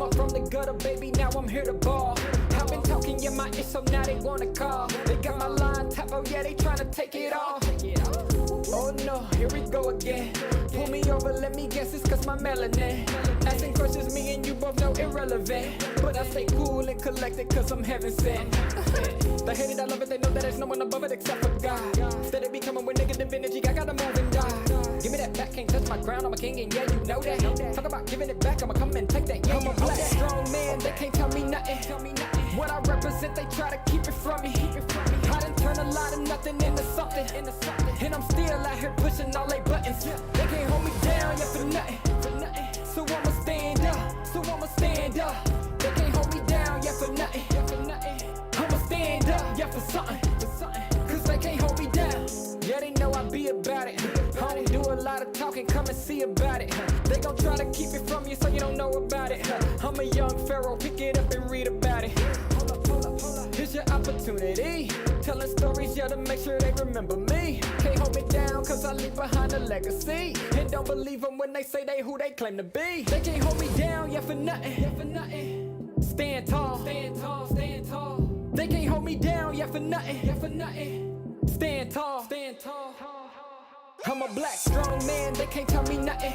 up from the gutter, baby, now I'm here to ball. I've been talking in my ear, so now they wanna call. They got my line tap, oh yeah, they tryna take it all. Oh no, here we go again. Pull me over, let me guess, it's cause my melanin. Asking questions, me and you both know irrelevant. But I stay cool and collected cause I'm heaven sent. They hate it, I love it, they know that there's no one above it except for God. Steady be coming with negative energy, I gotta move and die. Give me that back, can't touch my crown, I'm a king and yeah, you know that. Talk about giving it back, I'ma come and take that. Yeah, I'm a black strong man, they can't tell me nothing. What I represent, they try to keep it from me. I done turn a lot of nothing into something. And I'm still out here pushing all they buttons. They can't hold me down, yeah, for nothing. So I'ma stand up. They can't hold me down, yeah, for nothing. I'ma stand up, yeah, for something. Cause they can't hold me down. Yeah, they know I be about it. I don't do a lot of talking, come and see about it. They gon' try to keep it from you so you don't know about it. I'm a young pharaoh, pick it up and read about it. Here's your opportunity. Telling stories, yeah, to make sure they remember me. Can't hold me down, cause I leave behind a legacy. And don't believe them when they say they who they claim to be. They can't hold me down, yeah, for nothing. Stand tall. They can't hold me down, yeah, for nothing. Stand tall. I'm a black strong man, they can't tell me nothing.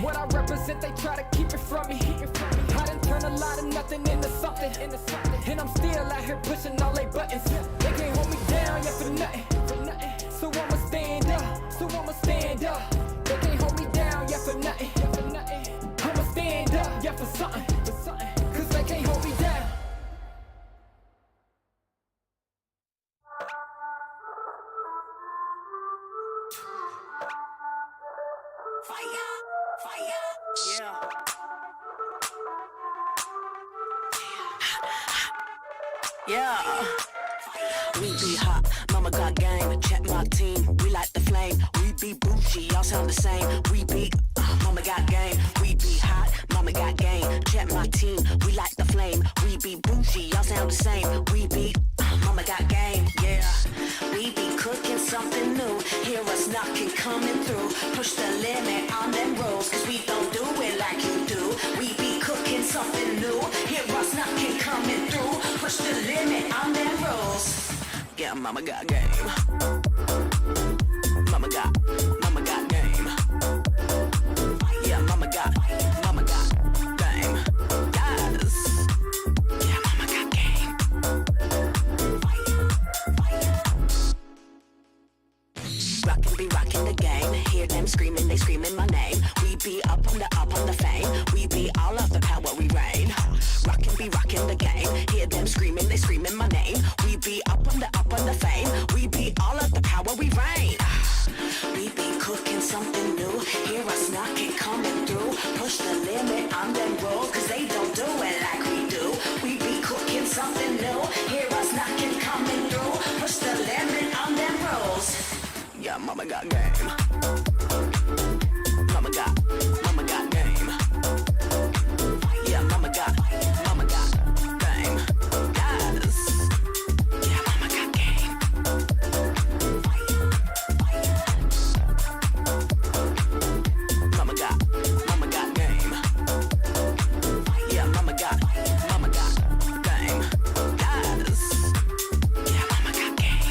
What I represent, they try to keep it from me. I done turn a lot of nothing into something. And I'm still out here pushing all they buttons. They can't hold me down, yeah, for nothing. So I'ma stand up. They can't hold me down, yeah, for nothing. I'ma stand up, yeah, for something. Cause they can't hold me down. Yeah. We be hot, mama got game. Check my team, we like the flame. We be bougie, y'all sound the same. We be, mama got game. We be hot, mama got game. Check my team, we like the flame. We be bougie, y'all sound the same. We be, mama got game. Yeah. We be cooking something new. Hear us knocking, coming through. Push the limit on them rolls, cause we don't do it like you do. We be cooking something new. Hear us knocking, coming through. Push the limit on them rolls. Yeah, mama got game. Mama got game. Yeah, mama got game. Yes. Yeah, mama got game. Rockin' the game. Hear them screaming, they screaming my name. We be up on the fame. We be all of the power, we reign. Rockin' the game. Hear them screaming, they screaming my name. We be up on the fame. We be all of the power, we reign. We be cooking something new. Hear us knocking, coming through. Push the limit on them rolls, cause they don't do it like we do. We be cooking something new. Hear us knocking, coming through. Push the limit on them rolls. Yeah, mama got game. Mama got game. Yeah, mama got game. Yes. Yeah, mama got game. Mama got game. Yeah, mama got game. Yes. Yeah, mama got game.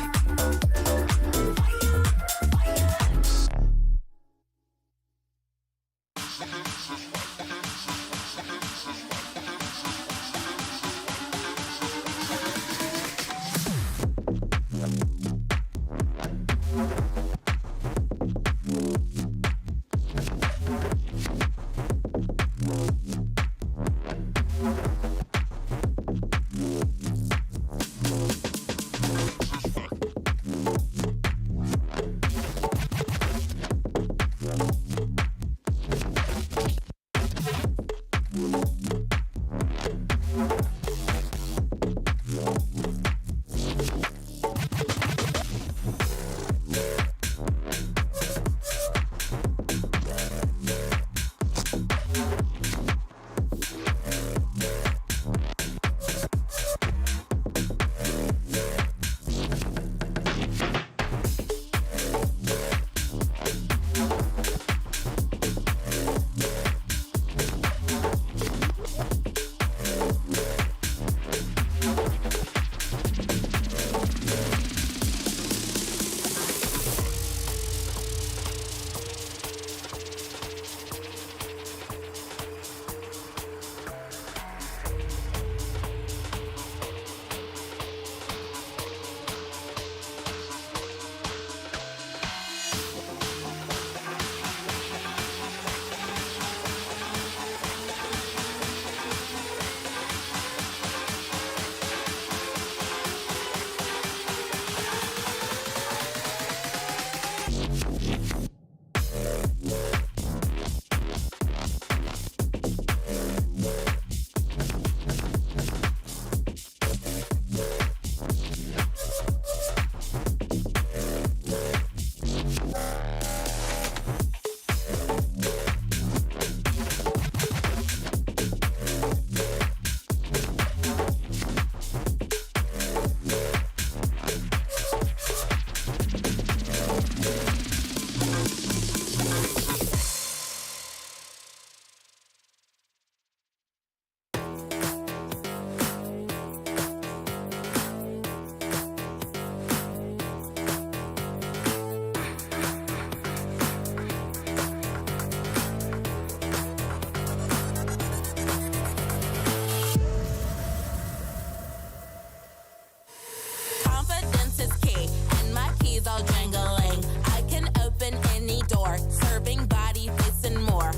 facing more.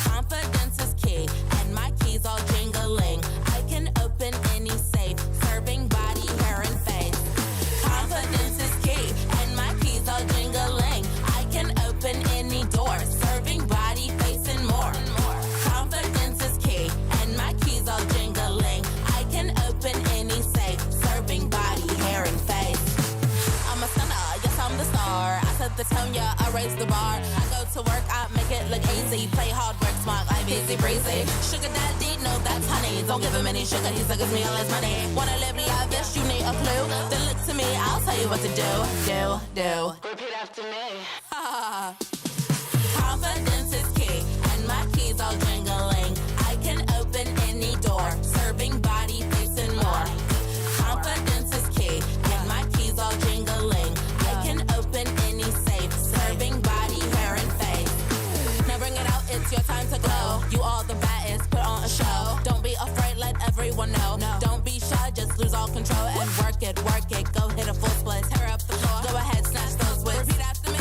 Confidence is key, and my keys all jingling. I can open any safe, serving body, hair, and face. Confidence is key, and my keys all jingling. I can open any door, serving body, face, and more. Confidence is key, and my keys all jingling. I can open any safe, serving body, hair, and face. I'm a stunner, yes I'm the star. I set the tone, yeah, I raise the bar. I go to work, I make it look easy. Play hard, work smart, life easy breezy. Sugar daddy, no that's honey. Don't give him any sugar, he suckers me all his money. Wanna live lavish, you need a clue. Then look to me, I'll tell you what to do. Repeat after me. Confidence is key, and my keys all jingling. I can open any door, serving body, face, and more. Confidence is key, and my keys all jingling. I can open any safe, serving body, hair, and face. Now bring it out, it's your time to glow. You all the baddest, put on a show. Don't be afraid, let everyone know. Don't be shy, just lose all control and work it. Go hit a full split, tear up the floor. Go ahead, snatch those whips. Repeat after me.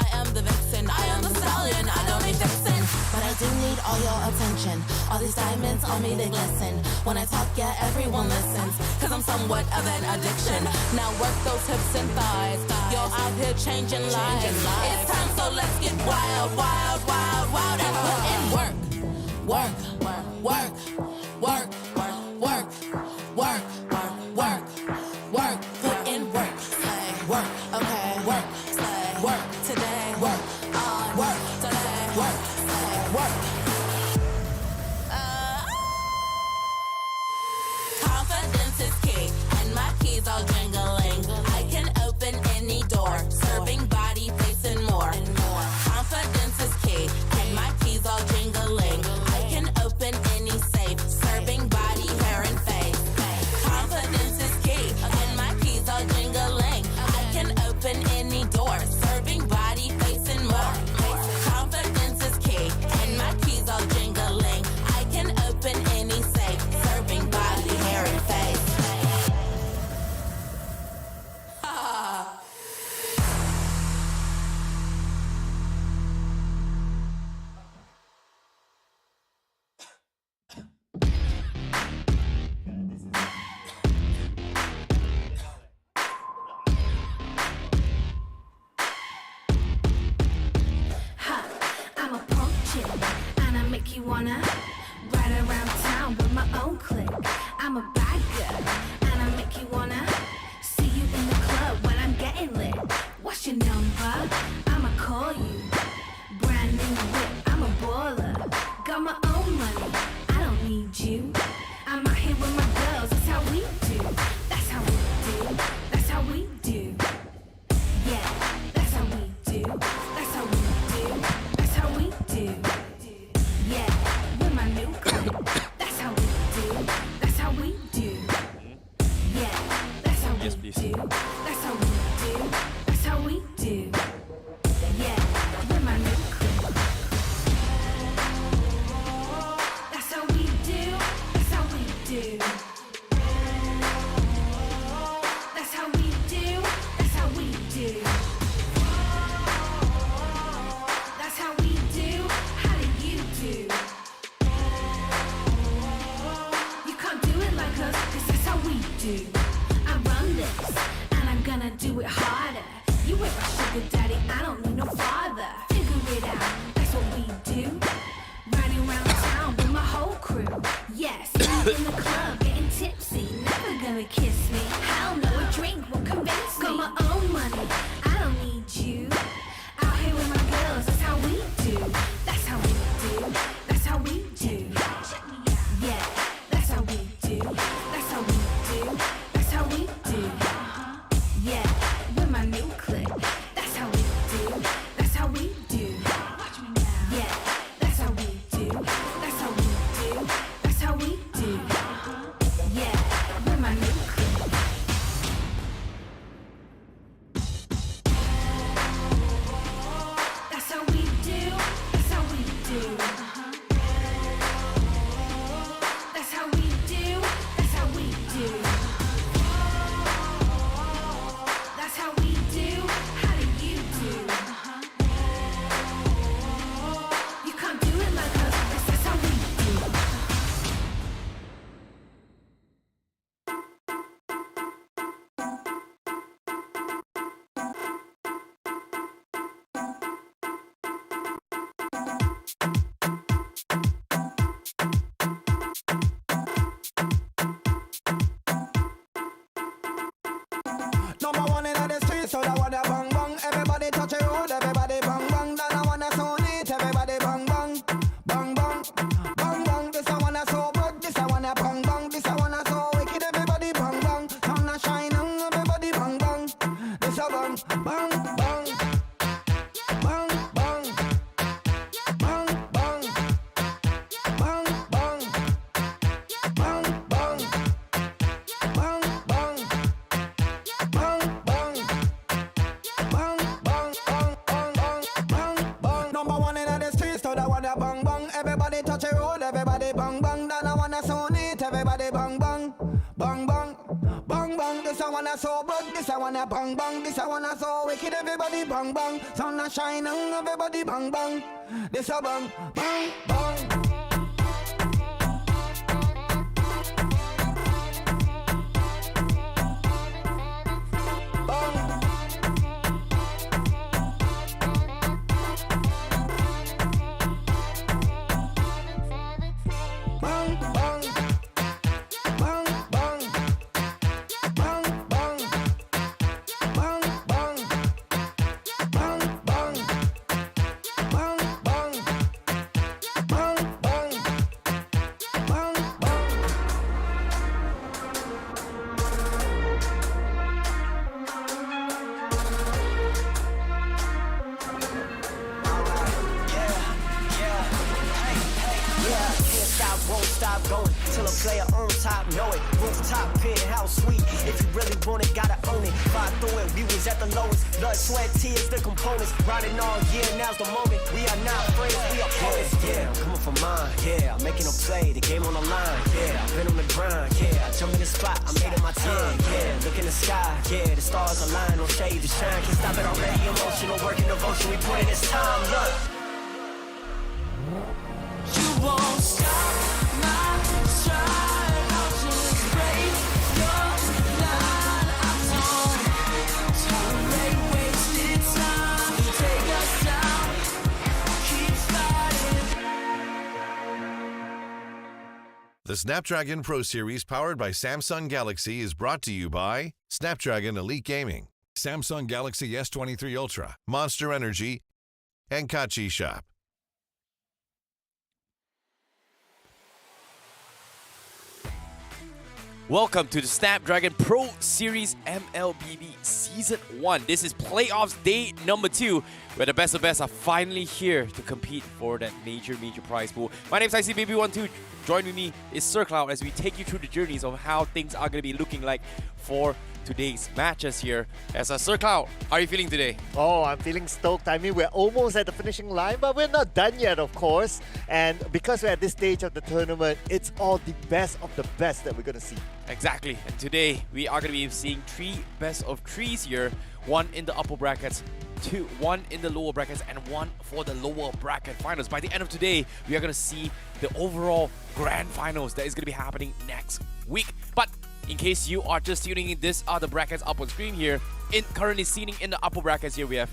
I am the vixen, I am the stallion. I don't need fixin', but I do need all your attention. All these diamonds on me, they glisten. When I talk, yeah, everyone listens. Cause I'm somewhat of an addiction. Now work those hips and thighs. You're out here changing lives. It's time, so let's get wild, wild, wild, wild. And put in work. Work, work, work, work, work, work, work. Put in work. Work, okay. Work, work today. Work, work today. Work, work. Confidence is key, and my keys all jingling. I can open any door, serving body, face, and more. Confidence is key, and my keys all jingling. I can open any safe, serving body, hair, and face. Confidence is key, and my keys all jingling. I can open any door, serving body, face, and more. Confidence is key, and my keys all jingling. I can open any safe, serving body, hair, and face. I'm a punk chick, and I make you wanna ride around town with my own clique. I'm a bad girl, and I make you wanna see you in the club when I'm getting lit. What's your number? I'ma call you. Brand new whip, I'm a baller. Got my own money, I don't need you. I'm out here with my girls, that's how we do. That's how we do. That's how we do. Yeah, that's how we do. That's how we do. That's how we do. Yeah, with my new clique. That's how we do. That's how we do. Yeah, that's how we do. That's how we do. That's how we do. Yeah, with my new clique. That's how we do. That's how we do. That's how we do. That's how we do. That's how we do. How do you do? You can't do it like us, 'cause that's how we do. I run this, and I'm gonna do it harder. You ain't my sugar daddy, I don't need no father. Figure it out, that's what we do. Riding around town with my whole crew. Yes, in the club, getting tipsy. Never gonna kiss me. Hell no, a drink won't convince me. Got my own money, I don't need you. Out here with my girls, that's how we do. That's how we do. That's how we do. Yeah, that's how we do. That's how we do. That's how we do. Yeah, with my new clique. That's how we do. That's how we do. Yeah, that's how we do. That's how we do. That's how we do. so that wanna bang bang. Everybody touch a road, everybody bang bang. Then I wanna sound it, everybody bang bang. Bang bang, bang bang. This I wanna so good, this I wanna bang bang. This I wanna so wicked, everybody bang bang. Sun a shining, everybody bang bang. This a bang, bang, bang. Bang, bang. Bang, bang. Bang, bang. Bang, bang. Bang, bang. Bang, bang. Bang, bang, bang, bang, bang, bang. Number one in the streets, so that wanna bang bang. Everybody touch a road, everybody bang bang. Then I wanna sound it, everybody bang bang. Bang bang, bang bang. This I wanna so good, this I wanna bang bang. This I wanna so wicked, everybody bang bang. Sun a shining, everybody bang bang. This a bang, bang, bang. Bang, bang. Bang, bang. Bang, bang. Bang, bang. Bang, bang. Bang, bang. Bang, bang. Bang, bang. Yeah, can't stop, won't stop going till a player on top know it. Rooftop, penthouse suite. If you really want it, gotta own it. Fly through it, we was at the lowest. Blood, sweat, tears, the components. Riding all year, now's the moment. We are not afraid, we are opponents. Yeah, I'm coming for mine. Yeah, I'm making a play, the game on the line. Yeah, I've been on the grind. Yeah, I jumped in the spot, I made it my time. Yeah, look in the sky. Yeah, the stars align, no shade to shine. Can't stop it already, emotional, working devotion. We put in this time, look. You won't stop my stride. I'll just break your line. I don't tolerate wasted time. You take us down, keep fighting. The Snapdragon Pro Series powered by Samsung Galaxy is brought to you by Snapdragon Elite Gaming, Samsung Galaxy S23 Ultra, Monster Energy, and Kachi Shop. Welcome to the Snapdragon Pro Series MLBB Season 1. This is playoffs day number 2, where the best of best are finally here to compete for that major prize pool. My name is ICBaby12. Join with me is Sir Cloud as we take you through the journeys of how things are going to be looking like for today's matches here. As Sir Cloud, how are you feeling today? Oh, I'm feeling stoked. I mean, we're almost at the finishing line, but we're not done yet, of course. And because we're at this stage of the tournament, it's all the best of the best that we're going to see. Exactly. And today, we are going to be seeing 3 best of 3s here. 1 in the upper brackets, 1 in the lower brackets, and 1 for the lower bracket finals. By the end of today, we are going to see the overall grand finals that is going to be happening next week. But in case you are just tuning in, these are the brackets up on screen here. Currently seating in the upper brackets here, we have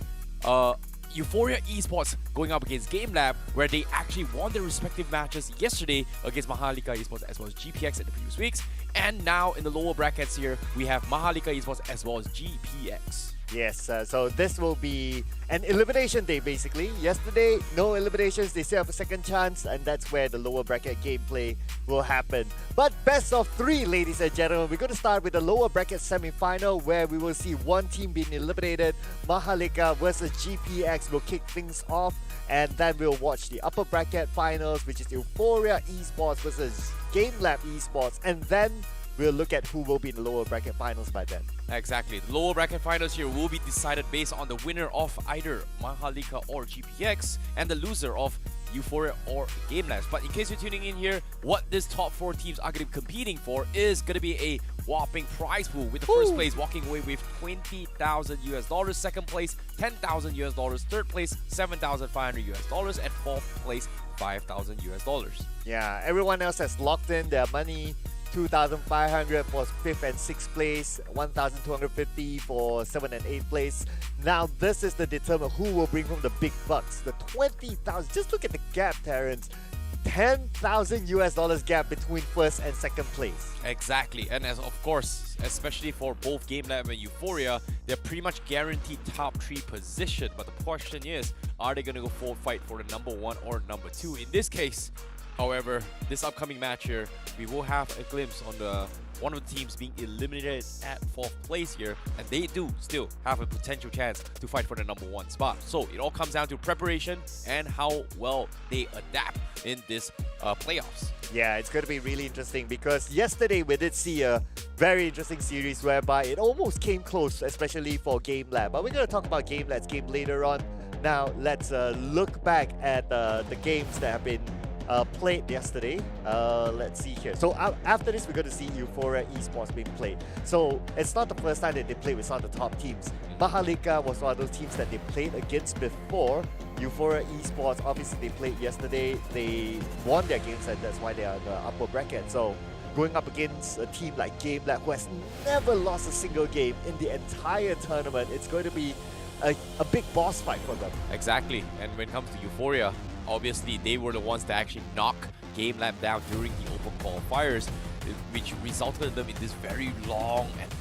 Euphoria Esports going up against GameLab, where they actually won their respective matches yesterday against Mahalika Esports as well as GPX in the previous weeks. And now in the lower brackets here, we have Mahalika Esports as well as GPX. Yes, so this will be an elimination day basically. Yesterday, no eliminations, they still have a second chance, and that's where the lower bracket gameplay will happen. But best of 3, ladies and gentlemen. We're going to start with the lower bracket semi-final, where we will see one team being eliminated. Mahalika versus GPX will kick things off, and then we'll watch the upper bracket finals, which is Euphoria Esports versus GameLab Esports, and then we'll look at who will be in the lower bracket finals by then. Exactly. The lower bracket finals here will be decided based on the winner of either Mahalika or GPX and the loser of Euphoria or GameLab. But in case you're tuning in here, what these top 4 teams are going to be competing for is going to be a whopping prize pool, with the first place walking away with $20,000, second place $10,000, third place $7,500, and fourth place $5,000. Yeah, everyone else has locked in their money. 2,500 for 5th and 6th place, 1,250 for 7th and 8th place. Now this is to determine who will bring home the big bucks, the 20,000. Just look at the gap, Terrence. $10,000 US gap between first and second place. Exactly, and as of course, especially for both GameLab and Euphoria, they're pretty much guaranteed top 3 position. But the question is, are they going to go for fight for the number 1 or number 2? In this case, however, this upcoming match here, we will have a glimpse on the one of the teams being eliminated at 4th place here, and they do still have a potential chance to fight for the number 1 spot. So it all comes down to preparation and how well they adapt in this playoffs. Yeah, it's going to be really interesting because yesterday we did see a very interesting series whereby it almost came close, especially for GameLab. But we're going to talk about GameLab's game later on. Now, let's look back at the games that have been played yesterday. Let's see here. So after this, we're going to see Euphoria Esports being played. So it's not the first time that they played with some of the top teams. Mahalika was one of those teams that they played against before. Euphoria Esports, obviously they played yesterday. They won their games and that's why they are in the upper bracket. So going up against a team like GameLab who has never lost a single game in the entire tournament, it's going to be a big boss fight for them. Exactly, and when it comes to Euphoria, obviously they were the ones that actually knocked GameLab down during the Open qualifiers, which resulted in them in this very long and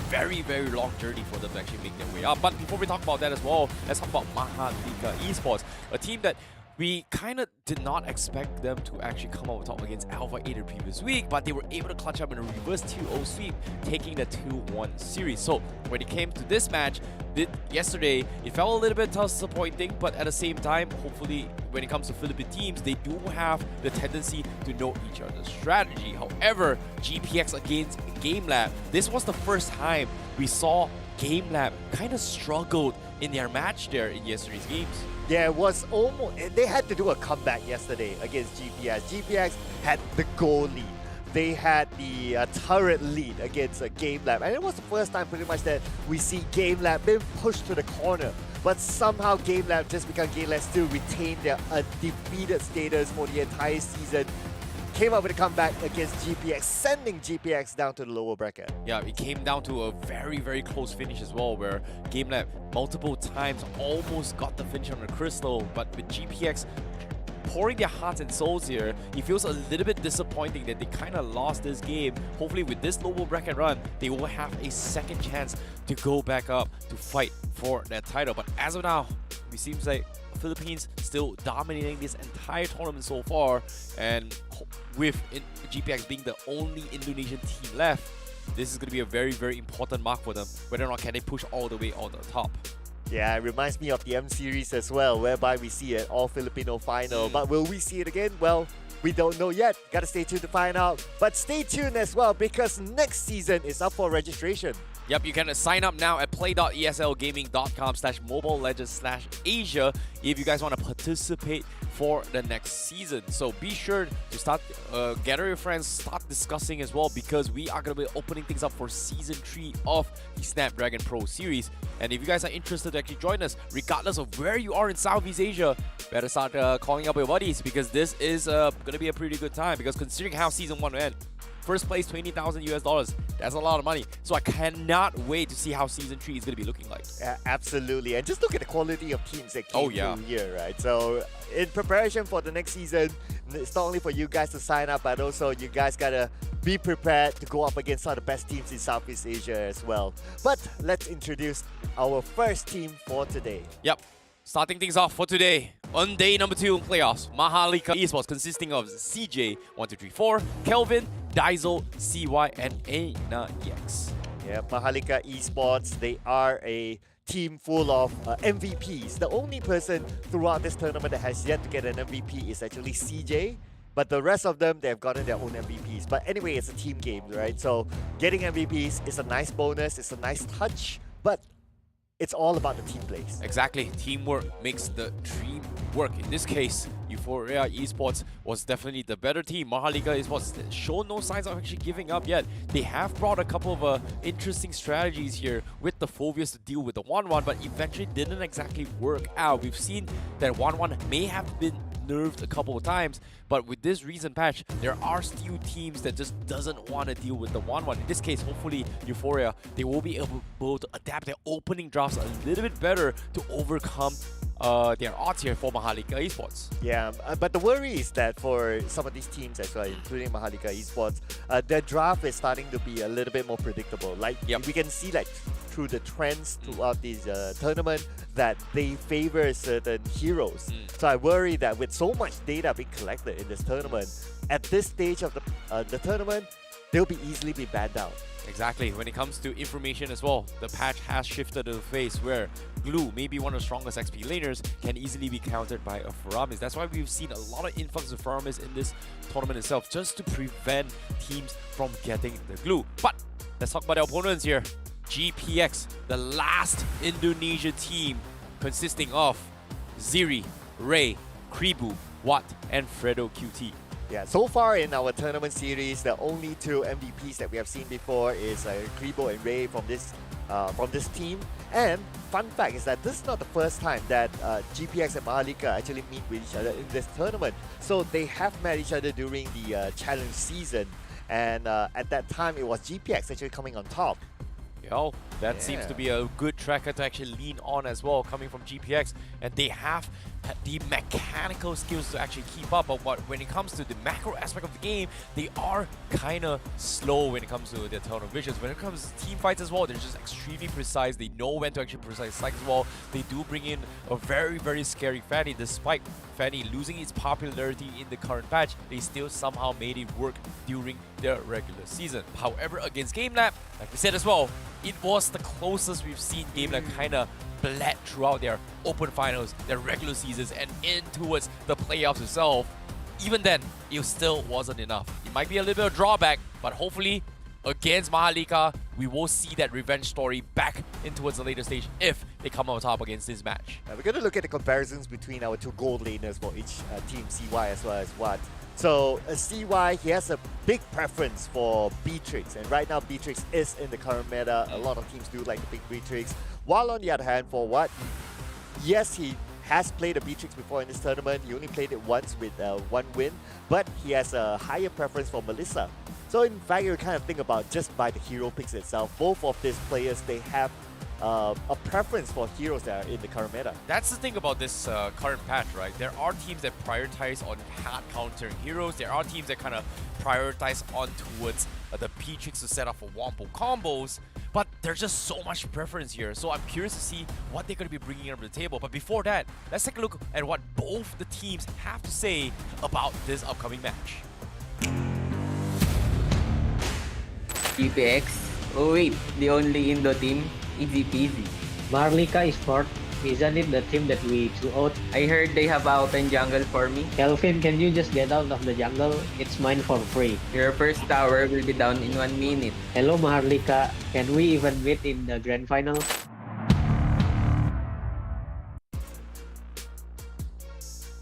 very long journey for them to actually make their way up. But before we talk about that as well, let's talk about Mahalika Esports, a team that we kind of did not expect them to actually come out top against Alpha 8 the previous week, but they were able to clutch up in a reverse 2-0 sweep, taking the 2-1 series. So when it came to this match, yesterday, it felt a little bit disappointing, but at the same time, hopefully, when it comes to Philippine teams, they do have the tendency to know each other's strategy. However, GPX against GameLab, this was the first time we saw GameLab kind of struggled in their match there in yesterday's games. Yeah, it was almost... They had to do a comeback yesterday against GPX. GPX had the goal lead. They had the turret lead against GameLab. And it was the first time pretty much that we see GameLab being pushed to the corner. But somehow GameLab, just because GameLab still retained their undefeated status for the entire season, came up with a comeback against GPX, sending GPX down to the lower bracket. Yeah, it came down to a very close finish as well, where GameLab multiple times almost got the finish on the crystal, but with GPX pouring their hearts and souls here, it feels a little bit disappointing that they kind of lost this game. Hopefully with this lower bracket run, they will have a second chance to go back up to fight for that title. But as of now, it seems like Philippines still dominating this entire tournament so far, and with GPX being the only Indonesian team left, this is going to be a very important mark for them, whether or not can they push all the way on the top. Yeah, it reminds me of the M series as well, whereby we see an all-Filipino final. But will we see it again? Well, we don't know yet. Gotta stay tuned to find out. But stay tuned as well, because next season is up for registration. Yep, you can sign up now at play.eslgaming.com/mobile-legends/Asia if you guys want to participate for the next season. So be sure to start, gather your friends, start discussing as well, because we are going to be opening things up for Season 3 of the Snapdragon Pro Series. And if you guys are interested to actually join us, regardless of where you are in Southeast Asia, better start calling up your buddies, because this is going to be a pretty good time, because considering how Season 1 went, first place, $20,000. That's a lot of money. So I cannot wait to see how Season 3 is going to be looking like. Yeah, absolutely. And just look at the quality of teams that came through here, right? So in preparation for the next season, it's not only for you guys to sign up, but also you guys got to be prepared to go up against some of the best teams in Southeast Asia as well. But let's introduce our first team for today. Yep. Starting things off for today, on day number 2 in playoffs, Mahalika Esports, consisting of CJ1234, Kelvin, Daizel, CY, and ANAEX. Yeah, Mahalika Esports, they are a team full of MVPs. The only person throughout this tournament that has yet to get an MVP is actually CJ. But the rest of them, they've gotten their own MVPs. But anyway, it's a team game, right? So getting MVPs is a nice bonus, it's a nice touch, but it's all about the team plays. Exactly. Teamwork makes the dream work. In this case, Euphoria Esports was definitely the better team. Mahalika Esports show no signs of actually giving up yet. They have brought a couple of interesting strategies here with the Phobias to deal with the 1-1, but eventually didn't exactly work out. We've seen that 1-1 may have been nerfed a couple of times, but with this recent patch, there are still teams that just doesn't want to deal with the 1-1. In this case, hopefully Euphoria, they will be able to adapt their opening drafts a little bit better to overcome their odds here for Mahalika Esports. Yeah, but the worry is that for some of these teams as well, including Mahalika Esports, their draft is starting to be a little bit more predictable. Like we can see like through the trends throughout this tournament that they favor certain heroes. So I worry that with so much data being collected in this tournament, at this stage of the tournament, they'll easily be banned out. Exactly. When it comes to information as well, the patch has shifted to the phase where Glue, maybe one of the strongest XP laners, can easily be countered by a Faramis. That's why we've seen a lot of influx of Faramis in this tournament itself, just to prevent teams from getting the Glue. But let's talk about the opponents here. GPX, the last Indonesia team consisting of Ziri, Ray, Kribu, Watt, and Fredo QT. Yeah, so far in our tournament series, the only two MVPs that we have seen before is Kribo and Ray from this team. And fun fact is that this is not the first time that GPX and Mahalika actually meet with each other in this tournament. So they have met each other during the challenge season, and at that time it was GPX actually coming on top. Yo, that seems to be a good tracker to actually lean on as well, coming from GPX, and they have the mechanical skills to actually keep up. But when it comes to the macro aspect of the game, they are kind of slow when it comes to their tunnel visions. When it comes to team fights as well, they're just extremely precise. They know when to actually precise strike as well. They do bring in a very, very scary Fanny. Despite Fanny losing its popularity in the current patch, they still somehow made it work during their regular season. However, against GameLab, like we said as well, it was the closest we've seen GameLab kind of bled throughout their open finals, their regular seasons, and in towards the playoffs itself. Even then, it still wasn't enough. It might be a little bit of a drawback, but hopefully against Mahalika, we will see that revenge story back in towards the later stage if they come on top against this match. We're going to look at the comparisons between our two gold laners for each team, CY as well as Watt. So CY, he has a big preference for Beatrix, and right now Beatrix is in the current meta. A lot of teams do like the big Beatrix. While on the other hand, for Watt, yes, he has played a Beatrix before in this tournament. He only played it once with one win, but he has a higher preference for Melissa. So in fact, you kind of think about just by the hero picks itself, both of these players, they have a preference for heroes that are in the current meta. That's the thing about this current patch, right? There are teams that prioritize on hard countering heroes. There are teams that kind of prioritize on towards the P-Tricks to set up for Wompo combos. But there's just so much preference here. So I'm curious to see what they're going to be bringing up to the table. But before that, let's take a look at what both the teams have to say about this upcoming match. GPX. Oh wait, the only Indo team? Easy peasy. Mahalika Esports, isn't it the team that we threw out? I heard they have a open jungle for me. Kelvin, can you just get out of the jungle? It's mine for free. Your first tower will be down in 1 minute. Hello Mahalika, can we even meet in the grand final?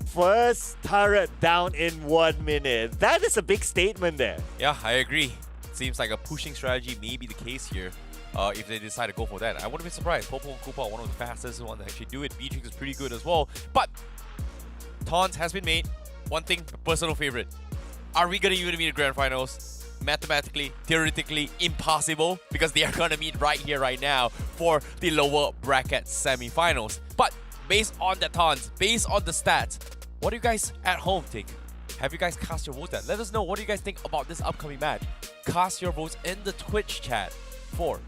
First turret down in 1 minute. That is a big statement there. Yeah, I agree. Seems like a pushing strategy may be the case here. If they decide to go for that. I wouldn't be surprised. Popo and Koopa are one of the fastest ones to actually do it. Beatrix is pretty good as well. But taunts has been made. One thing, personal favorite. Are we going to even meet the grand finals? Mathematically, theoretically, impossible, because they are going to meet right here, right now for the lower bracket semi-finals. But based on the taunts, based on the stats, what do you guys at home think? Have you guys cast your votes yet? Let us know, what do you guys think about this upcoming match? Cast your votes in the Twitch chat for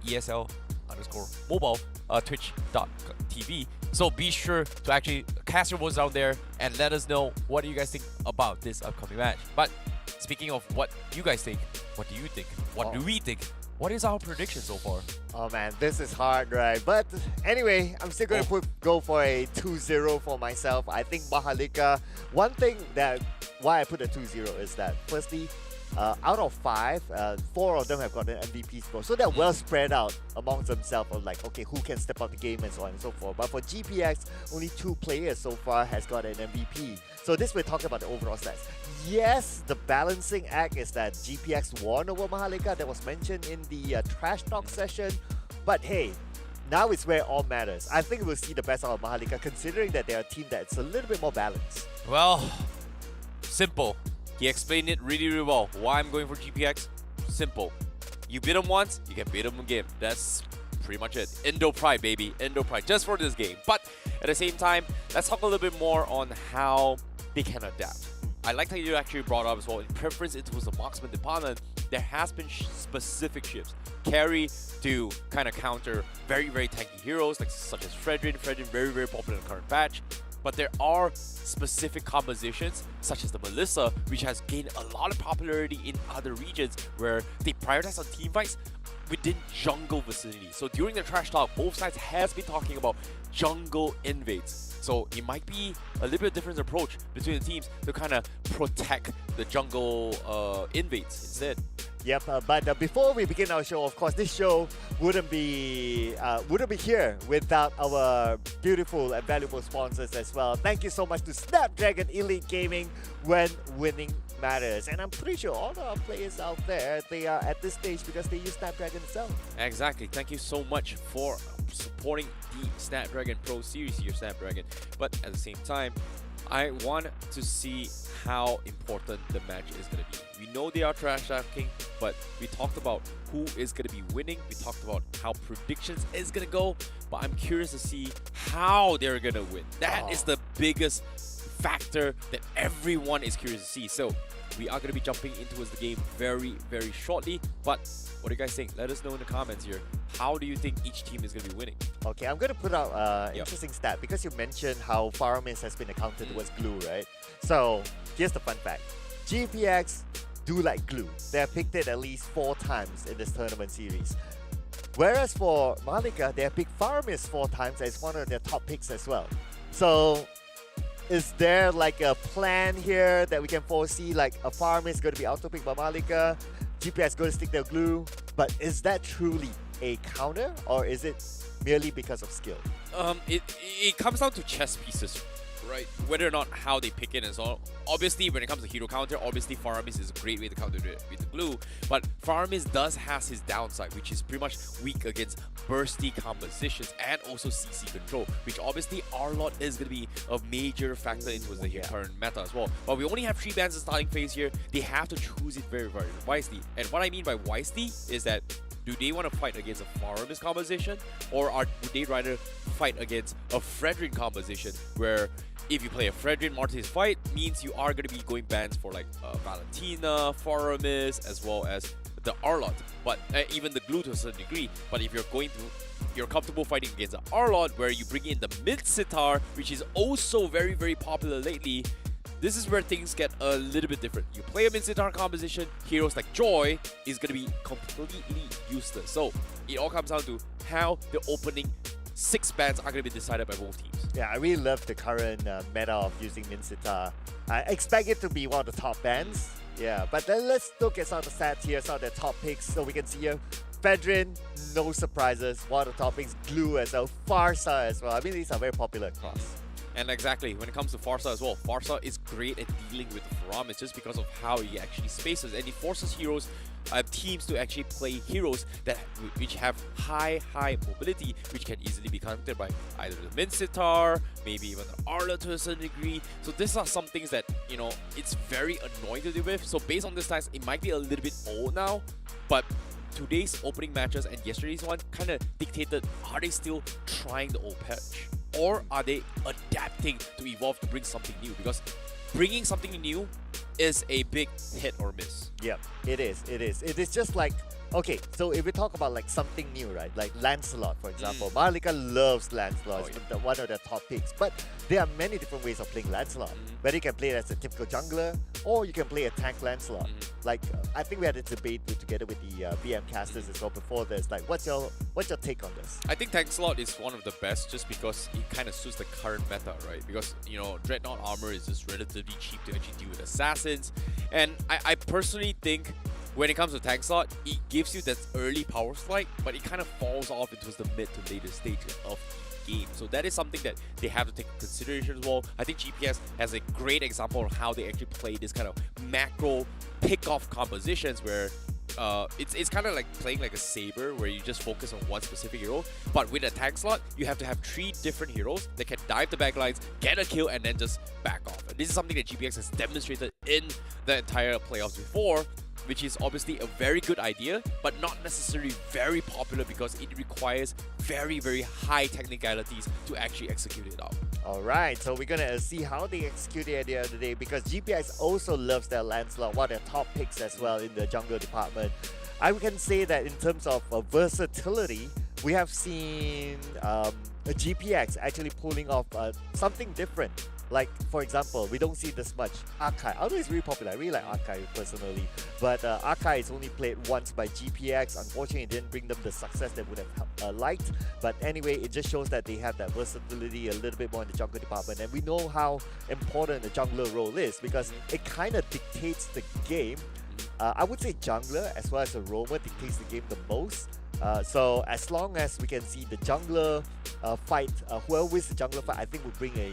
ESL_mobile, twitch.tv. So be sure to actually cast your votes down there and let us know what do you guys think about this upcoming match. But speaking of what you guys think, what do you think? What do we think? What is our prediction so far? Oh man, this is hard, right? But anyway, I'm still going to go for a 2-0 for myself. I think Mahalika, one thing that why I put a 2-0 is that firstly, out of 5, 4 of them have got an MVP score. So they're well spread out amongst themselves of like, okay, who can step up the game and so on and so forth. But for GPX, only 2 players so far has got an MVP. So this we're talking about the overall stats. Yes, the balancing act is that GPX won over Mahalika. That was mentioned in the trash talk session. But hey, now it's where it all matters. I think we'll see the best out of Mahalika considering that they're a team that's a little bit more balanced. Well, simple. He explained it really, really well. Why I'm going for GPX? Simple. You beat him once, you can beat him again. That's pretty much it. Indo Pride, baby. Indo Pride. Just for this game. But At the same time, let's talk a little bit more on how they can adapt. I like how you actually brought up as well, in preference it was the marksman department, there has been specific shifts. Carry to kind of counter very, very tanky heroes like such as Fredrin. Fredrin very, very popular in the current patch. But there are specific compositions such as the Melissa, which has gained a lot of popularity in other regions where they prioritize on team fights within jungle vicinity. So during the trash talk, both sides has been talking about jungle invades. So it might be a little bit different approach between the teams to kind of protect the jungle invades instead. Yep, but before we begin our show, of course, this show wouldn't be here without our beautiful and valuable sponsors as well. Thank you so much to Snapdragon Elite Gaming, when winning matters. And I'm pretty sure all our players out there, they are at this stage because they use Snapdragon itself. Exactly. Thank you so much for supporting the Snapdragon Pro Series here, Snapdragon. But at the same time, I want to see how important the match is going to be. We know they are trash talking, but we talked about who is going to be winning. We talked about how predictions is going to go, but I'm curious to see how they're going to win. That is the biggest factor that everyone is curious to see. So we are going to be jumping into the game very, very shortly. But what do you guys think? Let us know in the comments here. How do you think each team is going to be winning? Okay, I'm going to put out an interesting stat because you mentioned how Faramis has been accounted towards glue, right? So here's the fun fact. GPX do like glue. They have picked it at least 4 times in this tournament series. Whereas for Mahalika, they have picked Faramis 4 times as one of their top picks as well. So is there like a plan here that we can foresee, like a Faramis is going to be auto-picked by Mahalika, GPX going to stick their glue, but is that truly a counter or is it merely because of skill? It comes down to chess pieces, right? Whether or not how they pick it and so on. Obviously, when it comes to hero counter, obviously Faramis is a great way to counter it with the glue, but Faramis does has his downside, which is pretty much weak against bursty compositions and also CC control, which obviously R-Lot is going to be a major factor into the current meta as well. But we only have 3 bans in starting phase here. They have to choose it very, very wisely. And what I mean by wisely is that do they want to fight against a Faramis composition, or would they rather fight against a Fredrin composition where if you play a Fredrin Martis fight means you are going to be going bans for like Valentina, Faramis, as well as the R-Lot, but even the glue to a certain degree. But if you're comfortable fighting against the R-Lot where you bring in the mid sitar, which is also very, very popular lately, this is where things get a little bit different. You play a mid sitar composition, heroes like Joy is going to be completely useless. So it all comes down to how the opening 6 bans are going to be decided by both teams. Yeah, I really love the current meta of using Min Sitar. I expect it to be one of the top bans. Yeah, but then let's look at some of the stats here, some of the top picks. So we can see here, Fedrin, no surprises. One of the top picks, Glue as well, Farsa as well. I mean, these are very popular across. And exactly, when it comes to Farsa as well, Farsa is great at dealing with the Faramis just because of how he actually spaces, and he forces heroes, teams to actually play heroes which have high mobility, which can easily be countered by either the Min Sitar, maybe even the Arla to a certain degree. So these are some things that, you know, it's very annoying to deal with. So based on this stats, it might be a little bit old now, but today's opening matches and yesterday's one kind of dictated, are they still trying the old patch? Or are they adapting to evolve to bring something new? Because bringing something new is a big hit or miss. Yeah, it is. It is just like, okay, so if we talk about like something new, right? Like Lancelot, for example. Mahalika loves Lancelot. It's one of their top picks. But there are many different ways of playing Lancelot. Whether you can play it as a typical jungler, or you can play a tank Lancelot. Like, I think we had a debate together with the VM casters as well before this. Like, what's your take on this? I think Lancelot is one of the best just because it kind of suits the current meta, right? Because, you know, Dreadnought armor is just relatively cheap to actually deal with assassins. And I personally think when it comes to tank slot, it gives you that early power spike, but it kind of falls off into the mid to later stage of the game. So that is something that they have to take into consideration as well. I think GPS has a great example of how they actually play this kind of macro pick-off compositions where it's kind of like playing like a saber where you just focus on one specific hero. But with a tank slot, you have to have 3 different heroes that can dive the backlines, get a kill, and then just back off. And this is something that GPX has demonstrated in the entire playoffs before, which is obviously a very good idea, but not necessarily very popular because it requires very, very high technicalities to actually execute it out. Alright, so we're gonna see how they execute it at the end of the day, because GPX also loves their Lancelot, one of their top picks as well in the jungle department. I can say that in terms of versatility, we have seen a GPX actually pulling off something different. Like, for example, we don't see this much Archive. Although it's really popular, I really like Archive personally. But Archive is only played once by GPX. Unfortunately, it didn't bring them the success they would have liked. But anyway, it just shows that they have that versatility a little bit more in the jungle department. And we know how important the jungler role is, because it kind of dictates the game. I would say jungler as well as a roamer dictates the game the most. So as long as we can see the jungler fight, whoever wins the jungler fight, I think will bring a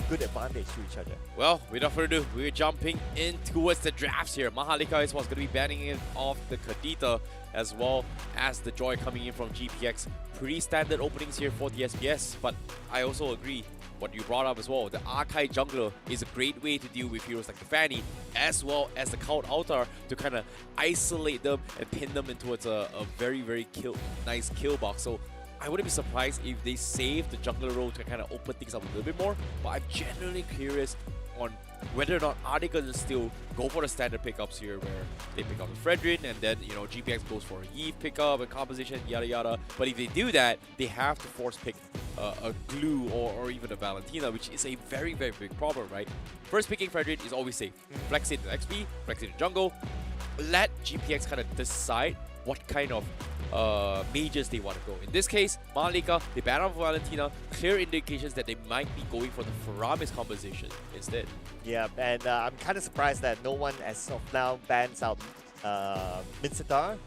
good advantage to each other. Well, without further ado, we're jumping in towards the drafts here. Mahalika is what's going to be banning it off the Kadita, as well as the Joy coming in from GPX. Pretty standard openings here for the SPS, but I also agree what you brought up as well. The Archive jungler is a great way to deal with heroes like the Fanny, as well as the Cult Altar, to kind of isolate them and pin them in towards a very, very nice kill box. So I wouldn't be surprised if they save the jungler role to kind of open things up a little bit more, but I'm genuinely curious on whether or not are they going to still go for the standard pickups here, where they pick up the Fredrin and then, you know, GPX goes for a Eve pickup and composition, yada yada. But if they do that, they have to force pick a Glue or even a Valentina, which is a very, very big problem, right? First picking Fredrin is always safe. Flex it into XP, flex it into jungle. Let GPX kind of decide what kind of mages they want to go. In this case, Mahalika, they ban off Valentina, clear indications that they might be going for the Faramis composition instead. Yeah, and I'm kind of surprised that no one as of now bans out Mincitar.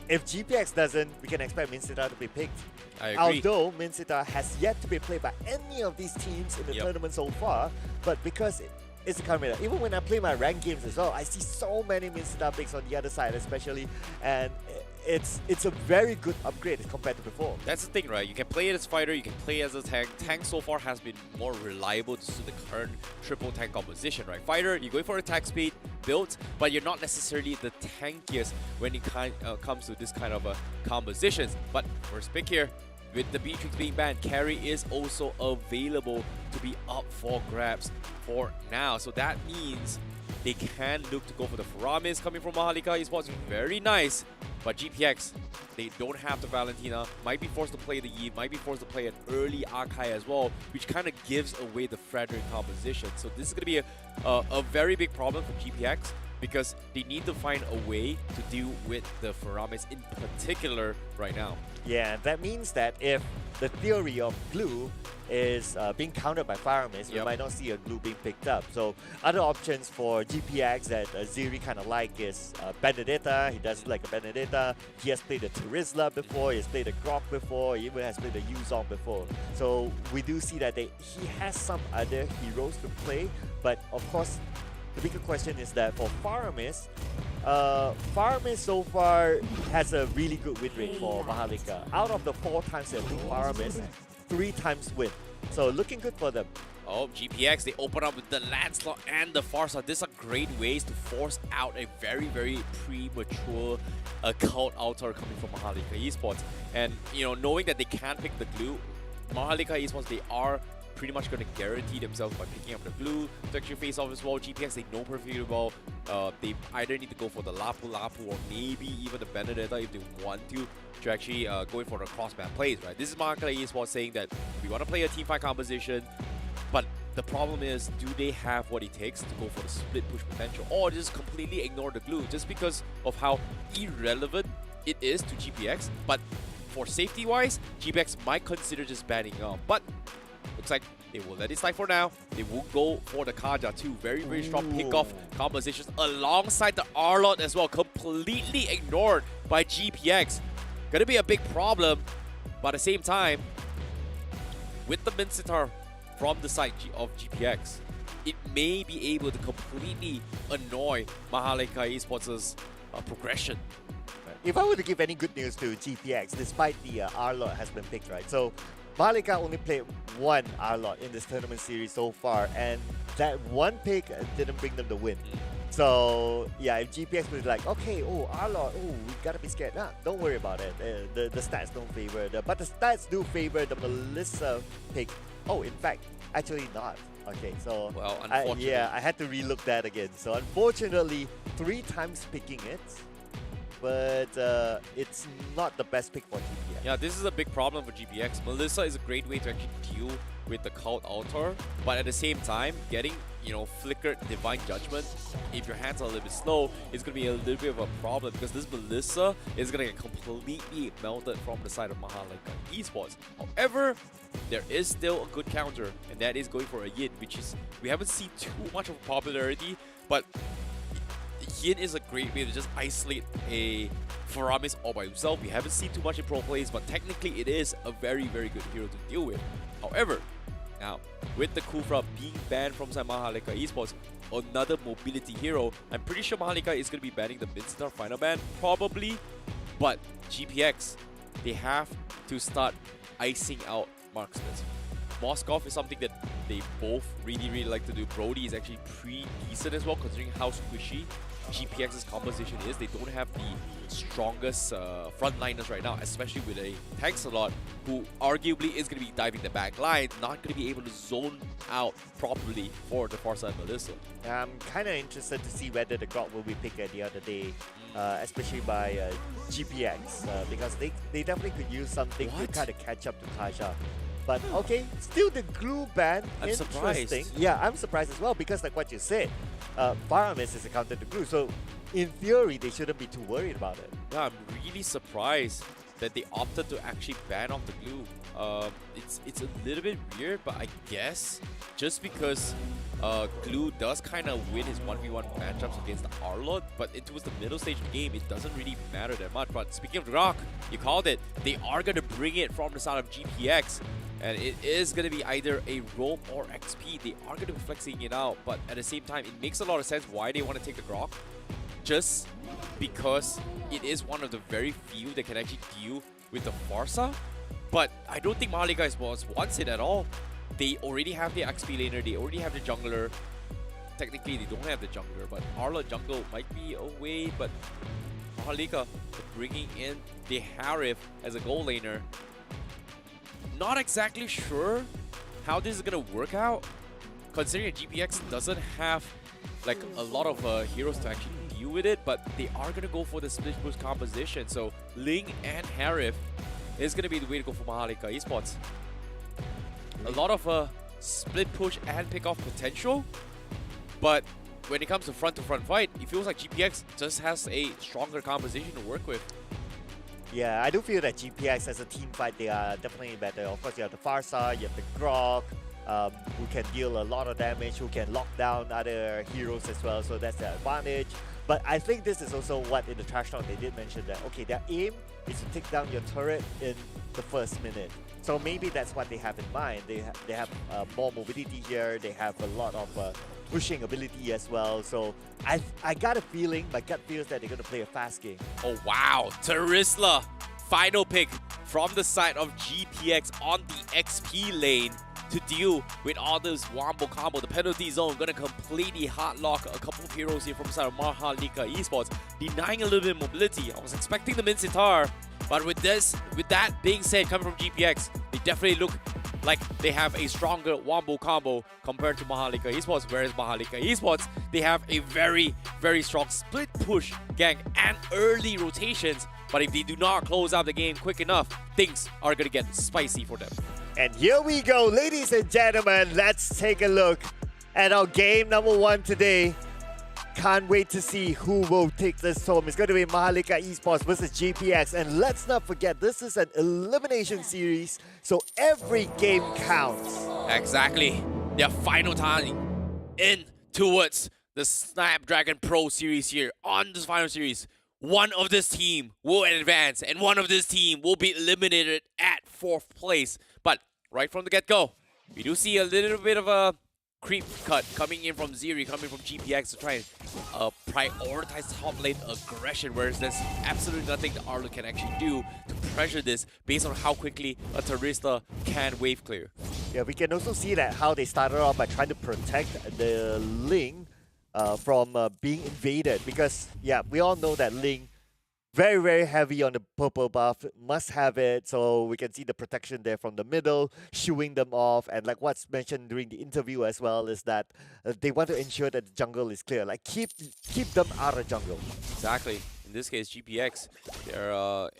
If GPX doesn't, we can expect Mincitar to be picked. I agree. Although Mincitar has yet to be played by any of these teams in the tournament so far, but because it's a camera. Even when I play my ranked games as well, I see so many Mincitar picks on the other side especially, and it's a very good upgrade compared to before. That's the thing, right? You can play it as fighter, you can play as a tank. Tank so far has been more reliable to the current triple tank composition, right? Fighter, you're going for attack speed, build, but you're not necessarily the tankiest when it comes to this kind of compositions. But first pick here, with the Beatrix being banned, carry is also available to be up for grabs for now. So that means they can look to go for the Faramis coming from Mahalika Esports. Very nice. But GPX, they don't have the Valentina, might be forced to play the Eve, might be forced to play an early Archive as well, which kind of gives away the Frederick composition. So this is going to be a very big problem for GPX, because they need to find a way to deal with the Faramis in particular right now. Yeah, that means that if the theory of Glue is being countered by Faramis, we might not see a Glue being picked up. So other options for GPX that Ziri kind of like is Benedetta. He does like a Benedetta. He has played a Terizla before, he has played a Grok before, he even has played a Yuzong before. So we do see that he has some other heroes to play, but of course the bigger question is that for Faramis, Faramis so far has a really good win rate for Mahalika. Out of the 4 times they beat Faramis, 3 times win. So looking good for them. Oh, GPX, they open up with the Lancelot and the Farsa. These are great ways to force out a very, very premature Cult Altar coming from Mahalika Esports. And, you know, knowing that they can't pick the Glue, Mahalika Esports, they are pretty much going to guarantee themselves by picking up the Glue to actually face off as well. GPX, they know perfectly well. They either need to go for the Lapu Lapu or maybe even the Benedetta if they want to actually go in for the cross-map plays, right? This is Mahalika Esports saying that we want to play a teamfight composition, but the problem is, do they have what it takes to go for the split push potential, or just completely ignore the Glue just because of how irrelevant it is to GPX? But for safety-wise, GPX might consider just banning up. But looks like they will let it slide for now. They will go for the Kaja too. Very, very strong pick-off compositions alongside the Arlot as well. Completely ignored by GPX. Gonna be a big problem, but at the same time, with the Mincitar from the side of GPX, it may be able to completely annoy Mahalika Esports' progression. If I were to give any good news to GPX, despite the Arlot has been picked, right? So Mahalika only played 1 Arlot in this tournament series so far, and that one pick didn't bring them the win. So yeah, if GPX was like, okay, oh Arlot, oh we gotta be scared. Nah, don't worry about it. The stats don't favor but the stats do favor the Melissa pick. Oh, in fact, actually not. Okay, so well, unfortunately, I had to relook that again. So unfortunately, 3 times picking it, but it's not the best pick for GPX. Yeah, this is a big problem for GPX. Melissa is a great way to actually deal with the Cult Altar, but at the same time, getting, you know, flickered Divine Judgment, if your hands are a little bit slow, it's going to be a little bit of a problem because this Melissa is going to get completely melted from the side of Mahalika Esports. However, there is still a good counter, and that is going for a Yin, which is, we haven't seen too much of popularity, but Yin is a great way to just isolate a Faramis all by himself. We haven't seen too much in pro plays, but technically it is a very, very good hero to deal with. However, now, with the Kufra being banned from Mahalika Esports, another mobility hero, I'm pretty sure Mahalika is going to be banning the Minstar final ban, probably, but GPX, they have to start icing out marksmen. Moskov is something that they both really, really like to do. Brody is actually pretty decent as well, considering how squishy GPX's composition is. They don't have the strongest frontliners right now, especially with a tank slot who arguably is going to be diving the back line, not going to be able to zone out properly for the far side Melissa. I'm kind of interested to see whether the Grok will be picked at the other day, especially by GPX, because they definitely could use something to kind of catch up to Kaja. But okay, still the glue ban. I'm interesting. surprised. Yeah, I'm surprised as well because like what you said, Faramis is a counter to glue. So in theory, they shouldn't be too worried about it. Yeah, I'm really surprised that they opted to actually ban off the glue. It's a little bit weird, but I guess just because Glue does kind of win his 1v1 matchups against the Arlot, but towards the middle stage of the game, it doesn't really matter that much. But speaking of Rock, you called it. They are going to bring it from the side of GPX, and it is going to be either a roam or XP. They are going to be flexing it out, but at the same time, it makes a lot of sense why they want to take the Grok. Just because it is one of the very few that can actually deal with the Farsa. But I don't think Mahalika wants it at all. They already have the XP laner, they already have the jungler. Technically, they don't have the jungler, but Arla jungle might be a way, but Mahalika bringing in the Harif as a goal laner. Not exactly sure how this is going to work out, considering GPX doesn't have like a lot of heroes to actually deal with it, but they are going to go for the split push composition. So Ling and Harif is going to be the way to go for Mahalika Esports. A lot of split push and pick off potential, but when it comes to front fight, it feels like GPX just has a stronger composition to work with. Yeah, I do feel that GPX as a team fight, they are definitely better. Of course, you have the Farsa, you have the Grok, who can deal a lot of damage, who can lock down other heroes as well, so that's their advantage. But I think this is also what in the trash talk they did mention that, okay, their aim is to take down your turret in the first minute. So maybe that's what they have in mind. They have more mobility here, they have a lot of pushing ability as well. So I got a feeling, my gut feels that they're going to play a fast game. Oh wow, Terisla, final pick from the side of GPX on the XP lane to deal with all this wombo combo. The penalty zone gonna completely hotlock a couple of heroes here from the side of Mahalika Esports, denying a little bit of mobility. I was expecting the Minsitar, but with that being said, coming from GPX, they definitely look like they have a stronger wombo combo compared to Mahalika Esports, whereas Mahalika Esports, they have a very, very strong split push gank and early rotations. But if they do not close out the game quick enough, things are gonna get spicy for them. And here we go, ladies and gentlemen, let's take a look at our game number 1 today. Can't wait to see who will take this home. It's going to be Mahalika Esports versus GPX. And let's not forget, this is an elimination series, so every game counts. Exactly. Their final time in towards the Snapdragon Pro Series here. On this final series, one of this team will advance and one of this team will be eliminated at 4th place. But right from the get-go, we do see a little bit of a creep cut coming in from Ziri, coming from GPX to try and prioritize top lane aggression, whereas there's absolutely nothing that Arlo can actually do to pressure this based on how quickly a Terista can wave clear. Yeah, we can also see that how they started off by trying to protect the Ling from being invaded. Because, yeah, we all know that Ling very, very heavy on the purple buff, must have it, so we can see the protection there from the middle, shooing them off, and like what's mentioned during the interview as well is that they want to ensure that the jungle is clear, like keep them out of jungle. Exactly. In this case, GPX, they're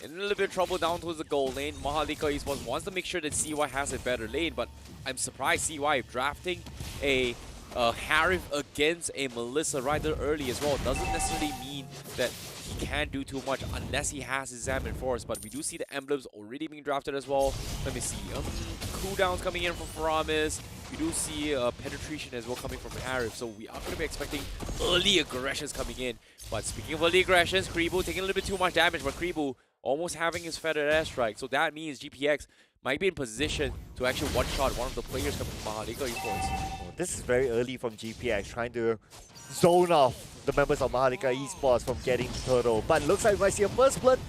in a little bit of trouble down towards the goal lane. Mahalika Esports wants to make sure that CY has a better lane, but I'm surprised CY drafting a Harif against a Melissa right there early as well doesn't necessarily mean that he can't do too much unless he has his Examine Force, but we do see the emblems already being drafted as well. Let me see. Cooldowns coming in from Faramis. We do see penetration as well coming from Harif, so we are going to be expecting early aggressions coming in. But speaking of early aggressions, Kribu taking a little bit too much damage, but Kribu almost having his feathered airstrike, so that means GPX might be in position to actually one-shot one of the players coming from Mahalika Esports. Oh, this is very early from GPX, trying to zone off the members of Mahalika Esports from getting turtle. But looks like we might see a first blood.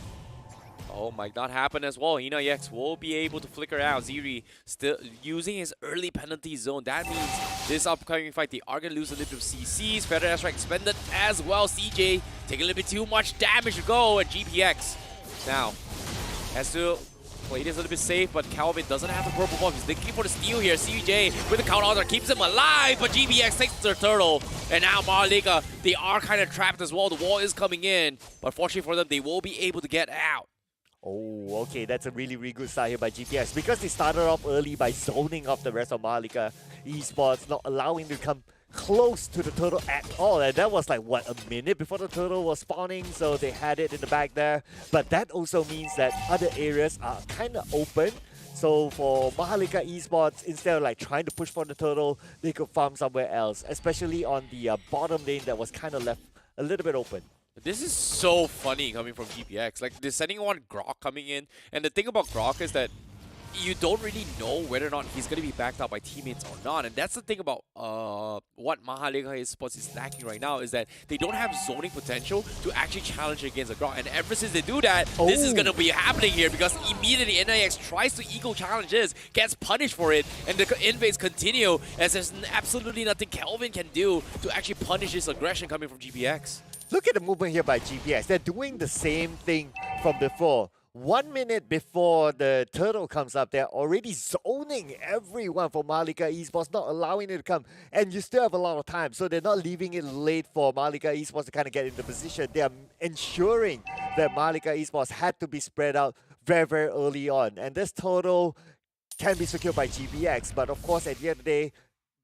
Oh, might not happen as well. Hina Yex will be able to flicker out. Ziri still using his early penalty zone. That means this upcoming fight, they are going to lose a little bit of CCs. Feather Airstrike expended as well. CJ taking a little bit too much damage to go. And GPX now has to play this a little bit safe, but Calvin doesn't have the purple buff. He's looking for the steal here. CJ with the counter keeps him alive, but GPX takes the turtle. And now Mahalika, they are kind of trapped as well. The wall is coming in, but fortunately for them, they will be able to get out. Oh, okay, that's a really, really good start here by GPX. Because they started off early by zoning off the rest of Mahalika Esports, not allowing them to come close to the turtle at all. And that was like, what, a minute before the turtle was spawning, so they had it in the back there. But that also means that other areas are kind of open. So for Mahalika Esports, instead of like trying to push for the turtle, they could farm somewhere else, especially on the bottom lane that was kind of left a little bit open. This is so funny coming from GPX. Like, they're sending on Grok coming in. And the thing about Grok is that you don't really know whether or not he's going to be backed up by teammates or not. And that's the thing about what Mahalika Esports is lacking right now, is that they don't have zoning potential to actually challenge against a Grok. And ever since they do that, this is going to be happening here, because immediately NIX tries to eco challenges, gets punished for it, and the invades continue as there's absolutely nothing Kelvin can do to actually punish this aggression coming from GPX. Look at the movement here by GPX. They're doing the same thing from before. 1 minute before the turtle comes up, they're already zoning everyone for Mahalika Esports, not allowing it to come. And you still have a lot of time, so they're not leaving it late for Mahalika Esports to kind of get into position. They are ensuring that Mahalika Esports had to be spread out very, very early on. And this turtle can be secured by GPX, but of course, at the end of the day,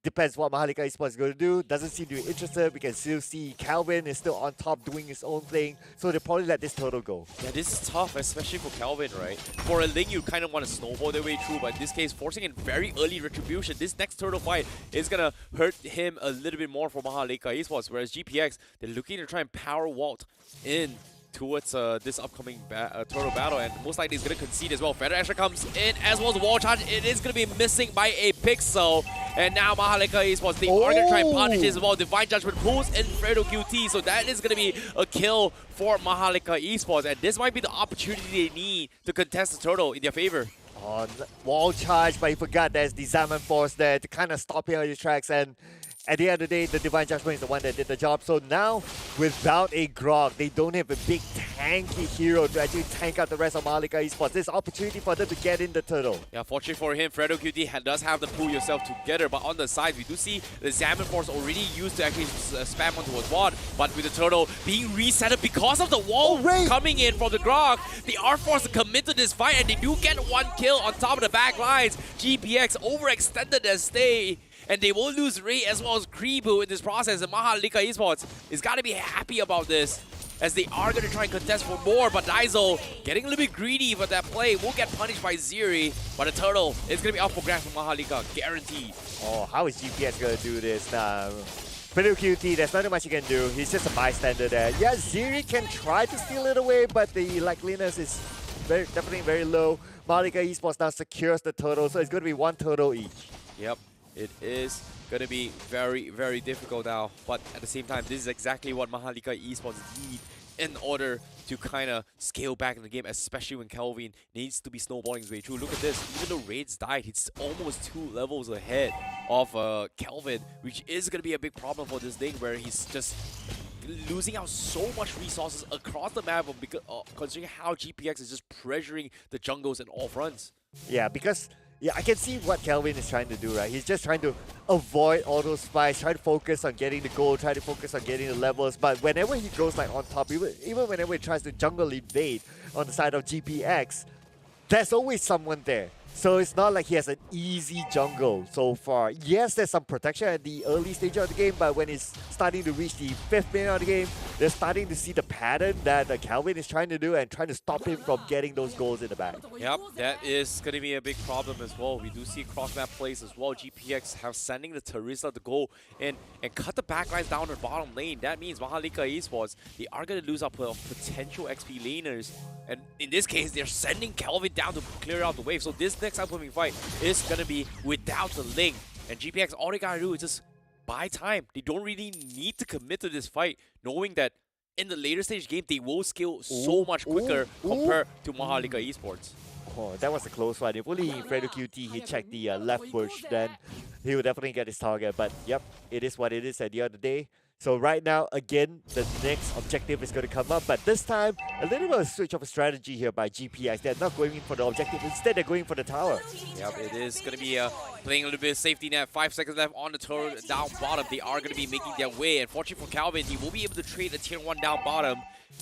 depends what Mahalika Esports is going to do. Doesn't seem to be interested. We can still see Calvin is still on top doing his own thing. So they'll probably let this turtle go. Yeah, this is tough, especially for Calvin, right? For a Ling, you kind of want to snowball their way through, but in this case, forcing in very early retribution. This next turtle fight is going to hurt him a little bit more for Mahalika Esports, whereas GPX, they're looking to try and power vault in towards this upcoming turtle battle, and most likely he's going to concede as well. Feather Asher comes in as well as the wall charge. It is going to be missing by a pixel, and now Mahalika Esports, they are going to try and punish as well. Divine Judgment pulls in Fredo QT, so that is going to be a kill for Mahalika Esports, and this might be the opportunity they need to contest the turtle in their favor. Oh, wall charge, but he forgot there's the Zaman Force there to kind of stop him on his tracks, and at the end of the day, the Divine Judgment is the one that did the job. So now, without a Grog, they don't have a big tanky hero to actually tank out the rest of Mahalika Esports. There's opportunity for them to get in the turtle. Yeah, fortunately for him, Fredo QT does have to pull yourself together, but on the side, we do see the Zaman Force already used to actually spam onto a ward, but with the turtle being resetted because of the wall coming in from the Grog, they are forced to commit to this fight, and they do get one kill on top of the back lines. GPX overextended their stay, and they will lose Ray as well as Kribu in this process. And Mahalika Esports is got to be happy about this, as they are going to try and contest for more. But Daizo getting a little bit greedy for that play, will get punished by Ziri. But the turtle is going to be up for grabs for Mahalika, guaranteed. Oh, how is GPS going to do this now? Pretty QT, there's nothing much he can do. He's just a bystander there. Yeah, Ziri can try to steal it away, but the likeliness is definitely very low. Mahalika Esports now secures the turtle, so it's going to be one turtle each. Yep. It is going to be very, very difficult now. But at the same time, this is exactly what Mahalika Esports need in order to kind of scale back in the game, especially when Kelvin needs to be snowballing his way through. Look at this. Even though Raids died, he's almost 2 levels ahead of Kelvin, which is going to be a big problem for this thing, where he's just losing out so much resources across the map because, considering how GPX is just pressuring the jungles in all fronts. Yeah, because I can see what Kelvin is trying to do, right? He's just trying to avoid all those spikes, try to focus on getting the gold, try to focus on getting the levels. But whenever he goes like on top, even whenever he tries to jungle invade on the side of GPX, there's always someone there. So it's not like he has an easy jungle so far. Yes, there's some protection at the early stage of the game, but when it's starting to reach the 5th minute of the game, they're starting to see the pattern that Kelvin is trying to do and trying to stop him from getting those goals in the back. Yep, that is going to be a big problem as well. We do see cross-map plays as well. GPX have sending the Teresa to go in and cut the backlines down the bottom lane. That means Mahalika Esports, they are going to lose out potential XP laners. And in this case, they're sending Kelvin down to clear out the wave. So this next upcoming fight is going to be without the link. And GPX, all they got to do is just buy time. They don't really need to commit to this fight, knowing that in the later stage game, they will scale so much quicker compared to Mahalika Esports. Oh, that was a close one. If only Fredo QT he checked the left bush, then he would definitely get his target. But yep, it is what it is at the end of the day. So right now, again, the next objective is going to come up. But this time, a little bit of a switch of a strategy here by GPX. They're not going in for the objective. Instead, they're going for the tower. Yep, it is going to be playing a little bit of safety net. 5 seconds left on the turret down bottom. They are going to be making their way. And fortunately for Kelvin, he will be able to trade a tier 1 down bottom.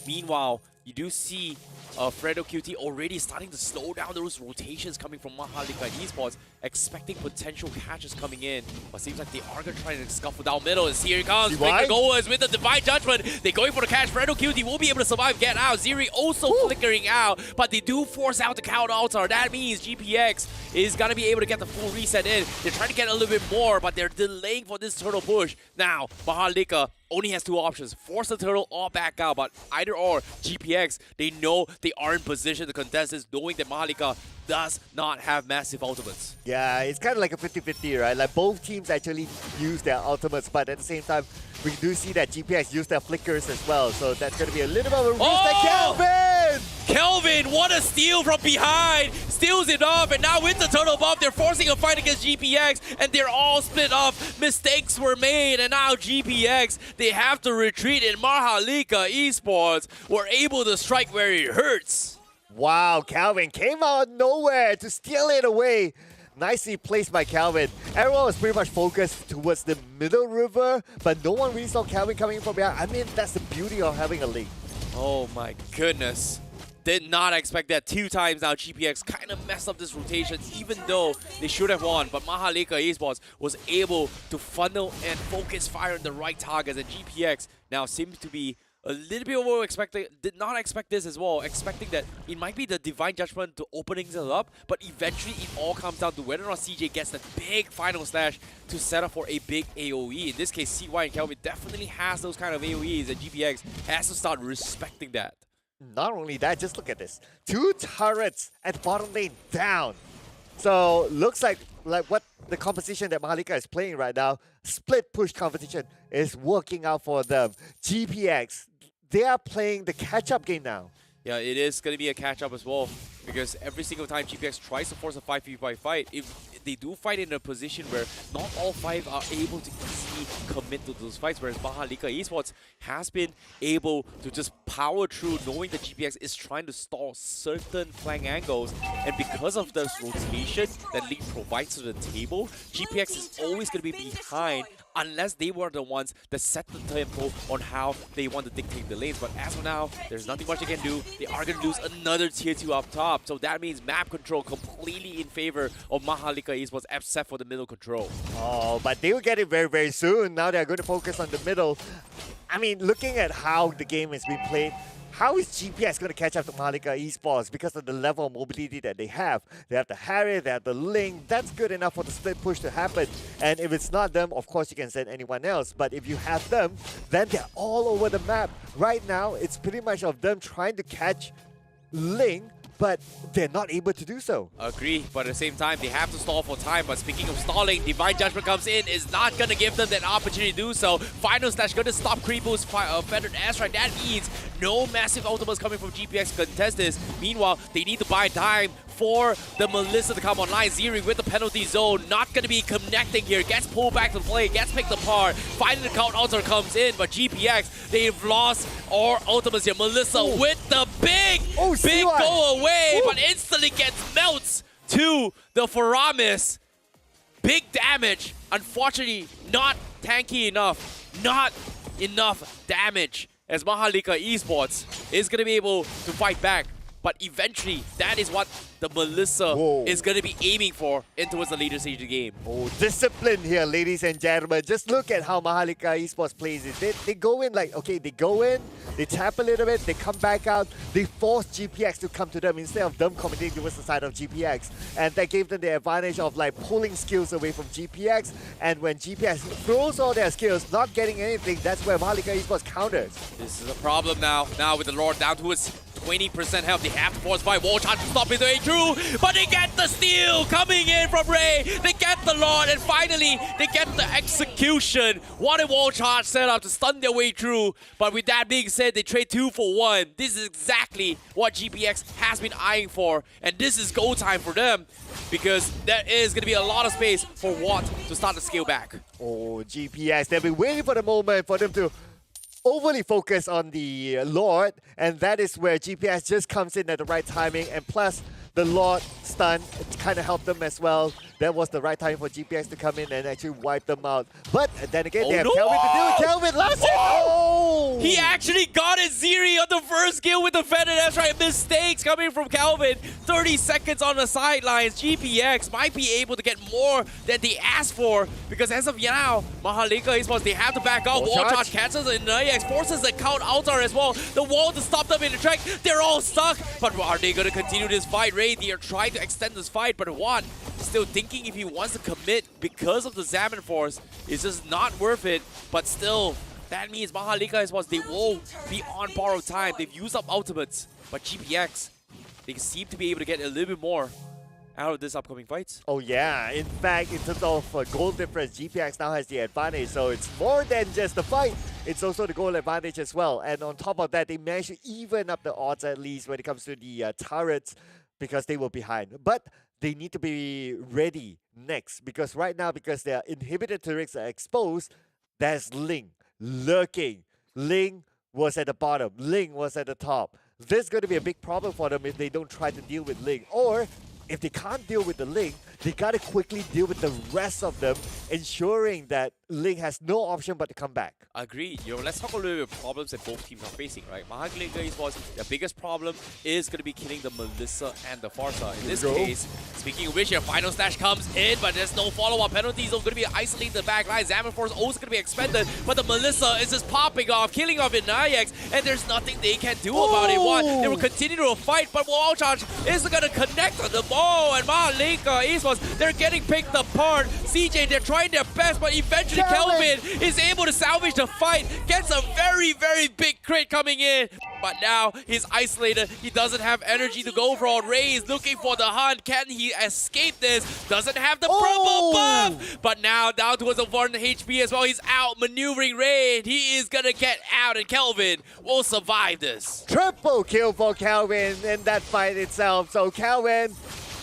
Meanwhile, you do see Fredo QT already starting to slow down those rotations coming from Mahalika Esports, expecting potential catches coming in. But seems like they are going to try to scuffle down middle. And here it comes. Victor Goers with the Divine Judgment. They're going for the catch. Fredo QT will be able to survive, get out. Ziri also flickering out, but they do force out the counter altar. That means GPX is going to be able to get the full reset in. They're trying to get a little bit more, but they're delaying for this turtle push. Now, Mahalika only has 2 options. Force the turtle or back out, but either or, GPX, they know they are in position to contest this, knowing that Mahalika does not have massive ultimates. Yeah, it's kind of like a 50-50, right? Like both teams actually use their ultimates, but at the same time, we do see that GPX use their flickers as well. So that's going to be a little bit of a risk. Kelvin! Kelvin, what a steal from behind! Steals it off, and now with the turtle buff, they're forcing a fight against GPX, and they're all split up. Mistakes were made, and now GPX, they have to retreat, and Mahalika Esports were able to strike where it hurts. Wow, Kelvin came out of nowhere to steal it away. Nicely placed by Kelvin. Everyone was pretty much focused towards the middle river, but no one really saw Kelvin coming from behind. I mean, that's the beauty of having a link. Oh my goodness. Did not expect that 2 times now. GPX kind of messed up this rotation, even though they should have won. But Mahalika Esports was able to funnel and focus fire on the right targets, and GPX now seems to be a little bit over expected. Did not expect this as well, expecting that it might be the Divine Judgment to opening it up, but eventually it all comes down to whether or not CJ gets that big final slash to set up for a big AoE. In this case, CY and Kelvin definitely has those kind of AoEs, and GPX has to start respecting that. Not only that, just look at this. 2 turrets at bottom lane down. So looks like what the composition that Mahalika is playing right now, split push competition, is working out for them. GPX, they are playing the catch-up game now. Yeah, it is going to be a catch-up as well, because every single time GPX tries to force a 5v5 fight, if they do fight in a position where not all 5 are able to easily commit to those fights, whereas Mahalika Esports has been able to just power through, knowing that GPX is trying to stall certain flank angles, and because of this rotation that League provides to the table, GPX is always going to be behind unless they were the ones that set the tempo on how they want to dictate the lanes. But as of now, there's nothing much they can do. They are going to lose another tier 2 up top. So that means map control completely in favor of Mahalika Esports, except for the middle control. Oh, but they will get it very, very soon. Now they're going to focus on the middle. I mean, looking at how the game is being played, how is GPS going to catch up to Mahalika Esports because of the level of mobility that they have? They have the Harry, they have the Link. That's good enough for the split push to happen. And if it's not them, of course you can send anyone else. But if you have them, then they're all over the map. Right now, it's pretty much of them trying to catch Link but they're not able to do so. Agree, but at the same time, they have to stall for time. But speaking of stalling, Divine Judgment comes in, is not going to give them that opportunity to do so. Final Slash going to stop Creepo's Feathered Airstrike. That means no massive ultimates coming from GPX to contest this. Meanwhile, they need to buy time for the Melissa to come online. Zeri with the penalty zone, not going to be connecting here. Gets pulled back to play, gets picked apart. Finally, the count altar comes in, but GPX, they've lost all ultimates here. Melissa with the big go away, but instantly gets melts to the Faramis. Big damage. Unfortunately, not tanky enough. Not enough damage as Mahalika Esports is going to be able to fight back. But eventually, that is what the Melissa is going to be aiming for towards the later stage of the game. Oh, discipline here, ladies and gentlemen. Just look at how Mahalika Esports plays it. They go in like, okay, they go in, they tap a little bit, they come back out, they force GPX to come to them instead of them committing towards the side of GPX. And that gave them the advantage of like pulling skills away from GPX. And when GPX throws all their skills, not getting anything, that's where Mahalika Esports counters. This is a problem now. Now with the Lord down to its 20% health, they have to force by wall charge to stop his way through, but they get the steal coming in from Ray. They get the Lord, and finally they get the execution. What a wall charge setup to stun their way through. But with that being said, they trade 2 for 1. This is exactly what GPX has been eyeing for, and this is go time for them because there is going to be a lot of space for Watt to start to scale back. Oh, GPX, they've been waiting for the moment for them to overly focus on the Lord, and that is where GPS just comes in at the right timing, and plus the Lord stun kind of helped them as well. That was the right time for GPS to come in and actually wipe them out. But then again, they have Kelvin to do it. Kelvin lost it! Oh! He actually got it, Zeri, on the first kill with the Feathered Airstrike. Mistakes coming from Kelvin. 30 seconds on the sidelines. GPX might be able to get more than they asked for because as of now, Mahalika Esports, they have to back out. Wall charge cancels and Nayax forces the count altar as well. The wall to stop them in the track. They're all stuck. But are they going to continue this fight? Ray, they are trying to extend this fight, but Juan still thinking if he wants to commit because of the Zaman Force. It's just not worth it, but still, that means Mahalika Esports, they will be on borrowed time. They've used up ultimates, but GPX, they seem to be able to get a little bit more out of this upcoming fight. Oh yeah, in fact, in terms of goal difference, GPX now has the advantage, so it's more than just the fight, it's also the goal advantage as well. And on top of that, they managed to even up the odds at least when it comes to the turrets because they were behind. But they need to be ready next because right now, because their inhibited turrets are exposed, there's Ling lurking. Ling was at the bottom, Ling was at the top. This is going to be a big problem for them if they don't try to deal with Ling. Or if they can't deal with the Ling, they got to quickly deal with the rest of them, ensuring that Ling has no option but to come back. Agreed. Let's talk a little bit of problems that both teams are facing, right? Mahalika Esports, their biggest problem is going to be killing the Melissa and the Farsa. In this case, speaking of which, your final slash comes in, but there's no follow-up penalties. They're going to be isolating the back line. Zaman Force also going to be expended, but the Melissa is just popping off, killing off Inayax, and there's nothing they can do about it. One, they will continue to fight, but wall charge is going to connect on the ball, and Mahalika Esports, they're getting picked apart. CJ, they're trying their best, but eventually Kelvin is able to salvage the fight, gets a very, very big crit coming in. But now he's isolated. He doesn't have energy to go for all. Ray is looking for the hunt. Can he escape this? Doesn't have the purple buff. But now down towards the 1 HP as well. He's out maneuvering Ray. He is going to get out, and Kelvin will survive this. Triple kill for Kelvin in that fight itself. So Kelvin,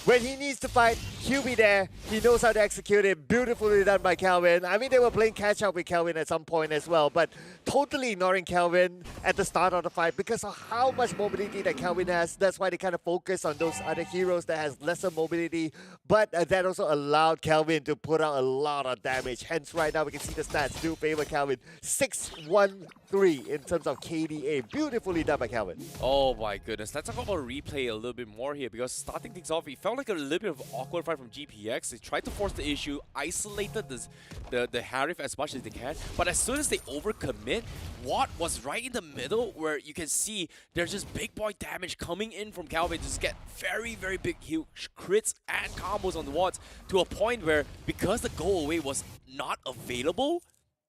when he needs to fight, he'll be there. He knows how to execute it. Beautifully done by Kelvin. I mean, they were playing catch-up with Kelvin at some point as well, but totally ignoring Kelvin at the start of the fight because of how much mobility that Kelvin has. That's why they kind of focus on those other heroes that has lesser mobility, but that also allowed Kelvin to put out a lot of damage. Hence, right now, we can see the stats do favor Kelvin. 6-1-3 in terms of KDA. Beautifully done by Kelvin. Oh my goodness. Let's talk about replay a little bit more here because starting things off, it felt like a little bit of awkward fight from GPX. They tried to force the issue, isolated the Harif as much as they can, but as soon as they overcommit, Watt was right in the middle where you can see there's just big boy damage coming in from Calvin to just get very, very big huge crits and combos on the Watts to a point where because the go away was not available,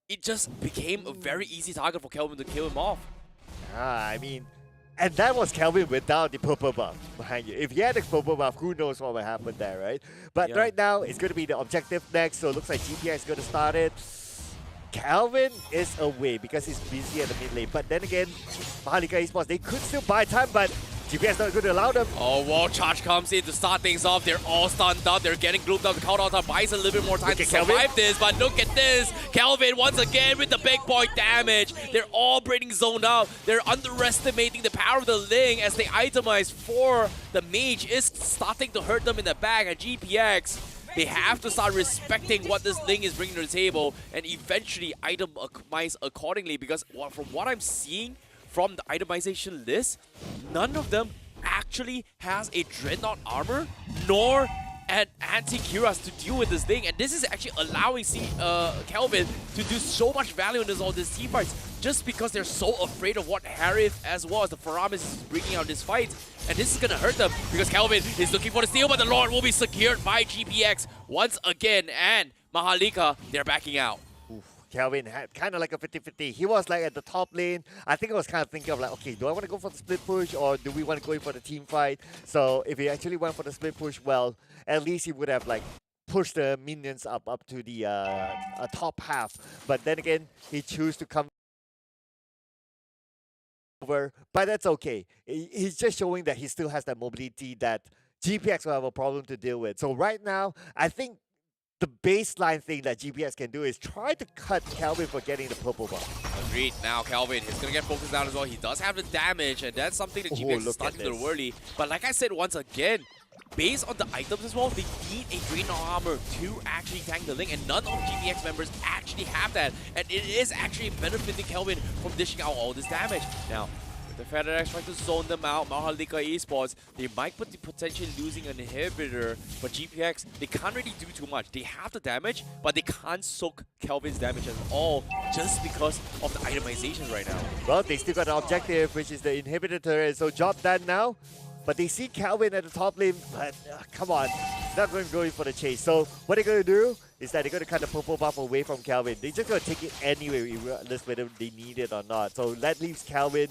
it just became a very easy target for Kelvin to kill him off. I mean, And that was Kelvin without the purple buff behind you. If he had the purple buff, who knows what would happen there, right? But Yeah. right now, it's going to be the objective next, so it looks like GPX is going to start it. Calvin is away because he's busy at the mid lane. But then again, Mahalika Esports, they could still buy time, but GPS not going to allow them. Oh, wall charge comes in to start things off. They're all stunned up. They're getting gloomed up. The countdown time buys a little bit more time Look to at Kelvin. survive this. But look at this. Kelvin once again with the big point damage. They're all breathing zoned out. They're underestimating the power of the Ling as they itemize for the mage is starting to hurt them in the back. And GPX, they have to start respecting what this Ling is bringing to the table and eventually itemize accordingly, because from what I'm seeing from the itemization list, none of them actually has a Dreadnought armor nor an anti-Cuirass to deal with this thing, and this is actually allowing Kelvin to do so much value in all these team fights just because they're so afraid of what Harith as well as the Faramis is bringing out this fight. And this is going to hurt them because Kelvin is looking for the steal, but the Lord will be secured by GPX once again, and Mahalika, they're backing out. Kelvin had kind of like a 50-50. He was like at the top lane. I think I was kind of thinking of like, okay, do I want to go for the split push or do we want to go in for the team fight? So if he actually went for the split push, well, at least he would have like pushed the minions up to the top half. But then again, he chose to come over, but that's okay. He's just showing that he still has that mobility that GPX will have a problem to deal with. So right now, I think the baseline thing that GPX can do is try to cut Kelvin for getting the purple buff. Agreed. Now Kelvin is going to get focused down as well. He does have the damage, and that's something that GPX is starting to do early. But like I said once again, based on the items as well, they need a Dreadnought armor to actually tank the Ling, and none of GPX members actually have that. And it is actually benefiting Kelvin from dishing out all this damage. Now, the FedEx trying to zone them out, Mahalika Esports, they might be potentially losing an inhibitor, but GPX, they can't really do too much. They have the damage, but they can't soak Kelvin's damage at all just because of the itemization right now. Well, they still got an objective, which is the inhibitor turret, so job done now. But they see Kelvin at the top lane, but come on, not going to go in for the chase. So what they're going to do is that they're going to cut the purple buff away from Kelvin. They're just going to take it anyway, regardless whether they need it or not. So that leaves Kelvin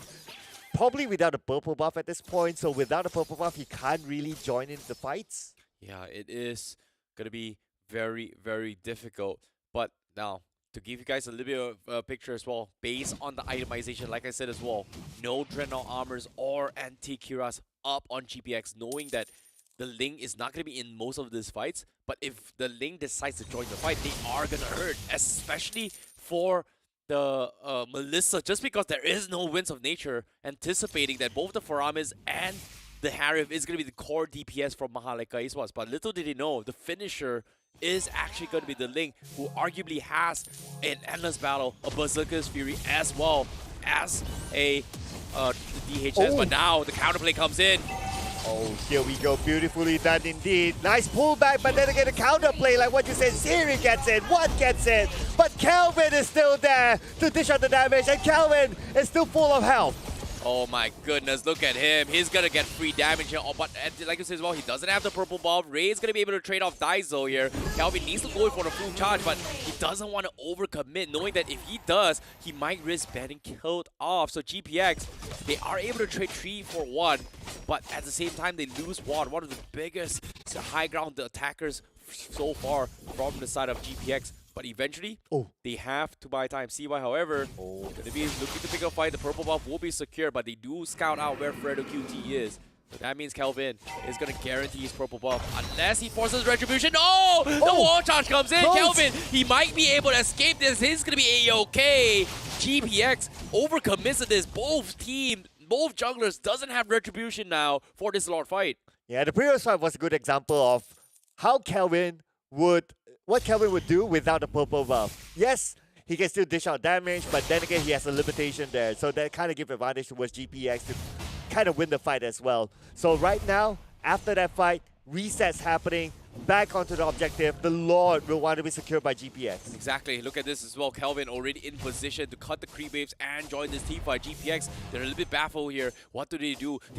probably without a purple buff at this point. So without a purple buff, he can't really join in the fights. Yeah, it is going to be very, very difficult. But now, to give you guys a little bit of a picture as well, based on the itemization, like I said as well, no Dreadnought armors or anti-Cuirass up on GPX, knowing that the Ling is not going to be in most of these fights. But if the Ling decides to join the fight, they are going to hurt, especially for the Melissa, just because there is no Winds of Nature, anticipating that both the Faramis and the Harith is going to be the core DPS from Mahalika Esports. But little did they know, the finisher is actually going to be the Ling, who arguably has an Endless Battle, a Berserker's Fury, as well as a DHS. But now the counterplay comes in. Oh, here we go. Beautifully done indeed. Nice pullback, but then again, the counterplay, like what you said, Siri gets it, What gets it, but Kelvin is still there to dish out the damage, and Kelvin is still full of health. Oh my goodness, look at him. He's going to get free damage here. Oh, but like you said as well, he doesn't have the purple buff. Ray is going to be able to trade off Daiso here. Kelvin needs to go for the full charge, but he doesn't want to overcommit, knowing that if he does, he might risk getting killed off. So GPX, they are able to trade 3 for 1, but at the same time, they lose one of the biggest high ground attackers so far from the side of GPX. But eventually, they have to buy time. CY, however, going to be looking to pick a fight. The purple buff will be secure, but they do scout out where Fredo QT is. So that means Kelvin is going to guarantee his purple buff unless he forces retribution. No! The wall charge comes in. Kelvin, he might be able to escape this. He's going to be A-OK. GPX overcommits to this. Both junglers doesn't have retribution now for this Lord fight. Yeah, the previous fight was a good example of how what Kelvin would do without the purple buff. Yes, he can still dish out damage, but then again, he has a limitation there. So that kind of gives advantage towards GPX to kind of win the fight as well. So right now, after that fight, resets happening. back onto the objective, the Lord will want to be secured by GPX. Exactly. Look at this as well. Kelvin already in position to cut the creep waves and join this team fight. GPX, they're a little bit baffled here. What do? They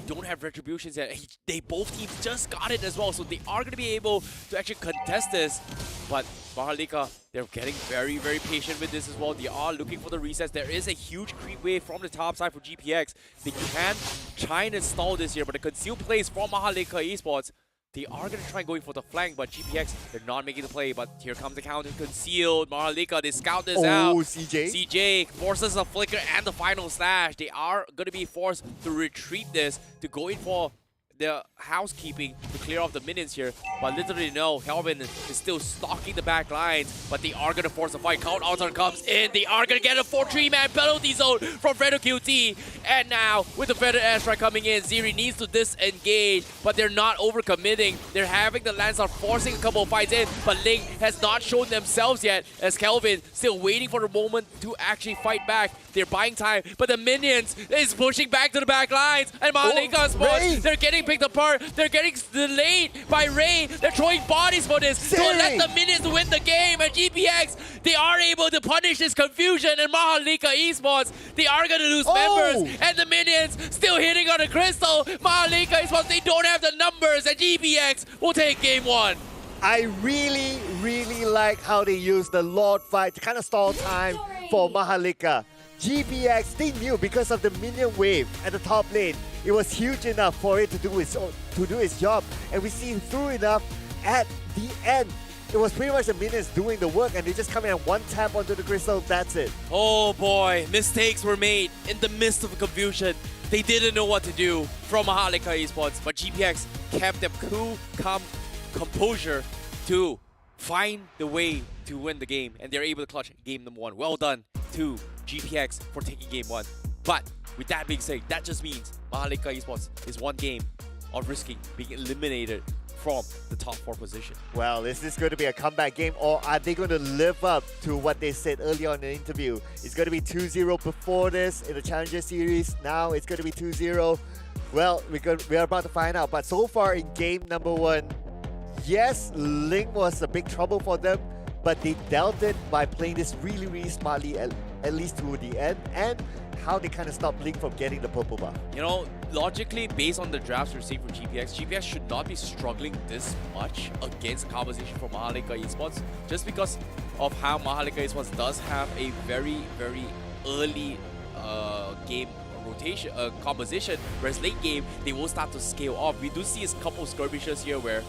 don't have retributions yet. They both teams just got it as well, so they are going to be able to actually contest this. But Mahalika, they're getting very, very patient with this as well. They are looking for the resets. There is a huge creep wave from the top side for GPX. They can try and install this here, but the concealed plays from Mahalika Esports. They are going to try going for the flank, but GPX, they're not making the play. But here comes the counter concealed. Mahalika, they scout this out. CJ. CJ forces a flicker and the final slash. They are going to be forced to retreat this, to go in for the housekeeping to clear off the minions here. But literally no, Kelvin is still stalking the back lines, but they are going to force a fight. Count Outer comes in. They are going to get a 4-3-man penalty zone from Fredo QT. And now, with the Feather Airstrike coming in, Ziri needs to disengage, but they're not overcommitting. They're having the Landstar forcing a couple of fights in, but Ling has not shown themselves yet, as Kelvin still waiting for the moment to actually fight back. They're buying time, but the minions is pushing back to the back lines, and Mahalika spots. They're getting picked apart. They're getting delayed by Ray. They're throwing bodies for this. So let the minions win the game, and GPX, they are able to punish this confusion, and Mahalika Esports, they are going to lose members, and the minions still hitting on the crystal. Mahalika Esports, they don't have the numbers, and GPX will take game 1. I really, really like how they use the Lord fight to kind of stall time for Mahalika. GPX, they knew because of the minion wave at the top lane, it was huge enough for it to do its job, and we see through enough at the end. It was pretty much the minions doing the work, and they just come in and one tap onto the crystal. That's it. Oh boy, mistakes were made in the midst of confusion. They didn't know what to do from Mahalika Esports, but GPX kept their cool, calm composure to find the way to win the game, and they're able to clutch game number 1. Well done to GPX for taking game 1. But with that being said, that just means Mahalika Esports is one game of risking being eliminated from the top 4 position. Well, is this going to be a comeback game, or are they going to live up to what they said earlier on in the interview? It's going to be 2-0 before this in the Challenger Series. Now it's going to be 2-0. Well, we're about to find out. But so far in game number 1, yes, Ling was a big trouble for them, but they dealt it by playing this really, really smartly, at least to the end, and how they kind of stopped Ling from getting the purple buff. You know, logically, based on the drafts we're seeing from GPX should not be struggling this much against composition from Mahalika Esports, just because of how Mahalika Esports does have a very, very early game rotation composition, whereas late game they will start to scale off. We do see a couple of skirmishes here where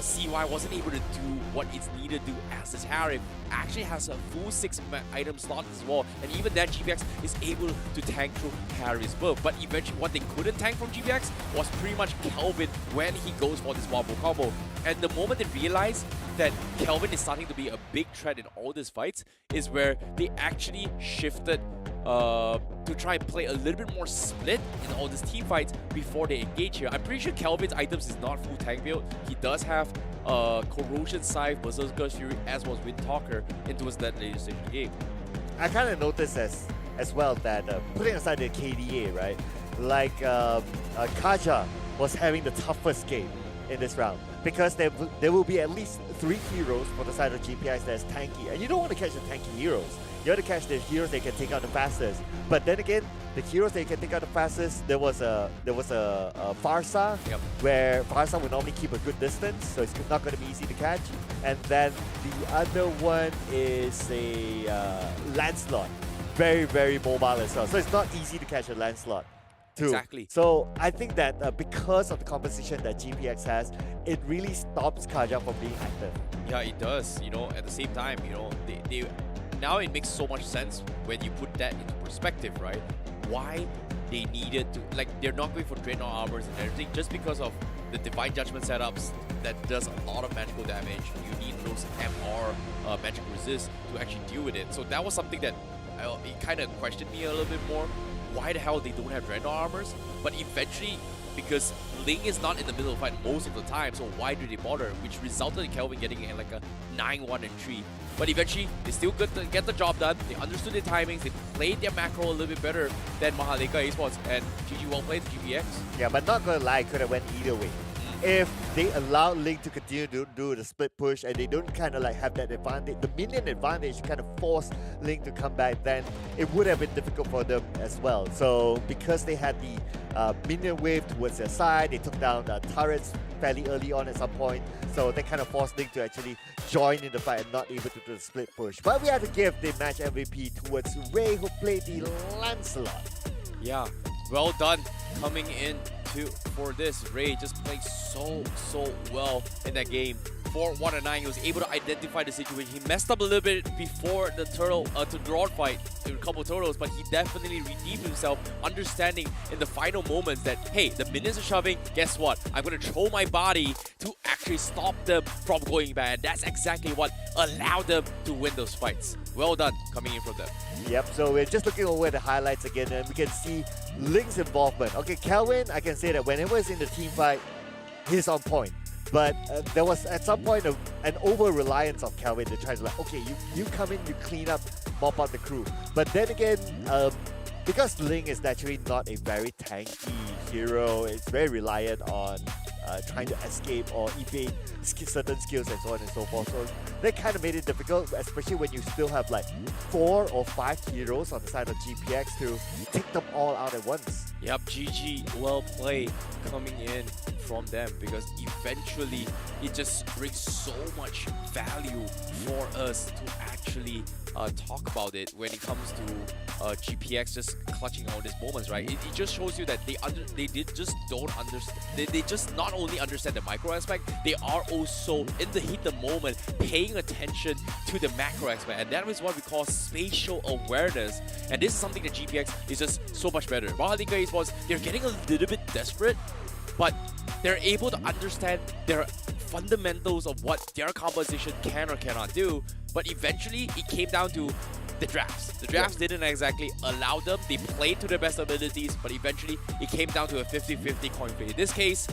CY wasn't able to do what it's needed to do, as the tariff actually has a full 6-item slot as well, and even then GPX is able to tank through Harry's buff. But eventually what they couldn't tank from GPX was pretty much Kelvin when he goes for this wombo combo. And the moment they realize that Kelvin is starting to be a big threat in all these fights is where they actually shifted to try and play a little bit more split in all these team fights before they engage here. I'm pretty sure Kelvin's items is not full tank build. He does have Corrosion Scythe, Berserker's Fury, as well as Wind Talker into his that later stage of the game. I kind of noticed as well that putting aside the KDA, right? Like Kaja was having the toughest game in this round, because there will be at least 3 heroes for the side of GPX that's tanky, and you don't want to catch the tanky heroes. You want to catch the heroes they can take out the fastest. But then again, the heroes they can take out the fastest, there was a Farsa, where Farsa would normally keep a good distance, so it's not going to be easy to catch. And then the other one is a Lancelot, very, very mobile as well. So it's not easy to catch a Lancelot too. Exactly. So I think that because of the composition that GPX has, it really stops Kaja from being active. Yeah, it does. You know, at the same time, you know, they now it makes so much sense when you put that into perspective, right? Why they needed to, like, they're not going for Dreadnought armors and everything just because of the Divine Judgment setups that does a lot of magical damage. You need those MR magic resist to actually deal with it. So that was something that it kind of questioned me a little bit more. Why the hell they don't have Dreadnought armors? But eventually, because Ling is not in the middle of the fight most of the time, so why do they bother? Which resulted in Kelvin getting like a 9-1 and 3. But eventually, they still get the job done. They understood their timings. They played their macro a little bit better than Mahalika Esports. And GG well played, GPX. Yeah, but not gonna lie, could have went either way. if they allow Link to continue to do the split push and they don't kind of like have that advantage, the minion advantage, to kind of force Link to come back, then it would have been difficult for them as well. So because they had the minion wave towards their side, they took down turrets fairly early on at some point, so they kind of forced Link to actually join in the fight and not able to do the split push. But we have to give the match MVP towards Ray, who played the Lancelot. Yeah, well done coming in for this. Ray just played so well in that game. 4-1-9, he was able to identify the situation. He messed up a little bit before the Rod fight, a couple of turtles, but he definitely redeemed himself, understanding in the final moments that, hey, the minions are shoving, guess what? I'm going to throw my body to actually stop them from going bad. That's exactly what allowed them to win those fights. Well done coming in from them. Yep, so we're just looking over the highlights again, and we can see Link's involvement. Okay, Kelvin, I can say that whenever he's in the team fight, he's on point. But there was at some point an over-reliance of Kelvin to try to like, okay, you come in, you clean up, mop out the crew. But then again, because Link is naturally not a very tanky hero, it's very reliant on trying to escape or evade certain skills and so on and so forth. So that kind of made it difficult, especially when you still have like 4 or 5 heroes on the side of GPX to take them all out at once. Yep, GG, well played coming in from them, because eventually it just brings so much value for us to actually talk about it when it comes to GPX just clutching all these moments, right? It just shows you that they just don't understand. They just not only understand the micro aspect, they are also in the heat of the moment paying attention to the macro aspect, and that is what we call spatial awareness. And this is something that GPX is just so much better. Mahalika Esports, they're getting a little bit desperate, but they're able to understand their fundamentals of what their composition can or cannot do. But eventually, it came down to the drafts. The drafts didn't exactly allow them. They played to their best abilities, but eventually, it came down to a 50-50 coin flip. In this case,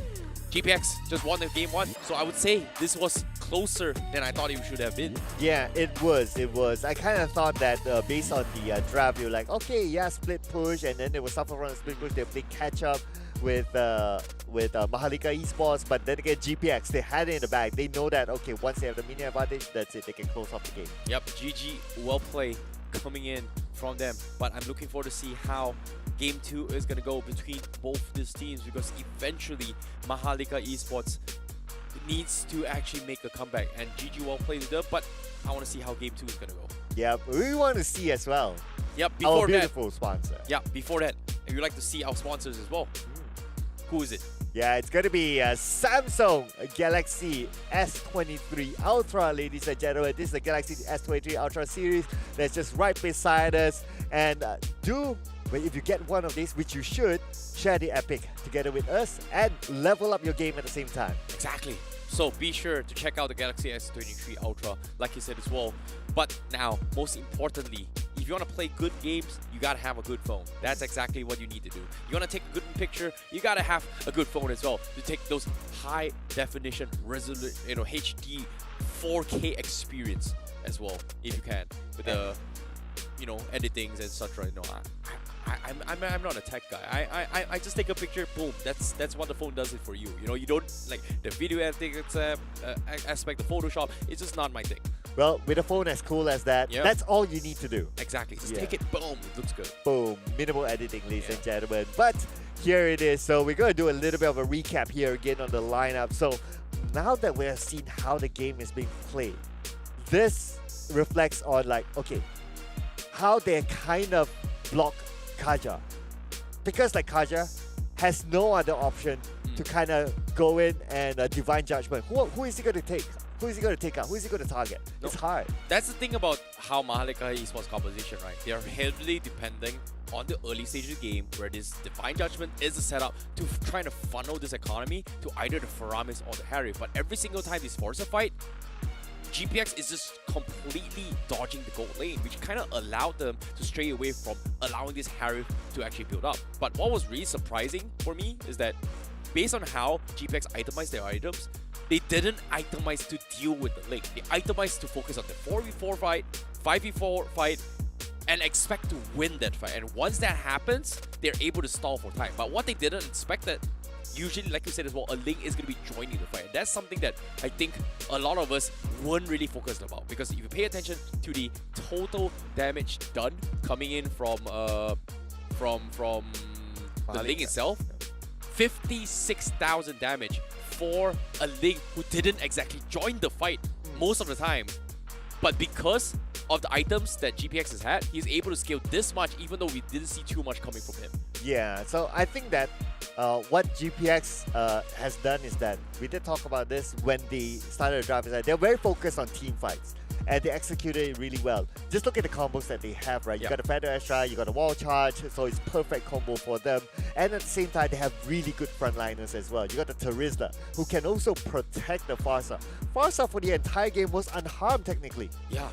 GPX just won the game 1. So I would say this was closer than I thought it should have been. Yeah, it was. I kind of thought that based on the draft, you were like, okay, yeah, split push, and then they will suffer from a split push. They'll play catch up with Mahalika Esports, but then again, GPX, they had it in the bag. They know that, okay, once they have the mini advantage, that's it. They can close off the game. Yep, GG, well played coming in from them. But I'm looking forward to see how Game 2 is going to go between both these teams, because eventually Mahalika Esports needs to actually make a comeback. And GG well played with them, but I want to see how Game 2 is going to go. Yeah, we want to see as well. Yep, our beautiful sponsor. Yeah, before that, if you'd like to see our sponsors as well, who is it? Yeah, it's going to be Samsung Galaxy S23 Ultra, ladies and gentlemen. This is the Galaxy S23 Ultra series that's just right beside us. And if you get one of these, which you should, share the epic together with us and level up your game at the same time. Exactly. So be sure to check out the Galaxy S23 Ultra, like you said as well. But now, most importantly, if you want to play good games, you gotta have a good phone. That's exactly what you need to do. You want to take a good picture, you gotta have a good phone as well to take those high definition, HD 4K experience as well, if you can, with the editings and such. Right? I'm not a tech guy. I just take a picture, boom. That's what the phone does it for you. You don't like the video editing aspect, the Photoshop. It's just not my thing. Well, with a phone as cool as that, that's all you need to do. Exactly. Just take it, boom, it looks good. Boom. Minimal editing, ladies and gentlemen. But here it is. So we're going to do a little bit of a recap here again on the lineup. So now that we have seen how the game is being played, this reflects on how they kind of block Kaja. Because Kaja has no other option to kind of go in and Divine Judgment. Who is he going to take? Who is he going to take out? Who is he going to target? No. It's hard. That's the thing about how Mahalika Esports composition, right? They are heavily depending on the early stage of the game, where this Divine Judgment is a setup to try to funnel this economy to either the Faramis or the Harry. But every single time this force a fight, GPX is just completely dodging the gold lane, which kind of allowed them to stray away from allowing this Harry to actually build up. But what was really surprising for me is that based on how GPX itemized their items, they didn't itemize to deal with the link. They itemized to focus on the 4v4 fight, 5v4 fight, and expect to win that fight. And once that happens, they're able to stall for time. But what they didn't expect that usually, like you said as well, a Ling is going to be joining the fight. And that's something that I think a lot of us weren't really focused about, because if you pay attention to the total damage done coming in from the Ling itself, 56,000 damage for a Ling who didn't exactly join the fight most of the time. But because of the items that GPX has had, he's able to scale this much even though we didn't see too much coming from him. Yeah, so I think that what GPX has done is that, we did talk about this when they started the draft, is that they're very focused on team fights. And they executed it really well. Just look at the combos that they have, right? You got a Feather Extra, you got a Wall Charge, so it's perfect combo for them. And at the same time, they have really good frontliners as well. You got the Terizla, who can also protect the Farsa. Farsa for the entire game was unharmed technically. Yeah,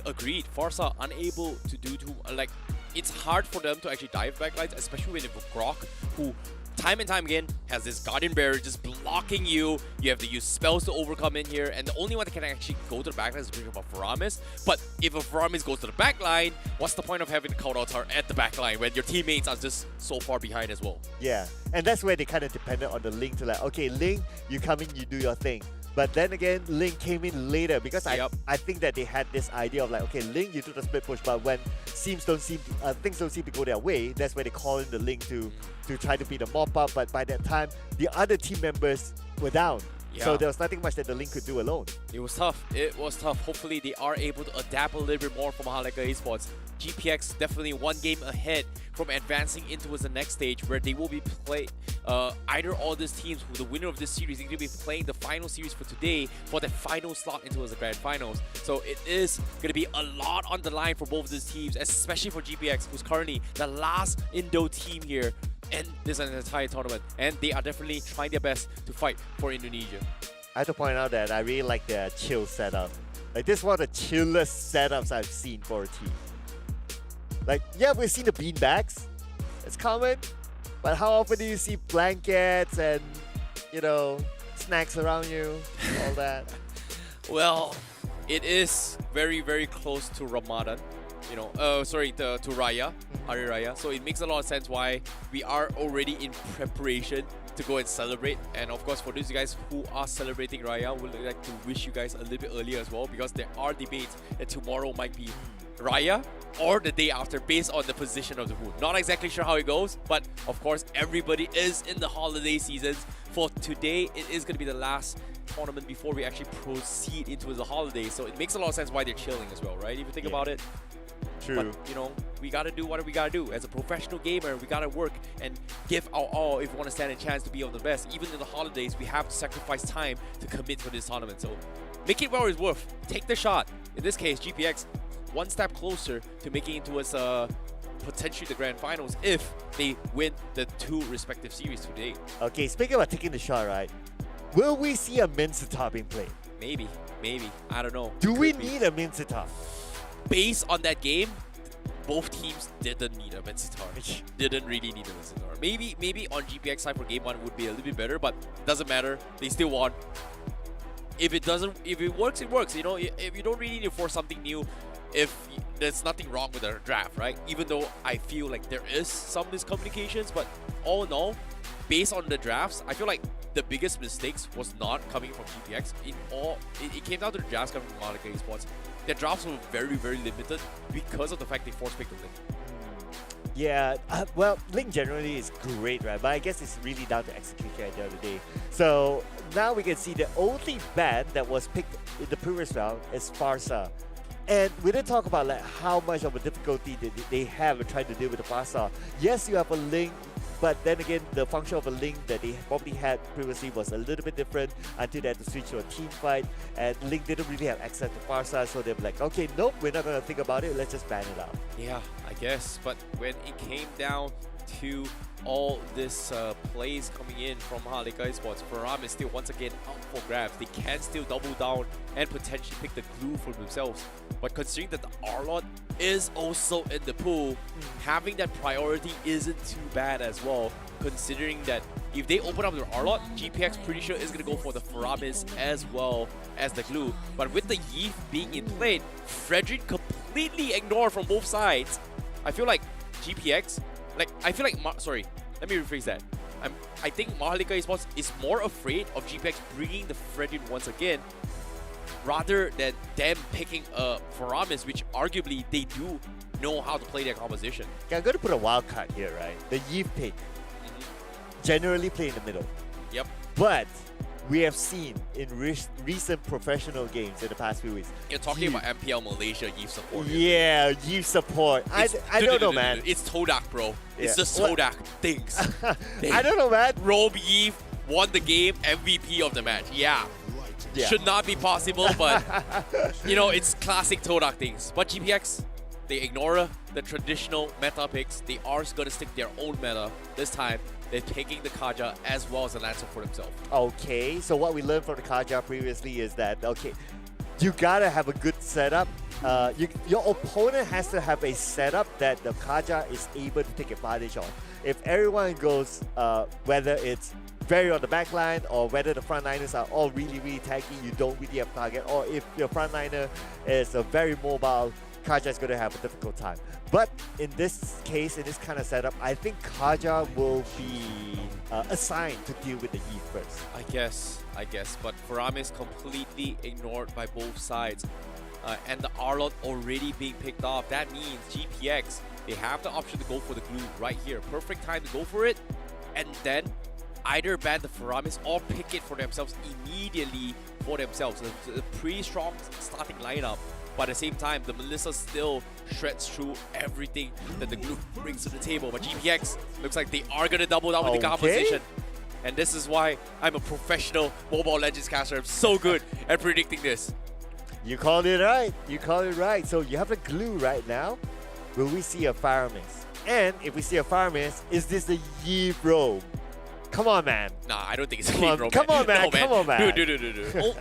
agreed. Farsa unable to do too, like, it's hard for them to actually dive backlines, especially when you have Grok, who time and time again has this Guardian Barrier just blocking you. You have to use spells to overcome in here, and the only one that can actually go to the backline is bring up a Faramis. But if a Faramis goes to the backline, what's the point of having the countouts at the backline when your teammates are just so far behind as well? Yeah, and that's where they kind of depended on the Ling to like, okay, Ling, you come in, you do your thing. But then again, Ling came in later because I think that they had this idea of like, okay, Ling, you do the split push, but when things don't seem to go their way, that's where they call in the Ling to try to beat the mop up. But by that time, the other team members were down. So there was nothing much that the Ling could do alone. It was tough. It was tough. Hopefully they are able to adapt a little bit more from Mahalika Esports. GPX definitely one game ahead from advancing into the next stage, where they will be playing either all these teams, the winner of this series, they're going to be playing the final series for today for the final slot into the grand finals. So it is going to be a lot on the line for both of these teams, especially for GPX, who's currently the last Indo team here in this entire tournament, and they are definitely trying their best to fight for Indonesia. I have to point out that I really like their chill setup. Like, this is one of the chillest setups I've seen for a team. Like, yeah, we've seen the beanbags. It's common. But how often do you see blankets and, you know, snacks around you? All that. Well, it is very, very close to Ramadan. You know, to Raya, Hari Raya. So it makes a lot of sense why we are already in preparation to go and celebrate. And of course, for those guys who are celebrating Raya, we'd like to wish you guys a little bit earlier as well, because there are debates that tomorrow might be Raya or the day after based on the position of the moon. Not exactly sure how it goes, but of course, everybody is in the holiday seasons. For today, it is going to be the last tournament before we actually proceed into the holidays. So it makes a lot of sense why they're chilling as well, right? If you think about it. True. But, you know, we gotta do what we gotta do. As a professional gamer, we gotta work and give our all if we want to stand a chance to be on the best. Even in the holidays, we have to sacrifice time to commit for this tournament. So make it well it's worth. Take the shot. In this case, GPX one step closer to making it towards potentially the grand finals if they win the two respective series today. Okay, speaking about taking the shot, right? Will we see a Mincetar being played? Maybe. I don't know. Do we need a Mincetar? Based on that game, both teams didn't need a Mincetar. Didn't really need a Mincetar. Maybe on GPX side for game one would be a little bit better, but it doesn't matter. They still won. If it works, it works. You know, if you don't really need to force something new, if there's nothing wrong with the draft, right? Even though I feel like there is some miscommunications, but all in all, based on the drafts, I feel like the biggest mistakes was not coming from GPX. It came down to the drafts coming from Mahalika Esports. Their drafts were very, very limited because of the fact they force-picked the Ling. Yeah, well, Ling generally is great, right? But I guess it's really down to execution at the end of the day. So now we can see the only ban that was picked in the previous round is Farsa. And we didn't talk about like how much of a difficulty they have in trying to deal with the Farsa. Yes, you have a Ling, but then again, the function of a Ling that they probably had previously was a little bit different until they had to switch to a team fight. And Ling didn't really have access to Farsa, so they were like, okay, nope, we're not going to think about it, let's just ban it out. Yeah, I guess. But when it came down to all this plays coming in from Mahalika Esports, Faram is still once again out for grabs. They can still double down and potentially pick the glue for themselves. But considering that the Arlot is also in the pool, having that priority isn't too bad as well. Considering that if they open up their Arlot, GPX pretty sure is going to go for the Faramis as well as the glue. But with the Yeef being in play, Frederick completely ignored from both sides. I feel like GPX, let me rephrase that. I think Mahalika Esports is more afraid of GPX bringing the threat in once again, rather than them picking a Faramis, which arguably they do know how to play their composition. Okay, I'm going to put a wild card here, right? The Yves pick generally play in the middle. Yep. But we have seen in recent professional games in the past few weeks. You're talking about MPL Malaysia Yves support. Yeah, Yves support. I don't know, man. It's Todak, bro. It's Yeah. the Todak things. I don't know, man. Robe Yves won the game, MVP of the match. Yeah. Yeah. Should not be possible, but you know, it's classic Todak things. But GPX, they ignore the traditional meta picks. They are going to stick their own meta this time. They're taking the Kaja as well as the Lancer for themselves. Okay, so what we learned from the Kaja previously is that, okay, you gotta have a good setup. Your opponent has to have a setup that the Kaja is able to take advantage of. If everyone goes, whether it's very on the back line or whether the frontliners are all really, really tanky, you don't really have target, or if your frontliner is a very mobile, Kaja is going to have a difficult time. But in this case, in this kind of setup, I think Kaja will be assigned to deal with the Eve first. I guess. But Faramis completely ignored by both sides. And the Arlot already being picked off. That means GPX, they have the option to go for the glue right here. Perfect time to go for it. And then either ban the Faramis or pick it for themselves immediately for themselves. It's a pretty strong starting lineup. But at the same time, the Melissa still shreds through everything that the glue brings to the table. But GPX looks like they are going to double down with the composition. And this is why I'm a professional Mobile Legends caster. I'm so good at predicting this. You called it right. You called it right. So you have the glue right now. Will we see a Faramis? And if we see a Faramis, is this the Yi Robe? Come on, man. Nah, I don't think it's a Come on, game, come on, man. No, Come on, man. Dude. Oh,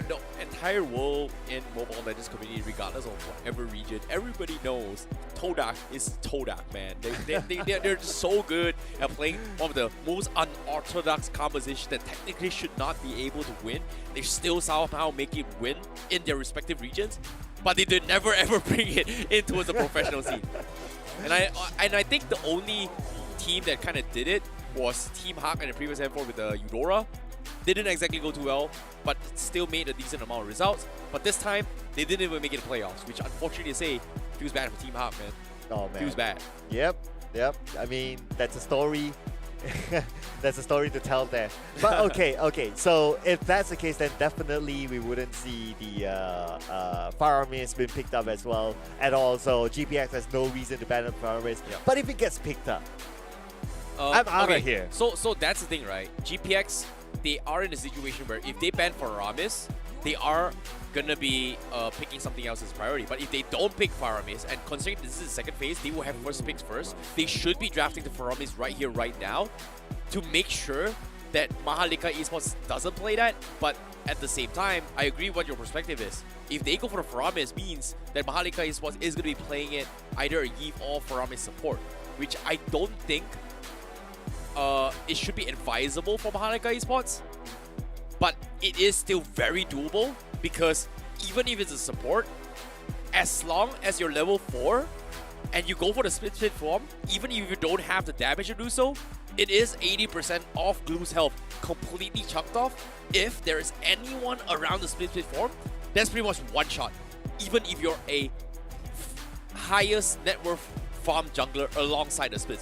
the entire world in Mobile Legends community, regardless of whatever region, everybody knows Todak is Todak, man. They're so good at playing one of the most unorthodox compositions that technically should not be able to win. They still somehow make it win in their respective regions, but they did never ever bring it into the professional scene. And I think the only team that kind of did it was Team Hawk in the previous M4 with the Eudora. Didn't exactly go too well, but still made a decent amount of results. But this time, they didn't even make it to playoffs, which unfortunately to say, feels bad for Team Hawk, man. Oh, man. Feels bad. Yep. I mean, that's a story. That's a story to tell there. But okay. So if that's the case, then definitely we wouldn't see the Faramis being picked up as well at all. So GPX has no reason to ban Faramis. Yep. But if it gets picked up, I'm out of here. So that's the thing, right? GPX, they are in a situation where if they ban Faramis, they are gonna be picking something else as priority. But if they don't pick Faramis, and considering this is the second phase, they will have first picks first. They should be drafting the Faramis right here, right now, to make sure that Mahalika Esports doesn't play that. But at the same time, I agree what your perspective is. If they go for the Faramis, means that Mahalika Esports is gonna be playing it either a Yves or Faramis support, which I don't think it should be advisable for Mahalika Esports, but it is still very doable, because even if it's a support, as long as you're level 4 and you go for the split form, even if you don't have the damage to do so, it is 80% off Glue's health completely chucked off. If there is anyone around the split form, that's pretty much one shot, even if you're a highest net worth farm jungler alongside the split.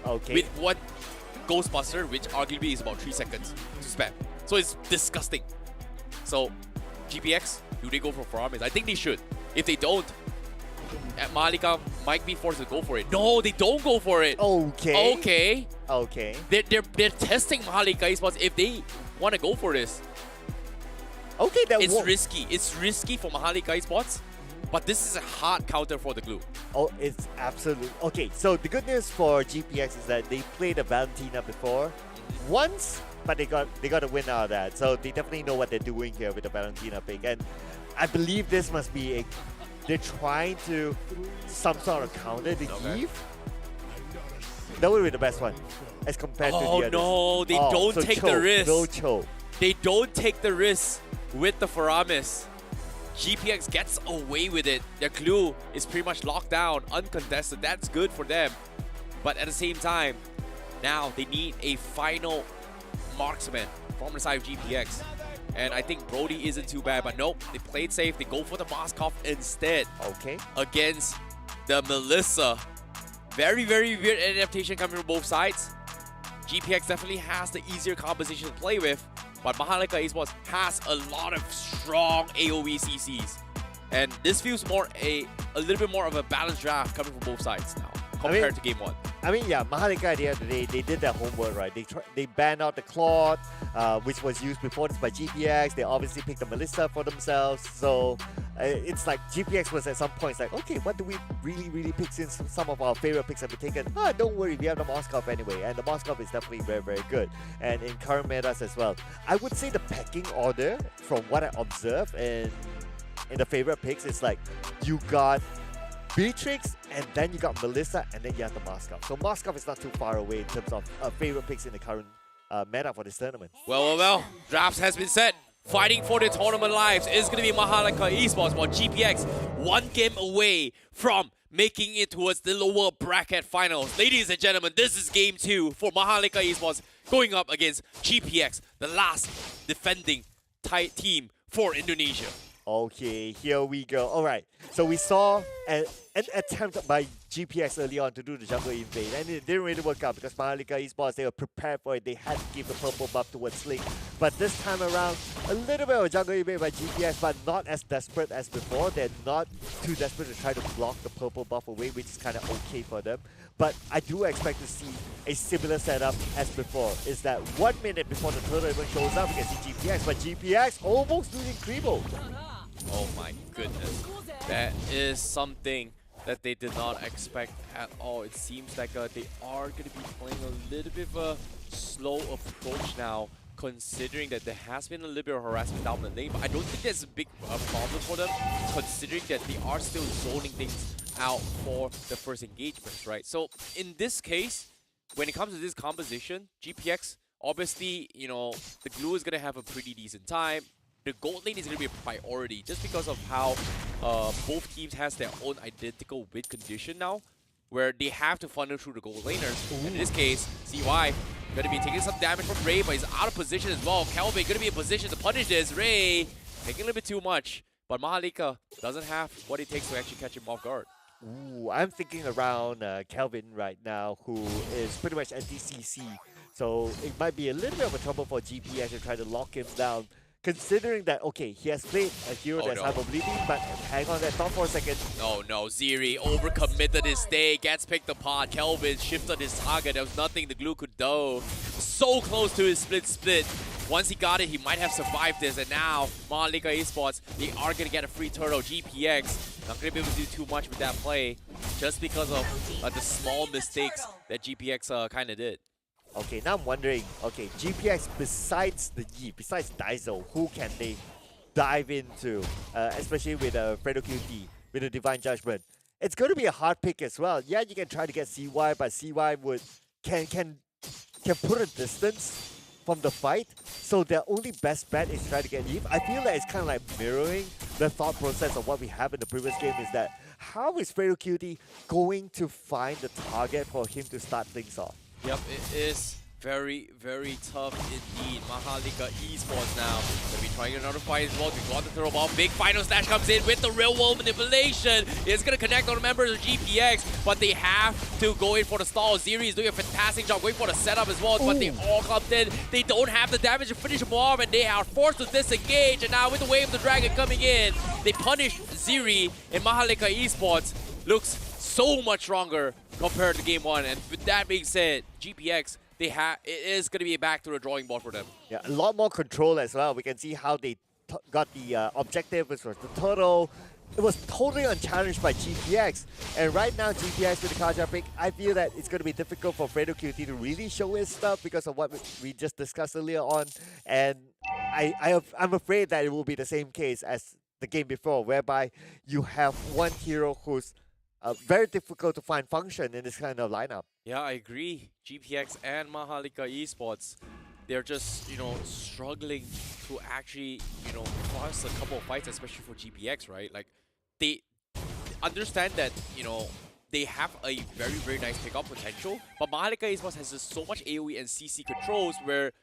Okay. With one Ghostbuster, which arguably is about 3 seconds to spam. So it's disgusting. So GPX, do they go for Faramis? I think they should. If they don't, Mahalika might be forced to go for it. No, they don't go for it. Okay. They're testing Mahalika Esports if they want to go for this. Okay, it's risky. It's risky for Mahalika Esports, but this is a hard counter for the Glue. Oh, it's absolute. Okay, so the good news for GPX is that they played a Valentina before once, but they got a win out of that. So they definitely know what they're doing here with the Valentina pick. And I believe this must be they're trying to some sort of counter the Eve. That would be the best one as compared to the others. Oh no, they don't take the risk. No choke. They don't take the risk with the Faramis. GPX gets away with it. Their Glue is pretty much locked down, uncontested. That's good for them. But at the same time, Now they need a final marksman from the side of GPX. And I think Brody isn't too bad, but nope, they played safe. They go for the Moskov instead. Okay. Against the Melissa. Very, very weird adaptation coming from both sides. GPX definitely has the easier composition to play with, but Mahalika Esports has a lot of strong AoE CCs. And this feels more a little bit more of a balanced draft coming from both sides now, compared to game 1. I mean, yeah, Mahalika at the end of the day, they did their homework, right? They banned out the Claude, which was used before this by GPX. They obviously picked the Melissa for themselves. So it's like GPX was at some point, it's like, okay, what do we really pick since some of our favorite picks have been taken? Don't worry, we have the Moskov anyway. And the Moskov is definitely very, very good. And in current metas as well. I would say the pecking order, from what I observed in the favorite picks, is like, you got Beatrix, and then you got Melissa, and then you have the Moskov. So Moskov is not too far away in terms of favorite picks in the current meta for this tournament. Well. Drafts has been set. Fighting for the tournament lives is going to be Mahalika Esports, while GPX 1 game away from making it towards the lower bracket finals. Ladies and gentlemen, this is game 2 for Mahalika Esports going up against GPX, the last defending team for Indonesia. Okay, here we go. All right, so we saw an attempt by GPX early on to do the jungle invade, and it didn't really work out because Mahalika Esports, they were prepared for it. They had to give the purple buff towards Sling. But this time around, a little bit of a jungle invade by GPX, but not as desperate as before. They're not too desperate to try to block the purple buff away, which is kind of okay for them. But I do expect to see a similar setup as before. Is that 1 minute before the turtle even shows up against the GPX, but GPX almost losing Creeble. Oh my goodness. That is something that they did not expect at all. It seems like they are going to be playing a little bit of a slow approach now, considering that there has been a little bit of harassment down the lane. But I don't think there's a big problem for them, considering that they are still zoning things out for the first engagements, right? So in this case, when it comes to this composition, GPX, obviously, you know, the glue is going to have a pretty decent time. The gold lane is going to be a priority just because of how both teams has their own identical win condition now, where they have to funnel through the gold laners. And in this case, CY going to be taking some damage from Ray, but he's out of position as well. Kelvin going to be in position to punish this. Ray taking a little bit too much, but Mahalika doesn't have what it takes to actually catch him off guard. Ooh, I'm thinking around Kelvin right now, who is pretty much anti-CC. So it might be a little bit of a trouble for GPX to try to lock him down. Considering that, okay, he has played a hero that's hyper-bleeding, but hang on, let's stop for a second. Oh no, Ziri overcommitted his day, gets picked apart. Kelvin shifted his target, there was nothing the glue could do. So close to his split. Once he got it, he might have survived this, and now Mahalika Esports, they are going to get a free turtle. GPX not going to be able to do too much with that play, just because of the small mistakes that GPX kind of did. Okay, now I'm wondering, okay, GPX besides the Yi, besides Daiso, who can they dive into, especially with Fredo QT, with the Divine Judgment? It's going to be a hard pick as well. Yeah, you can try to get CY, but CY can put a distance from the fight, so their only best bet is to try to get Eve. I feel that it's kind of like mirroring the thought process of what we have in the previous game, is that how is Fredo QT going to find the target for him to start things off? Yep, it is very, very tough indeed. Mahalika Esports now going to be trying another fight as well. They got the throw ball. Big final slash comes in with the real world manipulation. It's going to connect on the members of GPX, but they have to go in for the stall. Ziri is doing a fantastic job going for the setup as well, but they all come in. They don't have the damage to finish them off, and they are forced to disengage. And now with the Wave of the Dragon coming in, they punish Ziri, and Mahalika Esports looks so much stronger compared to game 1. And with that being said, GPX, it is going to be back to the drawing board for them. Yeah, a lot more control as well. We can see how they got the objective, which was the turtle. It was totally unchallenged by GPX. And right now, GPX with the Kaja pick, I feel that it's going to be difficult for Fredo QT to really show his stuff because of what we just discussed earlier on. And I'm afraid that it will be the same case as the game before, whereby you have one hero who's very difficult to find function in this kind of lineup. Yeah, I agree. GPX and Mahalika Esports, they're just, you know, struggling to actually, you know, force a couple of fights, especially for GPX, right? Like, they understand that, you know, they have a very nice pickup potential, but Mahalika Esports has just so much AoE and CC controls where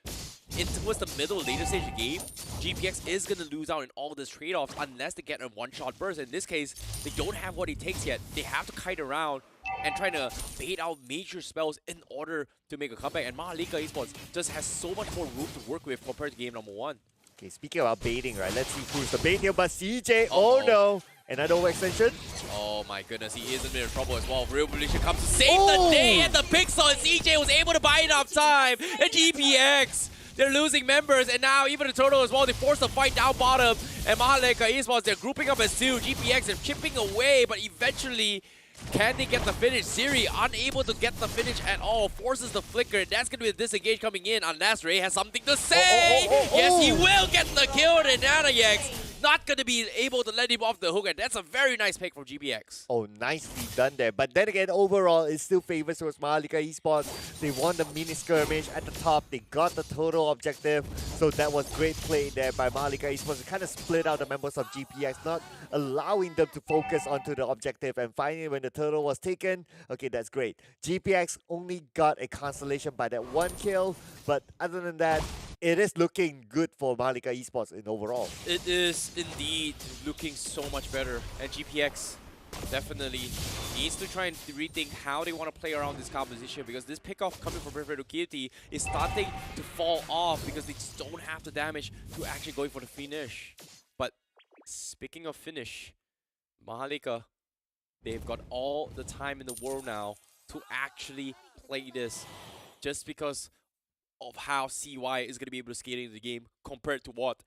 towards the middle, later stage of the game, GPX is going to lose out in all this trade-offs unless they get a one-shot burst. In this case, they don't have what it takes yet. They have to kite around and try to bait out major spells in order to make a comeback. And Mahalika Esports just has so much more room to work with compared to game number 1. Okay, speaking about baiting, right? Let's see who's the bait here. But CJ, oh no! Another overextension. Oh my goodness, he is in a bit of trouble as well. Revolution comes to save the day, and the pixel, and CJ was able to buy enough time. And GPX, they're losing members, and now even the Turtle as well, they force the fight down bottom. And Mahalika Esports, they're grouping up as 2. GPX are chipping away, but eventually, can they get the finish? Ziri, unable to get the finish at all, forces the flicker. That's going to be a disengage coming in unless Ray has something to say. Yes, he will get the kill, and Nanayex not going to be able to let him off the hook, and that's a very nice pick from GPX. Oh, nicely done there. But then again, overall, it still favors towards Mahalika Esports. They won the mini skirmish at the top. They got the total objective. So that was great play there by Mahalika Esports. It kind of split out the members of GPX, not allowing them to focus onto the objective. And finally, when the turtle was taken, okay, that's great. GPX only got a consolation by that 1 kill. But other than that, it is looking good for Mahalika Esports in overall. It is indeed looking so much better, and GPX definitely needs to try and rethink how they want to play around this composition, because this pickoff coming from Revolutionizing is starting to fall off because they just don't have the damage to actually going for the finish. But speaking of finish, Mahalika, they've got all the time in the world now to actually play this, just because of how CY is going to be able to skate into the game compared to what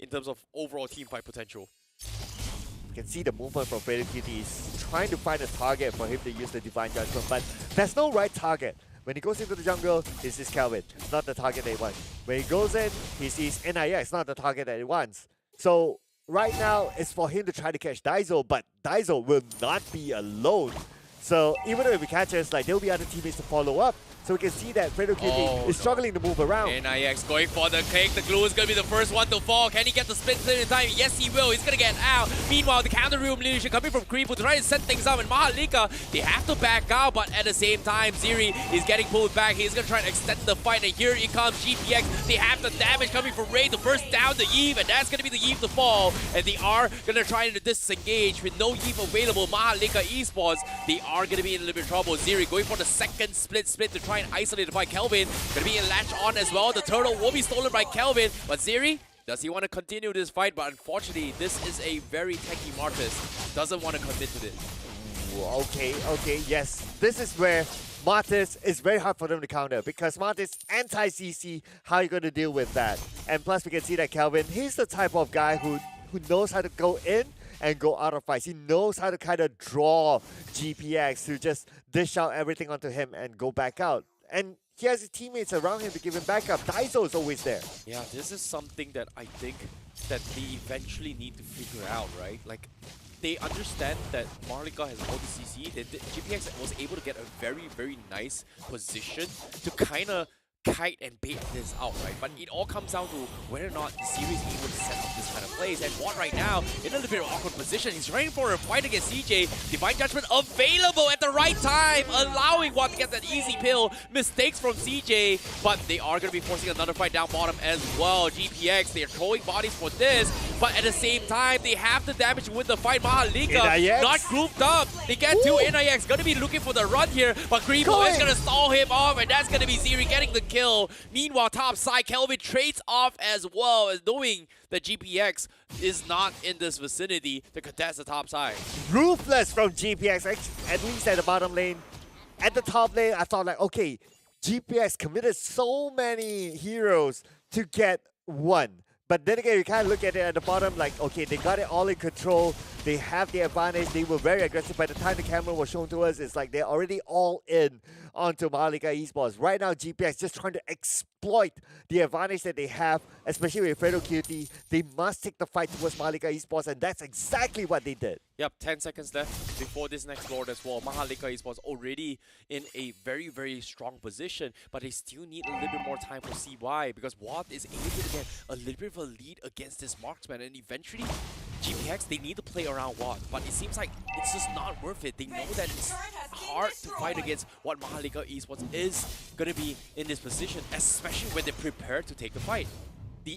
in terms of overall team fight potential. You can see the movement from Fredo Kitty is trying to find a target for him to use the Divine Judgment, but there's no right target. When he goes into the jungle, he sees Kelvin, not the target that he wants. When he goes in, he sees NIX, not the target that he wants. So right now, it's for him to try to catch Daizo, but Daizo will not be alone. So even though if he catches, like, there'll be other teammates to follow up. So we can see that Fredo Kitty is struggling to move around. NIX going for the cake. The glue is going to be the first one to fall. Can he get the split in time? Yes, he will. He's going to get out. Meanwhile, the counter room leadership coming from Creep, who's trying to set things up. And Mahalika, they have to back out, but at the same time, Ziri is getting pulled back. He's going to try and extend the fight. And here it comes, GPX. They have the damage coming from Ray. The first down, the Eve, and that's going to be the Eve to fall. And they are going to try to disengage with no Eve available. Mahalika Esports, they are going to be in a little bit of trouble. Ziri going for the second split to try and isolate the fight. Kelvin gonna be in latch on as well. The turtle will be stolen by Kelvin, but Ziri, does he want to continue this fight? But unfortunately, this is a very tanky Martis. Doesn't want to commit to this. Okay, yes. This is where Martis is very hard for them to counter, because Martis anti-CC, how are you going to deal with that? And plus we can see that Kelvin, he's the type of guy who knows how to go in and go out of fights. He knows how to kind of draw GPX to just dish out everything onto him and go back out. And he has his teammates around him to give him backup. Daizo is always there. Yeah, this is something that I think that they eventually need to figure out, right? Like, they understand that Mahalika has all the CC. GPX was able to get a very nice position to kind of kite and bait this out, right? But it all comes down to whether or not the series is able to set up this kind of plays. And Watt right now in a little bit of awkward position. He's running for a fight against CJ. Divine Judgment available at the right time, allowing Watt to get that easy pill. Mistakes from CJ, but they are going to be forcing another fight down bottom as well. GPX, they are throwing bodies for this, but at the same time, they have the damage to win the fight. Mahalika not grouped up. They get two. NIX going to be looking for the run here, but Grebo is going to stall him off, and that's going to be Ziri getting the kill. Meanwhile, top side, Kelvin trades off as well, as knowing that GPX is not in this vicinity to contest the top side. Ruthless from GPX, at least at the bottom lane. At the top lane, I thought like, okay, GPX committed so many heroes to get one. But then again, you kind of look at it at the bottom like, okay, they got it all in control. They have the advantage. They were very aggressive. By the time the camera was shown to us, it's like they're already all in onto Mahalika Esports. Right now, GPX just trying to exploit the advantage that they have, especially with Fredo Cutie. They must take the fight towards Mahalika Esports, and that's exactly what they did. Yep, 10 seconds left before this next Lord as well. Mahalika Esports already in a very strong position, but they still need a little bit more time for CY, because Watt is able to get a little bit of a lead against this marksman, and eventually GPX, they need to play around Watt, but it seems like it's just not worth it. They know that it's hard to fight against what Mahalika Esports is going to be in this position, especially when they're prepared to take the fight.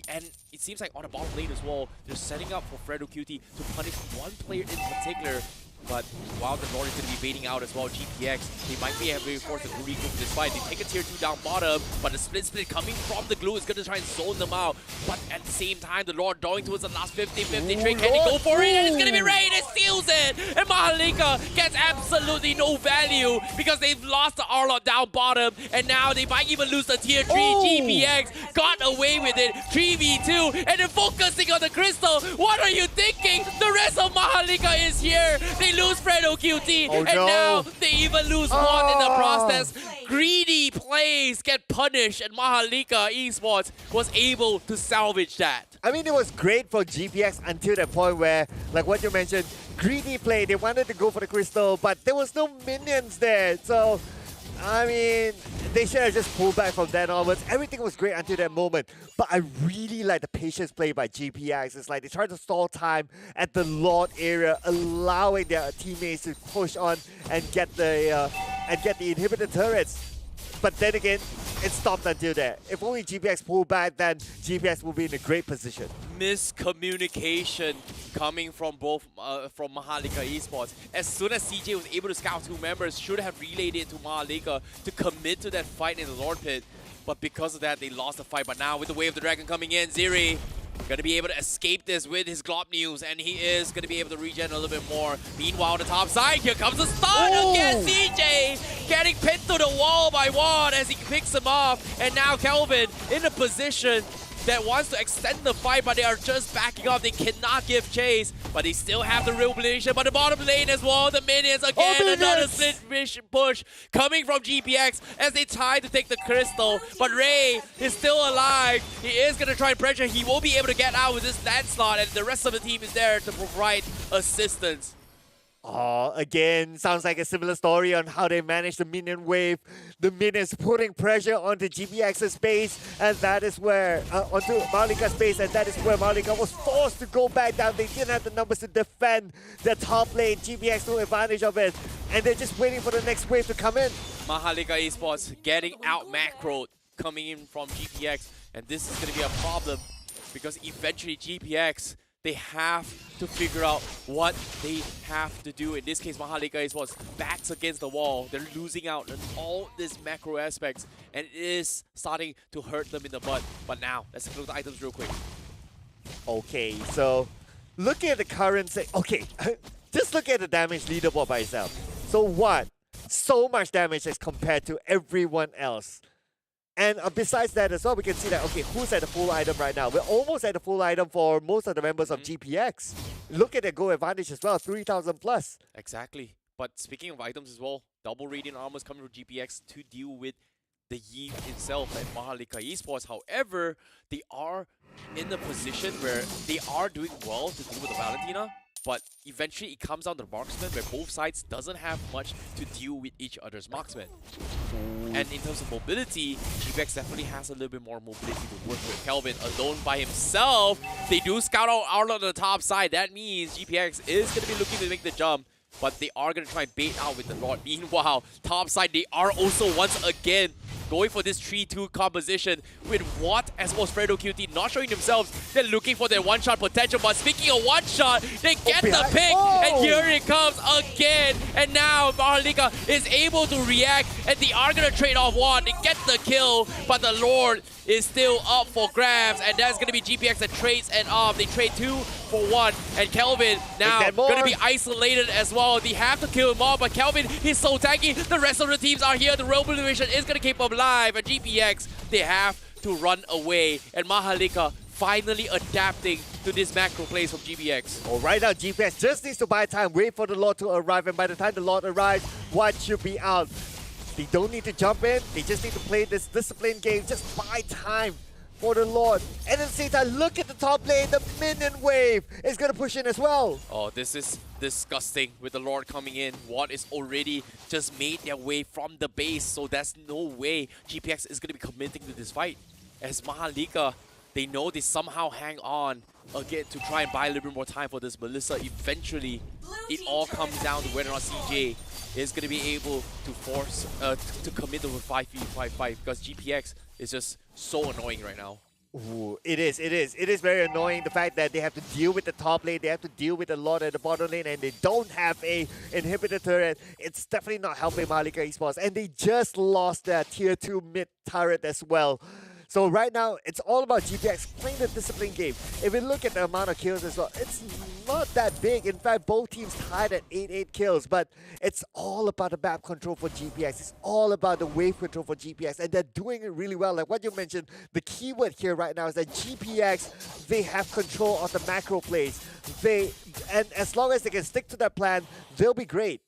And it seems like on the bottom lane as well, they're setting up for FredoQT to punish one player in particular. But while the Lord is going to be baiting out as well, GPX, they might be having forced to regroup this fight. They take a tier 2 down bottom, but the split coming from the glue is going to try and zone them out. But at the same time, the Lord going towards the last 50-50 trade. Can he go for it? And it's going to be Ray that steals it! And Mahalika gets absolutely no value because they've lost the Arlot down bottom, and now they might even lose the tier 3. GPX got away with it, 3v2, and then focusing on the crystal. What are you thinking? The rest of Mahalika is here. They lose FredoQT, and now they even lose one in the process. Greedy plays get punished, and Mahalika Esports was able to salvage that. I mean, it was great for GPX until that point where, like what you mentioned, greedy play. They wanted to go for the crystal, but there was no minions there. So, I mean, they should have just pulled back from then onwards. Everything was great until that moment. But I really like the patience play by GPX. It's like they tried to stall time at the Lord area, allowing their teammates to push on and get the inhibitor turrets. But then again, it stopped until there. If only GPX pulled back, then GPX will be in a great position. Miscommunication coming from both from Mahalika Esports. As soon as CJ was able to scout 2 members, should have relayed it to Mahalika to commit to that fight in the Lord Pit. But because of that, they lost the fight. But now with the Way of the Dragon coming in, Ziri gonna be able to escape this with his Glop News, and he is gonna be able to regen a little bit more. Meanwhile, on the top side, here comes the stun against CJ, getting pinned to the wall by Juan as he picks him off. And now Kelvin in a position that wants to extend the fight, but they are just backing up. They cannot give chase, but they still have the revolution. But the bottom lane as well, the minions again, another split push coming from GPX as they try to take the crystal. But Ray is still alive. He is going to try and pressure. He will be able to get out with this landslide, and the rest of the team is there to provide assistance. Oh, again, sounds like a similar story on how they managed the minion wave. The minions putting pressure onto GPX's space, and that is where, onto Mahalika's space, and that is where Mahalika was forced to go back down. They didn't have the numbers to defend the top lane. GPX took advantage of it, and they're just waiting for the next wave to come in. Mahalika Esports getting out macroed coming in from GPX, and this is going to be a problem because eventually GPX, they have to figure out what they have to do. In this case, Mahalika Esports backs against the wall. They're losing out on all these macro aspects, and it is starting to hurt them in the butt. But now, let's take a look at the items real quick. Okay, so looking at the current... Okay, just look at the damage leaderboard by itself. So what? So much damage as compared to everyone else. And besides that as well, we can see that, okay, who's at the full item right now? We're almost at the full item for most of the members of GPX. Look at their goal advantage as well, 3,000 plus. Exactly. But speaking of items as well, double radiant armors coming from GPX to deal with the Yeet itself and Mahalika Esports. However, they are in a position where they are doing well to deal with the Valentina. But eventually it comes down to the marksman where both sides doesn't have much to deal with each other's marksmen. And in terms of mobility, GPX definitely has a little bit more mobility to work with. Kelvin alone by himself. They do scout out Arlo on the top side. That means GPX is going to be looking to make the jump, but they are going to try and bait out with the Lord. Meanwhile, top side, they are also once again going for this 3-2 composition with Watt as well as FredoQT not showing themselves. They're looking for their one-shot potential, but speaking of one-shot, they get the pick, and here it comes again. And now Mahalika is able to react, and they are going to trade off Watt. They get the kill, but the Lord is still up for grabs, and that's going to be GPX that trades and off. They trade 2 for 1, and Kelvin now going to be isolated as well. They have to kill him off, but Kelvin, he's so tanky. The rest of the teams are here. The revolution is going to keep him alive, and GPX, they have to run away. And Mahalika finally adapting to this macro plays from GPX. Oh, right now, GPX just needs to buy time, wait for the Lord to arrive, and by the time the Lord arrives, Watt should be out. They don't need to jump in, they just need to play this disciplined game, just buy time for the Lord. And at the same time, look at the top lane, the minion wave is going to push in as well. Oh, this is disgusting with the Lord coming in. Watt is already just made their way from the base, so there's no way GPX is going to be committing to this fight. As Mahalika, they know they somehow hang on again to try and buy a little bit more time for this Melissa. Eventually, it all comes down to whether or not CJ is going to be able to force, to commit over 5v5 fight, because GPX is just so annoying right now. Ooh, it is very annoying, the fact that they have to deal with the top lane, they have to deal with a lot at the bottom lane, and they don't have a inhibitor turret. It's definitely not helping Mahalika Esports, and they just lost their tier 2 mid turret as well. So right now, it's all about GPX playing the discipline game. If we look at the amount of kills as well, it's not that big. In fact, both teams tied at 8 kills, but it's all about the map control for GPX. It's all about the wave control for GPX, and they're doing it really well. Like what you mentioned, the keyword here right now is that GPX, they have control of the macro plays. And as long as they can stick to their plan, they'll be great.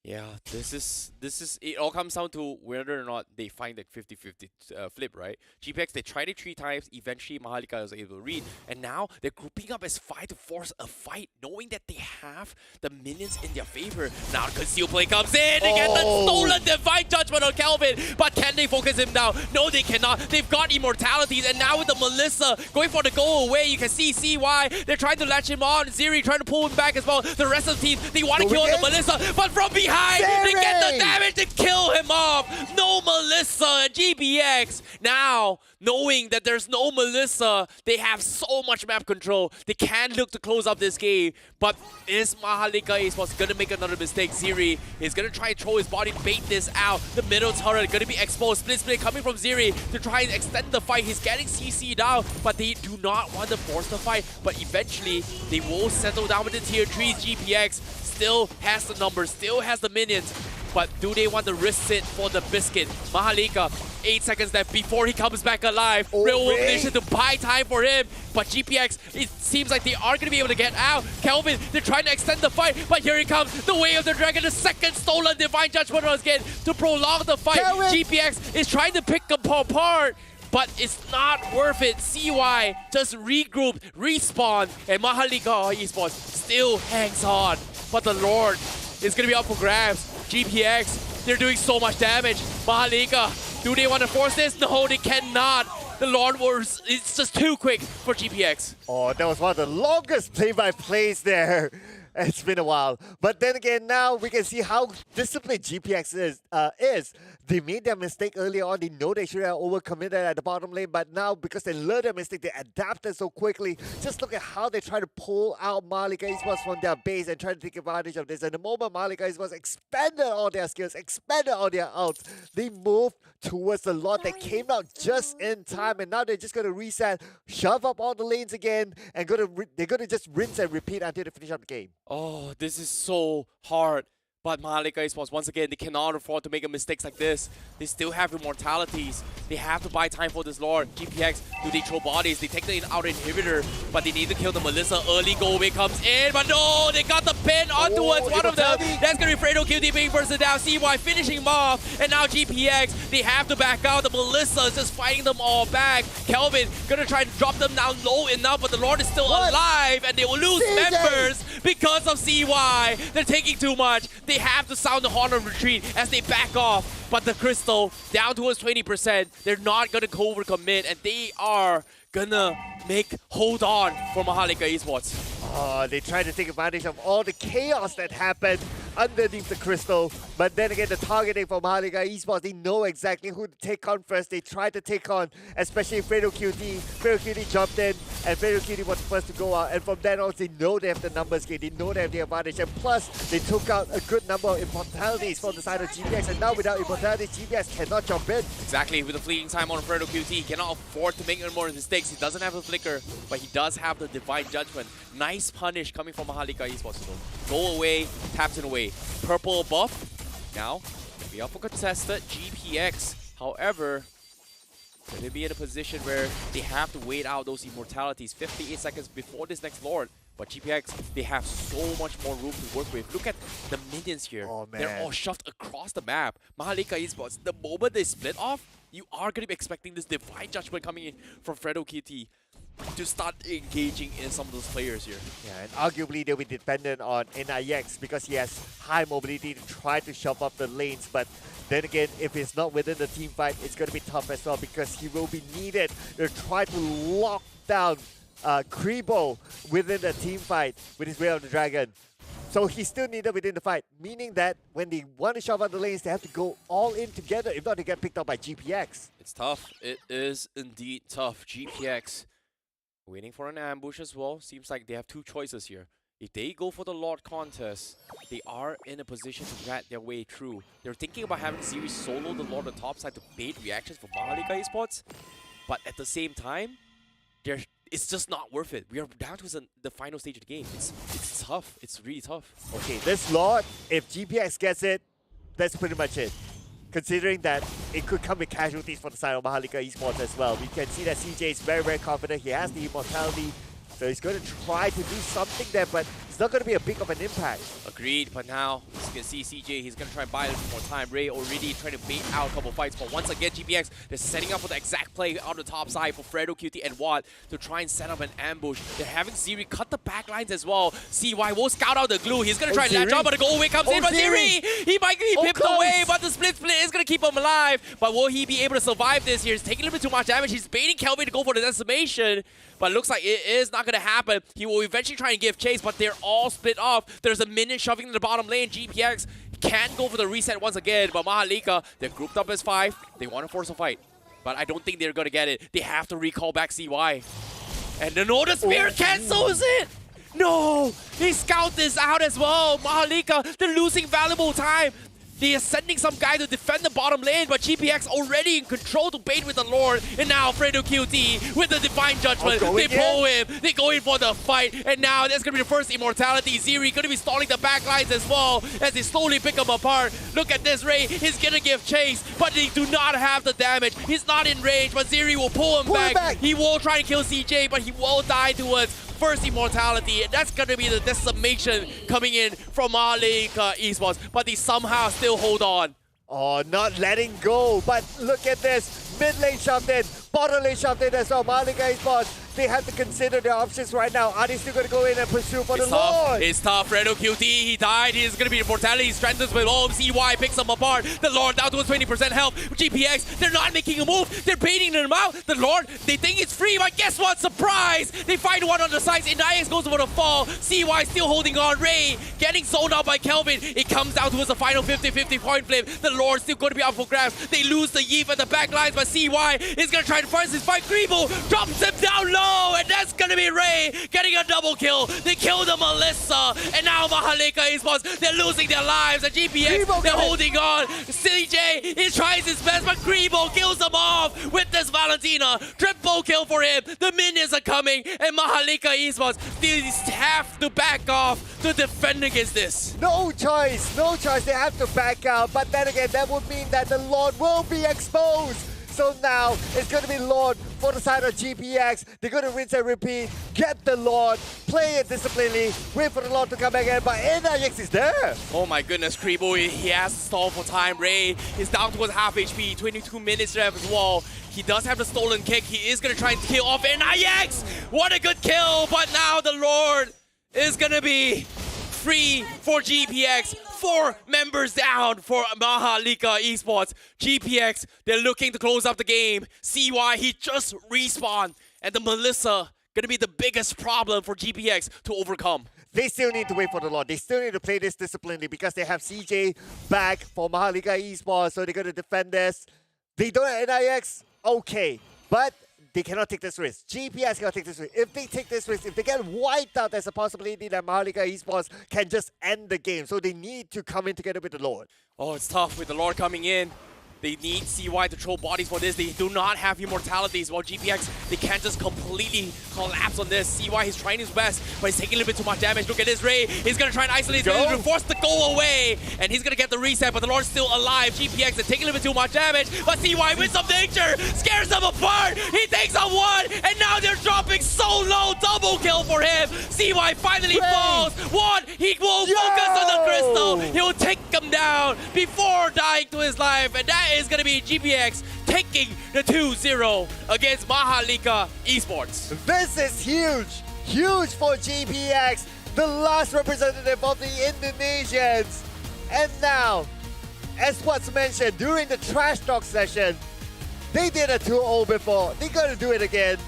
Yeah, this is it all comes down to whether or not they find the 50-50 flip, right? GPX, they tried it 3 times, eventually Mahalika was able to read, and now they're grouping up as 5 to force a fight, knowing that they have the minions in their favor. Now the conceal play comes in, they get the stolen divine judgment on Kelvin, but can they focus him down? No, they cannot. They've got immortalities, and now with the Melissa going for the go away, you can see CY, they're trying to latch him on, Ziri trying to pull him back as well. The rest of the team, they want to kill the Melissa, but from behind, they get the damage to kill him off. No Melissa, GPX. Now, knowing that there's no Melissa, they have so much map control. They can look to close up this game, but is Mahalika Esports gonna make another mistake? Ziri is gonna try and throw his body, bait this out. The middle turret gonna be exposed. Split coming from Ziri to try and extend the fight. He's getting CC down, but they do not want to force the fight. But eventually, they will settle down with the tier 3. GPX still has the numbers, still has the minions, but do they want to risk it for the biscuit? Mahalika, 8 seconds left before he comes back alive. Real Wolf Nation to buy time for him, but GPX, it seems like they are going to be able to get out. Kelvin, they're trying to extend the fight, but here he comes, the Way of the Dragon, the second stolen Divine Judgment once again to prolong the fight. Kelvin. GPX is trying to pick them apart, but it's not worth it. CY just regrouped, respawn, and Mahalika Esports still hangs on. But the Lord is going to be up for grabs. GPX, they're doing so much damage. Mahalika, do they want to force this? No, they cannot. The Lord Wars, it's just too quick for GPX. Oh, that was one of the longest play-by-plays there. It's been a while. But then again, now we can see how disciplined GPX is. They made their mistake early on. They know they should have overcommitted at the bottom lane, but now because they learned their mistake, they adapted so quickly. Just look at how they try to pull out Mahalika Esports from their base and try to take advantage of this. And the moment Mahalika Esports expanded all their skills, expanded all their ults, they moved towards the lot that came out just in time, and now they're just going to reset, shove up all the lanes again, and they're going to just rinse and repeat until they finish up the game. Oh, this is so hard. But Mahalika Esports, once again, they cannot afford to make a mistakes like this. They still have immortalities. They have to buy time for this Lord. GPX, do they throw bodies? They take the outer inhibitor, but they need to kill the Melissa. Early go away comes in, but no, they got the pin on towards one of them. That's going to be Fredo QT being bursted down. CY finishing him off, and now GPX, they have to back out. The Melissa is just fighting them all back. Kelvin going to try to drop them down low enough, but the Lord is still alive, and they will lose members because of CY. They're taking too much. They have to sound the horn of retreat as they back off, but the Crystal down towards 20%. They're not gonna overcommit, and they are gonna hold on for Mahalika Esports. Oh, they try to take advantage of all the chaos that happened underneath the Crystal, but then again, the targeting for Mahalika Esports, they know exactly who to take on first. They try to take on, especially Fredo QT. Fredo QT jumped in, and Fredo QT was the first to go out, and from then on, they know they have the numbers game, they know they have the advantage, and plus, they took out a good number of immortalities from the side of GPX, and now without immortalities, GPX cannot jump in. Exactly, with the fleeting time on Fredo QT, he cannot afford to make any more mistakes. He doesn't have a flicker, but he does have the Divine Judgment. Nice punish coming from Mahalika Esports. Go away, taps it away. Purple buff. Now, we up for contested GPX. However, they be in a position where they have to wait out those immortalities 58 seconds before this next Lord. But GPX, they have so much more room to work with. Look at the minions here. Oh, man. They're all shoved across the map. Mahalika Esports, the moment they split off, you are going to be expecting this Divine Judgment coming in from Fredo QT to start engaging in some of those players here. Yeah, and arguably they'll be dependent on NIX because he has high mobility to try to shove up the lanes, but then again, if it's not within the team fight, it's going to be tough as well because he will be needed to try to lock down Kribo within the team fight with his Way of the Dragon. So he's still needed within the fight, meaning that when they want to shove out the lanes, they have to go all in together. If not, they get picked up by GPX. It's tough. It is indeed tough. GPX waiting for an ambush as well. Seems like they have two choices here. If they go for the Lord contest, they are in a position to rat their way through. They're thinking about having Series solo the Lord on the top side to bait reactions for Mahalika Esports. But at the same time, it's just not worth it. We are down to the final stage of the game. It's tough. It's really tough. Okay, this Lord, if GPX gets it, that's pretty much it. Considering that it could come with casualties for the side of Mahalika Esports as well. We can see that CJ is very, very confident. He has the immortality. So he's going to try to do something there, but it's not going to be a big of an impact. Agreed, but now, as you can see, CJ, he's going to try and buy a little more time. Ray already trying to bait out a couple fights, but once again, GPX, they're setting up for the exact play on the top side for Fredo, QT, and Watt to try and set up an ambush. They're having Ziri cut the back lines as well. CY will scout out the glue. He's going to try and latch on, but the go away comes in from Ziri. He might be pipped away, but the split is going to keep him alive. But will he be able to survive this here? He's taking a little bit too much damage. He's baiting Kelvin to go for the decimation, but it looks like it is not going to happen. He will eventually try and give chase, but they're all split off. There's a minion shoving in the bottom lane. GPX can go for the reset once again, but Mahalika, they're grouped up as 5. They want to force a fight, but I don't think they're going to get it. They have to recall back CY. And the Noda Spear cancels it! No! They scout this out as well. Mahalika, they're losing valuable time. They are sending some guy to defend the bottom lane, but GPX already in control to bait with the Lord. And now Fredo QT with the Divine Judgment. They pull him. They go in for the fight. And now that's going to be the first immortality. Ziri going to be stalling the back lines as well as they slowly pick him apart. Look at this, Ray. He's going to give chase, but they do not have the damage. He's not in range, but Ziri will pull him back. He will try and kill CJ, but he will die towards first immortality, and that's gonna be the decimation coming in from Mahalika Esports, but they somehow still hold on. Oh, not letting go, but look at this. Mid lane shoved in, bottom lane shoved in as well. Mahalika Esports, they have to consider their options right now. Are they still going to go in and pursue for the Lord? It's tough. Fredo QT, he died. He's going to be immortality. He strengthens with home. CY picks him apart. The Lord down to 20% health. GPX, they're not making a move. They're baiting them out. The Lord, they think it's free, but guess what? Surprise! They find one on the sides. Inax goes for the fall. CY still holding on. Ray getting sold out by Kelvin. It comes down towards the final 50-50 point flip. The Lord still going to be out for grabs. They lose the Yeep at the back lines, but CY is going to try to force his fight. Grebo drops him down low. And that's gonna be Ray getting a double kill. They killed the Melissa, and now Mahalika Esports, they're losing their lives. And GPX, they're holding on. CJ, he tries his best, but Grebo kills them off with this Valentina. Triple kill for him. The minions are coming, and Mahalika Esports, they have to back off to defend against this. No choice, no choice. They have to back out, but then again, that would mean that the Lord will be exposed. So now, it's going to be Lord for the side of GPX. They're going to rinse and repeat, get the Lord, play it disciplinedly, wait for the Lord to come back in, but NIX is there. Oh my goodness, Kribo, he has to stall for time. Ray is down towards half HP, 22 minutes left as well. He does have the stolen kick. He is going to try and kill off NIX. What a good kill, but now the Lord is going to be free for GPX. 4 members down for Mahalika Esports. GPX, they're looking to close up the game. CY, he just respawned. And the Melissa, gonna be the biggest problem for GPX to overcome. They still need to wait for the Lord. They still need to play this disciplinedly because they have CJ back for Mahalika Esports, so they're gonna defend this. They don't have NIX, okay. But they cannot take this risk. GPS cannot take this risk. If they take this risk, if they get wiped out, there's a possibility that Mahalika Esports can just end the game. So they need to come in together with the Lord. Oh, it's tough with the Lord coming in. They need CY to throw bodies for this. They do not have immortalities. While GPX, they can't just completely collapse on this. CY, he's trying his best, but he's taking a little bit too much damage. Look at this, Ray. He's going to try and isolate. He's going to force the go away, and he's going to get the reset, but the Lord's still alive. GPX, they're taking a little bit too much damage, but CY with some danger, scares them apart. He takes a 1, and now they're dropping so low. Double kill for him. CY finally falls. 1, he will focus on the crystal. He will take him down before dying to his life, and that is going to be GPX taking the 2-0 against Mahalika Esports. This is huge. Huge for GPX, the last representative of the Indonesians. And now, as what's mentioned during the Trash Talk session, they did a 2-0 before. They're going to do it again.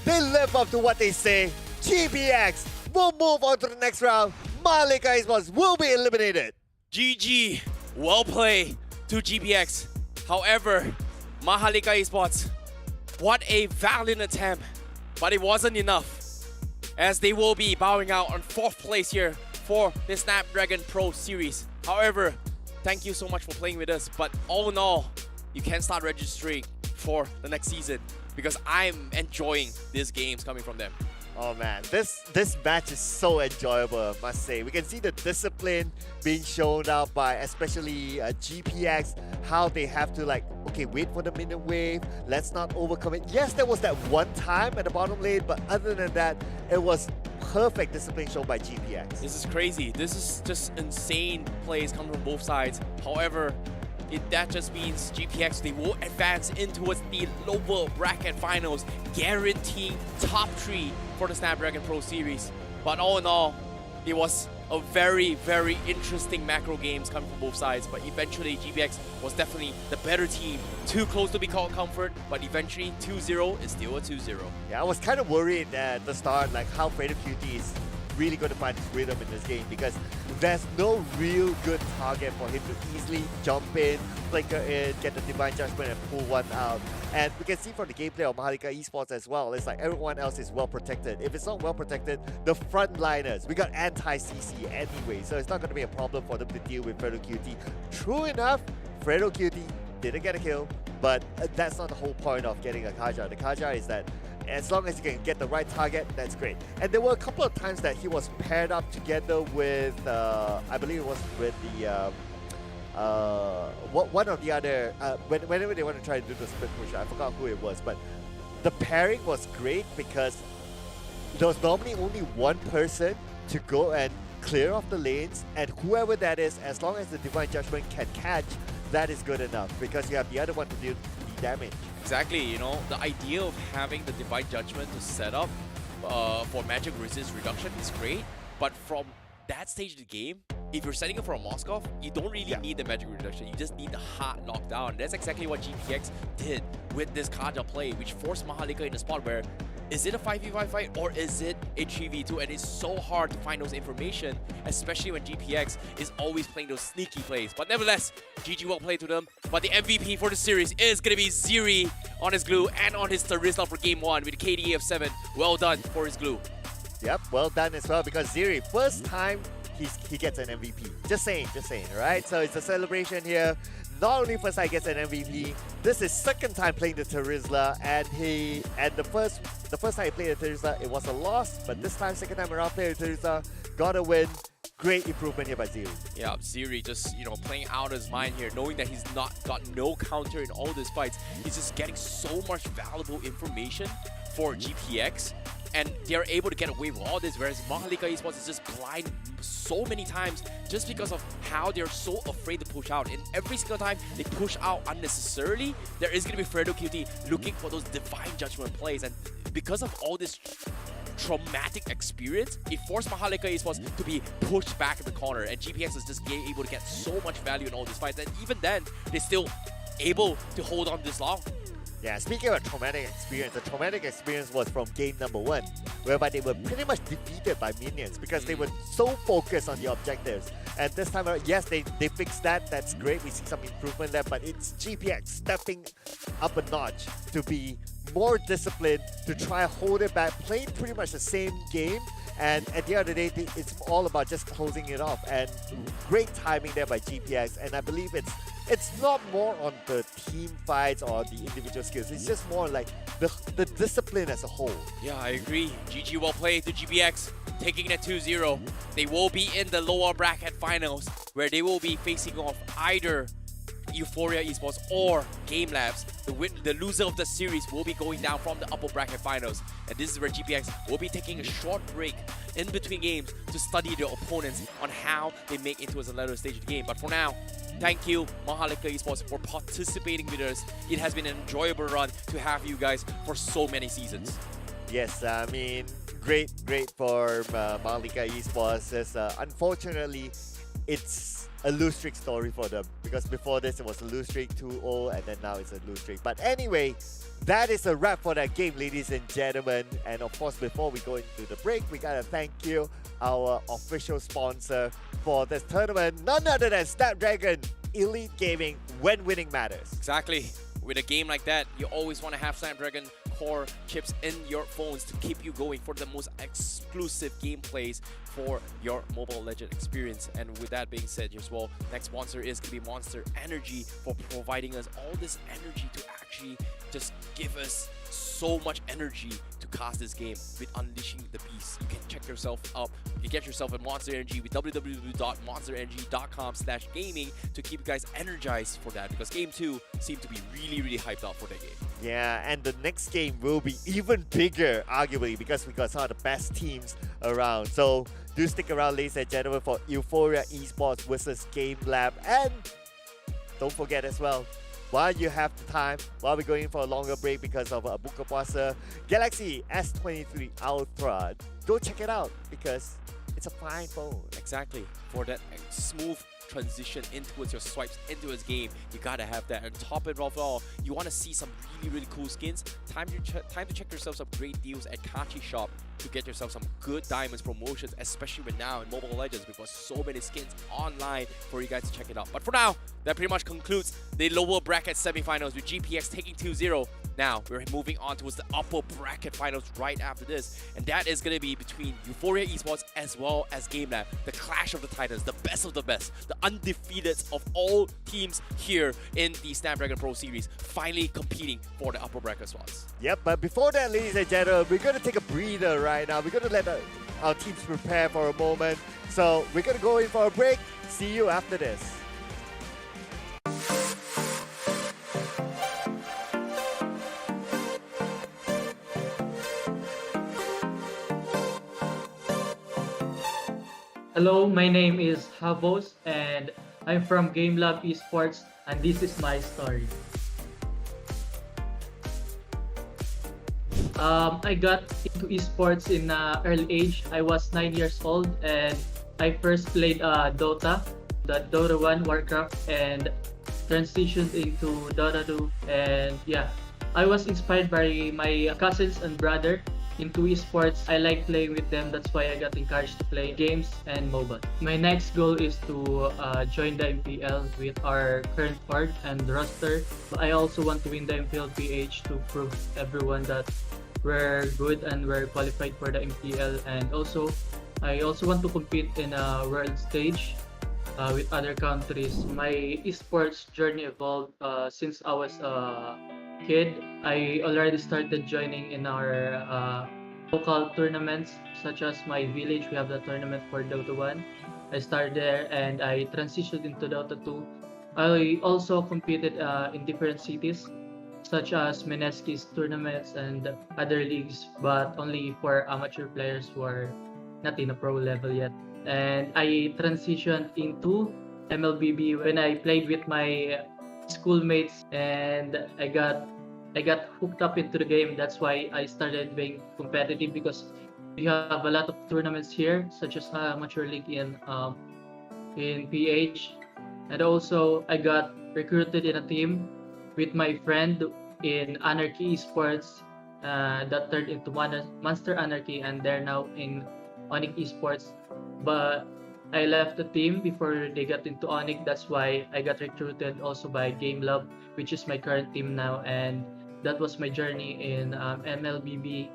they live up to what they say. GPX will move on to the next round. Mahalika Esports will be eliminated. GG, well played to GPX. However, Mahalika Esports, what a valiant attempt, but it wasn't enough, as they will be bowing out on 4th place here for the Snapdragon Pro Series. However, thank you so much for playing with us, but all in all, you can start registering for the next season because I'm enjoying these games coming from them. Oh man, this match is so enjoyable, I must say. We can see the discipline being shown out by especially GPX, how they have to like, okay, wait for the minute wave, let's not overcome it. Yes, there was that one time at the bottom lane, but other than that, it was perfect discipline shown by GPX. This is crazy. This is just insane plays coming from both sides. However, that just means GPX, they will advance into the lower bracket finals, guaranteeing top 3 for the Snapdragon Pro Series. But all in all, it was a very, very interesting macro games coming from both sides. But eventually, GPX was definitely the better team. Too close to be called comfort, but eventually 2-0 is still a 2-0. Yeah, I was kind of worried at the start, like how Fredo QT is really going to find his rhythm in this game, because there's no real good target for him to easily jump in, flicker in, get the Divine Judgment and pull one out. And we can see from the gameplay of Mahalika Esports as well, it's like everyone else is well protected. If it's not well protected, the frontliners, we got anti-CC anyway, so it's not going to be a problem for them to deal with Fredo QT. True enough, Fredo QT didn't get a kill, but that's not the whole point of getting a Kaja. The Kaja is that as long as you can get the right target, that's great. And there were a couple of times that he was paired up together with, I believe it was with the, one of the other, whenever they want to try to do the split push, I forgot who it was, but the pairing was great because there was normally only one person to go and clear off the lanes, and whoever that is, as long as the Divine Judgment can catch, that is good enough, because you have the other one to deal the damage. Exactly, you know, the idea of having the Divine Judgment to set up for magic resist reduction is great, but from that stage of the game, if you're setting up for a Moskov, you don't really need the magic reduction, you just need the hard knockdown. That's exactly what GPX did with this Kaja play, which forced Mahalika in a spot where, is it a 5v5 fight or is it a 3v2? And it's so hard to find those information, especially when GPX is always playing those sneaky plays. But nevertheless, GG well played to them. But the MVP for the series is going to be Ziri on his glue and on his Terizla for game 1 with a KDA of 7. Well done for his glue. Yep, well done as well, because Ziri, first time he gets an MVP. Just saying, right? So it's a celebration here. Not only first time he gets an MVP, this is second time playing the Terizla, and the first time he played the Terizla, it was a loss, but this time, second time around playing the Terizla, got a win. Great improvement here by Ziri. Yeah, Ziri just, you know, playing out of his mind here, knowing that he's not got no counter in all these fights. He's just getting so much valuable information for GPX, and they're able to get away with all this, whereas Mahalika Esports is just blind so many times just because of how they're so afraid to push out. And every single time they push out unnecessarily, there is going to be Fredo QT looking for those Divine Judgment plays, and because of all this traumatic experience, it forced Mahalika Esports to be pushed back in the corner, and GPX is just able to get so much value in all these fights, and even then, they're still able to hold on this long. Yeah, speaking of traumatic experience, the traumatic experience was from game number 1, whereby they were pretty much defeated by minions because they were so focused on the objectives. And this time around, yes, they fixed that. That's great. We see some improvement there, but it's GPX stepping up a notch to be more disciplined, to try and hold it back, playing pretty much the same game. And at the end of the day, it's all about just closing it off. And great timing there by GPX. And I believe it's not more on the team fights or the individual skills. It's just more like the discipline as a whole. Yeah, I agree. GG well played to GPX, taking it 2-0. They will be in the lower bracket finals, where they will be facing off either Euphoria Esports or GameLabs. The loser of the series will be going down from the upper bracket finals. And this is where GPX will be taking a short break in between games to study their opponents on how they make into a later stage of the game. But for now, thank you, Mahalika Esports, for participating with us. It has been an enjoyable run to have you guys for so many seasons. Yes, I mean, great for Mahalika Esports. Unfortunately, it's a lose streak story for them, because before this it was a lose streak 2-0 and then now it's a lose streak. But anyway, that is a wrap for that game, ladies and gentlemen. And of course, before we go into the break, we gotta thank you, our official sponsor for this tournament, none other than Snapdragon Elite Gaming, when winning matters. Exactly. With a game like that, you always want to have Snapdragon core chips in your phones to keep you going for the most exclusive gameplays for your Mobile Legend experience. And with that being said as well, next sponsor is going to be Monster Energy for providing us all this energy to actually just give us so much energy to cast this game with Unleashing the Beast. You can check yourself up. You get yourself a Monster Energy with www.monsterenergy.com/gaming to keep you guys energized for that, because Game 2 seemed to be really hyped up for that game. Yeah, and the next game will be even bigger, arguably, because we got some of the best teams around. So do stick around, ladies and gentlemen, for Euphoria Esports versus GameLab. And don't forget as well, while you have the time, while we're going for a longer break because of Buka Puasa, Galaxy S23 Ultra, go check it out because it's a fine phone. Exactly. For that smooth transition into your swipes into his game, you gotta have that. And top it off all, you want to see some really cool skins. Time to check yourself some great deals at Kachi Shop to get yourself some good diamonds promotions, especially with now in Mobile Legends, because so many skins online for you guys to check it out. But for now, that pretty much concludes the lower bracket semifinals with GPX taking 2-0. Now we're moving on towards the upper bracket finals right after this, and that is going to be between Euphoria Esports as well as GameLab, the clash of the titans, the best of the best, the undefeated of all teams here in the Snapdragon Pro Series, finally competing for the upper bracket spots. Yep, but before that, ladies and gentlemen, we're going to take a breather right now. We're going to let our teams prepare for a moment. So we're going to go in for a break. See you after this. Hello, my name is Javos and I'm from GameLab Esports, and this is my story. I got into esports in early age. I was 9 years old and I first played Dota, the Dota 1, Warcraft, and transitioned into Dota 2. And yeah, I was inspired by my cousins and brother into esports. I like playing with them. That's why I got encouraged to play games and mobile. My next goal is to join the MPL with our current board and roster. But I also want to win the MPL PH to prove everyone that we're good and we're qualified for the MPL. And also, I also want to compete in a world stage with other countries. My esports journey evolved since I was a kid. I already started joining in our local tournaments, such as my village. We have the tournament for Dota 1. I started there and I transitioned into Dota 2. I also competed in different cities, such as Meneski's tournaments and other leagues, but only for amateur players who are not in a pro level yet. And I transitioned into MLBB when I played with my schoolmates, and I got hooked up into the game. That's why I started being competitive, because we have a lot of tournaments here, such as Amateur League in PH. And also I got recruited in a team with my friend in Anarchy Esports that turned into Monster Anarchy, and they're now in Onyx Esports. But I left the team before they got into Onyx. That's why I got recruited also by GameLab, which is my current team now, and that was my journey in MLBB.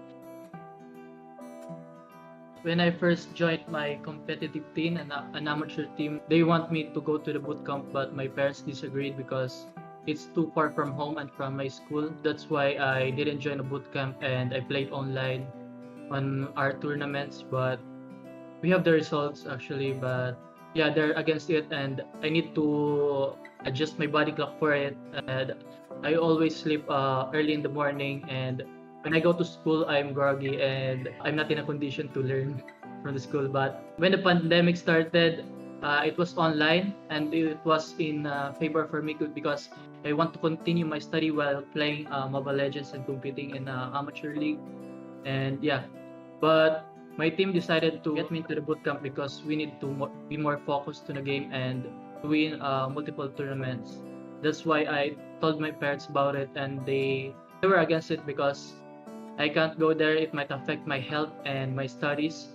When I first joined my competitive team and an amateur team, they want me to go to the bootcamp, but my parents disagreed because it's too far from home and from my school. That's why I didn't join a bootcamp and I played online on our tournaments. But we have the results actually, but yeah, they're against it and I need to adjust my body clock for it. And I always sleep early in the morning, and when I go to school, I'm groggy and I'm not in a condition to learn from the school. But when the pandemic started, it was online and it was in favor for me because I want to continue my study while playing Mobile Legends and competing in amateur league. And yeah, but my team decided to get me into the bootcamp because we need to be more focused to the game, and win multiple tournaments. That's why I told my parents about it, and they were against it because I can't go there. It might affect my health and my studies.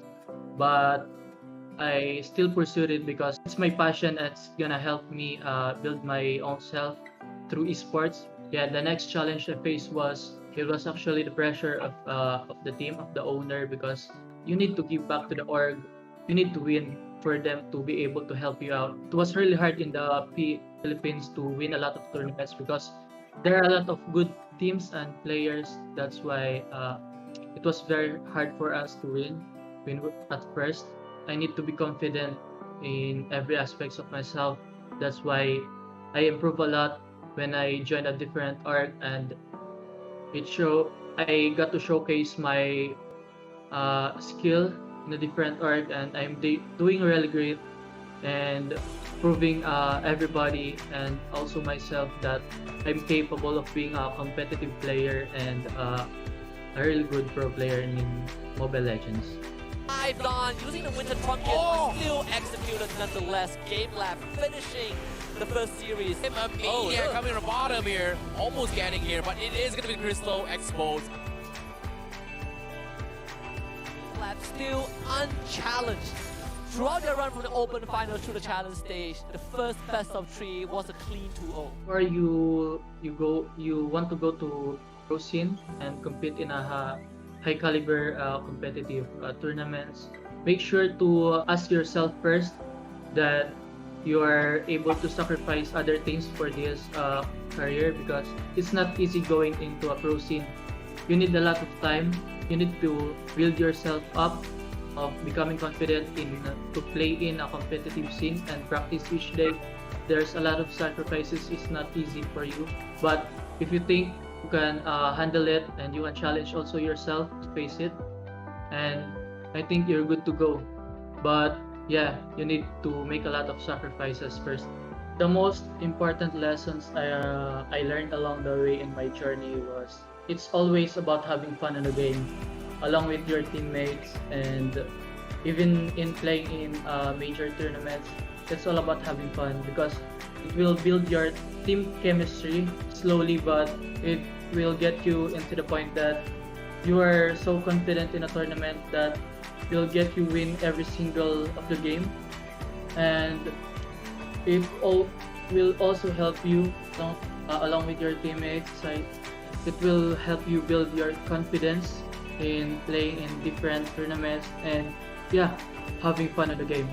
But I still pursued it because it's my passion and it's gonna help me build my own self through esports. Yeah, the next challenge I faced was actually the pressure of the team, of the owner, because you need to give back to the org. You need to win for them to be able to help you out. It was really hard in the Philippines to win a lot of tournaments because there are a lot of good teams and players. That's why it was very hard for us to win at first. I need to be confident in every aspects of myself. That's why I improve a lot when I joined a different org, and I got to showcase my skill in a different org, and I'm doing really great and proving everybody and also myself that I'm capable of being a competitive player and a really good pro player in Mobile Legends. Dive on using the winter trunket, but still executed nonetheless. GameLab finishing the first series. Yeah, coming from the bottom here, almost getting here, but it is going to be Crystal exposed. GameLab still unchallenged. Throughout their run from the Open Finals to the Challenge stage, the first best of 3 was a clean 2-0. Or you want to go to pro scene and compete in a high caliber competitive tournaments. Make sure to ask yourself first that you are able to sacrifice other things for this career, because it's not easy going into a pro scene. You need a lot of time. You need to build yourself up of becoming confident to play in a competitive scene and practice each day. There's a lot of sacrifices. It's not easy for you, but if you think you can handle it and you can challenge also yourself to face it, and I think you're good to go. But yeah, you need to make a lot of sacrifices first. The most important lessons I learned along the way in my journey was it's always about having fun in the game along with your teammates, and even in playing in major tournaments, it's all about having fun because it will build your team chemistry slowly, but it will get you into the point that you are so confident in a tournament that will get you win every single of the game, and it will also help you along with your teammates. It will help you build your confidence in playing in different tournaments and yeah, having fun in the game.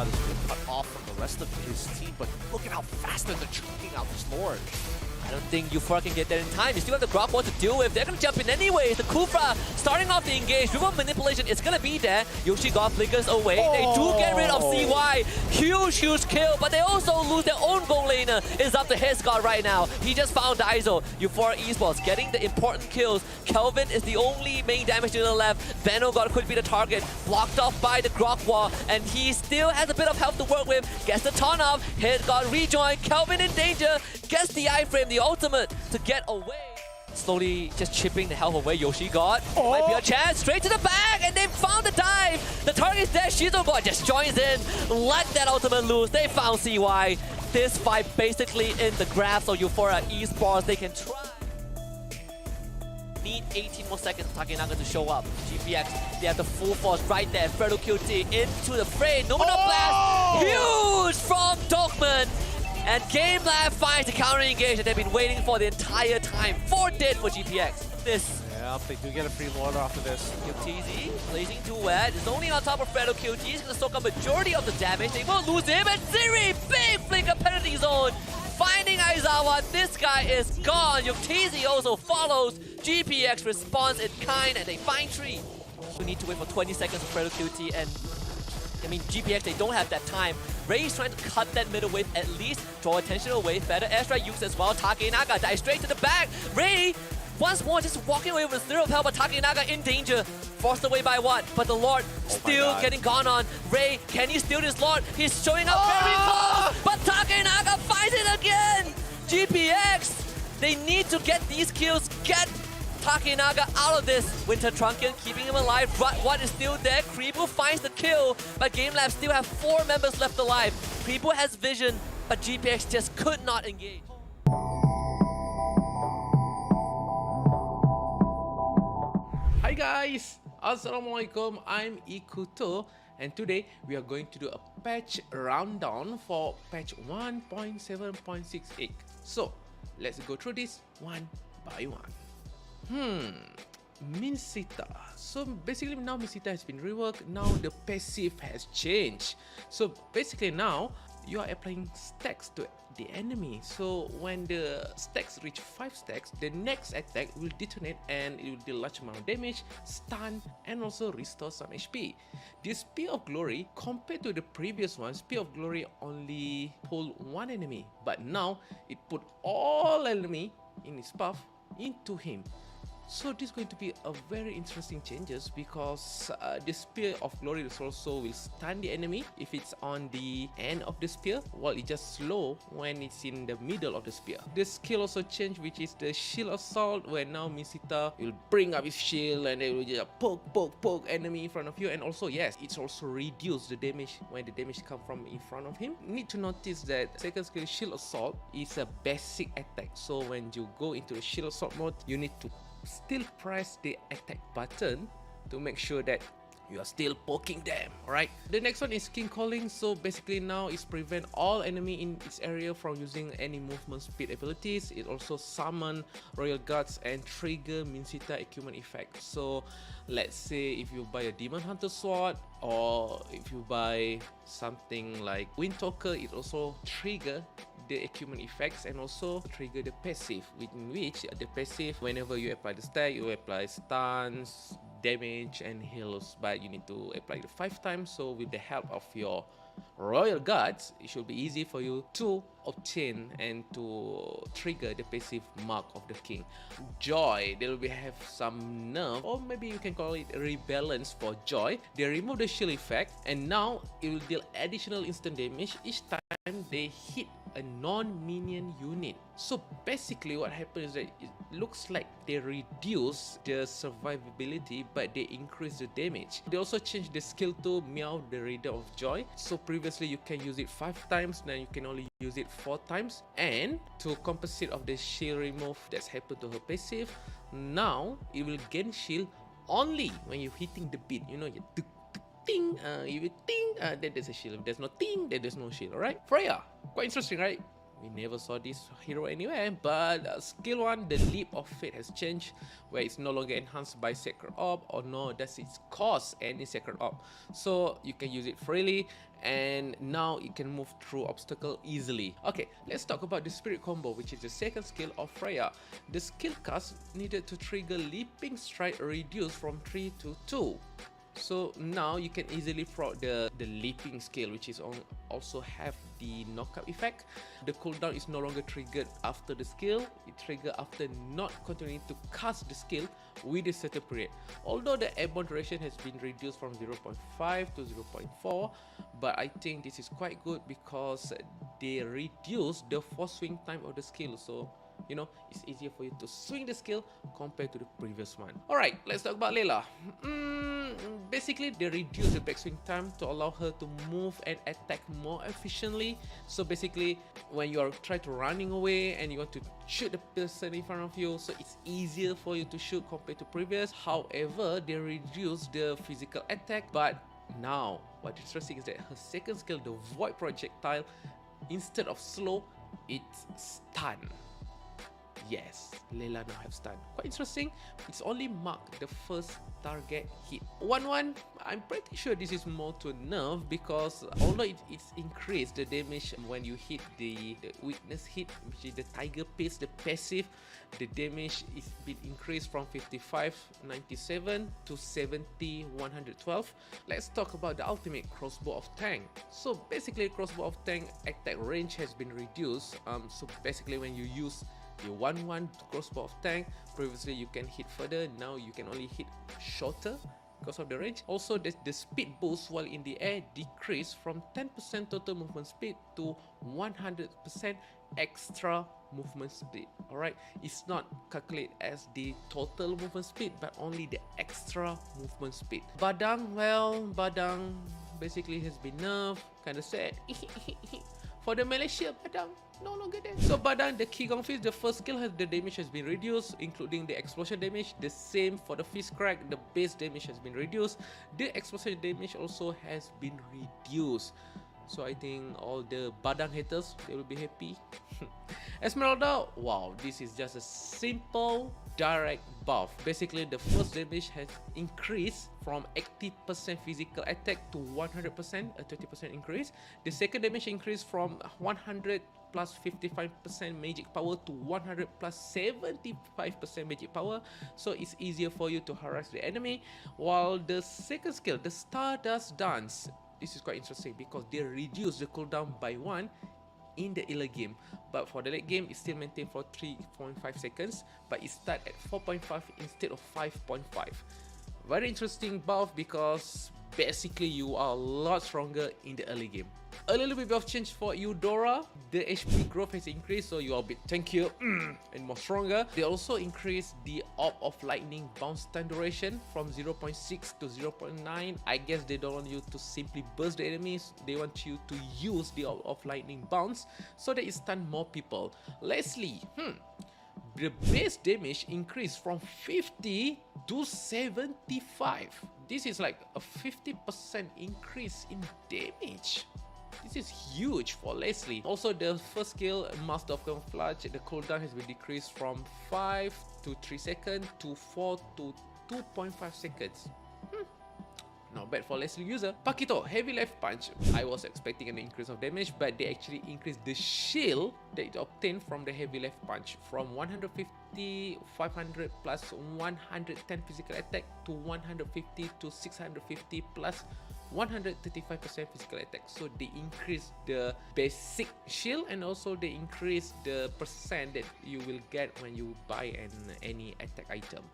Is cut off from the rest of his team, but look at how fast they're chunking out this Lord. I don't think Euphoria can get there in time. You still have the Grok Wall to deal with. They're going to jump in anyways. The Kufra starting off the engage. River manipulation is going to be there. Yoshi God flickers away. They do get rid of CY. Huge kill, but they also lose their own goal laner. It's up to his god right now. He just found Daiso. Euphoria Esports getting the important kills. Kelvin is the only main damage to the left. Vanogod could be the target. Blocked off by the Grok Wall, and he still has a bit of health to work with. Gets the ton off. Hit got rejoined. Kelvin in danger. Gets the iframe, the ultimate to get away. Slowly just chipping the health away. Yoshi God. Might be a chance. Straight to the back, and they found the dive. The target is there. Shizo God just joins in. Let that ultimate loose. They found CY. This fight basically in the grasp of Euphoria Esports. They can try. Need 18 more seconds for Takenaga to show up. GPX, they have the full force right there. Fredo QT into the fray. Nominal blast. Huge from Dogman. And GameLab finds the counter engage that they've been waiting for the entire time. 4 dead for GPX. This. Yeah, they do get a free Lord after this. QTZ blazing too wet. Is only on top of Fredo QT. He's going to soak up majority of the damage. They will lose him. And Ziri, big flicker penalty zone. Finding Aizawa. This guy is gone. Yuktz also follows. GPX responds in kind, and they find Tree. We need to wait for 20 seconds for Fredo QT, and I mean, GPX, they don't have that time. Ray is trying to cut that middle wave, at least draw attention away. Better airstrike use as well. Takenaga dives straight to the back. Ray once more just walking away with 0 health, but Takenaga in danger. Forced away by what? But the Lord still getting gone on. Ray, can he steal this Lord? He's showing up very close, but Takenaga finds it again! GPX, they need to get these kills, get Takenaga out of this. Winter Trunkian keeping him alive, but what is still there? Kribu finds the kill, but GameLab still have 4 members left alive. Kribu has vision, but GPX just could not engage. Hi guys, Assalamualaikum, I'm Ikuto, and today we are going to do a patch rundown for patch 1.7.68. So, let's go through this one by one. Minsita. So basically now Minsita has been reworked. Now the passive has changed. So basically now you are applying stacks to the enemy. So when the stacks reach 5 stacks, the next attack will detonate and it will deal large amount of damage, stun, and also restore some HP. This Spear of Glory, compared to the previous one, Spear of Glory only pulled one enemy, but now it put all enemy in his path into him. So this is going to be a very interesting changes because the Spear of Glory also will stun the enemy if it's on the end of the spear, while it just slow when it's in the middle of the spear. The skill also changed, which is the Shield Assault, where now Minsita will bring up his shield and it will just poke enemy in front of you. And also yes, it's also reduce the damage when the damage come from in front of him. Need to notice that second skill Shield Assault is a basic attack. So when you go into the Shield Assault mode, you need to still press the attack button to make sure that you are still poking them. Alright, the next one is King Calling. So basically now it's prevent all enemy in its area from using any movement speed abilities. It also summon Royal Guards and trigger Minsita equipment effect. So let's say if you buy a Demon Hunter sword, or if you buy something like Wind Talker, it also trigger the equipment effects and also trigger the passive, in which the passive, whenever you apply the stack, you apply stuns, damage and heals, but you need to apply it 5 times. So with the help of your Royal Guards, it should be easy for you to obtain and to trigger the passive mark of the king. Joy, they will have some nerf, or maybe you can call it rebalance for Joy. They remove the shield effect and now it will deal additional instant damage each time they hit a non-minion unit. So basically what happens is that it looks like they reduce the survivability but they increase the damage. They also changed the skill to Meow the Raider of Joy. So previously you can use it 5 times, now you can only use it 4 times. And to compensate of the shield remove that's happened to her passive, now it will gain shield only when you're hitting the beat. You know, you ting, if you ting, then there's a shield. If there's no ting, then there's no shield. Alright, Freya, quite interesting, right? We never saw this hero anywhere, but skill 1, the Leap of Fate has changed, where it's no longer enhanced by Sacred Orb, or no, does it cost any Sacred Orb. So you can use it freely, and now it can move through obstacle easily. Okay, let's talk about the Spirit Combo, which is the second skill of Freya. The skill cast needed to trigger Leaping Strike reduced from 3 to 2. So now you can easily proc the leaping skill, which is also have the knockout effect. The cooldown is no longer triggered after the skill, it triggered after not continuing to cast the skill with a certain period. Although the airborne duration has been reduced from 0.5 to 0.4, but I think this is quite good because they reduce the force swing time of the skill. So you know, it's easier for you to swing the skill compared to the previous one. Alright, let's talk about Layla. Basically, they reduce the backswing time to allow her to move and attack more efficiently. So basically, when you are trying to running away and you want to shoot the person in front of you, so it's easier for you to shoot compared to previous. However, they reduce the physical attack, but now what's interesting is that her second skill, the Void Projectile, instead of slow, it's stun. Yes, Layla now have stun. Quite interesting. It's only marked the first target hit. 1-1, I'm pretty sure this is more to nerf because although it's increased the damage when you hit the weakness hit, which is the Tiger Pace, the passive, the damage is been increased from 5597 to 70,112. Let's talk about the ultimate Crossbow of Tank. So basically, Crossbow of Tank attack range has been reduced. So basically when you use The 1-1 crossbow of tank. Previously you can hit further, now you can only hit shorter because of the range. Also, the speed boost while in the air decreased from 10% total movement speed to 100% extra movement speed. Alright, it's not calculated as the total movement speed, but only the extra movement speed. Badang, well, Badang basically has been nerfed. Kinda sad. For the Malaysia, Badang no longer there. So Badang, the Qigong Fist, the first skill, the damage has been reduced, including the explosion damage. The same for the Fist Crack, the base damage has been reduced. The explosion damage also has been reduced. So I think all the Badang haters, they will be happy. Esmeralda, wow, this is just a simple direct buff. Basically, the first damage has increased from 80% physical attack to 100%, a 20% increase. The second damage increased from 100 plus 55% magic power to 100 plus 75% magic power, so it's easier for you to harass the enemy. While the second skill, the Stardust Dance, this is quite interesting because they reduce the cooldown by 1 in the early game, but for the late game it's still maintained for 3.5 seconds, but it starts at 4.5 instead of 5.5. Very interesting buff because basically you are a lot stronger in the early game. A little bit of change for Eudora. The HP growth has increased, so you are a bit tankier and more stronger. They also increased the Orb of Lightning bounce time duration from 0.6 to 0.9. I guess they don't want you to simply burst the enemies. They want you to use the Orb of Lightning bounce so that it stun more people. Leslie, the base damage increased from 50 to 75. This is like a 50% increase in damage. This is huge for Leslie. Also, the first skill, Master of Camouflage, the cooldown has been decreased from 5 to 3 seconds to 4 to 2.5 seconds. Not bad for Leslie user. Pakito, Heavy Left Punch. I was expecting an increase of damage, but they actually increased the shield that it obtained from the Heavy Left Punch from 150, 500 plus 110 physical attack to 150 to 650 plus 135% physical attack. So they increase the basic shield and also they increase the percent that you will get when you buy any attack item.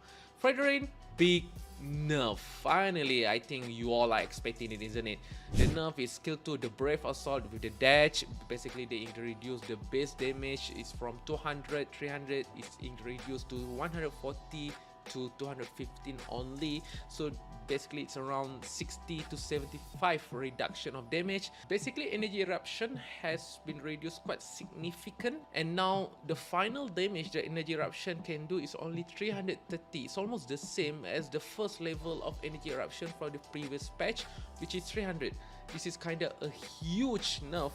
Frederain, big nerf. Finally, I think you all are expecting it, isn't it? The nerf is skill 2, the Brave Assault with the dash. Basically, they introduce the base damage is from 200, 300, it's introduced to 140 to 215 only. So basically it's around 60 to 75 reduction of damage. Basically energy eruption has been reduced quite significant, and now the final damage that energy eruption can do is only 330. It's almost the same as the first level of energy eruption from the previous patch, which is 300. This is kinda a huge nerf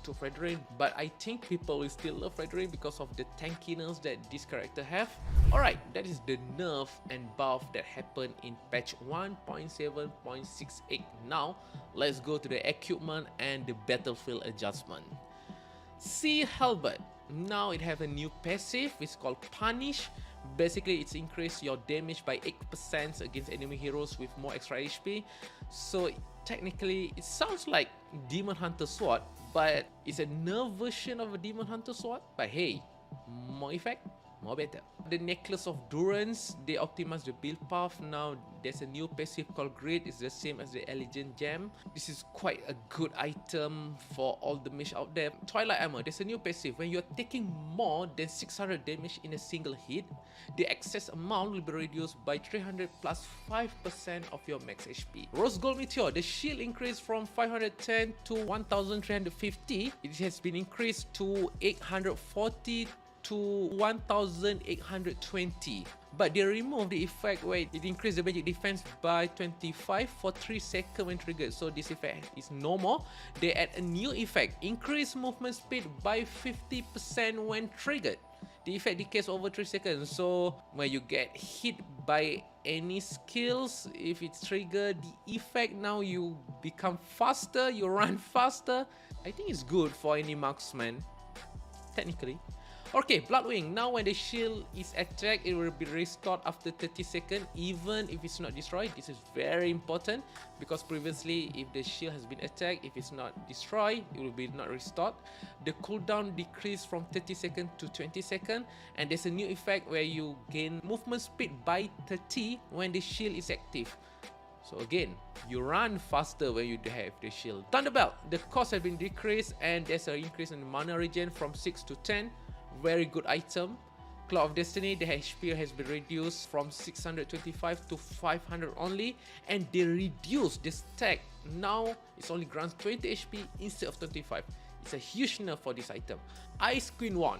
to Frederain, but I think people will still love Frederain because of the tankiness that this character have. Alright, that is the nerf and buff that happened in patch 1.7.68. Now, let's go to the equipment and the battlefield adjustment. Sea Halberd. Now it have a new passive, it's called Punish. Basically, it's increased your damage by 8% against enemy heroes with more extra HP. So technically, it sounds like Demon Hunter Sword, but it's a nerf version of a Demon Hunter Sword. But hey, more effect, more better. The Necklace of Durance, they optimize the build path. Now there's a new passive called Grid. It's the same as the Elegant Gem. This is quite a good item for all the mage out there. Twilight Armor, there's a new passive. When you're taking more than 600 damage in a single hit, the excess amount will be reduced by 300 plus 5% of your max HP. Rose Gold Meteor, the shield increased from 510 to 1350. It has been increased to 840 to 1820, but they removed the effect where it increased the magic defense by 25 for 3 seconds when triggered. So this effect is no more. They add a new effect, increase movement speed by 50% when triggered. The effect decays over 3 seconds, so when you get hit by any skills, if it's triggered, the effect, now you become faster, you run faster. I think it's good for any marksman, technically. Okay, Bloodwing. Now when the shield is attacked, it will be restored after 30 seconds, even if it's not destroyed. This is very important because previously, if the shield has been attacked, if it's not destroyed, it will be not restored. The cooldown decreased from 30 seconds to 20 seconds, and there's a new effect where you gain movement speed by 30 when the shield is active. So again, you run faster when you have the shield. Thunderbelt, the cost has been decreased and there's an increase in the mana regen from 6 to 10. Very good item. Cloud of Destiny, the HP has been reduced from 625 to 500 only, and they reduced the stack. Now it's only grants 20 HP instead of 25. It's a huge nerf for this item. Ice Queen 1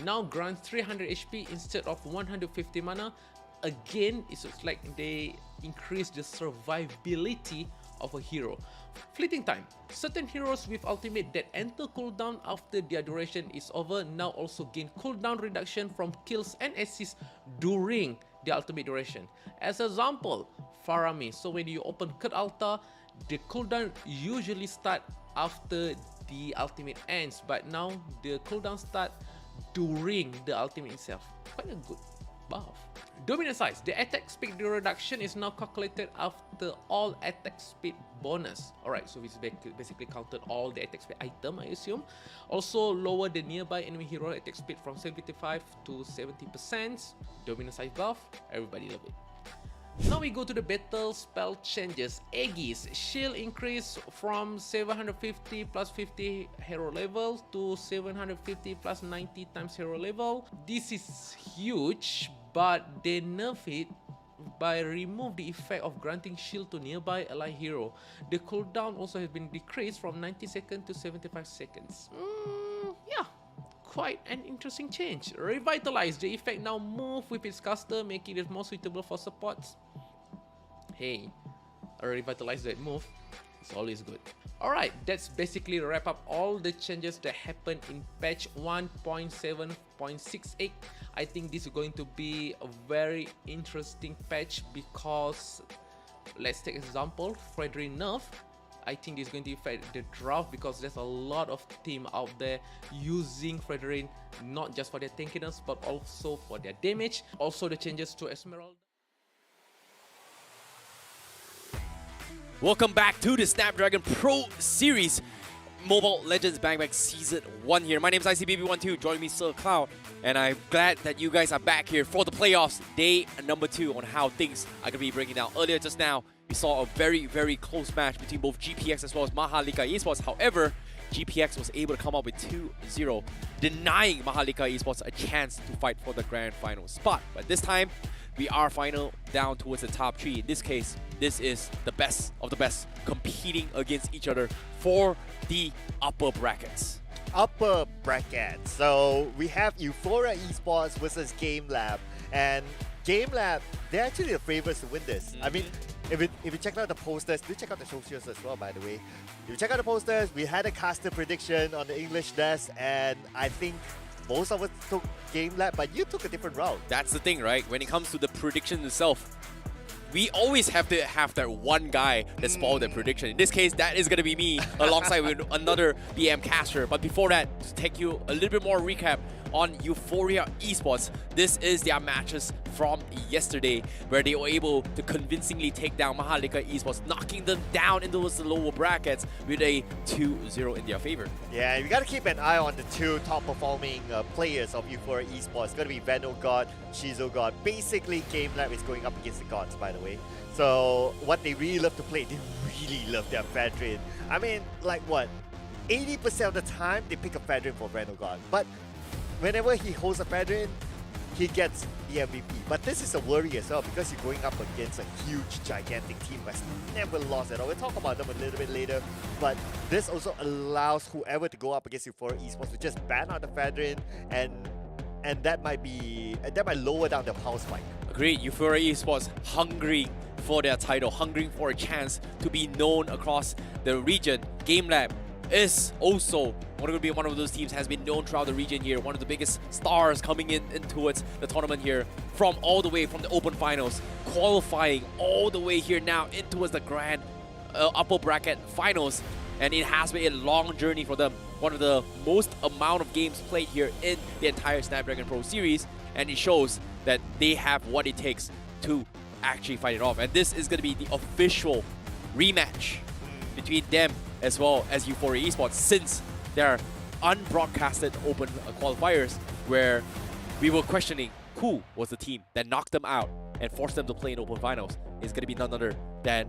now grants 300 HP instead of 150 mana. Again, it looks like they increase the survivability of a hero. Fleeting time. Certain heroes with ultimate that enter cooldown after their duration is over now also gain cooldown reduction from kills and assists during the ultimate duration. As an example, Farami. So when you open Cut Altar, the cooldown usually start after the ultimate ends, but now the cooldown start during the ultimate itself. Quite a good buff. Dominant size. The attack speed reduction is now calculated after all attack speed bonus. Alright, so it's basically counted all the attack speed item, I assume. Also lower the nearby enemy hero attack speed from 75 to 70%. Dominant size buff. Everybody love it. Now we go to the battle spell changes. Aegis. Shield increase from 750 plus 50 hero level to 750 plus 90 times hero level. This is huge, but they nerf it by remove the effect of granting shield to nearby ally hero. The cooldown also has been decreased from 90 seconds to 75 seconds. Yeah, quite an interesting change. Revitalize. The effect now move with its caster, making it more suitable for supports. Hey, a revitalize that move. It's always good. Alright, that's basically wrap up all the changes that happened in patch 1.7.68. I think this is going to be a very interesting patch because, let's take an example, Fredrin nerf. I think this is going to affect the draft because there's a lot of team out there using Fredrin not just for their tankiness but also for their damage. Also the changes to Esmeralda. Welcome back to the Snapdragon Pro Series Mobile Legends Bang Bang Season 1 here. My name is ICBB12, joining me Sir Cloud, and I'm glad that you guys are back here for the playoffs, day number 2 on how things are going to be breaking down. Earlier just now, we saw a very, very close match between both GPX as well as Mahalika Esports. However, GPX was able to come up with 2-0, denying Mahalika Esports a chance to fight for the grand final spot. But this time, we are final down towards the top 3. In this case, this is the best of the best competing against each other for the upper brackets. Upper bracket. So we have Euphoria Esports versus GameLab, and GameLab, they're actually the favorites to win this. I mean, if you check out the posters, do check out the socials as well, by the way. If you check out the posters, we had a caster prediction on the English desk, and I think most of us took GameLab, but you took a different route. That's the thing, right? When it comes to the prediction itself, we always have to have that one guy that spoiled the prediction. In this case, that is going to be me alongside with another BM caster. But before that, to take you a little bit more recap on Euphoria Esports. This is their matches from yesterday, where they were able to convincingly take down Mahalika Esports, knocking them down into the lower brackets with a 2-0 in their favor. Yeah, we got to keep an eye on the two top performing players of Euphoria Esports. It's going to be Veno God, Shizo God. Basically, GameLab is going up against the gods, by the way. So what they really love to play, they really love their Fedrin. I mean, like what? 80% of the time, they pick a Fedrin for Veno God. But whenever he holds a Fedrin, he gets the MVP. But this is a worry as well because you're going up against a huge, gigantic team that's never lost at all. We'll talk about them a little bit later. But this also allows whoever to go up against Euphoria Esports to just ban out the Fedrin, and that might lower down the power spike. Agreed. Euphoria Esports hungry for their title, hungering for a chance to be known across the region. GameLab is also going to be one of those teams, has been known throughout the region here, one of the biggest stars coming in towards the tournament here, from all the way from the open finals, qualifying all the way here now in towards the grand upper bracket finals. and it has been a long journey for them. One of the most amount of games played here in the entire Snapdragon Pro Series, and it shows that they have what it takes to actually fight it off. And this is going to be the official rematch between them as well as Euphoria Esports, since there are unbroadcasted open qualifiers where we were questioning who was the team that knocked them out and forced them to play in open finals. It's going to be none other than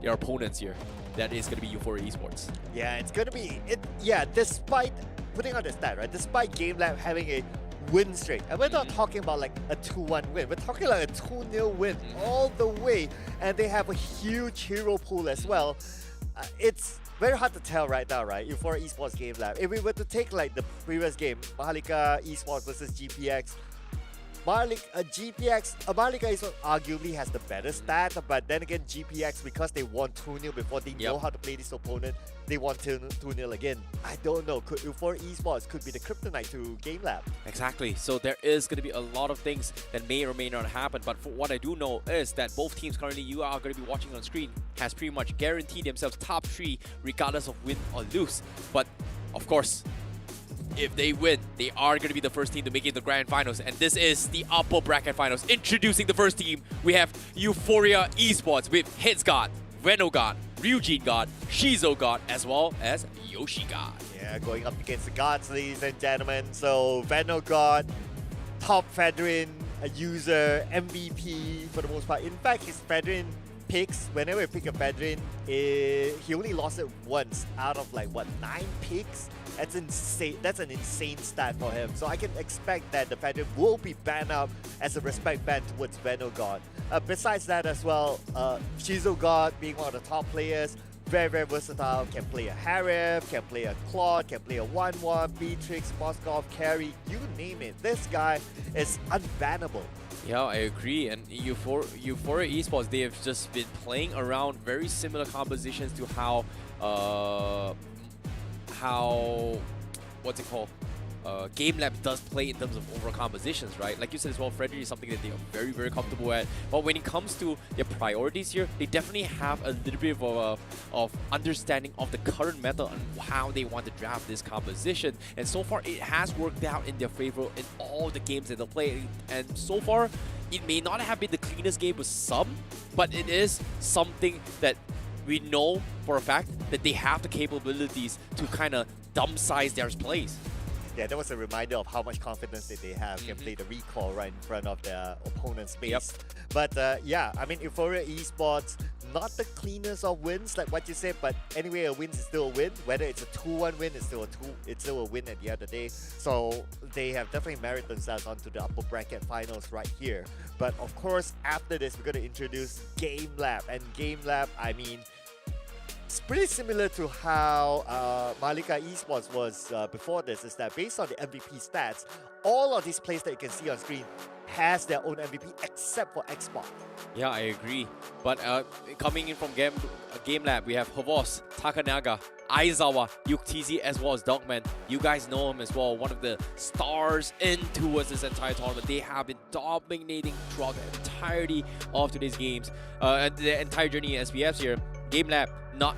their opponents here. That is going to be Euphoria Esports. Yeah, it's going to be... Yeah, despite putting on the stat, right? Despite GameLab having a win streak, and we're not talking about like a 2-1 win. We're talking like a 2-0 win all the way. And they have a huge hero pool as well. It's very hard to tell right now, right? Euphoria Esports GameLab. If we were to take like the previous game, Mahalika Esports versus GPX, Mahalika Esports arguably has the better stat, but then again, GPX, because they won 2-0 before, they know how to play this opponent. They won 2-0 again. I don't know. Euphoria Esports could be the kryptonite to GameLab. Exactly. So there is going to be a lot of things that may or may not happen. But for what I do know is that both teams currently you are going to be watching on screen has pretty much guaranteed themselves top 3 regardless of win or lose. But of course, if they win, they are going to be the first team to make it to the grand finals. And this is the upper bracket finals. Introducing the first team, we have Euphoria Esports with Headsgod, Venogod, Ryujin God, Shizo God, as well as Yoshi God. Yeah, going up against the gods, ladies and gentlemen. So Venogod, top Fedrin user, MVP for the most part. In fact, his Fedrin picks, whenever you pick a Fedrin, he only lost it once out of like, what, 9 picks? That's insane. That's an insane stat for him. So I can expect that the Fedrin will be banned out as a respect ban towards Venogod. Besides that as well, Shizo God being one of the top players, very, very versatile, can play a Harif, can play a Claude, can play a 1-1, Beatrix, Moskov, Carry, you name it. This guy is unbannable. Yeah, I agree. And Euphoria Esports, they have just been playing around very similar compositions to how what's it called? GameLab does play in terms of overall compositions, right? Like you said as well, Frederick is something that they are very, very comfortable at. But when it comes to their priorities here, they definitely have a little bit of understanding of the current meta and how they want to draft this composition. And so far, it has worked out in their favor in all the games that they play. And so far, it may not have been the cleanest game with some, but it is something that we know for a fact that they have the capabilities to kind of dump size their plays. Yeah, that was a reminder of how much confidence that they have. Can play the recall right in front of their opponent's base. But yeah, I mean, Euphoria Esports, not the cleanest of wins, like what you said, but anyway, a win is still a win. Whether it's a 2-1 win, it's still a win at the end of the day. So they have definitely merited themselves onto the upper bracket finals right here. But of course, after this, we're going to introduce GameLab. And GameLab, I mean, it's pretty similar to how Mahalika Esports was before this, is that based on the MVP stats, all of these players that you can see on screen has their own MVP except for Xbox. Yeah, I agree. But coming in from GameLab, we have Javos, Takanaga, Aizawa, Yuktizi, as well as Dogman. You guys know him as well, one of the stars towards this entire tournament. They have been dominating throughout the entirety of today's games and the entire journey in SPFs here. GameLab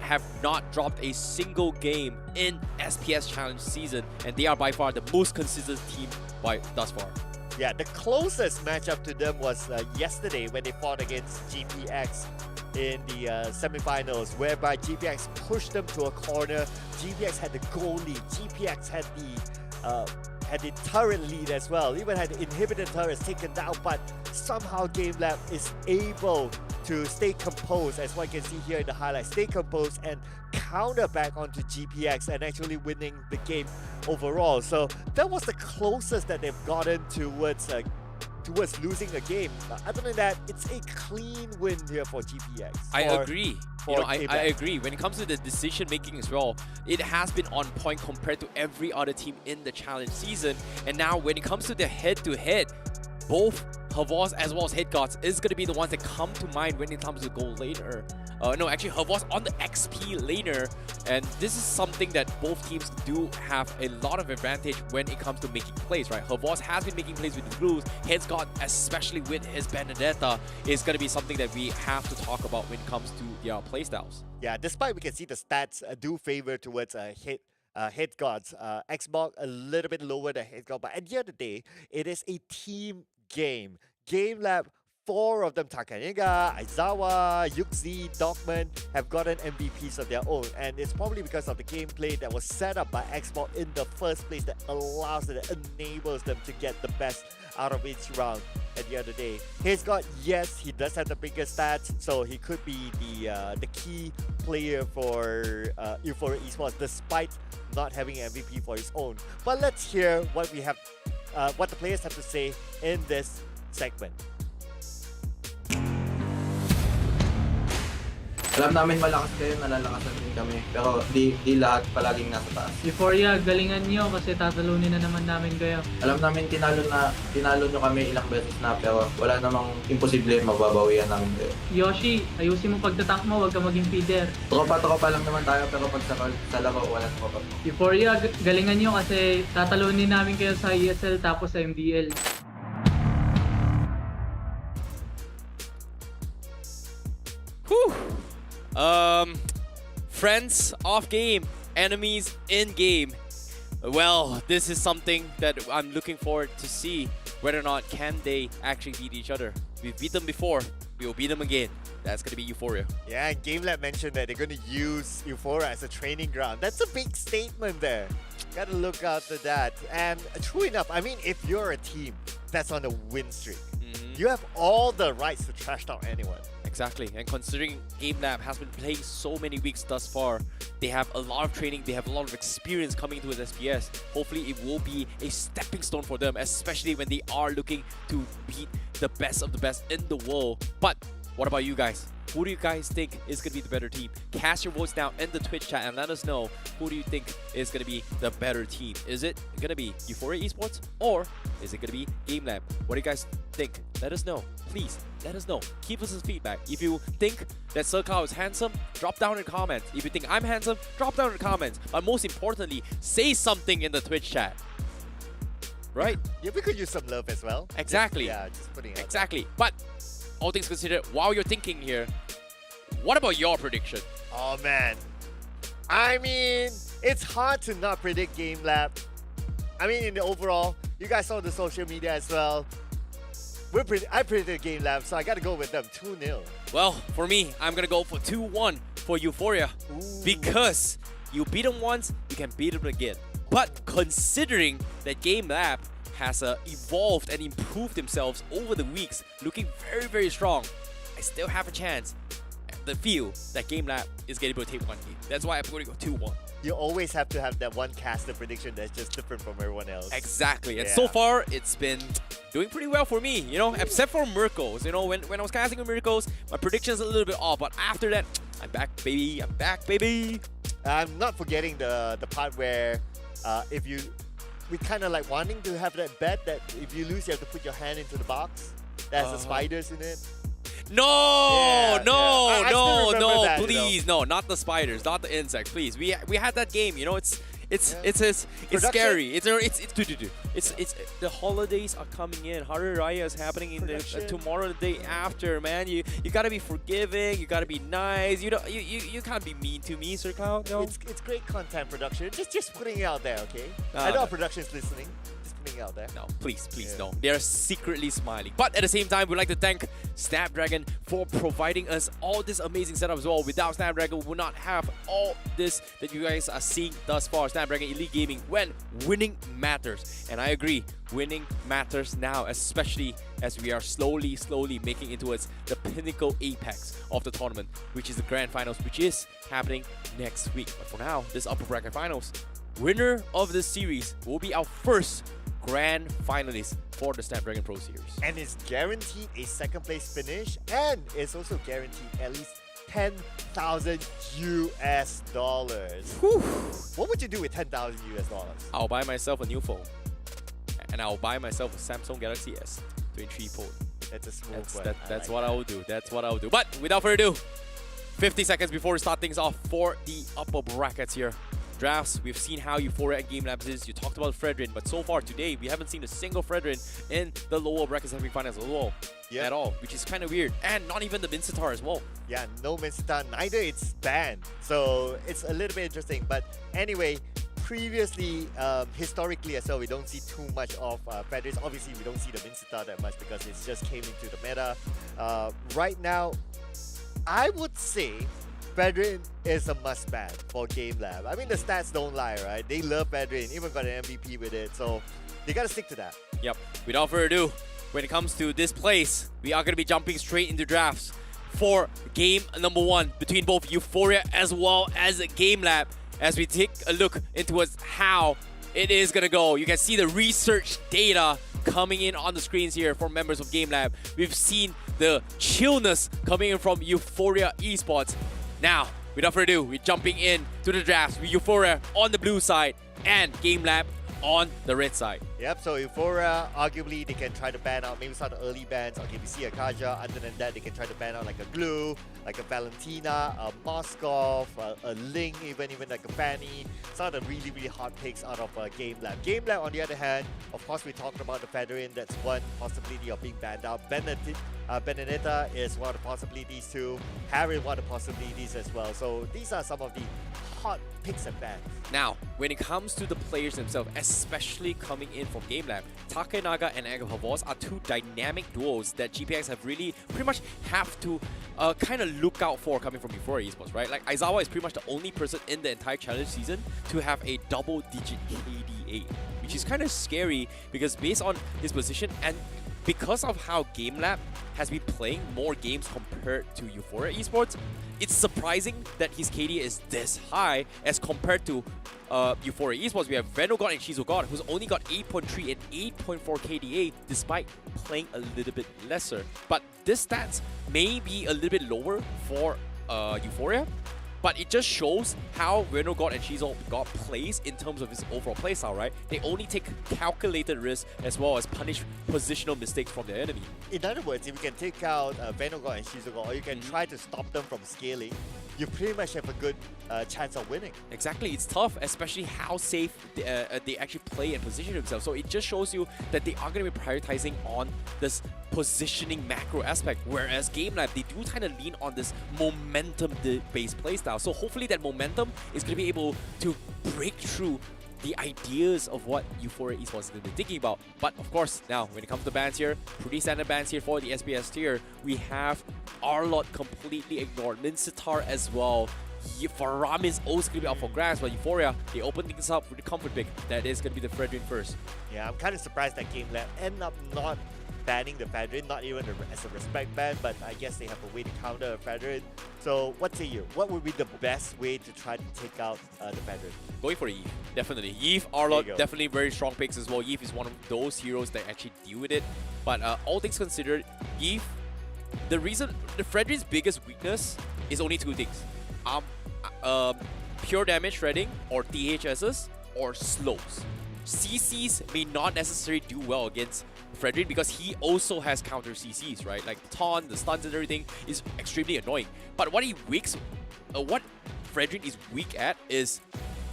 have not dropped a single game in SPS Challenge season, and they are by far the most consistent team thus far. Yeah, the closest matchup to them was yesterday when they fought against GPX in the semifinals, whereby GPX pushed them to a corner. GPX had the goal lead. GPX had the turret lead as well. Even had the inhibitor turrets taken down, but somehow GameLab is able to stay composed, as one can see here in the highlights, stay composed and counter back onto GPX and actually winning the game overall. So that was the closest that they've gotten towards losing a game. Other than that, it's a clean win here for GPX. I agree. I agree. When it comes to the decision making as well, it has been on point compared to every other team in the challenge season. And now when it comes to the head-to-head, both Javos as well as Headgods is going to be the ones that come to mind when it comes to goal later. no, actually Javos on the XP laner, and this is something that both teams do have a lot of advantage when it comes to making plays, right? Javos has been making plays with the blues. Headscott, especially with his Benedetta, is going to be something that we have to talk about when it comes to their playstyles. Yeah, despite we can see the stats do favor towards Headscott's Xbox a little bit lower than Headscott, but at the end of the day, it is a team game. GameLab, 4 of them, Takaniga, Aizawa, Yuxi, Dogman, have gotten MVPs of their own, and it's probably because of the gameplay that was set up by Xbox in the first place that allows it, that enables them to get the best out of each round at the end of the day. Headscott, yes, he does have the biggest stats, so he could be the key player for Euphoria Esports, despite not having an MVP for his own. But let's hear what we have, what the players have to say in this segment. Alam namin malakas kayo, nalalakasan din kami. Pero di lahat palaging nasa taas. Euphoria, galingan nyo kasi tatalunin na naman namin kayo. Alam namin tinalo nyo kami ilang beses na, pero wala namang imposible mababawian namin kayo. Yoshi, ayusin mo pagtatank mo, huwag ka maging feeder. Tropa lang naman tayo, pero pag sa laro, walang tropa. Euphoria, galingan nyo kasi tatalunin namin kayo sa ESL tapos sa MDL. Whew! Friends off game, enemies in game. Well, this is something that I'm looking forward to see whether or not can they actually beat each other. We've beat them before, we will beat them again. That's going to be Euphoria. Yeah, and GameLab mentioned that they're going to use Euphoria as a training ground. That's a big statement there. Gotta look out for that. And true enough, I mean, if you're a team that's on a win streak, you have all the rights to trash talk anyone. Exactly, and considering GameLab has been playing so many weeks thus far, they have a lot of training, they have a lot of experience coming into this SPS. Hopefully it will be a stepping stone for them, especially when they are looking to beat the best of the best in the world. But what about you guys? Who do you guys think is going to be the better team? Cast your votes down in the Twitch chat and let us know who do you think is going to be the better team. Is it going to be Euphoria Esports or is it going to be GameLab? What do you guys think? Let us know. Please, let us know. Keep us as feedback. If you think that Serkao is handsome, drop down in the comments. If you think I'm handsome, drop down in the comments. But most importantly, say something in the Twitch chat. Right? Yeah, we could use some love as well. Exactly. Just putting it out exactly. There. But all things considered, while you're thinking here, what about your prediction? Oh man, I mean, it's hard to not predict GameLab. I mean, in the overall, you guys saw the social media as well. I predicted GameLab, so I gotta go with them 2-0. Well, for me, I'm gonna go for 2-1 for Euphoria. Ooh. Because you beat them once, you can beat them again. But considering that GameLab has evolved and improved themselves over the weeks, looking very, very strong, I still have a chance. The feel that GameLab is getting able to take one game. That's why I'm going to go 2-1. You always have to have that one caster prediction that's just different from everyone else. Exactly. And so far, it's been doing pretty well for me, you know, except for Miracles. You know, when I was casting with Miracles, my prediction's a little bit off. But after that, I'm back, baby. I'm back, baby. I'm not forgetting the part where we kind of like wanting to have that bet that if you lose, you have to put your hand into the box. That's the spiders in it. No, no, that, please, you know. no, not the spiders, not the insects, please. We had that game, you know. It's scary. It's the holidays are coming in. Hari Raya is happening in tomorrow, the day after. Man, you gotta be forgiving. You gotta be nice. You can't be mean to me, Sir Cloud. No, it's great content production. Just putting it out there, okay? I know our production's listening. Out there. No, please, no. They're secretly smiling. But at the same time, we'd like to thank Snapdragon for providing us all this amazing setup as well. Without Snapdragon, we would not have all this that you guys are seeing thus far. Snapdragon Elite Gaming, when winning matters. And I agree, winning matters now, especially as we are slowly making it towards the pinnacle apex of the tournament, which is the Grand Finals, which is happening next week. But for now, this upper bracket finals, winner of this series will be our first grand finalist for the Snapdragon Pro Series. And it's guaranteed a second place finish, and it's also guaranteed at least 10,000 US dollars. Whew. What would you do with 10,000 US dollars? I'll buy myself a new phone. And I'll buy myself a Samsung Galaxy S23 phone. That's a smooth one. That's what I will do. That's what I will do. But without further ado, 50 seconds before we start things off for the upper brackets here. Drafts, we've seen how Euphoria and GameLab is. You talked about Fredrin, but so far today, we haven't seen a single Fredrin in the lower brackets semi-finals at all, which is kind of weird. And not even the Mincetar as well. Yeah, no Mincetar, neither it's banned. So it's a little bit interesting. But anyway, previously, historically as well, we don't see too much of Fredrins. Obviously, we don't see the Mincetar that much because it just came into the meta. Right now, I would say Fredrin is a must-ban for GameLab. I mean, the stats don't lie, right? They love Fredrin, even got an MVP with it, so they gotta stick to that. Yep. Without further ado, when it comes to this place, we are gonna be jumping straight into drafts for game number 1 between both Euphoria as well as GameLab. As we take a look into how it is gonna go, you can see the research data coming in on the screens here for members of GameLab. We've seen the chillness coming in from Euphoria Esports. Now, without further ado, we're jumping in to the drafts with Euphoria on the blue side and GameLab on the red side. Yep, so Euphoria, arguably, they can try to ban out maybe some of the early bans. Okay, we see a Kaja. Other than that, they can try to ban out like a Glue, like a Valentina, a Moskov, a Ling, even like a Fanny. Some of the really, really hot picks out of GameLab. GameLab, on the other hand, of course, we talked about the Federin. That's one possibility of being banned out. Benedetta is one of the possibilities too. Harry, one of the possibilities as well. So these are some of the hot picks and bans. Now, when it comes to the players themselves, especially coming in from GameLab, Takenaga and Javos are two dynamic duos that GPX have really pretty much have to kind of look out for coming from Euphoria Esports, right? Like Aizawa is pretty much the only person in the entire challenge season to have a double-digit KDA, which is kind of scary because based on his position and because of how GameLab has been playing more games compared to Euphoria Esports, it's surprising that his KDA is this high as compared to Euphoria Esports. We have Venogod and Shizogod, who's only got 8.3 and 8.4 KDA despite playing a little bit lesser. But this stats may be a little bit lower for Euphoria, but it just shows how Venogod and Shizogod plays in terms of his overall playstyle, right? They only take calculated risks as well as punish positional mistakes from their enemy. In other words, if you can take out Venogod and Shizogod, or you can try to stop them from scaling, you pretty much have a good chance of winning. Exactly, it's tough, especially how safe they actually play and position themselves. So it just shows you that they are going to be prioritizing on this positioning macro aspect, whereas GameLab, they do kind of lean on this momentum-based playstyle. So hopefully that momentum is going to be able to break through the ideas of what Euphoria Esports is going to be thinking about. But of course, now when it comes to bans here, pretty standard bans here for the SBS tier. We have Arlott completely ignored, Mincetar as well. Faram is also going to be out for grabs, but Euphoria, they open things up with the comfort pick. That is going to be the Fredrin first. Yeah, I'm kind of surprised that GameLab end up not banning the Fedrin, not even as a respect ban, but I guess they have a way to counter a Fedrin. So what say you? What would be the best way to try to take out the Fedrin? Going for Eve, definitely. Eve, Arlott, definitely very strong picks as well. Eve is one of those heroes that actually deal with it. But all things considered, Eve, the Fredrin's biggest weakness is only two things. Pure damage shredding, or THSs, or slows. CCs may not necessarily do well against Fredrin because he also has counter CCs, right? Like the taunt, the stuns and everything is extremely annoying. But what what Fredrin is weak at is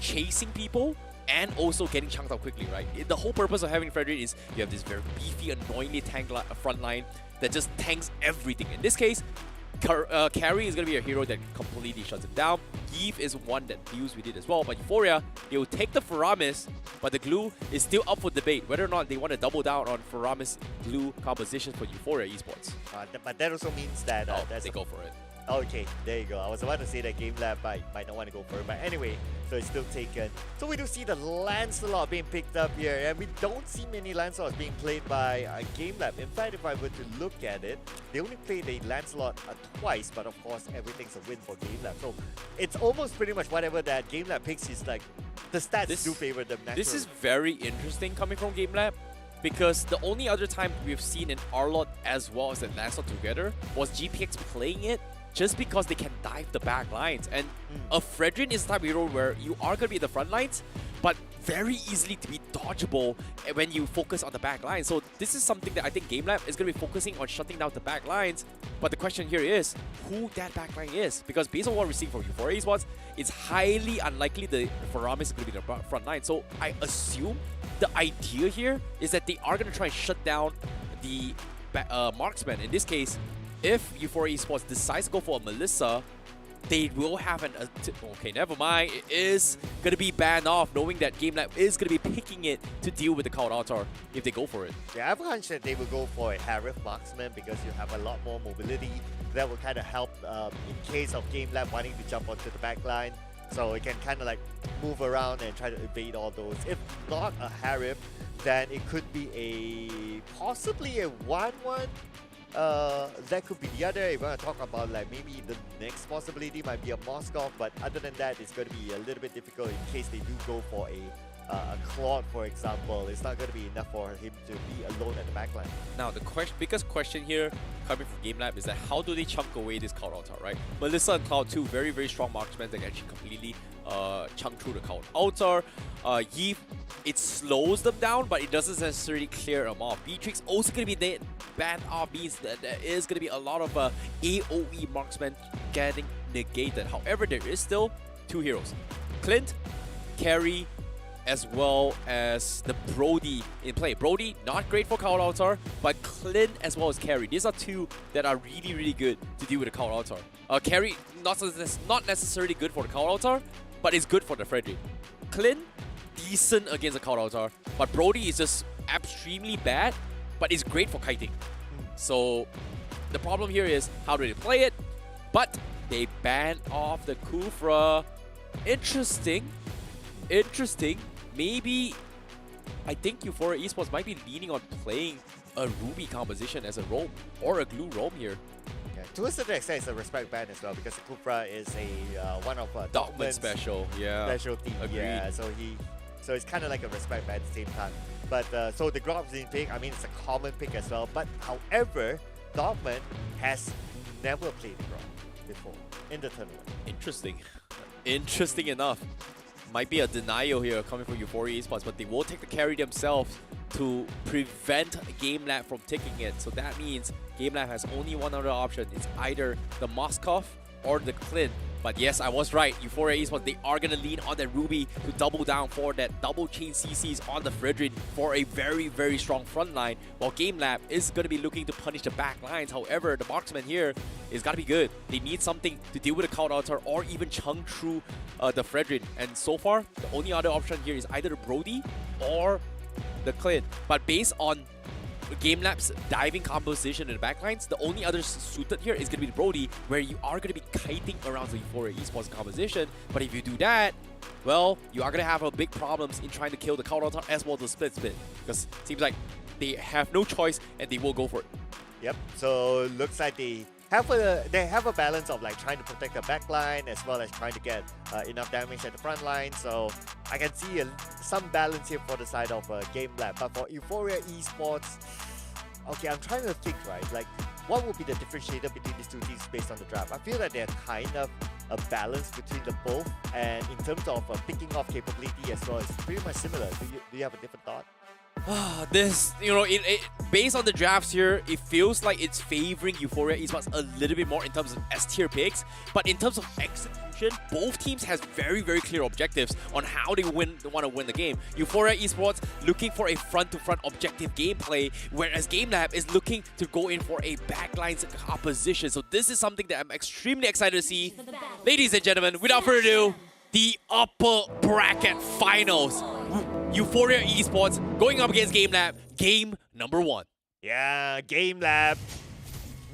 chasing people and also getting chunked out quickly, right? The whole purpose of having Fredrin is you have this very beefy, annoyingly tank front line that just tanks everything. In this case, Carry is going to be a hero that completely shuts him down. Eve is one that deals with it as well. But Euphoria, they will take the Faramis, but the Glue is still up for debate whether or not they want to double down on Faramis Glue composition for Euphoria Esports. But that also means that they go for it. Okay, there you go. I was about to say that GameLab might not want to go for it, but anyway, so it's still taken. So we do see the Lancelot being picked up here, and we don't see many Lancelots being played by GameLab. In fact, if I were to look at it, they only played a Lancelot twice, but of course, everything's a win for GameLab. So it's almost pretty much whatever that GameLab picks is like, the stats do favor them naturally. This is very interesting coming from GameLab, because the only other time we've seen an Arlott as well as a Lancelot together was GPX playing it just because they can dive the back lines. And a Fredrin is the type of hero where you are going to be in the front lines, but very easily to be dodgeable when you focus on the back line. So this is something that I think GameLab is going to be focusing on shutting down the back lines. But the question here is who that back line is. Because based on what we're seeing from Euphoria Esports, it's highly unlikely the Faramis is going to be the front line. So I assume the idea here is that they are going to try and shut down the marksman. In this case, if Euphoria Esports decides to go for a Melissa, they will have okay, never mind. It is going to be banned off, knowing that GameLab is going to be picking it to deal with the Cloud Altar if they go for it. Yeah, I have a hunch that they will go for a Harif marksman because you have a lot more mobility. That will kind of help in case of GameLab wanting to jump onto the back line. So it can kind of like move around and try to evade all those. If not a Harif, then it could be possibly a 1-1. That could be the other. If you want to talk about like maybe the next possibility might be a Moskov, but other than that, it's going to be a little bit difficult in case they do go for a Claude, for example. It's not going to be enough for him to be alone at the backline. Now, the biggest question here coming from GameLab is that how do they chunk away this Cloud Altar, right? Melissa and Cloud, two very, very strong marksmen that can actually completely chunk through the Cloud Altar. Yi, it slows them down, but it doesn't necessarily clear them off. Beatrix also going to be banned off, means that there is going to be a lot of AoE marksmen getting negated. However, there is still two heroes. Clint, Carry, as well as the Brody in play. Brody, not great for Cloud Altar, but Clint as well as Carry. These are two that are really, really good to deal with the Cloud Altar. Carry, not necessarily good for the Cloud Altar, but it's good for the Frederick. Clint, decent against the Cloud Altar, but Brody is just extremely bad, but it's great for kiting. So the problem here is how do they play it? But they ban off the Kufra. Interesting. Maybe I think Euphoria Esports might be leaning on playing a Ruby composition as a roam or a glue roam here. Yeah, to a certain extent, it's a respect ban as well because Kufra is one of Dogman's special, specialty. Agreed. Yeah, so it's kind of like a respect ban at the same time. But so the Grobzin pick, I mean, it's a common pick as well. But however, Dogman has never played Grob before in the tournament. Interesting enough. Might be a denial here coming from Euphoria Esports, but they will take the carry themselves to prevent GameLab from taking it. So that means GameLab has only one other option. It's either the Moskov or the Clint. But yes, I was right. Euphoria Esports, they are going to lean on that Ruby to double down for that double chain CCs on the Fredrin for a very, very strong front line, while GameLab is going to be looking to punish the back lines. However, the marksman here is got to be good. They need something to deal with the Cloud Altar or even chunk through the Fredrin. And so far, the only other option here is either the Brody or the Clint. But based on GameLab's diving composition in the backlines, the only other suited here is going to be the Brody, where you are going to be kiting around the Euphoria Esports composition. But if you do that, well, you are going to have a big problems in trying to kill the Cloud Altar as well as the split, because it seems like they have no choice and they will go for it. Yep, so looks like they have a balance of like trying to protect the back line as well as trying to get enough damage at the front line. So I can see some balance here for the side of GameLab. But for Euphoria Esports, okay, I'm trying to think, right? Like, what would be the differentiator between these two teams based on the draft? I feel that they're kind of a balance between the both, and in terms of picking off capability as well, it's pretty much similar. Do you have a different thought? This, you know, based on the drafts here, it feels like it's favoring Euphoria Esports a little bit more in terms of S-tier picks. But in terms of execution, both teams has very, very clear objectives on how they want to win the game. Euphoria Esports looking for a front-to-front objective gameplay, whereas GameLab is looking to go in for a backlines opposition. So this is something that I'm extremely excited to see. Ladies and gentlemen, without further ado, the upper bracket finals. Euphoria Esports going up against GameLab, game number 1. Yeah, GameLab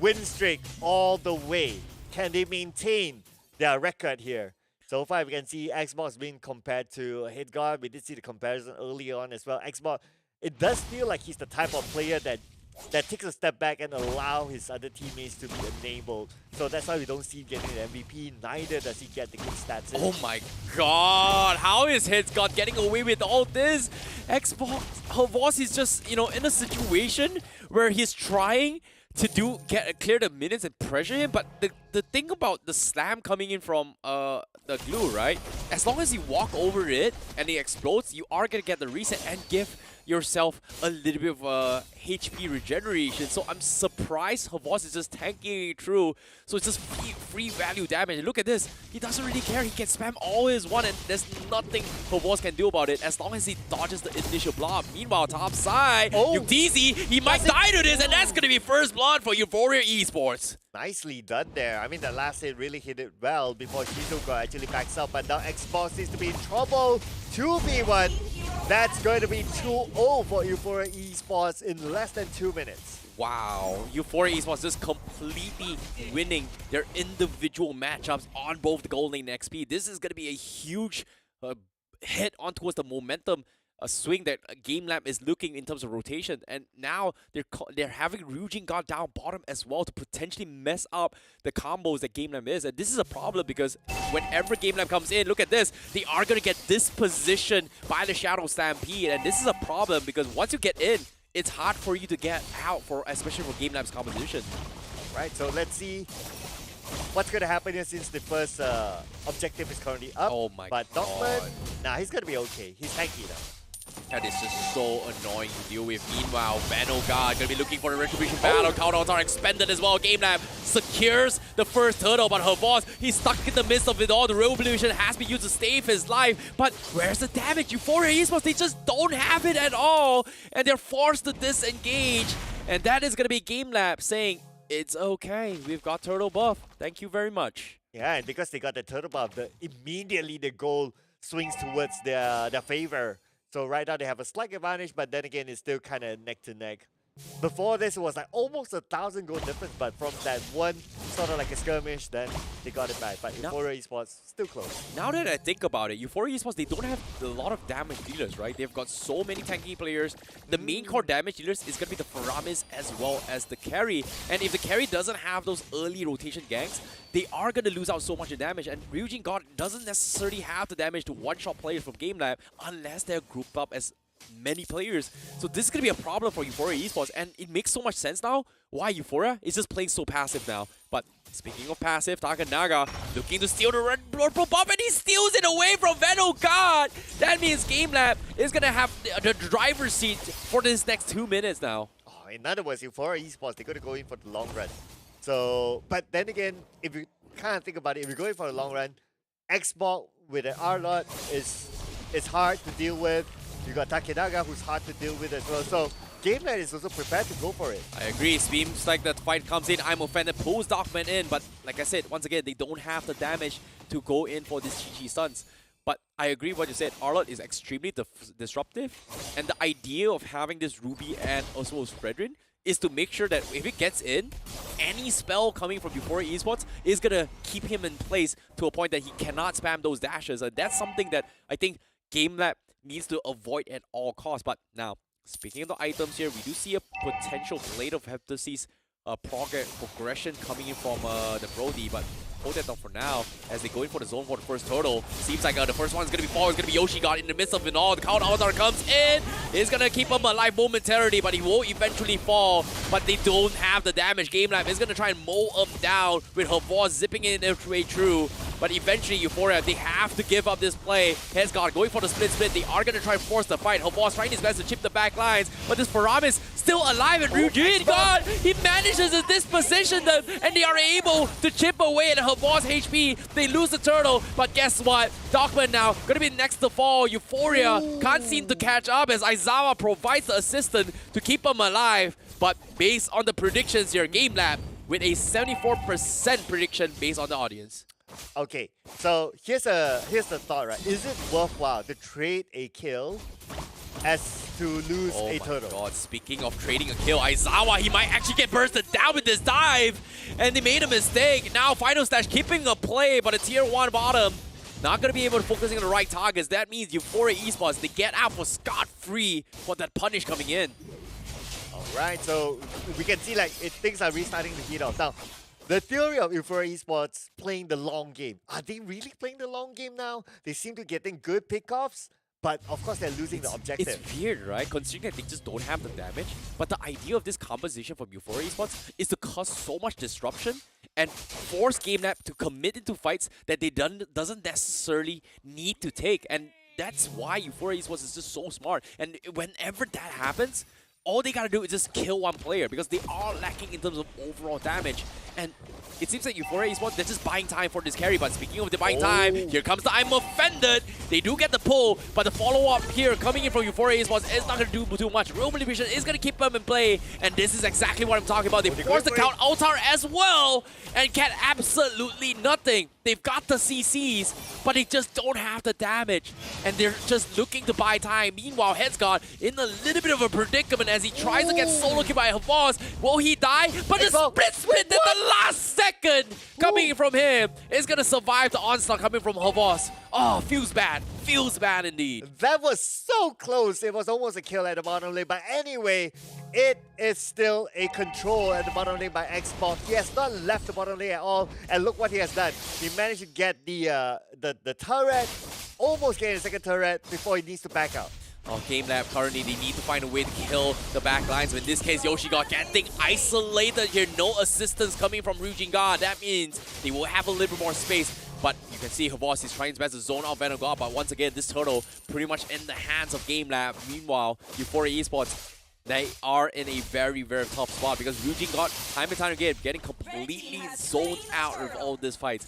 win streak all the way. Can they maintain their record here? So far, we can see Xbox being compared to Hitguard. We did see the comparison early on as well. Xbox, it does feel like he's the type of player that takes a step back and allow his other teammates to be enabled. So that's why we don't see him getting the MVP. Neither does he get the good stats. Oh my god, how is Hitguard getting away with all this? Javos is just, you know, in a situation where he's trying to clear the minutes and pressure him, but the the thing about the slam coming in from the glue, right? As long as you walk over it and it explodes, you are going to get the reset and give yourself a little bit of HP regeneration. So I'm surprised Javos is just tanking it through. So it's just free value damage. And look at this. He doesn't really care. He can spam all his one and there's nothing Javos can do about it as long as he dodges the initial blob. Meanwhile, top side, Yuktisi, he might die to this and that's going to be first blood for Euphoria Esports. Nicely done there. I mean, the last hit really hit it well before Shizuka actually backs up, but now Xbox seems to be in trouble. 2v1. That's going to be 2-0 for Euphoria Esports in less than 2 minutes. Wow, Euphoria Esports just completely winning their individual matchups on both the Gold Lane and XP. This is going to be a huge hit on towards the momentum swing that GameLab is looking in terms of rotation, and now they're having Ryujin God down bottom as well to potentially mess up the combos that GameLab is, and this is a problem because whenever GameLab comes in, look at this, they are going to get dispositioned by the Shadow Stampede, and this is a problem because once you get in, it's hard for you to get out, especially for GameLab's composition. Right, so let's see what's going to happen here since the first objective is currently up. Oh my but Dogman, nah, he's going to be okay. He's tanky now. That is just so annoying to deal with. Meanwhile, Vanogard going to be looking for a retribution battle. Countdowns are expended as well. GameLab secures the first turtle, but Javos, he's stuck in the midst of it all. The revolution has been used to save his life. But where's the damage? Euphoria Esports, they just don't have it at all. And they're forced to disengage. And that is going to be GameLab saying, it's okay. We've got turtle buff. Thank you very much. Yeah, and because they got the turtle buff, immediately the goal swings towards their favor. So right now they have a slight advantage, but then again, it's still kind of neck to neck. Before this, it was like almost 1,000 goal difference, but from that one sort of like a skirmish, then they got it back. But Euphoria Esports still close. Now that I think about it, Euphoria Esports, they don't have a lot of damage dealers, right? They've got so many tanky players. The main core damage dealers is going to be the Faramis as well as the carry. And if the carry doesn't have those early rotation ganks, they are going to lose out so much in damage. And Ryujin God doesn't necessarily have the damage to one-shot players from GameLab unless they're grouped up as many players. So this is going to be a problem for Euphoria Esports, and it makes so much sense now why Euphoria is just playing so passive now. But speaking of passive, Takanaga looking to steal the red blood pro buff, and he steals it away from Vanogard. That means GameLab is going to have the driver's seat for this next 2 minutes now. Oh, in other words, Euphoria Esports, they're going to go in for the long run. So, but then again, if you kind of think about it, if you're going for the long run, Xbox with an R-Lot is hard to deal with. You got Takenaga, who's hard to deal with as well. So GameLab is also prepared to go for it. I agree. Seems like that fight comes in. I'm offended. Pulls Darkman in. But like I said, once again, they don't have the damage to go in for these Chi stuns. But I agree what you said. Arlott is extremely disruptive. And the idea of having this Ruby and also Fredrin is to make sure that if it gets in, any spell coming from Euphoria Esports is going to keep him in place to a point that he cannot spam those dashes. And that's something that I think GameLab needs to avoid at all costs. But now, speaking of the items here, we do see a potential Blade of Heptasis progression coming in from the Brody, but hold that down for now as they go in for the zone for the first turtle. Seems like the first one is going to be fall. It's going to be Yoshi God in the midst of it all. The Count Avatar comes in. It's going to keep him alive momentarily, but he will eventually fall. But they don't have the damage. GameLab is going to try and mow him down with Javos zipping in their way through. But eventually, Euphoria, they have to give up this play. Headsguard going for the split. They are going to try and force the fight. Javos trying his best to chip the back lines. But this Faramis still alive, and Ryujin God, he manages to disposition them, and they are able to chip away at Javos HP. They lose the turtle, but guess what? Dogman now going to be next to fall. Euphoria can't seem to catch up as Aizawa provides the assistant to keep him alive. But based on the predictions here, GameLab with a 74% prediction based on the audience. Okay, so here's the thought, right? Is it worthwhile to trade a kill as to lose a turtle? Oh my god, speaking of trading a kill, Aizawa, he might actually get bursted down with this dive. And they made a mistake. Now Final Stash keeping a play, but a tier 1 bottom. Not going to be able to focus on the right targets. That means Euphoria Esports, they get out for scot-free for that punish coming in. Alright, so we can see like things are restarting to heat up. Now, the theory of Euphoria Esports playing the long game. Are they really playing the long game now? They seem to be getting good pickoffs, but of course they're losing the objective. It's weird, right? Considering that they just don't have the damage. But the idea of this composition from Euphoria Esports is to cause so much disruption and force GameLab to commit into fights that they doesn't necessarily need to take. And that's why Euphoria Esports is just so smart. And whenever that happens, all they gotta do is just kill one player because they are lacking in terms of overall damage. And it seems like Euphoria Esports, they're just buying time for this carry. But speaking of the buying time, here comes the I'm offended. They do get the pull, but the follow-up here coming in from Euphoria Esports is not going to do too much. Roman Division is going to keep them in play, and this is exactly what I'm talking about. They force the count Altar as well, and get absolutely nothing. They've got the CCs, but they just don't have the damage, and they're just looking to buy time. Meanwhile, Headsguard in a little bit of a predicament as he tries to get solo killed by Javos. Will he die? But the split at the last second coming from him is going to survive the onslaught coming from Javos. Oh, feels bad. Feels bad indeed. That was so close. It was almost a kill at the bottom lane. But anyway, it is still a control at the bottom lane by Xbox. He has not left the bottom lane at all. And look what he has done. He managed to get the turret, almost getting a second turret before he needs to back out. Oh, GameLab currently, they need to find a way to kill the back lines. But in this case, Yoshiga getting isolated here. No assistance coming from Ryujinga. That means they will have a little bit more space. But you can see Javos is trying his best to zone out Vanguard. But once again, this turtle pretty much in the hands of GameLab. Meanwhile, Euphoria Esports, they are in a very, very tough spot because Ryujinga, time and time again, getting completely zoned out of all these fights.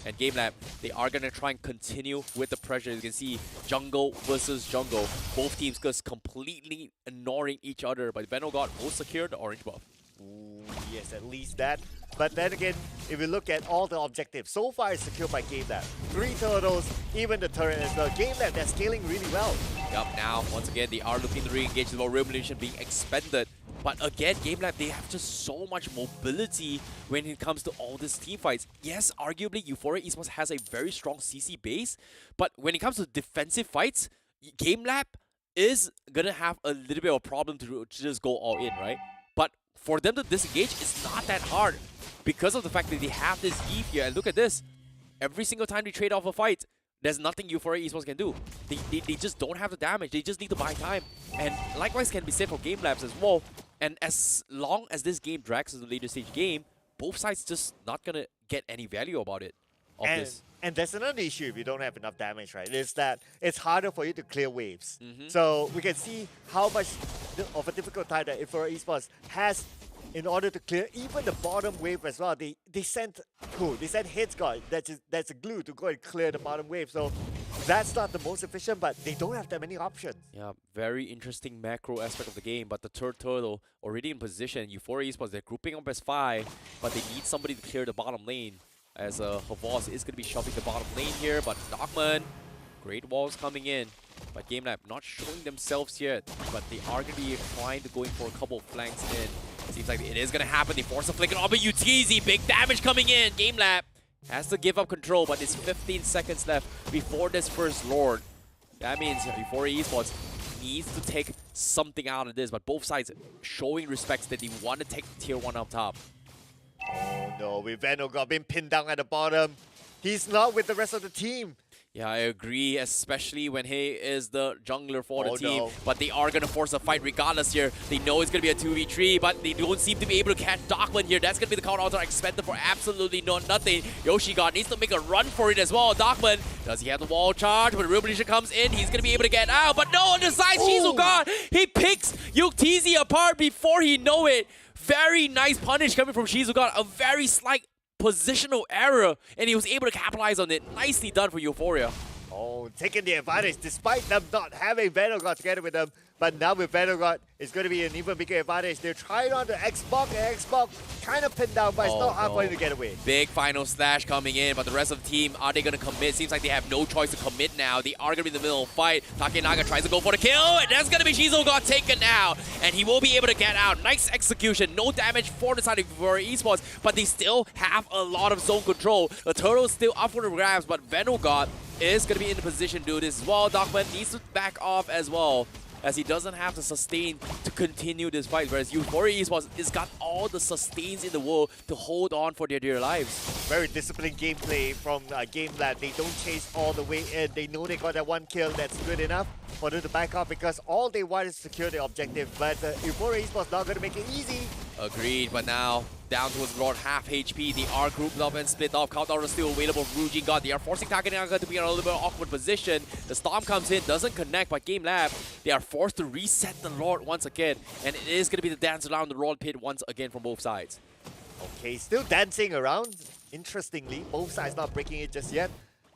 And GameLab, they are going to try and continue with the pressure. You can see jungle versus jungle. Both teams just completely ignoring each other. But Vanguard will secure the orange buff. Ooh, yes, at least that. But then again, if you look at all the objectives, so far it's secured by GameLab. 3 turtles, even the turret as well. GameLab, they're scaling really well. Yup, now, once again, they are looking to re-engage with Revolution being expended. But again, GameLab, they have just so much mobility when it comes to all these team fights. Yes, arguably, Euphoria Esports has a very strong CC base, but when it comes to defensive fights, GameLab is going to have a little bit of a problem to just go all in, right? But for them to disengage, it's not that hard because of the fact that they have this Eve here. And look at this. Every single time they trade off a fight, there's nothing Euphoria Esports can do. They just don't have the damage. They just need to buy time. And likewise can be said for GameLabs as well. And as long as this game drags to the later stage game, both sides just not going to get any value about it. And there's another issue if you don't have enough damage, right? Is that it's harder for you to clear waves. So we can see how much of a difficult time that Euphoria Esports has in order to clear even the bottom wave as well. They sent Headsguard, that's a glue to go and clear the bottom wave. So that's not the most efficient, but they don't have that many options. Yeah, very interesting macro aspect of the game. But the third turtle already in position. Euphoria Esports, they're grouping up as 5, but they need somebody to clear the bottom lane. As Javos is going to be shoving the bottom lane here, but Darkman, great walls coming in. But GameLab not showing themselves yet, but they are going to be trying to go in for a couple of flanks in. Seems like it is going to happen. They force a flick on, but UTZ, big damage coming in. GameLab has to give up control, but it's 15 seconds left before this first Lord. That means Euphoria Esports needs to take something out of this, but both sides showing respects that they want to take tier 1 up top. Oh no, with Vanguard being pinned down at the bottom. He's not with the rest of the team. Yeah, I agree, especially when he is the jungler for the team. No. But they are going to force a fight regardless here. They know it's going to be a 2v3, but they don't seem to be able to catch Darkman here. That's going to be the counter altar expended for absolutely nothing. Yoshiga needs to make a run for it as well. Darkman, does he have the wall charge? When Revolution comes in, he's going to be able to get out. But no, on the side, Shizuka, he picks Yuktz apart before he know it. Very nice punish coming from Shizuka. A very slight positional error, and he was able to capitalize on it. Nicely done for Euphoria. Oh, taking the advantage despite them not having Vanguard together with them. But now with Vanguard, it's going to be an even bigger advantage. They're trying on the Xbox, and Xbox kind of pinned down, but it's not hard for him to get away. Big final slash coming in, but the rest of the team, are they going to commit? Seems like they have no choice to commit now. They are going to be in the middle of the fight. Takenaga tries to go for the kill, and that's going to be Shizuka got taken out, and he will be able to get out. Nice execution. No damage for the side of Euphoria Esports, but they still have a lot of zone control. The turtle's still up for the grabs, but Vanguard is going to be in the position to do this as well. Darkman needs to back off as well, as he doesn't have the sustain to continue this fight, whereas Euphoria Esports has got all the sustains in the world to hold on for their dear lives. Very disciplined gameplay from GameLab. They don't chase all the way in. They know they got that one kill, that's good enough. for them to back off because all they want is to secure the objective. But Euphoria Esports not going to make it easy. Agreed, but now down towards Lord half HP. They are grouped up and split off. Countdown is still available from Rujin God. They are forcing Takenaga to be in a little bit of awkward position. The Storm comes in, doesn't connect, but GameLab, they are forced to reset the Lord once again. And it is going to be the dance around the Lord pit once again from both sides. Okay, still dancing around. Interestingly, both sides not breaking it just yet.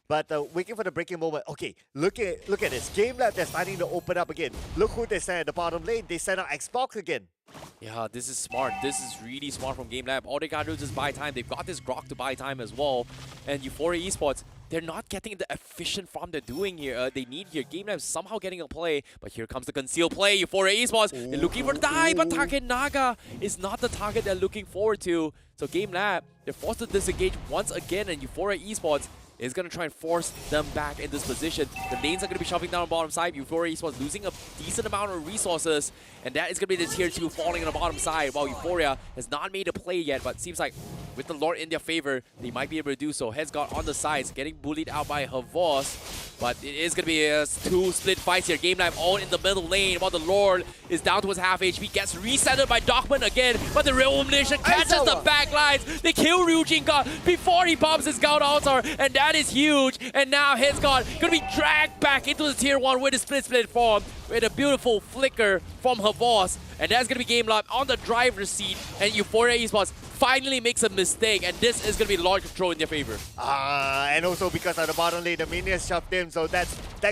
But waiting for the breaking moment. Okay, look at this. GameLab, they're starting to open up again. Look who they sent at the bottom lane. They sent out Xbox again. Yeah, this is smart. This is really smart from GameLab. All they gotta do is just buy time. They've got this Grok to buy time as well. And Euphoria Esports, they're not getting the efficient farm they're doing here. They need here. GameLab somehow getting a play, but here comes the concealed play. Euphoria Esports, they're looking for the die, but Takenaga is not the target they're looking forward to. So GameLab, they're forced to disengage once again, and Euphoria Esports is going to try and force them back in this position. The lanes are going to be shoving down on the bottom side. Euphoria Esports losing a decent amount of resources, and that is going to be the tier 2 falling on the bottom side, while Euphoria has not made a play yet, but seems like with the Lord in their favor, they might be able to do so. Headsguard on the sides, getting bullied out by Javos, but it is going to be a 2 split fights here. GameLab all in the middle lane, while the Lord is down towards half HP, gets resetted by Dockman again, but the Revolution catches the backlines. They kill Ryujin God before he pops his Scout Altar, and that is huge. And now Headsguard going to be dragged back into the tier 1 with a split form, with a beautiful flicker from Javos, and that's going to be GameLab on the driver's seat, and Euphoria Esports finally makes a mistake, and this is going to be Lord control in their favor. And also because of the bottom lane, the minions shoved him, so that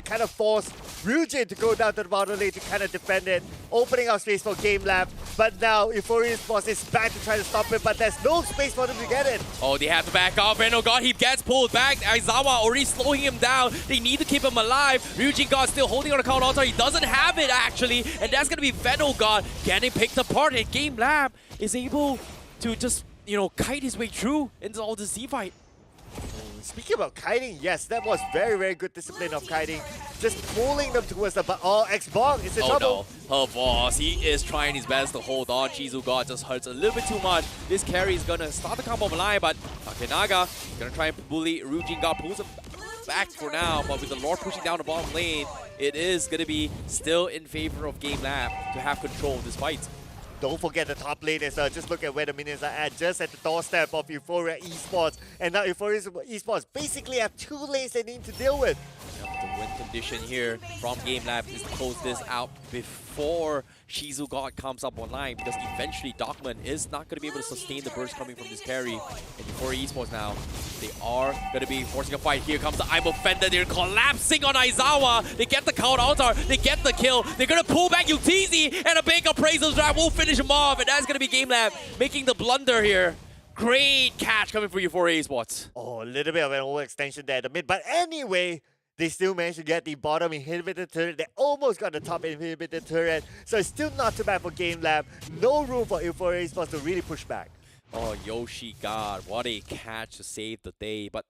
kind of forced Ryujin to go down to the bottom lane to kind of defend it, opening up space for GameLab. But now Euphoria Esports is back to try to stop it, but there's no space for them to get it. Oh, they have to back off, and oh god, he gets pulled back. Aizawa already slowing him down. They need to keep him alive. Ryujin God still holding on the count altar. He doesn't have it actually, and that's going to be Venom God getting picked apart, and GameLab is able to just, you know, kite his way through into all this Z-fight. Speaking about kiting, yes, that was very, very good discipline of kiting. Just pulling them towards the... Oh, Xbox is in trouble. No, Javos, he is trying his best to hold on. Shizu God just hurts a little bit too much. This carry is going to start the combo line, but Takenaga is going to try and bully Ryujin God, pulls him back for now, but with the Lord pushing down the bottom lane, it is going to be still in favor of GameLab to have control of this fight. Don't forget the top lane as well. Just look at where the minions are at, just at the doorstep of Euphoria Esports. And now Euphoria Esports basically have 2 lanes they need to deal with. The win condition here from GameLab is to close this out before Shizu God comes up online, because eventually Dockman is not going to be able to sustain the burst coming from this carry. And Euphoria Esports now, they are going to be forcing a fight. Here comes the I'm Offended. They're collapsing on Aizawa. They get the count altar. They get the kill. They're going to pull back UTZ, and a big appraisal drive will finish him off. And that's going to be GameLab making the blunder here. Great catch coming from Euphoria Esports. Oh, a little bit of an overextension there at the mid. But anyway, they still managed to get the bottom inhibitor turret. They almost got the top inhibitor turret. So it's still not too bad for GameLab. No room for Euphoria Esports to really push back. Oh, Yoshi God, what a catch to save the day. But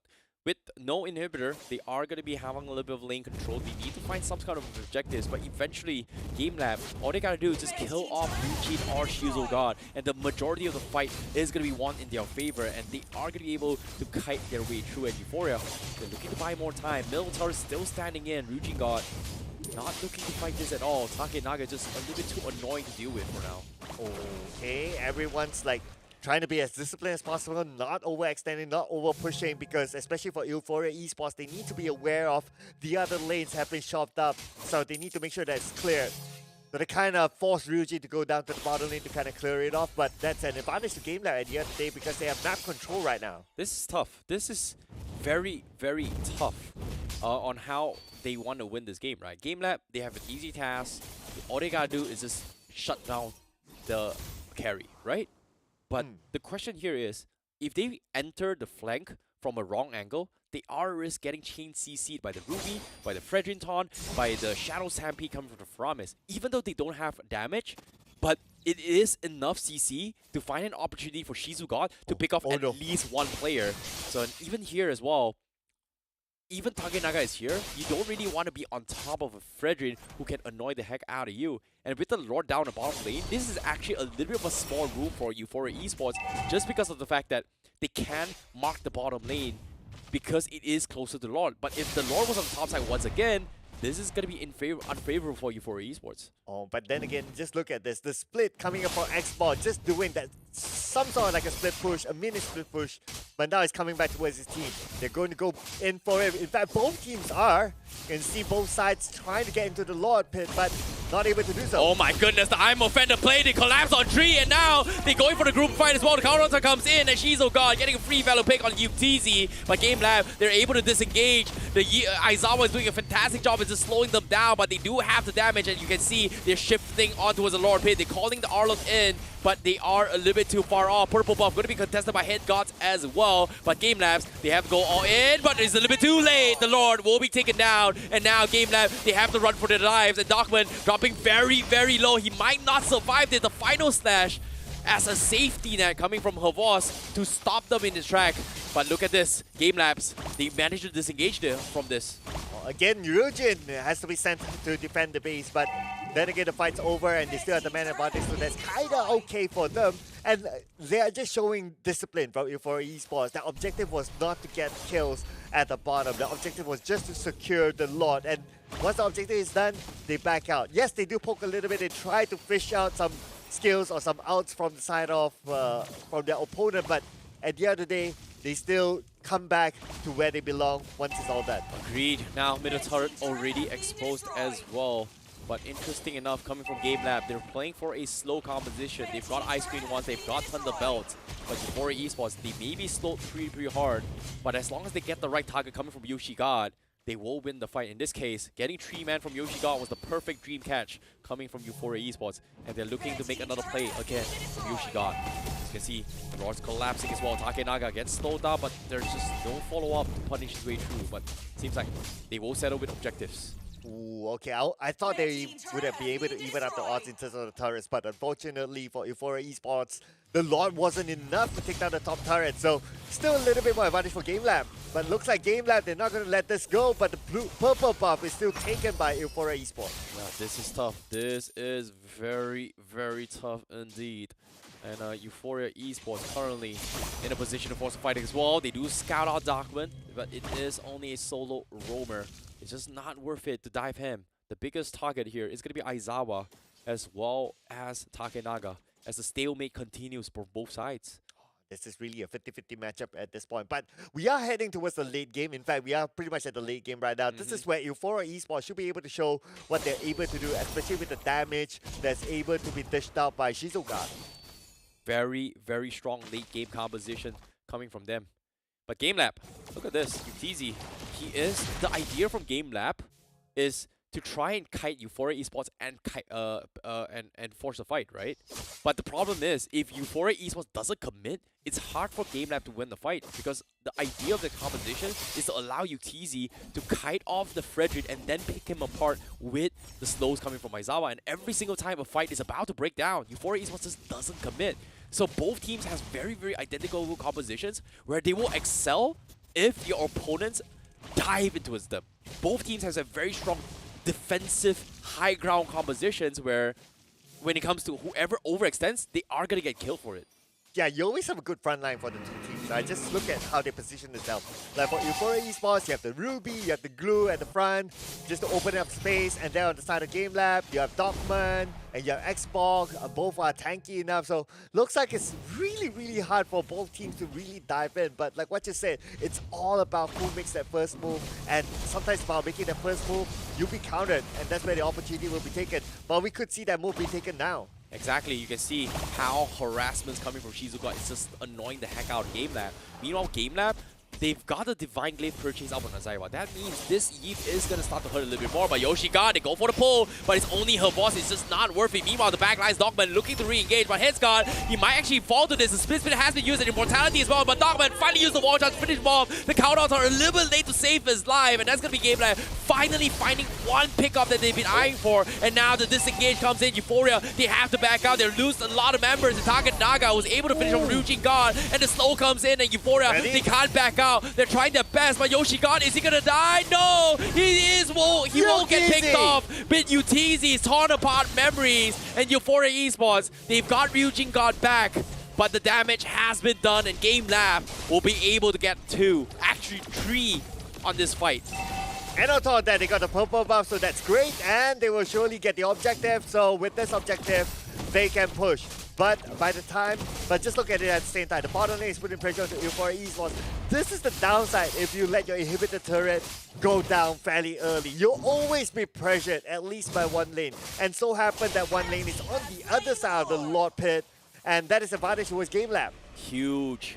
with no inhibitor, they are going to be having a little bit of lane control. They need to find some kind of objectives, but eventually, GameLab, all they got to do is just kill off Ryujin or Shizu God, and the majority of the fight is going to be won in their favor, and they are going to be able to kite their way through. And Euphoria, they're looking to buy more time. Military is still standing in. Ryujin God not looking to fight this at all. Takenaga just a little bit too annoying to deal with for now. Okay, everyone's like trying to be as disciplined as possible, not overextending, not over-pushing, because especially for Euphoria Esports, they need to be aware of the other lanes have been shoved up, so they need to make sure that it's cleared. So they kind of force Ryujin to go down to the bottom lane to kind of clear it off, but that's an advantage to GameLab at the end of the day because they have map control right now. This is tough. This is very, very tough on how they want to win this game, right? GameLab, they have an easy task. All they gotta do is just shut down the carry, right? But the question here is, if they enter the flank from a wrong angle, they are at risk getting chain CC'd by the Ruby, by the Fredrinton, by the Shadow Stampede coming from the Faramis. Even though they don't have damage, but it is enough CC to find an opportunity for Shizu God to pick off at least one player. So even here as well, even Takenaga is here, you don't really want to be on top of a Fredrin who can annoy the heck out of you. And with the Lord down the bottom lane, this is actually a little bit of a small room for Euphoria Esports, just because of the fact that they can mark the bottom lane because it is closer to the Lord. But if the Lord was on the top side once again, this is going to be unfavorable for Euphoria Esports. Oh, but then again, just look at this. The split coming up for Xbox, just doing that, some sort of like a split push, a mini split push, but now it's coming back towards his team. They're going to go in for it. In fact, both teams are. You can see both sides trying to get into the Lord pit, but not able to do so. Oh my goodness, the I'm Offender play, they collapse on 3, and now they're going for the group fight as well. The counter comes in, and Shizo God getting a free value pick on UTZ. But GameLab, they're able to disengage. The Aizawa is doing a fantastic job of just slowing them down, but they do have the damage, and you can see they're shifting on towards the Lord pit. They're calling the Arlot in, but they are a little bit too far off. Purple buff going to be contested by Head Gods as well. But GameLabs, they have to go all in, but it's a little bit too late. The Lord will be taken down, and now GameLab, they have to run for their lives. And Darkman dropping very, very low. He might not survive this. The final slash as a safety net coming from Javos to stop them in his track. But look at this. GameLabs, they managed to disengage there from this. Well, again, Ryujin has to be sent to defend the base, but then again, the fight's over and they still have the man advantage, so that's kind of okay for them. And they are just showing discipline for Esports. Their objective was not to get kills at the bottom. The objective was just to secure the Lord. And once the objective is done, they back out. Yes, they do poke a little bit. They try to fish out some skills or some outs from the side of from their opponent, but at the end of the day, they still come back to where they belong once it's all done. Agreed. Now, middle turret already exposed as well. But interesting enough, coming from GameLab, they're playing for a slow composition. They've got Ice Queen once, they've got Thunder Belt. But Euphoria Esports, they may be slowed pretty hard, but as long as they get the right target coming from Yoshi God, they will win the fight. In this case, getting 3-man from Yoshi God was the perfect dream catch coming from Euphoria Esports. And they're looking to make another play again from Yoshi God. As you can see, the Lord's collapsing as well. Takenaga gets slowed down, but there's just no follow-up to punish his way through. But it seems like they will settle with objectives. Ooh, okay. I thought they would have been able to even up the odds in terms of the turrets, but unfortunately for Euphoria Esports, the Lord wasn't enough to take down the top turret. So still a little bit more advantage for GameLab. But looks like GameLab, they're not going to let this go, but the purple buff is still taken by Euphoria Esports. Yeah, this is tough. This is very, very tough indeed. And Euphoria Esports currently in a position to force a fight as well. They do scout out Darkman, but it is only a solo roamer. It's just not worth it to dive him. The biggest target here is going to be Aizawa as well as Takenaga as the stalemate continues for both sides. This is really a 50-50 matchup at this point. But we are heading towards the late game. In fact, we are pretty much at the late game right now. This is where Euphoria Esports should be able to show what they're able to do, especially with the damage that's able to be dished out by Shizuka. Very, very strong late game composition coming from them. But GameLab, look at this. UTZ, the idea from GameLab is to try and kite Euphoria Esports and force a fight, right? But the problem is, if Euphoria Esports doesn't commit, it's hard for GameLab to win the fight, because the idea of the composition is to allow UTZ to kite off the Frederick and then pick him apart with the slows coming from Aizawa. And every single time a fight is about to break down, Euphoria Esports just doesn't commit. So both teams has very, very identical compositions where they will excel if your opponents dive into them. Both teams has a very strong defensive high ground compositions where when it comes to whoever overextends, they are going to get killed for it. Yeah, you always have a good front line for the two teams. Right? Just look at how they position themselves. Like for Euphoria Esports, you have the Ruby, you have the Glue at the front, just to open up space. And then on the side of GameLab, you have Dogman and you have Xbox. Both are tanky enough. So looks like it's really, really hard for both teams to really dive in. But like what you said, it's all about who makes that first move. And sometimes by making that first move, you'll be countered. And that's where the opportunity will be taken. But we could see that move be taken now. Exactly, you can see how harassment's coming from Shizuka. It's just annoying the heck out of GameLab. Meanwhile, GameLab, they've got a Divine Glaive purchase up on Aizawa. That means this Eve is going to start to hurt a little bit more. But Yoshi God, they go for the pull, but it's only her boss. It's just not worth it. Meanwhile, the backline's Dogman looking to re-engage, but Headsguard, he might actually fall to this. The split has been used in Immortality as well, but Dogman finally used the wall charge to finish him off. The countouts are a little bit late to save his life, and that's going to be GameLab finally finding one pickup that they've been eyeing for. And now the disengage comes in. Euphoria, they have to back out. They lose a lot of members. The target Naga was able to finish on Ryujin God, and the slow comes in, and Euphoria, they can't back out. They're trying their best, but Yoshi God, is he gonna die? No! He won't get picked off. But UTZ's torn apart memories, and Euphoria Esports, they've got Ryujin God back, but the damage has been done, and GameLab will be able to get 2, actually 3 on this fight. And on top of that, they got the purple buff, so that's great. And they will surely get the objective. So with this objective, they can push. But just look at it at the same time. The bottom lane is putting pressure on Euphoria Esports. This is the downside if you let your inhibitor turret go down fairly early. You'll always be pressured, at least by one lane. And so happened that one lane is on the other side of the Lord Pit. And that is advantage towards GameLab. Huge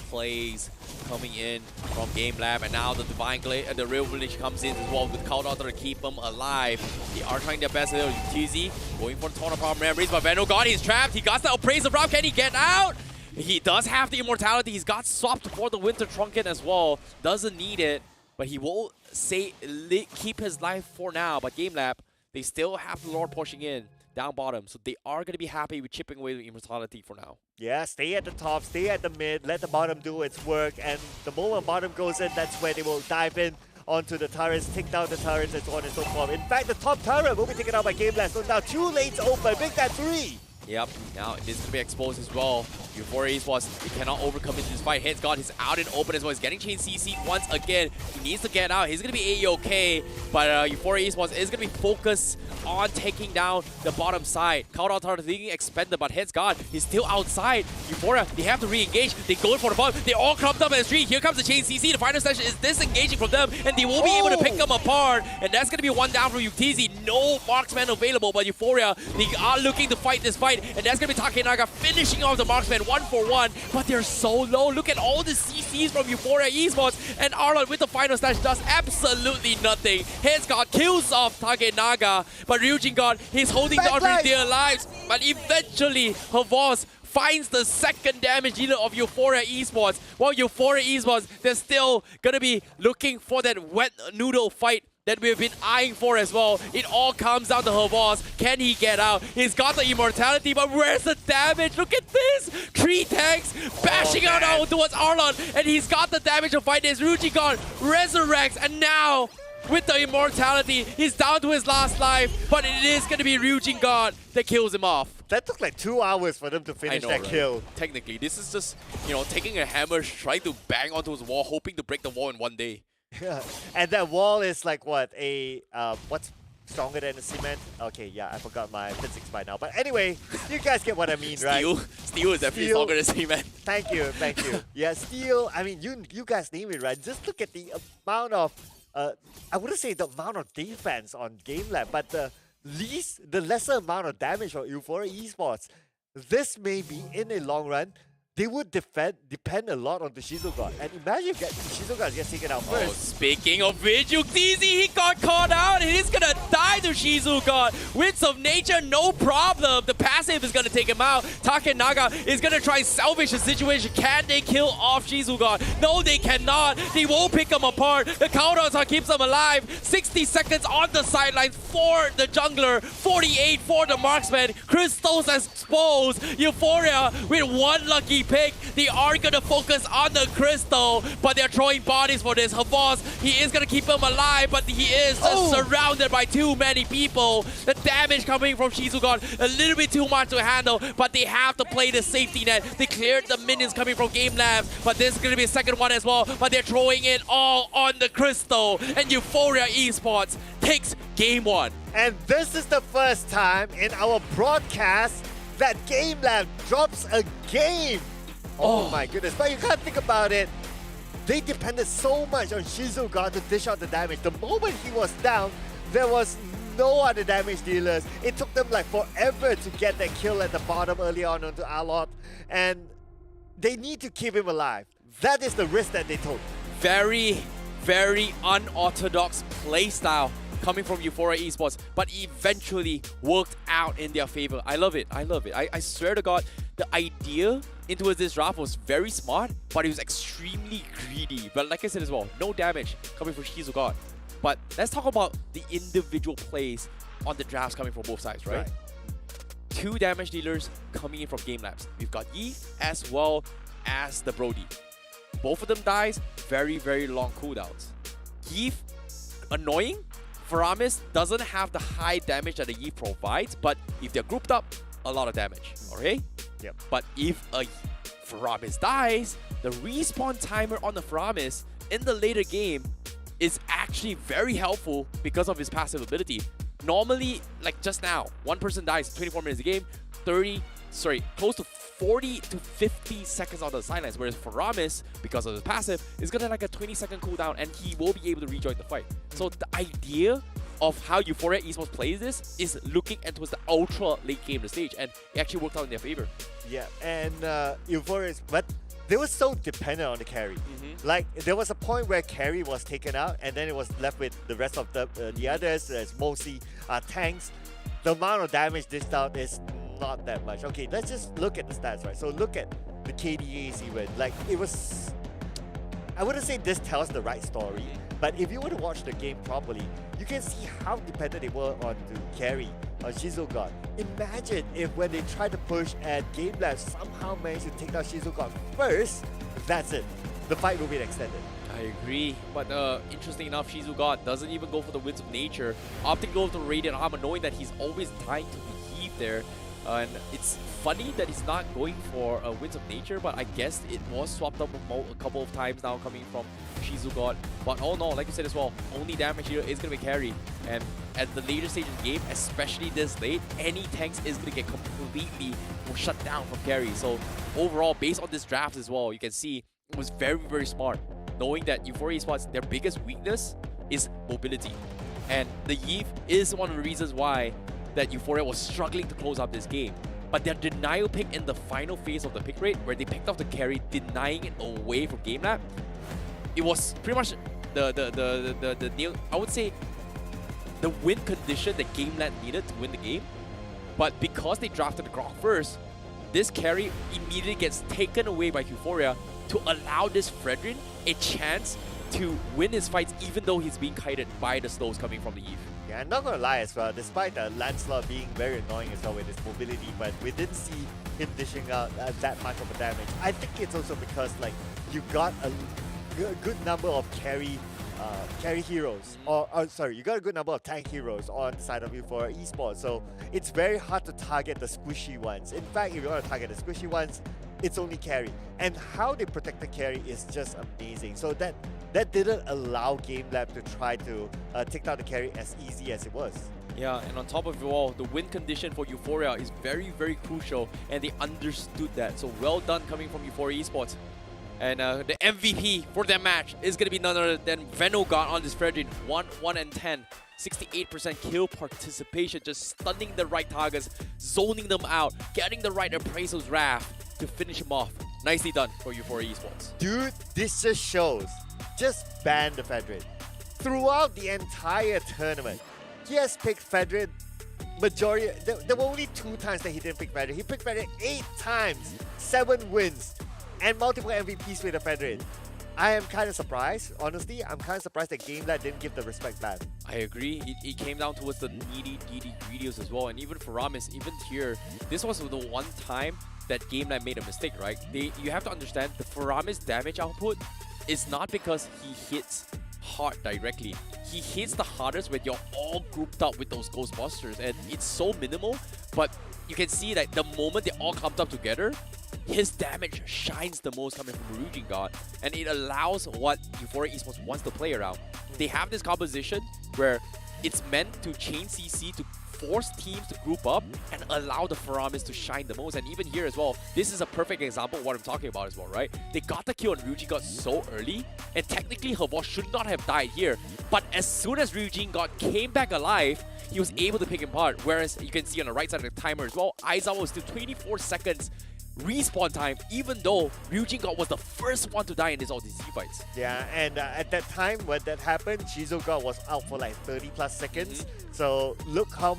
plays coming in from GameLab, and now the the Revolution comes in as well with Countdown to keep them alive. They are trying their best here. TZ going for the Torn Apart Memories, but Veno got he's trapped. He got the Appraisal route. Can he get out? He does have the Immortality. He's got swapped for the Winter Trunket as well. Doesn't need it, but he will keep his life for now. But GameLab, they still have the Lord pushing in down bottom, so they are going to be happy with chipping away the Immortality for now. Yeah, stay at the top, stay at the mid, let the bottom do its work, and the moment bottom goes in, that's where they will dive in onto the turrets, take down the turrets, and so on and so forth. In fact, the top turret will be taken out by GameLab, so now 2 lanes open, make that 3! Yep, now this is going to be exposed as well. Euphoria Esports, he cannot overcome into this fight. Heads God, he's out and open as well. He's getting chain CC once again. He needs to get out. He's going to be A-OK, but Euphoria Esports is going to be focused on taking down the bottom side. Countdown Tower thinking expended, but Heads God, he's still outside. Euphoria, they have to re-engage. They go for the bottom. They all clumped up as 3. Here comes the chain CC. The final session is disengaging from them, and they will be able to pick them apart. And that's going to be one down from UTZ. No marksman available, but Euphoria, they are looking to fight this fight. And that's going to be Takenaga finishing off the marksman 1-for-1. But they're so low. Look at all the CCs from Euphoria Esports. And Arlon with the final slash does absolutely nothing. Heads God kills off Takenaga. But Ryujin God, he's holding down for their lives. But eventually, Javos finds the second damage dealer of Euphoria Esports. While Euphoria Esports, they're still going to be looking for that wet noodle fight that we've been eyeing for as well. It all comes down to Javos. Can he get out? He's got the Immortality, but where's the damage? Look at this! 3 tanks bashing out towards Arlon, and he's got the damage to fight this. Rujigon resurrects, and now with the Immortality, he's down to his last life, but it is going to be Ryujin God that kills him off. That took like 2 hours for them to finish that kill. Technically, this is just, you know, taking a hammer, trying to bang onto his wall, hoping to break the wall in one day. Yeah, and that wall is like what, what's stronger than a cement? Okay, yeah, I forgot my physics by now. But anyway, you guys get what I mean, right? Steel is definitely stronger than cement. Thank you. Yeah, steel, I mean, you guys name it, right? Just look at the amount of, I wouldn't say the amount of defense on GameLab, but the lesser amount of damage for Euphoria Esports. This may be, in a long run, they would depend a lot on the Shizu God. And imagine if the Shizu God gets taken out first. Oh, speaking of which, UTZ, he got caught out and he's gonna die to Shizu God. Winds of Nature, no problem. The passive is gonna take him out. Takenaga is gonna try and salvage the situation. Can they kill off Shizu God? No, they cannot. They won't pick him apart. The countdown keeps them alive. 60 seconds on the sidelines for the jungler. 48 for the marksman. Crystals exposed. Euphoria with one lucky pick. They are gonna focus on the crystal, but they're throwing bodies for this. Javos, he is gonna keep him alive, but he is just surrounded by too many people. The damage coming from Shizu God, a little bit too much to handle, but they have to play the safety net. They cleared the minions coming from GameLab, but this is gonna be a second one as well, but they're throwing it all on the crystal, and Euphoria Esports takes game 1. And this is the first time in our broadcast that GameLab drops a game. Oh my goodness, but you can't think about it. They depended so much on Shizu God to dish out the damage. The moment he was down, there was no other damage dealers. It took them like forever to get that kill at the bottom early on onto Alot, and they need to keep him alive. That is the risk that they took. Very, very unorthodox playstyle coming from Euphoria Esports, but eventually worked out in their favor. I love it. I swear to God, the idea into this draft was very smart, but it was extremely greedy. But like I said as well, no damage coming from Shizu God. But let's talk about the individual plays on the drafts coming from both sides, right? 2 damage dealers coming in from GameLabs. We've got Yi as well as the Brody. Both of them dies, very, very long cooldowns. Yi, annoying. Faramis doesn't have the high damage that the Yi provides, but if they're grouped up, a lot of damage, okay? Yep. But if a Faramis dies, the respawn timer on the Faramis in the later game is actually very helpful because of his passive ability. Normally, like just now, one person dies 24 minutes a game, close to 40 to 50 seconds on the sidelines, whereas Faramis, because of his passive, is gonna like a 20-second cooldown and he will be able to rejoin the fight. So the idea of how Euphoria Esports plays this is looking towards the ultra late game of the stage, and it actually worked out in their favor. Yeah, and Euphoria, but they were so dependent on the carry. Like, there was a point where carry was taken out, and then it was left with the rest of the others, as mostly tanks. The amount of damage dished out is not that much. Okay, let's just look at the stats, right? So look at the KDAs even. Like, it was... I wouldn't say this tells the right story, but if you were to watch the game properly, you can see how dependent they were on to carry on Shizogod. Imagine if when they tried to push and GameLab somehow managed to take out Shizogod first, that's it. The fight will be extended. I agree, but interesting enough, Shizugod doesn't even go for the Winds of Nature, opting to go for the Radiant Armor, knowing that he's always dying to be heaved there. And it's funny that he's not going for a Winds of Nature, but I guess it was swapped up a couple of times now coming from Shizugod. But oh no, like you said as well, only damage here is going to be carry. And at the later stage of the game, especially this late, any tanks is going to get completely shut down from carry. So overall, based on this draft as well, you can see it was very, very smart, knowing that Euphoria Esports, their biggest weakness is mobility. And the Eve is one of the reasons why that Euphoria was struggling to close up this game. But their denial pick in the final phase of the pick rate, where they picked off the carry, denying it away from GameLab, it was pretty much I would say the win condition that GameLab needed to win the game. But because they drafted the Grok first, this carry immediately gets taken away by Euphoria to allow this Fredrin a chance to win his fights, even though he's being kited by the slows coming from the Eve. Yeah, I'm not gonna lie as well, despite Lancelot being very annoying as well with his mobility, but we didn't see him dishing out that much of a damage. I think it's also because like you got a good number of carry heroes, or sorry, you got a good number of tank heroes on the side of you for esports, so it's very hard to target the squishy ones. In fact, if you want to target the squishy ones, it's only carry. And how they protect the carry is just amazing. So that didn't allow GameLab to try to take down the carry as easy as it was. Yeah, and on top of it all, the win condition for Euphoria is very, very crucial, and they understood that. So well done coming from Euphoria Esports. And the MVP for that match is going to be none other than Venogod on this Fredrin. 1-1-10. 68% kill participation, just stunning the right targets, zoning them out, getting the right Appraisal's Wrath to finish him off. Nicely done for Euphoria Esports. Dude, this just shows. Just ban the Fedrin. Throughout the entire tournament, he has picked Fedrin majority. There were only 2 times that he didn't pick Fedrin. He picked Fedrin 8 times, 7 wins, and multiple MVPs with the Fedrin. I am kind of surprised, honestly. I'm kind of surprised that GameLab didn't give the respect back. I agree. It came down towards the needy greedios as well. And even for Ramis, even here, this was the one time that GameLab made a mistake, right? You have to understand, the Faramis damage output is not because he hits hard directly. He hits the hardest when you're all grouped up with those Ghostbusters, and it's so minimal, but you can see that the moment they all clumped up together, his damage shines the most coming from Rujin God, and it allows what Euphoria Esports wants to play around. They have this composition where it's meant to chain CC to force teams to group up and allow the Faramis to shine the most. And even here as well, this is a perfect example of what I'm talking about as well, right? They got the kill on Rujin God so early, and technically Javos should not have died here. But as soon as Rujin God came back alive, he was able to pick him apart. Whereas you can see on the right side of the timer as well, Aizawa was still 24 seconds respawn time, even though Ryujin God was the first one to die in these ODC fights. Yeah, and at that time when that happened, Shizo God was out for like 30 plus seconds. So look how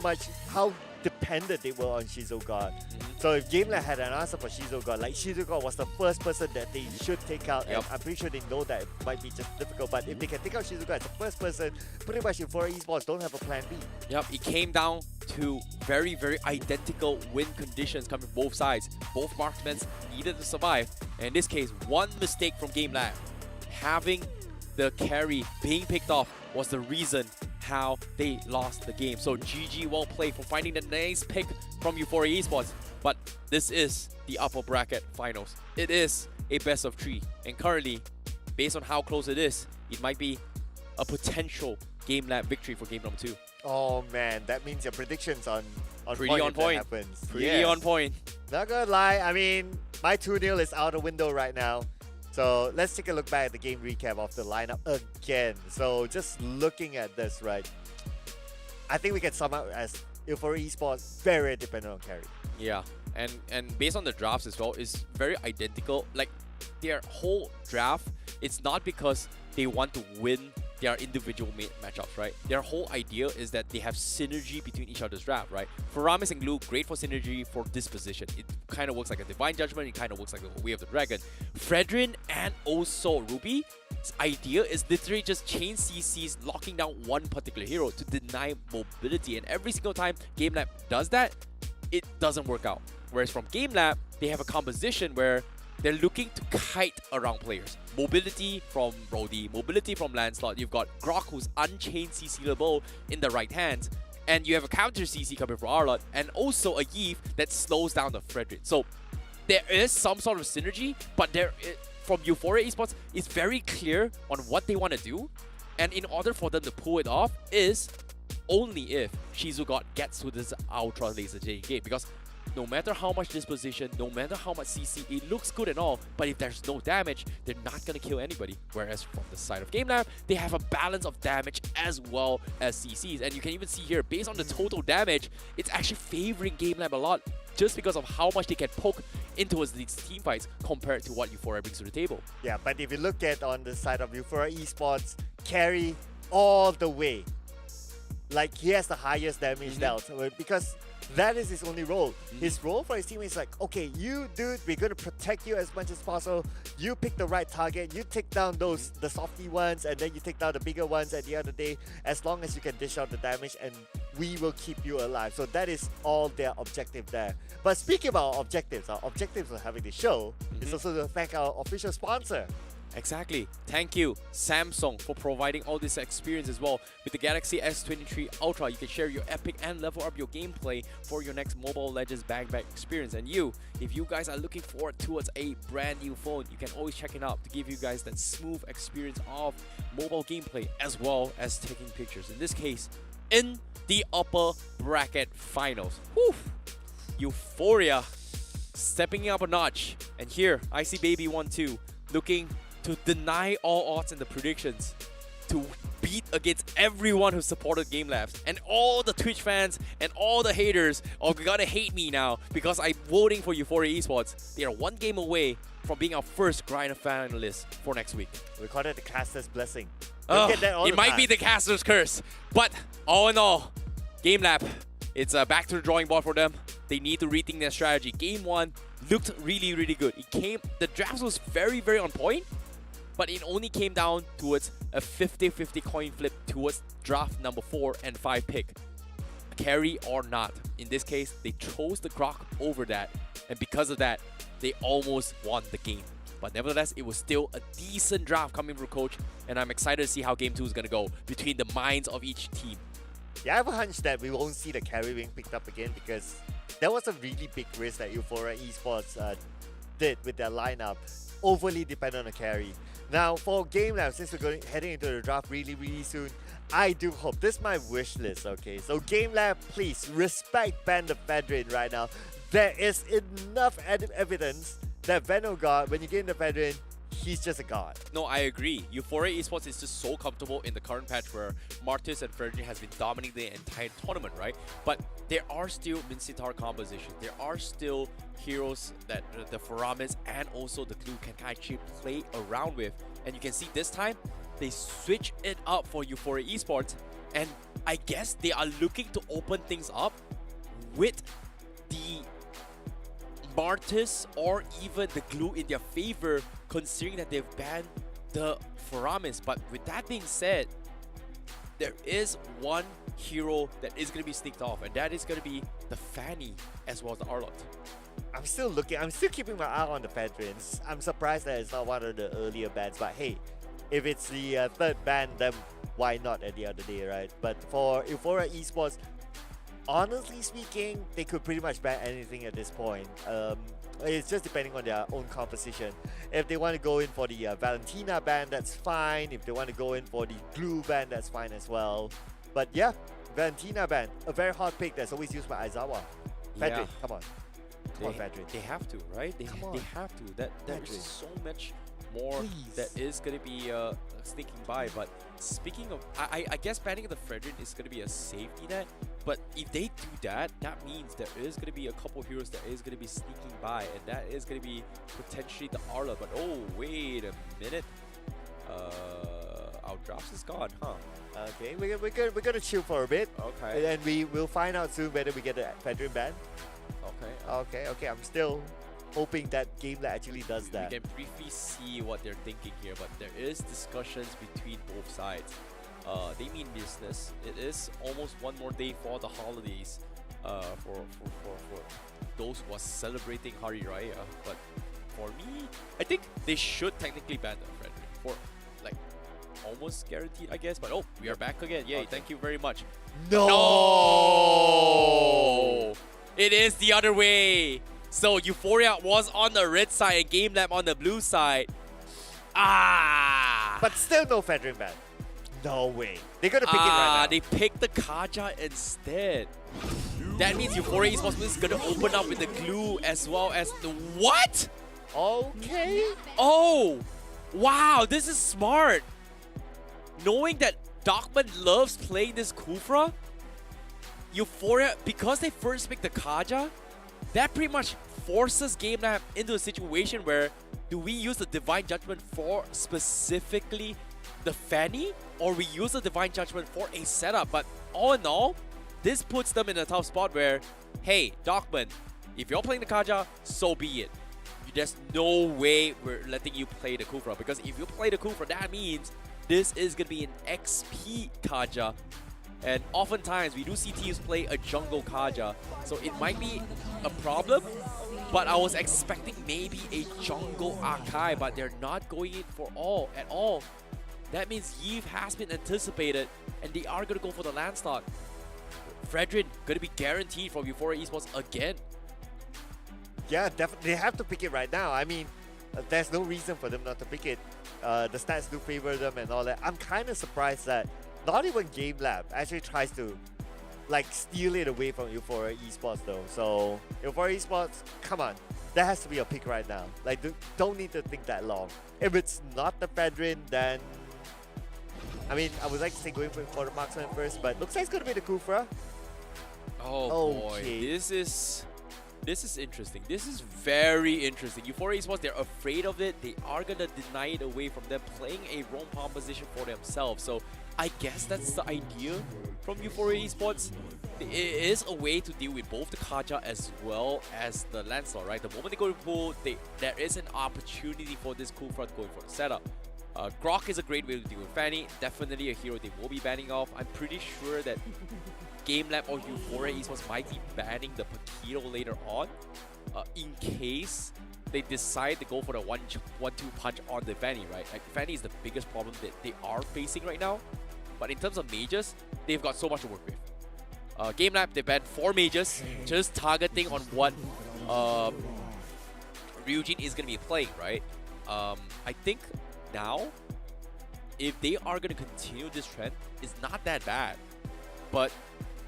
dependent they were on Shizo God. So if GameLab had an answer for Shizo God, like Shizo God was the first person that they should take out, and I'm pretty sure they know that it might be just difficult, but if they can take out Shizo God as the first person, pretty much Euphoria Esports don't have a plan B. Yep, it came down to very, very identical win conditions coming from both sides. Both marksmen needed to survive, and in this case, one mistake from GameLab, having the carry being picked off, was the reason how they lost the game. So GG, well played for finding the nice pick from Euphoria Esports. But this is the upper bracket finals. It is a best of 3, and currently, based on how close it is, it might be a potential GameLab victory for game number 2. Oh man, that means your predictions on Pretty point on if that point. happens. Pretty Yes. on point. Not gonna lie, I mean, my 2-0 is out the window right now. So let's take a look back at the game recap of the lineup again. So just looking at this, right, I think we can sum up as Euphoria Esports very dependent on carry. Yeah, and based on the drafts as well, it's very identical. Like their whole draft, it's not because they want to win their individual matchups, right? Their whole idea is that they have synergy between each other's draft, right? For Ramis and Glue, great for synergy for this position. It kind of works like a Divine Judgment, it kind of works like the Way of the Dragon. Fredrin and also Ruby's idea is literally just chain CCs, locking down one particular hero to deny mobility. And every single time GameLab does that, it doesn't work out. Whereas from GameLab, they have a composition where they're looking to kite around players. Mobility from Brody, mobility from Lancelot. You've got Grok, who's unchained CC-able in the right hand. And you have a counter CC coming from Arlott. And also a Yves that slows down the Fredrin. So there is some sort of synergy, but from Euphoria Esports, it's very clear on what they want to do. And in order for them to pull it off is only if Shizu God gets to this Ultra Laser J game. Because no matter how much disposition, no matter how much CC, it looks good and all, but if there's no damage, they're not going to kill anybody. Whereas from the side of GameLab, they have a balance of damage as well as CCs. And you can even see here, based on the total damage, it's actually favoring GameLab a lot just because of how much they can poke into these team fights compared to what Euphoria brings to the table. Yeah, but if you look at on the side of Euphoria Esports, carry all the way. Like, he has the highest damage dealt because that is his only role. His role for his team is like, okay, you dude, we're going to protect you as much as possible. You pick the right target. You take down the softy ones, and then you take down the bigger ones at the end of the day, as long as you can dish out the damage, and we will keep you alive. So that is all their objective there. But speaking about our objectives of having the show is also to thank our official sponsor. Exactly. Thank you, Samsung, for providing all this experience as well. With the Galaxy S23 Ultra, you can share your epic and level up your gameplay for your next Mobile Legends bang experience. And if you guys are looking forward towards a brand new phone, you can always check it out to give you guys that smooth experience of mobile gameplay as well as taking pictures. In this case, in the upper bracket finals. Whew. Euphoria stepping up a notch. And here, I see Baby 1-2 looking to deny all odds in the predictions, to beat against everyone who supported GameLabs, and all the Twitch fans and all the haters are gonna hate me now because I'm voting for Euphoria Esports. They are one game away from being our first grind finalist for next week. We call it the caster's blessing. Get that all it the might time. be the caster's curse, but all in all, GameLab, it's back to the drawing board for them. They need to rethink their strategy. Game 1 looked really, really good. The draft was very, very on point, but it only came down towards a 50-50 coin flip towards draft number 4 and 5 pick. Carry or not. In this case, they chose the Grok over that, and because of that, they almost won the game. But nevertheless, it was still a decent draft coming from Coach, and I'm excited to see how Game 2 is going to go between the minds of each team. Yeah, I have a hunch that we won't see the carry being picked up again because that was a really big risk that Euphoria Esports did with their lineup. Overly dependent on a carry. Now, for GameLab, since we're heading into the draft really, really soon, I do hope, this is my wish list, okay? So GameLab, please respect Ban the Fedrin right now. There is enough evidence that Venogod, when you get in the Fedrin, he's just a god. No, I agree. Euphoria Esports is just so comfortable in the current patch where Martis and Frederick has been dominating the entire tournament, right? But there are still Minsitar compositions. There are still heroes that the Faramis and also the Clue can actually play around with. And you can see this time, they switch it up for Euphoria Esports. And I guess they are looking to open things up with the Martis or even the Glue in their favor, considering that they've banned the Faramis. But with that being said, there is one hero that is going to be sneaked off, and that is going to be the Fanny as well as the Arlott. I'm still keeping my eye on the Fedrins. I'm surprised that it's not one of the earlier bans, but hey, if it's the third ban, then why not at the other day, right? But for Euphoria Esports, honestly speaking, they could pretty much ban anything at this point. It's just depending on their own composition. If they want to go in for the Valentina ban, that's fine. If they want to go in for the Glue ban, that's fine as well. But yeah, Valentina ban, a very hot pick that's always used by Aizawa. Fedrin, come on. Come on, Fedrin. They have to, right? They have to. There's so much more that is going to be sneaking by. But speaking of, I guess banning the Fredrin is going to be a safety net. But if they do that, that means there is going to be a couple of heroes that is going to be sneaking by, and that is going to be potentially the Arla. But oh, wait a minute. Our drops is gone, huh? Okay, we're gonna chill for a bit. Okay. And then we will find out soon whether we get the Fedrin ban. Okay. I'm still hoping that GameLab actually does that. We can briefly see what they're thinking here, but there is discussions between both sides. They mean business. It is almost one more day for the holidays for those who are celebrating Hari Raya. But for me, I think they should technically ban the Frederick for like almost guaranteed, I guess. But oh, we are back again. Yay, thank you very much. No! It is the other way. So Euphoria was on the red side and GameLab on the blue side. But still no Fedrin ban. No way. They're gonna pick it right now. They picked the Kaja instead. That means Euphoria Esports is gonna open up with the glue as well as the what? Okay. Oh, wow, this is smart. Knowing that Darkman loves playing this Kufra, Euphoria, because they first picked the Kaja, that pretty much forces GameLab into a situation where do we use the Divine Judgment for specifically the Fanny, or we use the Divine Judgment for a setup? But all in all, this puts them in a tough spot where, hey, Darkman, if you're playing the Kaja, so be it. There's no way we're letting you play the Kufra, because if you play the Kufra, that means this is going to be an XP Kaja. And oftentimes, we do see teams play a jungle Kaja, so it might be a problem. But I was expecting maybe a jungle Akai, but they're not going in for all at all. That means Yves has been anticipated, and they are going to go for the Landstalk. Fredrin going to be guaranteed from Euphoria Esports again. Yeah, definitely. They have to pick it right now. I mean, there's no reason for them not to pick it. The stats do favor them and all that. I'm kind of surprised that not even GameLab actually tries to like steal it away from Euphoria Esports though. So Euphoria Esports, come on. That has to be a pick right now. Like, don't need to think that long. If it's not the Fedrin, then I mean, I would like to say going for the marksman first, but looks like it's going to be the Kufra. Oh boy, this is interesting. This is very interesting. Euphoria Esports, they're afraid of it. They are going to deny it away from them playing a roam palm position for themselves. So I guess that's the idea from Euphoria Esports. It is a way to deal with both the Kaja as well as the Lancelot, right? The moment they go to pool, there is an opportunity for this Kufra going for the setup. Grok is a great way to deal with Fanny. Definitely a hero they will be banning off. I'm pretty sure that GameLab or Euphoria Esports might be banning the Paquito later on, in case they decide to go for the 1-2 punch on the Fanny, right? Like, Fanny is the biggest problem that they are facing right now. But in terms of mages, they've got so much to work with. GameLab, they banned 4 mages, just targeting on what Ryujin is going to be playing, right? I think now, if they are going to continue this trend, it's not that bad. But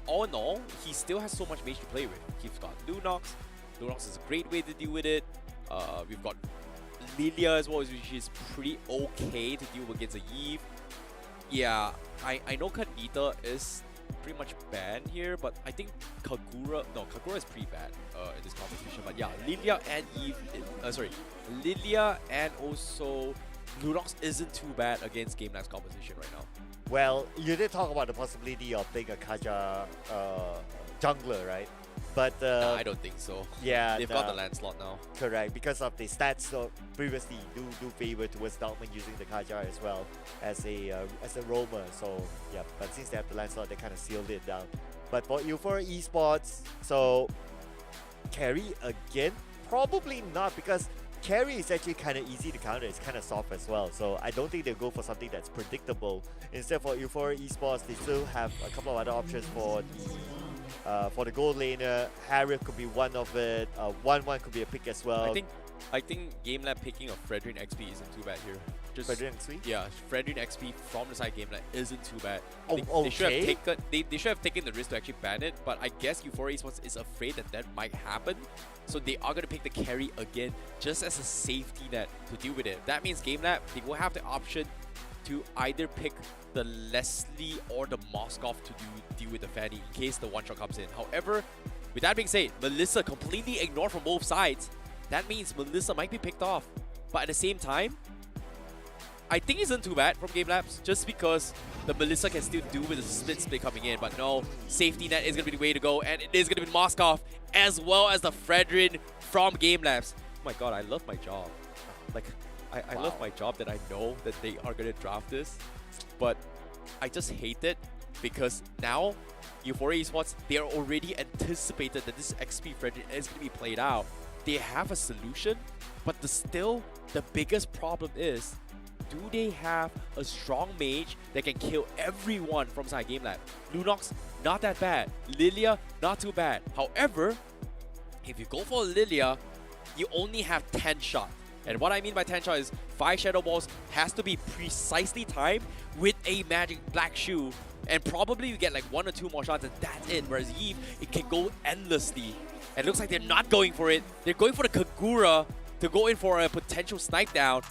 all in all, he still has so much mage to play with. He's got Lunox. Lunox is a great way to deal with it. We've got Lilia as well, which is pretty okay to deal against a Yves. Yeah, I know Kanita is pretty much banned here, but I think Kagura is pretty bad in this competition. But yeah, Lilia and Lilia and also Lunox isn't too bad against GameLab's composition right now. Well, you did talk about the possibility of playing a Kaja jungler, right? But I don't think so. Yeah, they've got the Lancelot now. Correct, because of the stats previously do favor towards Darkman using the Kaja as well as a roamer. So yeah, but since they have the Lancelot, they kind of sealed it down. But for Euphoria Esports, so carry again? Probably not, because carry is actually kind of easy to counter. It's kind of soft as well. So I don't think they'll go for something that's predictable. Instead, for Euphoria Esports, they still have a couple of other options for the For the gold laner, Harith could be one of it. 1-1 could be a pick as well. I think GameLab picking a Fredrin XP isn't too bad here. Just Fredrin XP? Yeah, Fredrin XP from the side GameLab isn't too bad. Oh, They should have okay. taken they should have taken the risk to actually ban it, but I guess Euphoria Esports is afraid that that might happen. So they are going to pick the carry again just as a safety net to deal with it. That means GameLab, they will have the option to either pick the Leslie or the Moskov to deal with the Fanny in case the one-shot comes in. However, with that being said, Melissa completely ignored from both sides. That means Melissa might be picked off. But at the same time, I think it isn't too bad from GameLabs just because the Melissa can still do with the split coming in. But no, safety net is going to be the way to go, and it is going to be Moskov as well as the Fredrin from GameLabs. Oh my god, I love my job. Like, I love my job that I know that they are going to draft this, but I just hate it because now Euphoria Esports, they are already anticipated that this XP Fredrin is going to be played out. They have a solution, but still the biggest problem is, do they have a strong mage that can kill everyone from side GameLab? Lunox, not that bad. Lilia, not too bad. However, if you go for Lilia, you only have 10 shots. And what I mean by 10 shots is 5 Shadow Balls has to be precisely timed with a magic black shoe. And probably you get like 1 or 2 more shots and that's it. Whereas Eve, it can go endlessly. And it looks like they're not going for it. They're going for the Kagura to go in for a potential snipe down.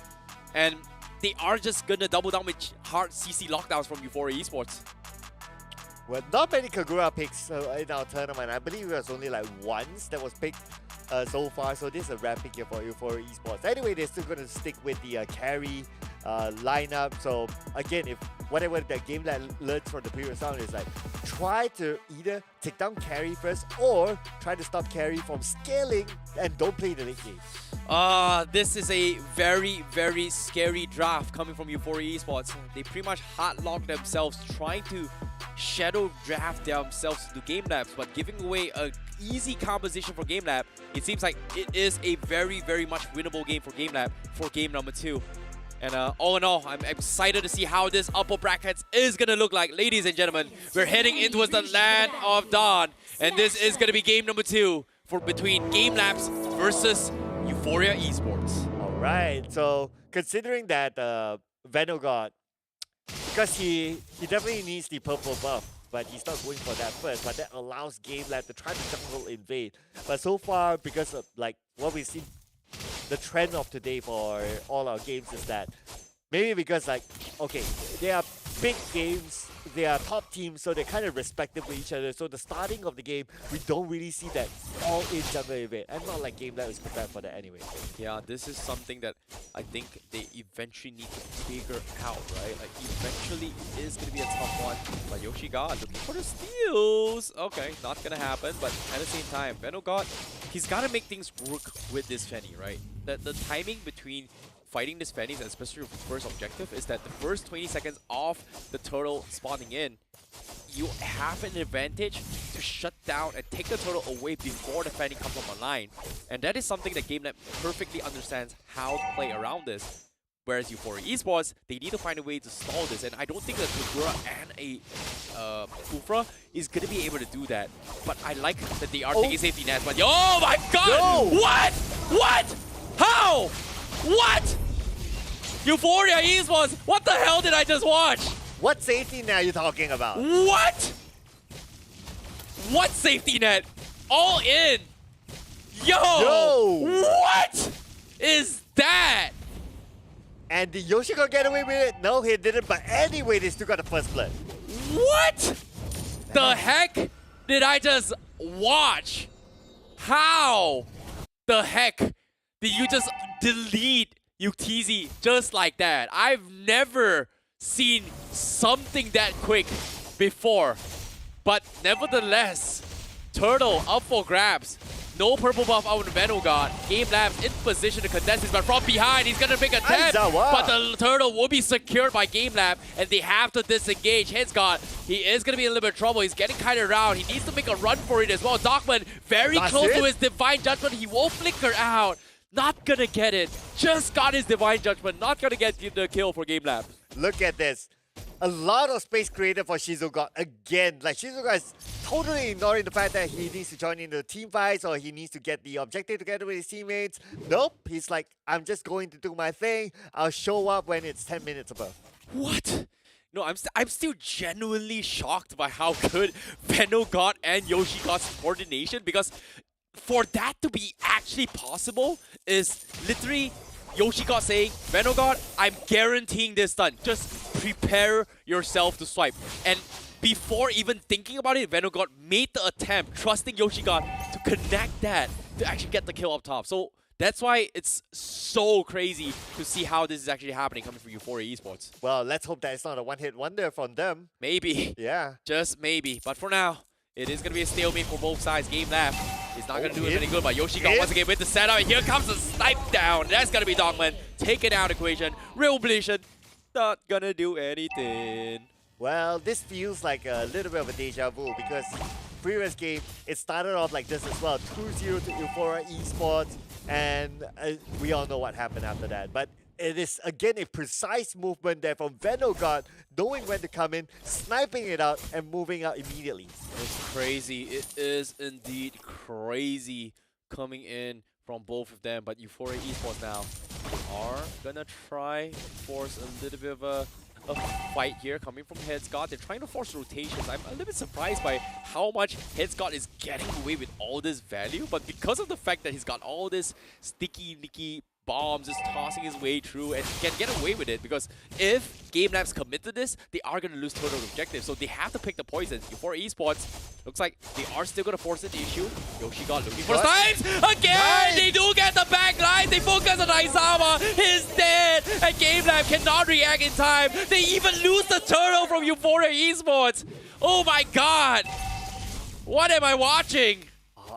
And they are just gonna double down with hard CC lockdowns from Euphoria Esports. Well, not many Kagura picks in our tournament. I believe it was only like once that was picked so far. So this is a rare pick here for Euphoria Esports. Anyway, they're still going to stick with the carry lineup. So again, if whatever that game that learns from the previous round is like, try to either take down carry first or try to stop carry from scaling and don't play the late game. This is a very, very scary draft coming from Euphoria Esports. They pretty much hard-locked themselves trying to shadow draft themselves to GameLabs, but giving away an easy composition for GameLab. It seems like it is a very, very much winnable game for GameLab for game number 2. And all in all, I'm excited to see how this upper brackets is going to look like. Ladies and gentlemen, we're heading into the land of dawn. And this is going to be game number 2 for between GameLabs versus Euphoria Esports. All right, so considering that Venogod, because he definitely needs the purple buff, but he's not going for that first, but that allows GameLab to try to jungle invade. But so far, because of like what we've seen, the trend of today for all our games is that maybe because like, okay, they are big games, they are top teams, so they're kind of respective with each other. So the starting of the game, we don't really see that all-in jungle evade. And not like GameLab is prepared for that anyway. Yeah, this is something that I think they eventually need to figure out, right? Like, eventually it is going to be a tough one. But Yoshiga looking for the steals. Okay, not going to happen. But at the same time, Venogod, he's got to make things work with this Fanny, right? The timing between fighting this Fanny, and especially the first objective, is that the first 20 seconds of the turtle spawning in, you have an advantage to shut down and take the turtle away before the Fanny comes up online. And that is something that GameLab perfectly understands how to play around this. Whereas Euphoria Esports, they need to find a way to stall this. And I don't think that Kagura and a Kufra is going to be able to do that. But I like that they are taking safety nets. But oh my god! No. What? What? How? What? Euphoria Esports, what the hell did I just watch? What safety net are you talking about? What? What safety net? All in. Yo! What is that? And did Yoshiko get away with it? No, he didn't. But anyway, they still got the first blood. What the heck did I just watch? How the heck did you just delete Yuktezi just like that? I've never seen something that quick before. But nevertheless, Turtle up for grabs. No purple buff out of Venogod. GameLab in position to contest this, but from behind, he's gonna make a attempt. But the turtle will be secured by GameLab, and they have to disengage. Hensgod, he is gonna be in a little bit of trouble. He's getting kind of around. He needs to make a run for it as well. Darkman very close to his Divine Judgment. He will flicker out. Not gonna get it. Just got his Divine Judgment. Not gonna get the kill for GameLab. Look at this. a lot of space created for Shizuka again. Like, Shizuka is totally ignoring the fact that he needs to join in the team fights or he needs to get the objective together with his teammates. Nope, he's like, I'm just going to do my thing. I'll show up when it's 10 minutes above. What? No, I'm still genuinely shocked by how good Venogod and Yoshi God's coordination, because for that to be actually possible is literally Yoshi God saying, Venogod, I'm guaranteeing this done. Just prepare yourself to swipe. And before even thinking about it, Venogod made the attempt, trusting Yoshi God to connect that to actually get the kill up top. So that's why it's so crazy to see how this is actually happening coming from Euphoria Esports. Well, let's hope that it's not a one-hit wonder from them. Maybe. Yeah. Just maybe. But for now, it is going to be a stalemate for both sides. GameLab is not going to do us any good, but Yoshi God once again with the setup. And here comes the snipe down. That's going to be Dogman. Take it out equation. Revolution not going to do anything. Well, this feels like a little bit of a deja vu because previous game, it started off like this as well. 2-0 to Euphoria Esports, and we all know what happened after that. But it is, again, a precise movement there from Venogod, knowing when to come in, sniping it out, and moving out immediately. It's crazy. It is indeed crazy coming in from both of them. But Euphoria Esports now are going to try to force a little bit of a fight here coming from Headscott. They're trying to force rotations. I'm a little bit surprised by how much Headscott is getting away with all this value, but because of the fact that he's got all this sticky, nicky bombs just tossing his way through and can get away with it, because if GameLabs commit to this, they are going to lose total objectives, so they have to pick the poison. Before Esports, looks like they are still going to force it the issue. Yoshi got looking for snipes again. Nice. They do get the back line. They focus on Aizawa. He's dead, and GameLab cannot react in time. They even lose the turtle from Euphoria Esports. Oh my god, what am I watching?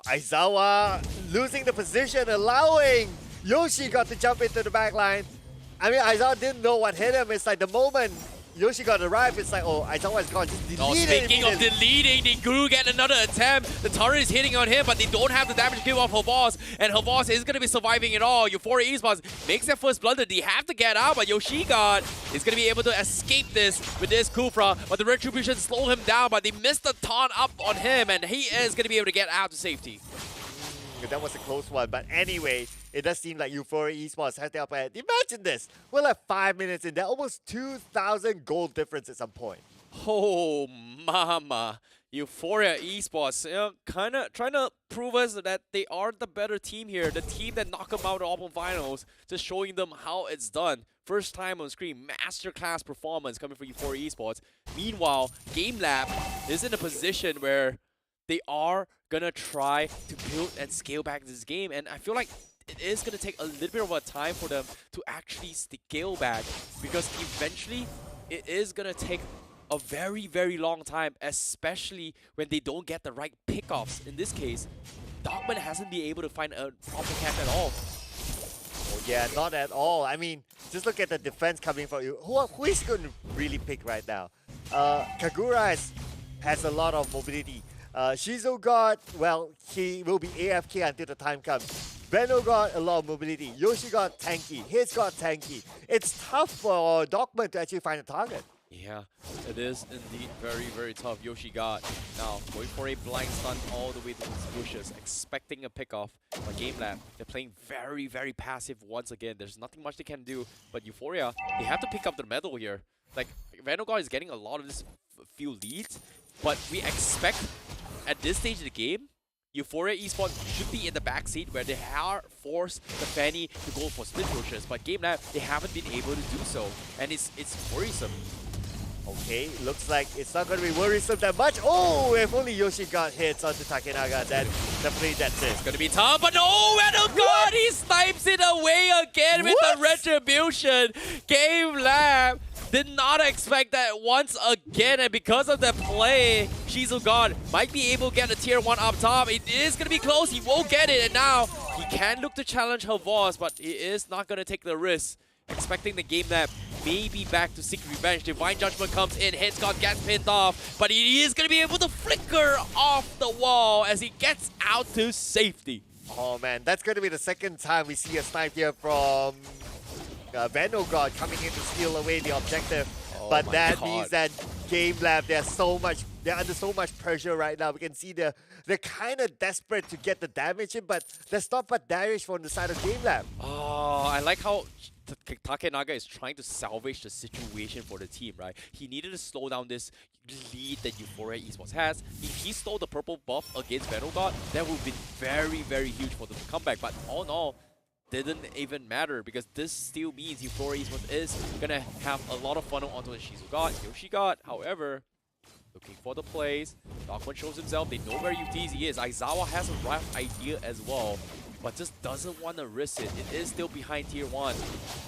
Aizawa losing the position, allowing Yoshi got to jump into the back line. I mean, Aizawa didn't know what hit him. It's like the moment Yoshi got arrived, it's like, oh, Aizawa's gone. Just delete it. Speaking of deleting, they do get another attempt. The turret is hitting on him, but they don't have the damage kill off Javos, and Javos is going to be surviving it all. Euphoria Esports makes their first blunder. They have to get out, but Yoshi God is going to be able to escape this with this Kufra, but the Retribution slow him down, but they missed the taunt up on him, and he is going to be able to get out to safety. That was a close one, but anyway, it does seem like Euphoria Esports has the upper hand. Imagine this, we're like 5 minutes in there, almost 2,000 gold difference at some point. Oh, mama. Euphoria Esports, you know, kind of trying to prove us that they are the better team here. The team that knocked them out of the Open Finals, just showing them how it's done. First time on screen, masterclass performance coming from Euphoria Esports. Meanwhile, GameLab is in a position where they are gonna try to build and scale back this game, and I feel like it is gonna take a little bit of a time for them to actually scale back, because eventually it is gonna take a very, very long time, especially when they don't get the right pickoffs. In this case, Dogman hasn't been able to find a proper catch at all. Oh yeah, not at all. I mean, just look at the defense coming from you. Who is going to really pick right now? Kagura has a lot of mobility. Shizuka, well, he will be AFK until the time comes. Benno got a lot of mobility. Yoshi got tanky. His got tanky. It's tough for Dogman to actually find a target. Yeah, it is indeed very, very tough. Yoshi got now going for a blind stun all the way to his bushes, expecting a pickoff. But GameLab, they're playing very, very passive once again. There's nothing much they can do. But Euphoria, they have to pick up the medal here. Like, Venogod is getting a lot of this few leads, but we expect at this stage of the game, Euphoria Esports should be in the backseat where they are forced the Fanny to go for split pushes, but GameLab, they haven't been able to do so, and it's worrisome. Okay, looks like it's not going to be worrisome that much. Oh, if only Yoshi got hits onto Takenaga, then definitely that's it. It's going to be tough, but no, Venogod, he snipes it away again with the Retribution. GameLab did not expect that once again, and because of the play, Shizuka might be able to get a tier 1 up top. It is going to be close, he won't get it, and now he can look to challenge Javos, but he is not going to take the risk. Expecting the GameLab maybe back to seek revenge. Divine Judgment comes in, Headscott gets pinned off, but he is going to be able to flicker off the wall as he gets out to safety. Oh man, that's going to be the second time we see a snipe here from Venogod coming in to steal away the objective. but my that God. means that GameLab, they're under so much pressure right now. We can see they're kind of desperate to get the damage in, but there's not but damage from the side of GameLab. Oh, I like how Takenaga is trying to salvage the situation for the team, right? He needed to slow down this lead that Euphoria Esports has. If he stole the purple buff against Venogod, that would have been very, very huge for them to come back. But all in all, didn't even matter because this still means Euphoria Esports is gonna have a lot of funnel onto the Shizugat, Yoshigat. However, looking for the plays, Darkman shows himself. They know where UTZ is. Aizawa has a rough idea as well, but just doesn't want to risk it. It is still behind tier 1.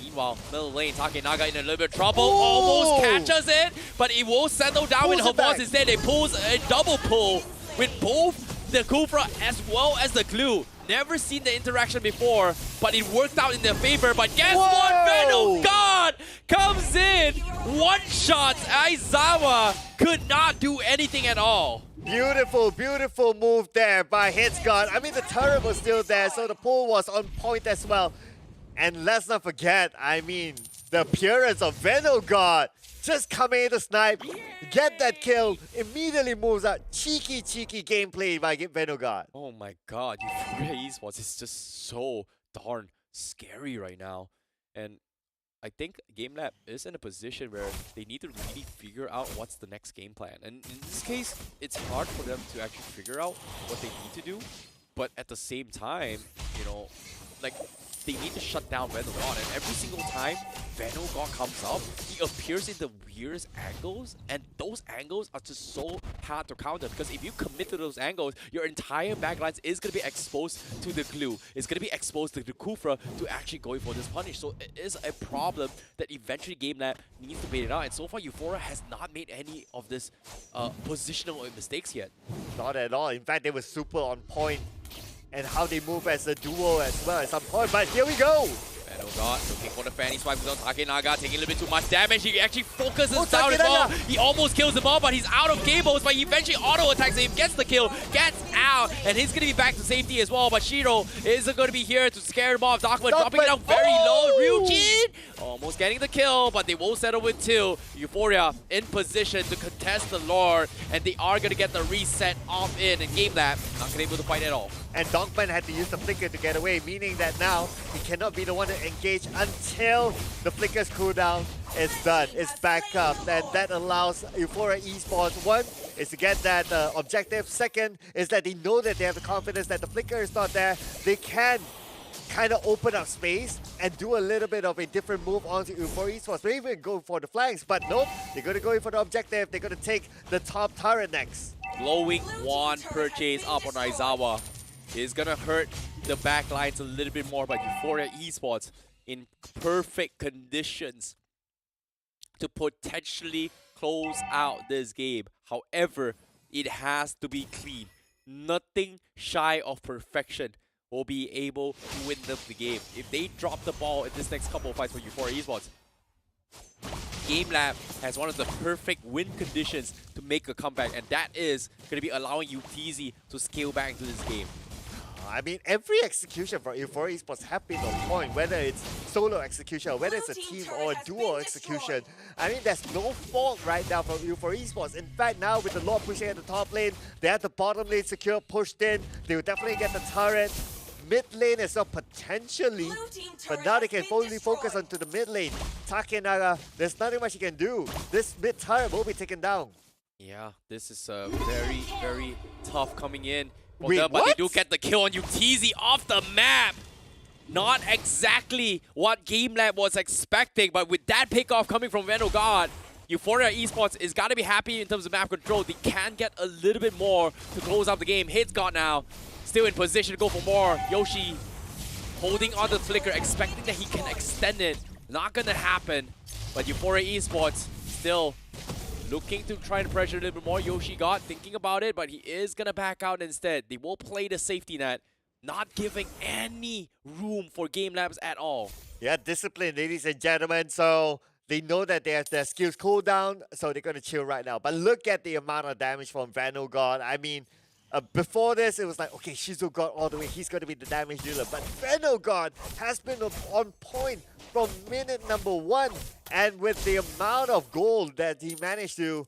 Meanwhile, middle lane, Takenaga in a little bit of trouble. Almost catches it, but it will settle down with Javos instead. They pulls a double pull with both the Kufra as well as the glue. Never seen the interaction before, but it worked out in their favor. But guess what? Venogod comes in, one-shots Aizawa, could not do anything at all. Beautiful, beautiful move there by Hitsgod. I mean, the turret was still there, so the pull was on point as well. And let's not forget, I mean, the appearance of Venogod. Just coming in to snipe, get that kill, immediately moves out. Cheeky, cheeky gameplay by Venogod. Oh my god, Euphoria Esports is just so darn scary right now. And I think GameLab is in a position where they need to really figure out what's the next game plan. And in this case, it's hard for them to actually figure out what they need to do. But at the same time, you know, like, they need to shut down Venogod, and every single time Venogod comes up, he appears in the weirdest angles, and those angles are just so hard to counter because if you commit to those angles, your entire backlines is going to be exposed to the glue. It's going to be exposed to the Kufra to actually going for this punish. So it is a problem that eventually GameLab needs to bait it out, and so far Euphoria has not made any of this positional mistakes yet. Not at all. In fact, they were super on point. And how they move as a duo as well at some point. But here we go. Venogod looking for the fanny swipe on Takenaga, taking a little bit too much damage. He actually focuses down as well. He almost kills him all, but he's out of Gables, but he eventually auto attacks him, gets the kill, gets out, and he's gonna be back to safety as well. But Shiro isn't gonna be here to scare him off. Darkman dropping it down very low. Ryujin almost getting the kill, but they will settle with 2. Euphoria in position to contest the Lord, and they are gonna get the reset off in, and GameLab not gonna be able to fight at all. And Dogman had to use the flicker to get away, meaning that now he cannot be the one to engage until the flicker's cooldown is done, it's back up. And that allows Euphoria Esports, one, is to get that objective. Second, is that they know that they have the confidence that the flicker is not there. They can kind of open up space and do a little bit of a different move onto Euphoria Esports. They even go for the flanks, but nope, they're going to go in for the objective. They're going to take the top turret next. Glowing wand purchase up on Aizawa is gonna hurt the backlines a little bit more, but Euphoria Esports in perfect conditions to potentially close out this game. However, it has to be clean. Nothing shy of perfection will be able to win them the game. If they drop the ball in this next couple of fights for Euphoria Esports, GameLab has one of the perfect win conditions to make a comeback, and that is going to be allowing UTZ to scale back into this game. I mean, every execution for Euphoria Esports has been on point, whether it's solo execution, or whether it's a team or a duo execution. I mean, there's no fault right now from Euphoria Esports. In fact, now with the Lord pushing at the top lane, they have the bottom lane secure, pushed in. They will definitely get the turret. Mid lane as well, potentially, but now they can fully focus onto the mid lane. Takenaga, there's nothing much he can do. This mid turret will be taken down. Yeah, this is very, very tough coming in. Wait, but what? they do get the kill on UTZ off the map. Not exactly what GameLab was expecting, but with that pickoff coming from Venogod, Euphoria Esports is got to be happy in terms of map control. They can get a little bit more to close out the game. Hitsgod now, still in position to go for more. Yoshi holding on to the flicker, expecting that he can extend it. Not going to happen, but Euphoria Esports still looking to try and pressure a little bit more. Yoshi got thinking about it, but he is going to back out instead. They will play the safety net, not giving any room for GameLabs at all. Yeah, discipline, ladies and gentlemen. So they know that they have their skills cooldown, so they're going to chill right now. But look at the amount of damage from Venogod. I mean, before this, it was like, okay, Shizu got all the way. He's going to be the damage dealer. But Venogod has been on point from minute number 1. And with the amount of gold that he managed to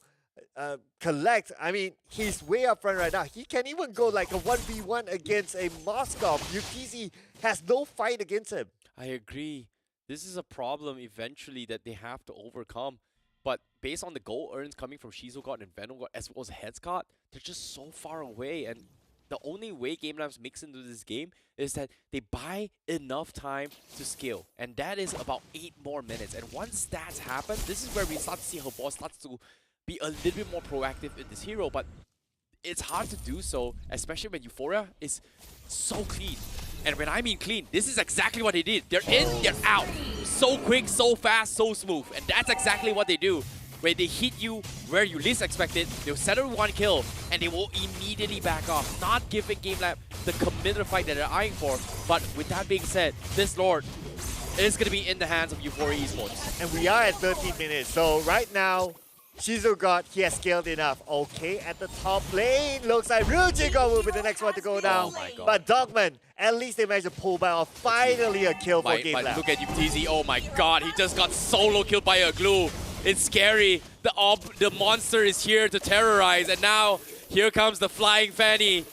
collect, I mean, he's way up front right now. He can even go like a 1v1 against a Moskov. UTZ has no fight against him. I agree. This is a problem eventually that they have to overcome. But based on the goal earns coming from Shizogod and Venogod as well as Headscott, they're just so far away. And the only way GameLab makes into this game is that they buy enough time to scale. And that is about 8 more minutes. And once that's happened, this is where we start to see her boss starts to be a little bit more proactive in this hero. But it's hard to do so, especially when Euphoria is so clean. And when I mean clean, this is exactly what they did. They're in, they're out. So quick, so fast, so smooth. And that's exactly what they do. When they hit you where you least expect it, they'll settle one kill, and they will immediately back off, not giving GameLab the committed fight that they're eyeing for. But with that being said, this Lord is going to be in the hands of Euphoria Esports. And we are at 13 minutes. So right now, Shizogod, he has scaled enough. Okay, at the top lane, looks like Ryujingon will be the next one to go down. Oh But Dogman, at least they managed to pull back off. Finally a kill for But GameLab. look at UTZ. Oh my god, he just got solo killed by a glue. It's scary. The monster is here to terrorize, and now here comes the flying Fanny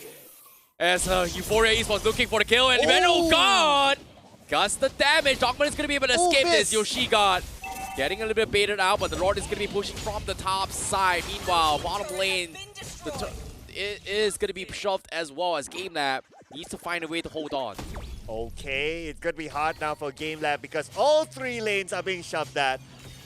as Euphoria Esports looking for the kill, and oh god! Guts the damage. Dogman is going to be able to escape this. Yoshigod getting a little bit baited out, but the Lord is going to be pushing from the top side. Meanwhile, bottom lane, it is going to be shoved as well as GameLab needs to find a way to hold on. Okay, it's going to be hard now for GameLab because all 3 lanes are being shoved at.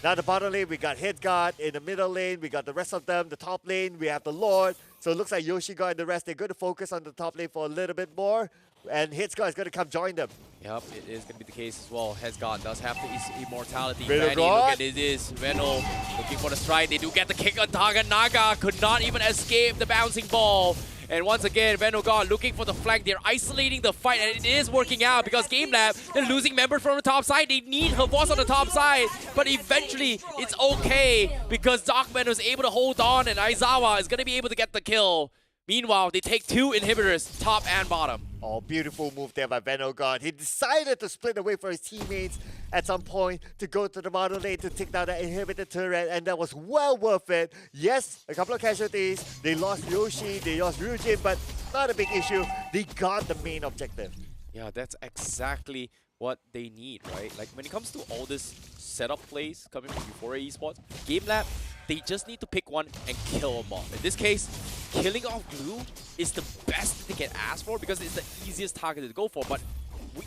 Now the bottom lane, we got Headguard. In the middle lane, we got the rest of them. The top lane, we have the Lord. So it looks like Yoshigod and the rest, they're going to focus on the top lane for a little bit more. And Headscott is going to come join them. Yep, it is going to be the case as well. Headscott does have the immortality. Venogod. Fanny, look at this. Veno looking for the strike. They do get the kick on Taganaga. Could not even escape the bouncing ball. And once again, Venogod looking for the flank. They're isolating the fight, and it is working out because GameLab, they're losing members from the top side. They need her boss on the top side, but eventually it's okay because Darkman was able to hold on, and Aizawa is going to be able to get the kill. Meanwhile, they take 2 inhibitors, top and bottom. Oh, beautiful move there by Venogod. He decided to split away from his teammates at some point to go to the bottom lane to take down that inhibitor turret, and that was well worth it. Yes, a couple of casualties. They lost Yoshi, they lost Ryujin, but not a big issue. They got the main objective. Yeah, that's exactly what they need, right? Like, when it comes to all this setup plays coming from Euphoria Esports, GameLab, they just need to pick one and kill them off. In this case, killing off Glue is the best they can ask for because it's the easiest target to go for. But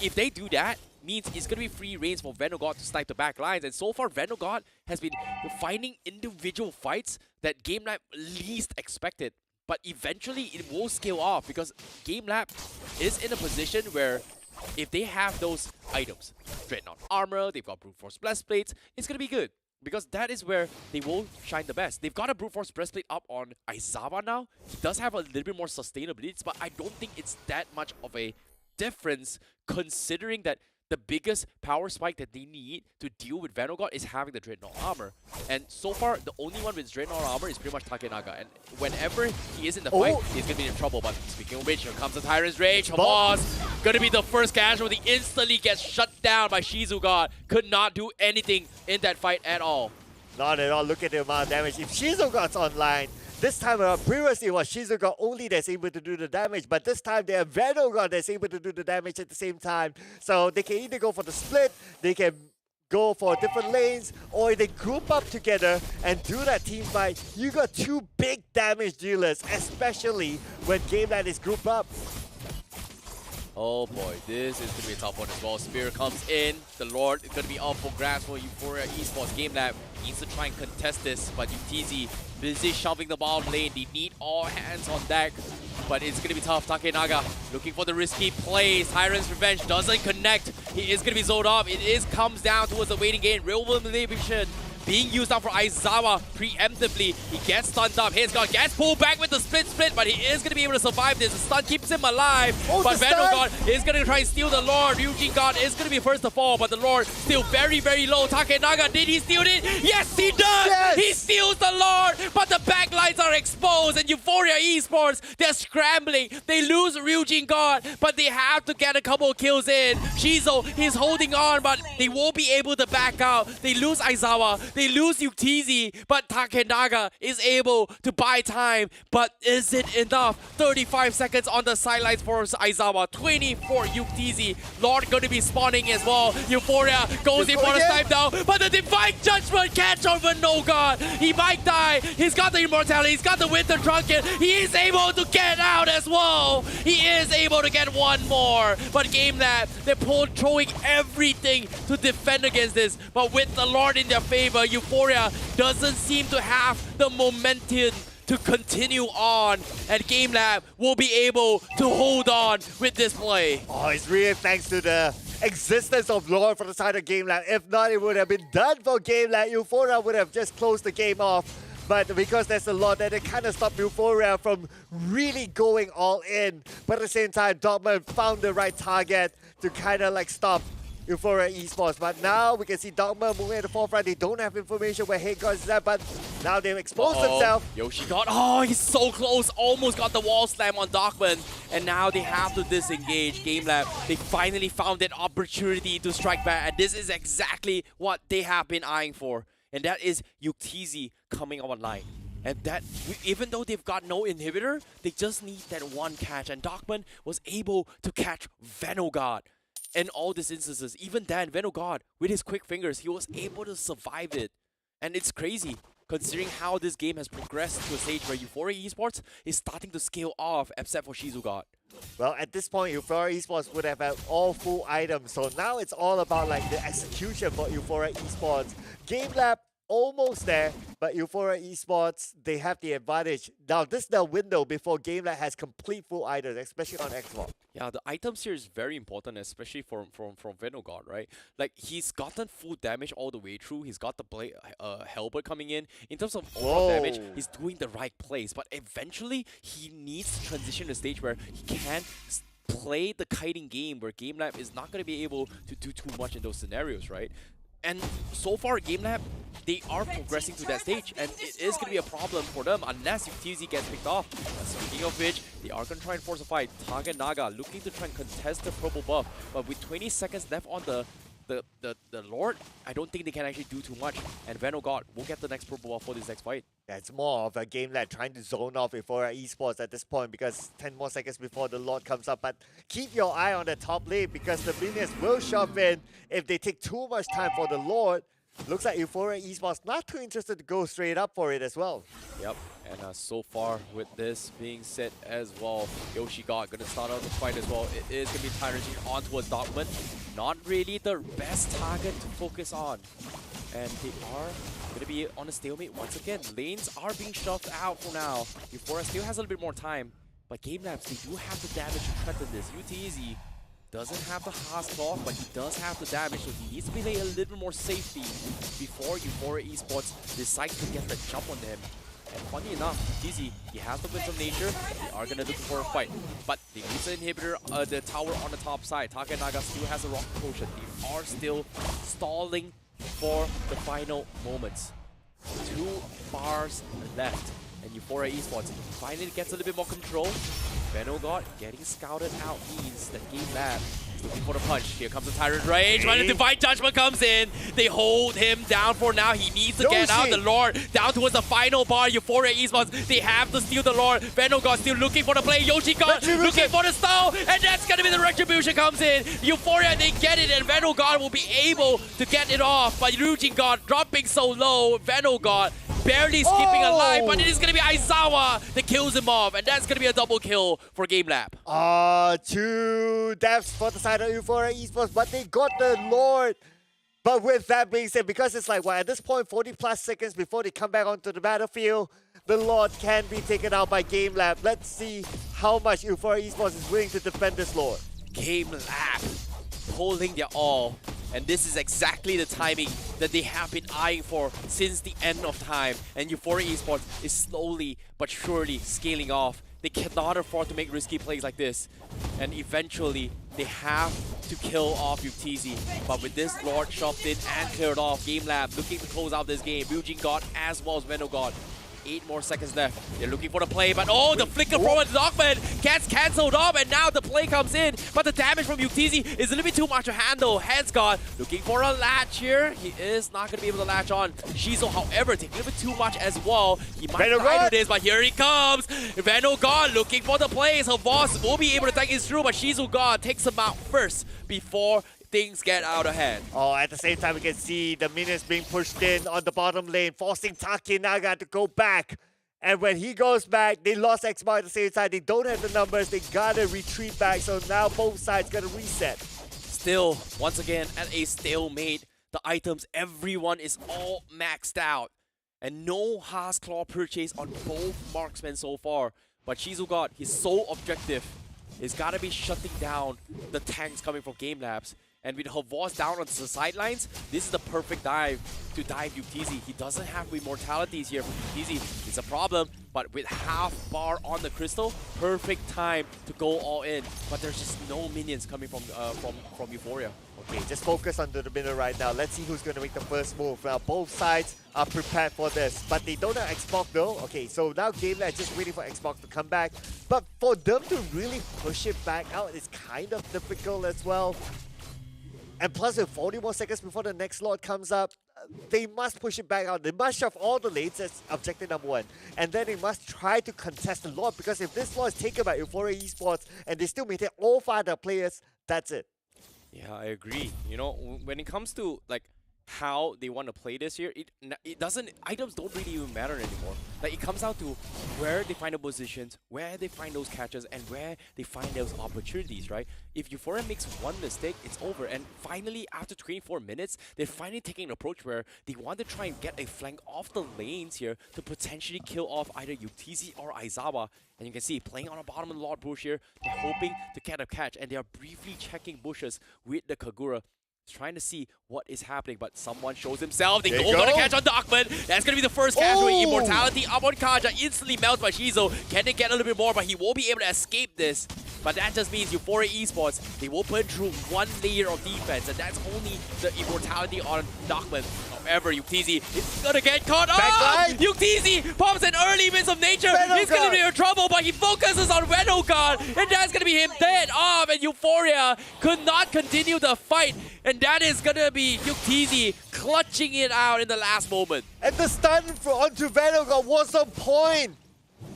if they do that, means it's going to be free reigns for Venogod to snipe the back lines. And so far, Venogod has been finding individual fights that GameLab least expected. But eventually, it will scale off because GameLab is in a position where if they have those items, Dreadnought armor, they've got Brute Force breastplates, it's going to be good. Because that is where they will shine the best. They've got a Brute Force breastplate up on Aizawa now. He does have a little bit more sustainability, but I don't think it's that much of a difference considering that the biggest power spike that they need to deal with Venogod is having the Dreadnought armor. And so far, the only one with Dreadnought armor is pretty much Takenaga. And whenever he is in the fight, he's going to be in trouble. But speaking of which, here comes the Tyrant's Rage. Javos going to be the first casualty. Instantly gets shut down by Shizogod. Could not do anything in that fight at all. Not at all. Look at the amount of damage. If Shizogod's online, this time around, previously it was Shizogod only that's able to do the damage, but this time they have Venogod that's able to do the damage at the same time. So they can either go for the split, they can go for different lanes, or they group up together and do that team fight. You got 2 big damage dealers, especially when GameLab is grouped up. Oh boy, this is going to be a tough one as well. Spear comes in. The Lord is going to be up for grabs for Euphoria Esports. GameLab needs to try and contest this, but UTZ busy shoving the bottom lane. They need all hands on deck, but it's going to be tough. Takenaga looking for the risky plays. Tyrant's Revenge doesn't connect. He is going to be zoned off. It comes down towards the waiting game. Real manipulation being used up for Aizawa preemptively. He gets stunned up. He's got gets pulled back with the split, but he is going to be able to survive this. The stun keeps him alive, but Venogod is going to try and steal the Lord. Ryujin God is going to be first to fall, but the Lord still very, very low. Takenaga, did he steal it? Yes, he does! Yes! He steals the Lord, but the backlines are exposed, and Euphoria Esports, they're scrambling. They lose Ryujin God, but they have to get a couple of kills in. Shizo, he's holding on, but they won't be able to back out. They lose Aizawa, they lose Yuktizi, but Takenaga is able to buy time. But is it enough? 35 seconds on the sidelines for Aizawa, 20 for Yuktizi. Lord going to be spawning as well. Euphoria goes in for the snipe down, but the Divine Judgment catch over No God. He might die. He's got the immortality. He's got the Winter Trunket. He is able to get out as well. He is able to get one more. But GameLab, they're throwing everything to defend against this. But with the Lord in their favor, Euphoria doesn't seem to have the momentum to continue on, and GameLab will be able to hold on with this play. Oh, it's really thanks to the existence of Lord for the side of GameLab. If not, it would have been done for GameLab. Euphoria would have just closed the game off. But because there's a lot that it kind of stopped Euphoria from really going all in. But at the same time, Dogman found the right target to kind of like stop Euphoria Esports. But now we can see Dogma moving at the forefront. They don't have information where HateGod is at, but now they've exposed themselves. Yoshi got, oh, he's so close. Almost got the wall slam on Dogman. And now they have to disengage. GameLab, they finally found that opportunity to strike back. And this is exactly what they have been eyeing for. And that is Yuktizi coming online. And that, even though they've got no inhibitor, they just need that one catch. And Dogman was able to catch Venogod. In all these instances, even then, Venogod, with his quick fingers, he was able to survive it. And it's crazy, considering how this game has progressed to a stage where Euphoria Esports is starting to scale off, except for Shizugod. Well, at this point, Euphoria Esports would have had all full items. So now it's all about like the execution for Euphoria Esports. GameLab almost there, but Euphoria Esports, they have the advantage. Now, this is the window before GameLab has complete full items, especially on Xbox. Yeah, the items here is very important, especially from Venogod, right? Like, he's gotten full damage all the way through. He's got the Hellbird coming in. In terms of overall damage, he's doing the right place. But eventually, he needs to transition to a stage where he can play the kiting game, where GameLab is not going to be able to do too much in those scenarios, right? And so far, GameLab, they are progressing to that stage, and it is going to be a problem for them unless TZ gets picked off. Speaking of which, they are going to try and force a fight. Naga looking to try and contest the purple buff, but with 20 seconds left on the Lord, I don't think they can actually do too much. And Venogod will get the next purple buff for this next fight. Yeah, it's more of a GameLab trying to zone off Euphoria Esports at this point because 10 more seconds before the Lord comes up. But keep your eye on the top lane because the minions will shove in if they take too much time for the Lord. Looks like Euphoria Esports not too interested to go straight up for it as well. Yep, and so far with this being said as well, Yoshi God gonna start out the fight as well. It is gonna be Tyrantine onto a Dogman. Not really the best target to focus on. And they are gonna be on a stalemate once again. Lanes are being shoved out for now. Euphoria still has a little bit more time, but GameLabs, they do have the damage to threaten this. UTZ doesn't have the Haas cloth, but he does have the damage, so he needs to play a little more safety before Euphoria Esports decides to get the jump on him. And funny enough, TZ, he has the Winds of Nature. They are gonna look for a fight, but they use the inhibitor, the tower on the top side. Takenaga still has a rock potion. They are still stalling for the final moments. 2 bars left, and Euphoria Esports finally gets a little bit more control. Venogod getting scouted out means that GameLab is looking for the punch. Here comes the Tyrant Rage, when the Divine Judgment comes in. They hold him down for now. He needs to get out. The Lord down towards the final bar. Euphoria Esports, they have to steal the Lord. Venogod still looking for the play. Yoshi God looking for the stall, and that's gonna be the Retribution comes in. Euphoria, they get it, and Venogod will be able to get it off. But Ryujin God dropping so low. Venogod barely skipping alive, but it is going to be Aizawa that kills him off, and that's going to be a double kill for GameLab. 2 deaths for the side of Euphoria Esports, but they got the Lord. But with that being said, because it's like, well, at this point, 40 plus seconds before they come back onto the battlefield, the Lord can be taken out by GameLab. Let's see how much Euphoria Esports is willing to defend this Lord. GameLab pulling their all And this is exactly the timing that they have been eyeing for since the end of time. And Euphoria Esports is slowly but surely scaling off. They cannot afford to make risky plays like this. And eventually, they have to kill off Yuktezi. But with this Lord shoved in and cleared off, GameLab looking to close out this game. Eugene God as well as Veno God. 8 more seconds left. They're looking for the play, but oh, the flicker from a Dogman gets cancelled off, and now the play comes in. But the damage from Yuktezi is a little bit too much to handle. Headsguard looking for a latch here. He is not going to be able to latch on. Shizo, however, taking a little bit too much as well. He might try to this, but here he comes. Veno God looking for the plays. Javos will be able to take his through, but Shizu God takes him out first before things get out of hand. Oh, at the same time, we can see the minions being pushed in on the bottom lane, forcing Takenaga to go back. And when he goes back, they lost Xbox at the same time. They don't have the numbers. They gotta retreat back. So now both sides gotta reset. Still, once again, at a stalemate. The items, everyone is all maxed out. And no Haas Claw purchase on both marksmen so far. But Shizu God, his sole objective is gotta be shutting down the tanks coming from GameLabs. And with Javos down on the sidelines, this is the perfect dive to dive Yuktezi. He doesn't have immortalities here for Yuktezi. It's a problem, but with half bar on the crystal, perfect time to go all in. But there's just no minions coming from Euphoria. Okay, just focus on the minute right now. Let's see who's going to make the first move. Now, both sides are prepared for this, but they don't have Xbox though. Okay, so now GameLab is just waiting for Xbox to come back. But for them to really push it back out is kind of difficult as well. And plus, with 40 more seconds before the next slot comes up, they must push it back out. They must shove all the lanes as objective number 1. And then they must try to contest the Lord, because if this Lord is taken by Euphoria Esports and they still maintain all 5 of their players, that's it. Yeah, I agree. You know, when it comes to like how they want to play this year, it doesn't, items don't really even matter anymore. Like, it comes down to where they find the positions, where they find those catches, and where they find those opportunities, right? If Euphoria makes one mistake, it's over. And finally, after 24 minutes, they're finally taking an approach where they want to try and get a flank off the lanes here to potentially kill off either Yuktezi or Aizawa. And you can see, playing on the bottom of the Lord bush here, they're hoping to get a catch, and they are briefly checking bushes with the Kagura, trying to see what is happening, but someone shows himself. They go for the catch on Darkman. That's going to be the first catch with Immortality up on Kaja. Instantly melts by Shizo. Can they get a little bit more? But he won't be able to escape this. But that just means Euphoria Esports, they will put through one layer of defense, and that's only the Immortality on Darkman. However, Yuktezi is going to get caught. Oh! Yuktezi pops an early Winds of Nature. He's going to be in trouble, but he focuses on Venogard, and that's going to be him dead off, and Euphoria could not continue the fight. And that is going to be Yuktezi clutching it out in the last moment. And the stun onto Venogard was on point.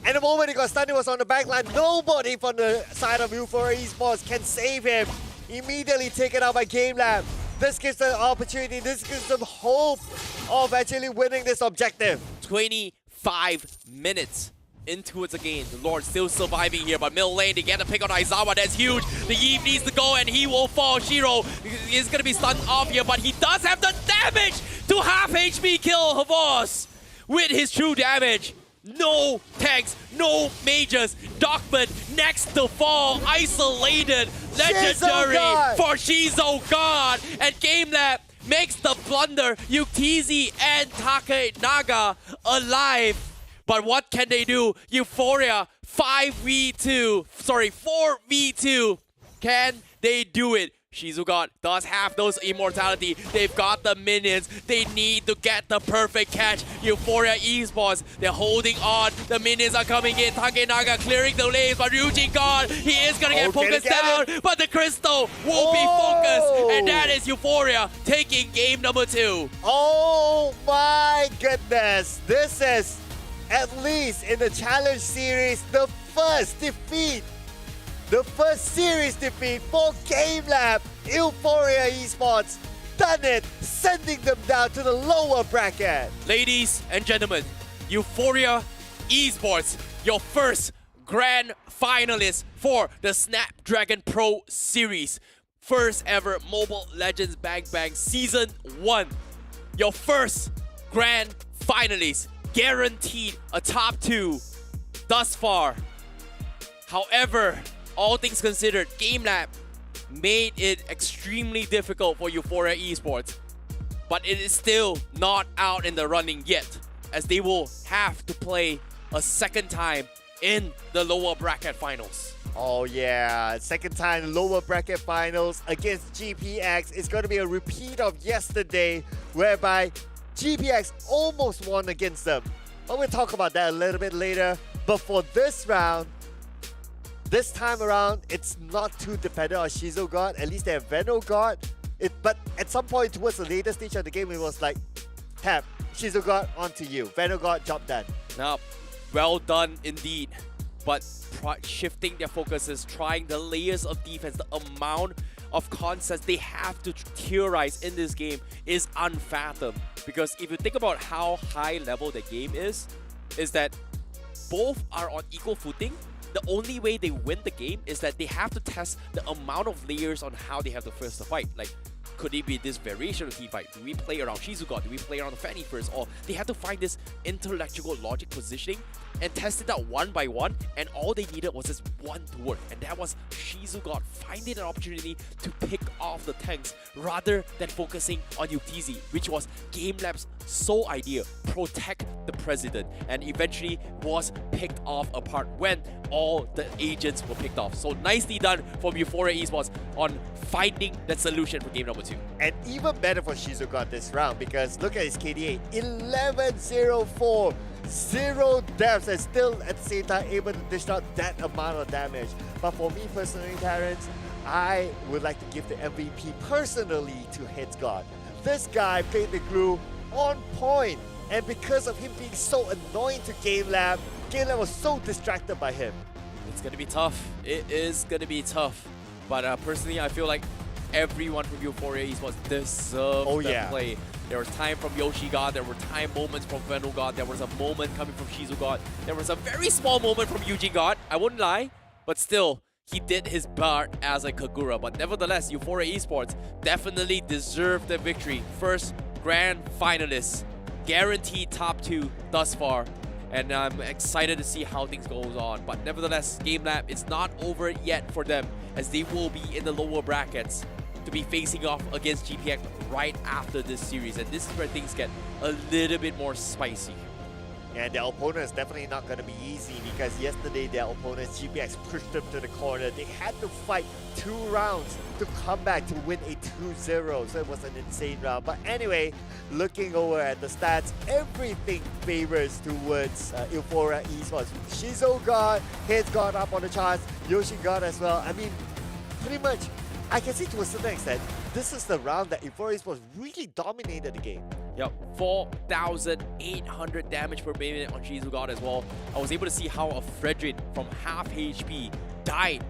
And the moment he got stunned, he was on the back line. Nobody from the side of Euphoria Esports can save him. Immediately taken out by GameLab. This gives them opportunity. This gives them hope of actually winning this objective. 25 minutes into it again. The Lord still surviving here, but middle lane, they get a pick on Aizawa. That's huge. The Eve needs to go, and he will fall. Shiro is going to be stunned off here, but he does have the damage to half HP kill Javos with his true damage. No tanks, no mages. Darkman next to fall, isolated, legendary for Shizo God. And GameLab makes the blunder. Yuktezi and Takenaga alive. But what can they do? Euphoria 4v2. Can they do it? Shizu God does have those immortality. They've got the minions. They need to get the perfect catch. Euphoria Esports, they're holding on. The minions are coming in. Takenaga clearing the lanes, but Ryujin God, he is gonna get focused down. But the crystal will be focused. And that is Euphoria taking game number 2. Oh my goodness. This is, at least in the Challenge Series, the first defeat. The first series defeat for GameLab. Euphoria Esports done it, sending them down to the lower bracket. Ladies and gentlemen, Euphoria Esports, your first grand finalist for the Snapdragon Pro Series. First ever Mobile Legends Bang Bang Season 1. Your first grand finalist, guaranteed a top 2 thus far. However, all things considered, GameLab made it extremely difficult for Euphoria Esports. But it is still not out in the running yet, as they will have to play a second time in the lower bracket finals. Oh yeah, second time lower bracket finals against GPX. It's going to be a repeat of yesterday, whereby GPX almost won against them. But we'll talk about that a little bit later. But for this round, this time around, it's not too dependent on Shizu God. At least they have Veno God. But at some point towards the later stage of the game, it was like, Tap, Shizu God, onto you. Veno God, job done. Now, well done indeed. But shifting their focuses, trying the layers of defense, the amount of concepts they have to theorize in this game is unfathomed. Because if you think about how high level the game is that both are on equal footing. The only way they win the game is that they have to test the amount of layers on how they have to first fight. Like, could it be this variation of team fight? Do we play around Shizuka? Do we play around the Fanny first? Or they have to find this intellectual logic positioning and test it out one by one, and all they needed was just one to work, and that was Shizuka finding an opportunity to pick off the tanks rather than focusing on UTZ, which was GameLab's sole idea, protect the president, and eventually was picked off apart when all the agents were picked off. So nicely done from Euphoria Esports on finding that solution for game number 2. And even better for Shizuka this round, because look at his KDA, 1104, 0 deaths, and still at the same time able to dish out that amount of damage. But for me personally, Terrence, I would like to give the MVP personally to Headsguard. This guy played the glue on point, and because of him being so annoying to GameLab, GameLab was so distracted by him. It's gonna be tough. It is gonna be tough. But personally, I feel like everyone from Euphoria Esports deserved the play. There was time from Yoshi God, there were time moments from Veno God, there was a moment coming from Shizu God, there was a very small moment from Eugene God, I wouldn't lie, but still, he did his part as a Kagura. But nevertheless, Euphoria Esports definitely deserved the victory. First grand finalist, guaranteed top 2 thus far. And I'm excited to see how things goes on. But nevertheless, GameLab is not over yet for them, as they will be in the lower brackets to be facing off against GPX right after this series. And this is where things get a little bit more spicy. And their opponent is definitely not going to be easy, because yesterday their opponents, GPX, pushed them to the corner. They had to fight 2 rounds to come back to win a 2-0. So it was an insane round. But anyway, looking over at the stats, everything favors towards Euphoria Esports. Shizu God, Heads got up on the charts, Yoshi God as well. I mean, pretty much, I can see to a certain extent, this is the round that Euphoria Esports really dominated the game. Yep, 4,800 damage per minute on Shizu God as well. I was able to see how a Fredrin from half HP died,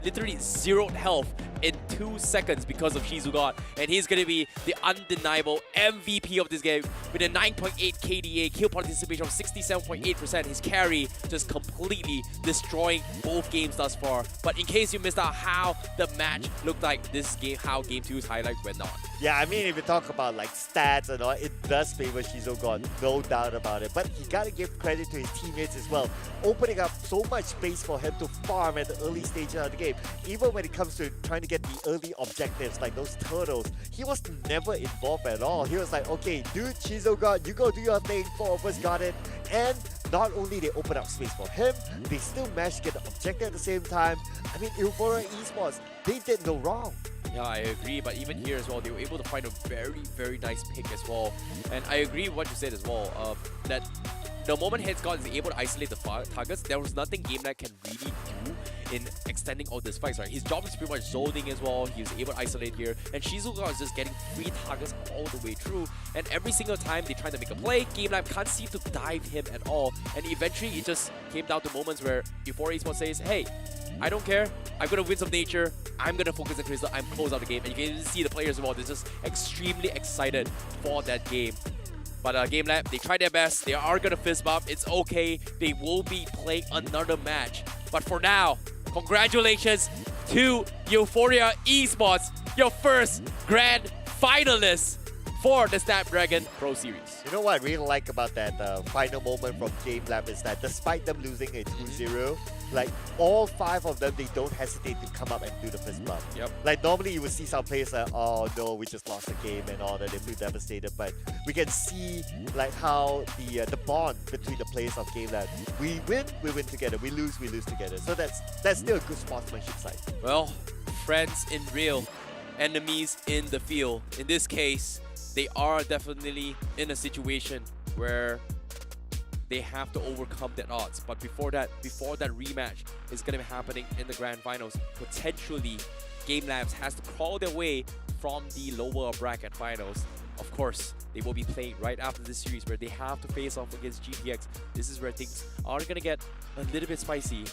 literally 0 health in 2 seconds because of Shizu God. And he's going to be the undeniable MVP of this game with a 9.8 KDA, kill participation of 67.8%. His carry just completely destroying both games thus far. But in case you missed out how the match looked like this game, how Game 2's highlight went on. Yeah, I mean, if you talk about like stats and all, it does favor Shizu God, no doubt about it. But you gotta give credit to his teammates as well, opening up so much space for him to farm at the early stages of the game. Even when it comes to trying to get the early objectives, like those turtles, he was never involved at all. He was like, okay, dude, Shizu God, you go do your thing, 4 of us got it. And not only they open up space for him, they still managed to get the objective at the same time. I mean, Euphoria Esports, they did no wrong. Yeah, I agree, but even here as well, they were able to find a very, very nice pick as well. And I agree with what you said as well, that the moment Headsguard is able to isolate the targets, there was nothing GameLab can really do in extending all this fights, right? His job is pretty much zoning as well. He was able to isolate here, and Shizuka is just getting free targets all the way through. And every single time they try to make a play, GameLab can't seem to dive him at all. And eventually, it just came down to moments where Euphoria Esports says, hey, I don't care. I'm going to win some nature. I'm going to focus on Crystal. I'm close out the game. And you can see the players as well. They're just extremely excited for that game. But GameLab, they tried their best. They are going to fist bump. It's okay. They will be playing another match. But for now, congratulations to Euphoria Esports, your first grand finalist for the Snapdragon Pro Series. You know what I really like about that final moment from GameLab is that despite them losing a 2-0, like all 5 of them, they don't hesitate to come up and do the fist bump. Yep. Like normally you would see some players like, oh no, we just lost the game and all that, they feel devastated. But we can see like how the bond between the players of GameLab, we win together, we lose together. So that's still a good sportsmanship side. Well, friends in real, enemies in the field. In this case, they are definitely in a situation where they have to overcome that odds. But before that rematch is going to be happening in the grand finals, potentially GameLabs has to crawl their way from the lower bracket finals. Of course, they will be playing right after this series where they have to face off against GPX. This is where things are going to get a little bit spicy,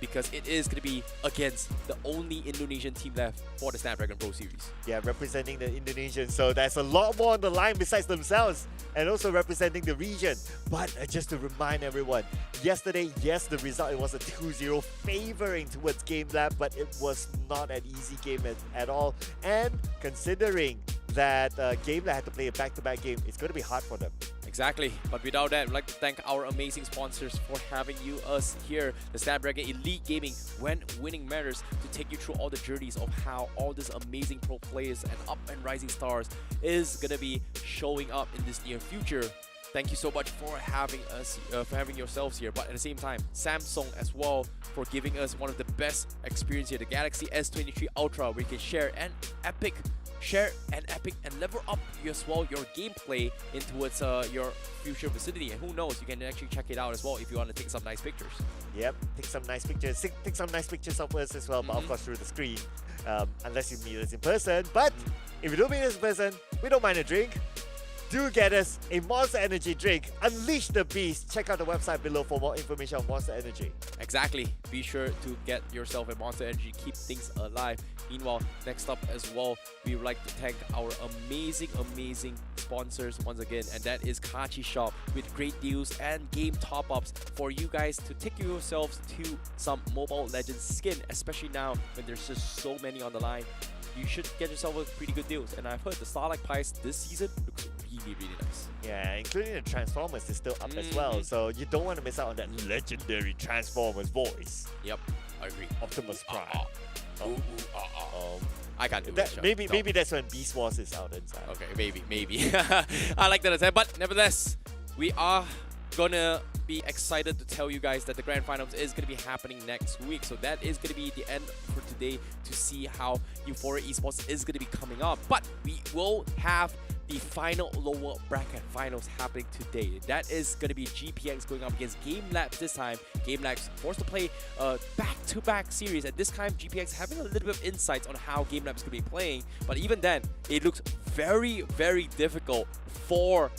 because it is going to be against the only Indonesian team left for the Snapdragon Pro Series. Yeah, representing the Indonesians, so there's a lot more on the line besides themselves, and also representing the region. But just to remind everyone, yesterday, yes, the result, it was a 2-0 favoring towards GameLab, but it was not an easy game at all. And considering that GameLab had to play a back-to-back game, it's going to be hard for them. Exactly, but without that, I'd like to thank our amazing sponsors for having us here, the Snapdragon Elite Gaming, when winning matters, to take you through all the journeys of how all these amazing pro players and up and rising stars is gonna be showing up in this near future. Thank you so much for having us, for having yourselves here. But at the same time, Samsung as well for giving us one of the best experience here, the Galaxy S23 Ultra, where you can share an epic and level up as well your gameplay into your future vicinity. And who knows, you can actually check it out as well if you want to take some nice pictures. Yep, take some nice pictures. Take some nice pictures of us as well, but of course through the screen, unless you meet us in person. But if you don't meet us in person, we don't mind a drink. Do get us a Monster Energy drink. Unleash the beast. Check out the website below for more information on Monster Energy. Exactly. Be sure to get yourself a Monster Energy. Keep things alive. Meanwhile, next up as well, we would like to thank our amazing sponsors once again, and that is Kachi Shop, with great deals and game top-ups for you guys to take yourselves to some Mobile Legends skin, especially now when there's just so many on the line. You should get yourself a pretty good deals. And I've heard the Starlight Pies this season looks really nice. Yeah, including the Transformers is still up as well, so you don't want to miss out on that legendary Transformers voice. Yep, I agree. Optimus Prime. I can't do that. That. Maybe that's when Beast Wars is out inside. Okay, maybe. I like that as well. But nevertheless, we are gonna be excited to tell you guys that the grand finals is gonna be happening next week. So that is gonna be the end for today to see how Euphoria Esports is gonna be coming up. But we will have the final lower bracket finals happening today. That is going to be GPX going up against GameLab this time. GameLab's forced to play a back-to-back series, and this time GPX having a little bit of insights on how GameLab is going to be playing. But even then, it looks very difficult for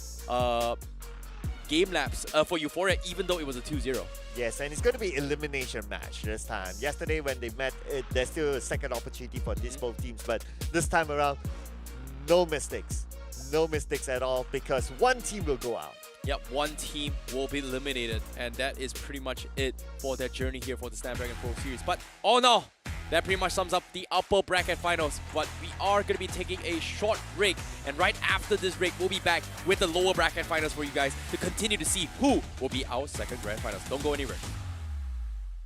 GameLabs, for Euphoria, even though it was a 2-0. Yes, and it's going to be elimination match this time. Yesterday when they met, there's still a second opportunity for these both teams, but this time around, no mistakes. No mistakes at all, because one team will go out. Yep, one team will be eliminated, and that is pretty much it for that journey here for the Snapdragon Pro Series. But oh no, that pretty much sums up the upper bracket finals. But we are going to be taking a short break, and right after this break, we'll be back with the lower bracket finals for you guys to continue to see who will be our second grand finals. Don't go anywhere.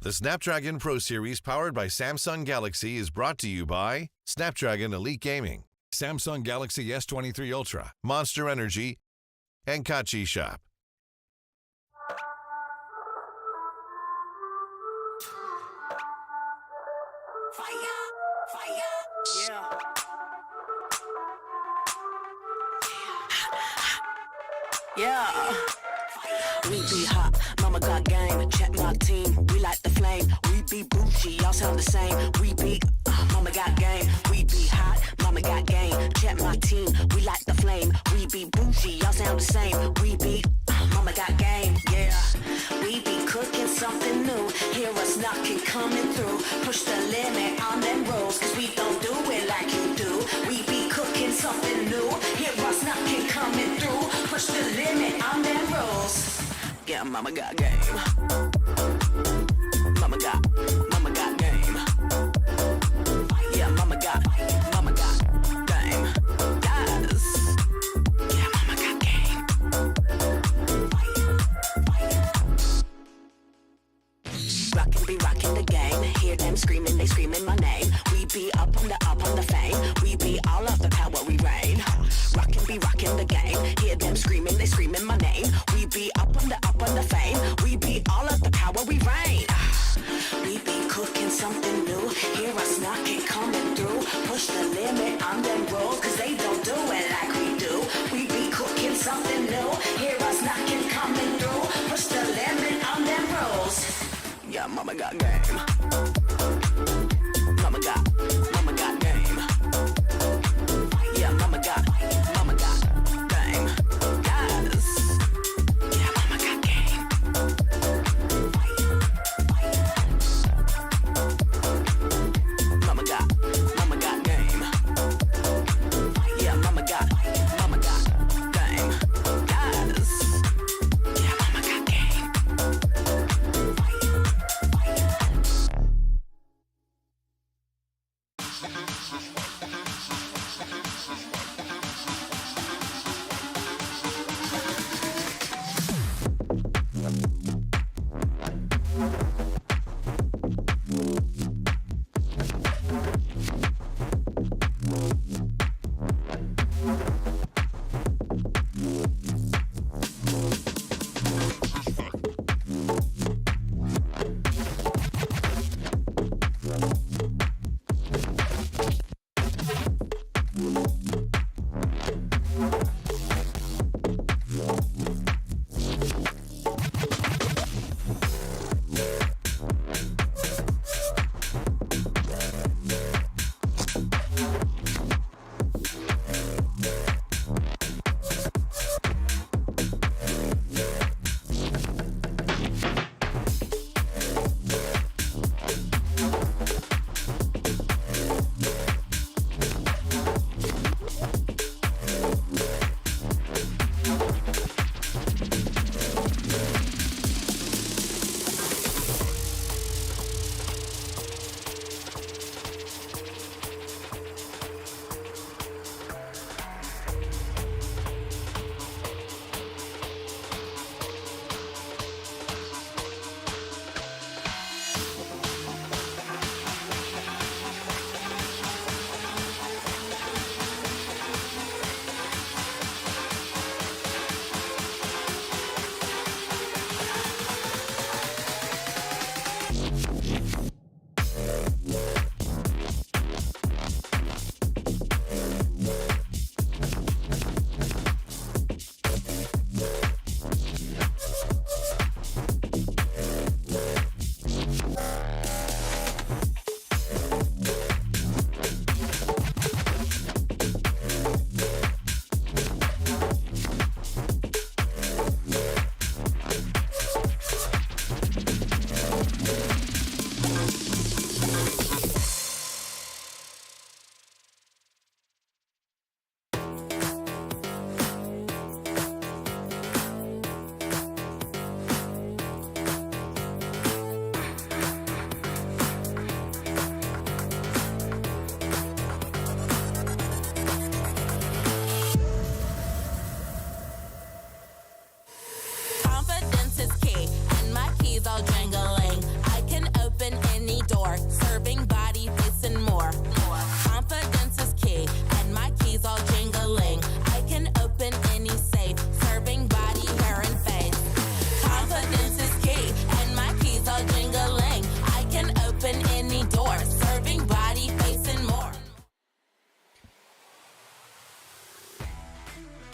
The Snapdragon Pro Series, powered by Samsung Galaxy, is brought to you by Snapdragon Elite Gaming, Samsung Galaxy S23 Ultra, Monster Energy, and Kachi Shop. Yeah. We be hot, mama got game, check my team, we like the flame, we be bougie, y'all sound the same, we be, mama got game, we be hot, mama got game, check my team, we like the flame, we be bougie, y'all sound the same, we be, mama got game, yeah, we be cooking something new, hear us knocking, coming through, push the limit on them rolls, cause we don't do it like you do, we be cooking something new, hear us knocking, coming through, push the limit on them rolls. Yeah, mama got game. Mama got game. Yeah, mama got game. Yes. screaming, they screaming my name. We be up on the fame. We be all of the power, we reign. Rockin' the game. Hear them screaming, they screaming my name. We be up on the fame. We be all of the power, we reign. We be cooking something new. Hear us knocking, coming through. Push the limit on them rules, cause they don't do it like we do. We be cooking something new. Hear us knocking, coming through. Push the limit on them rules. Yeah, mama got game. Mama got game. Yeah, mama got game. Yes. Yeah, mama got game. Mama got game. Yeah, mama got game. Yes. Yeah, mama got game.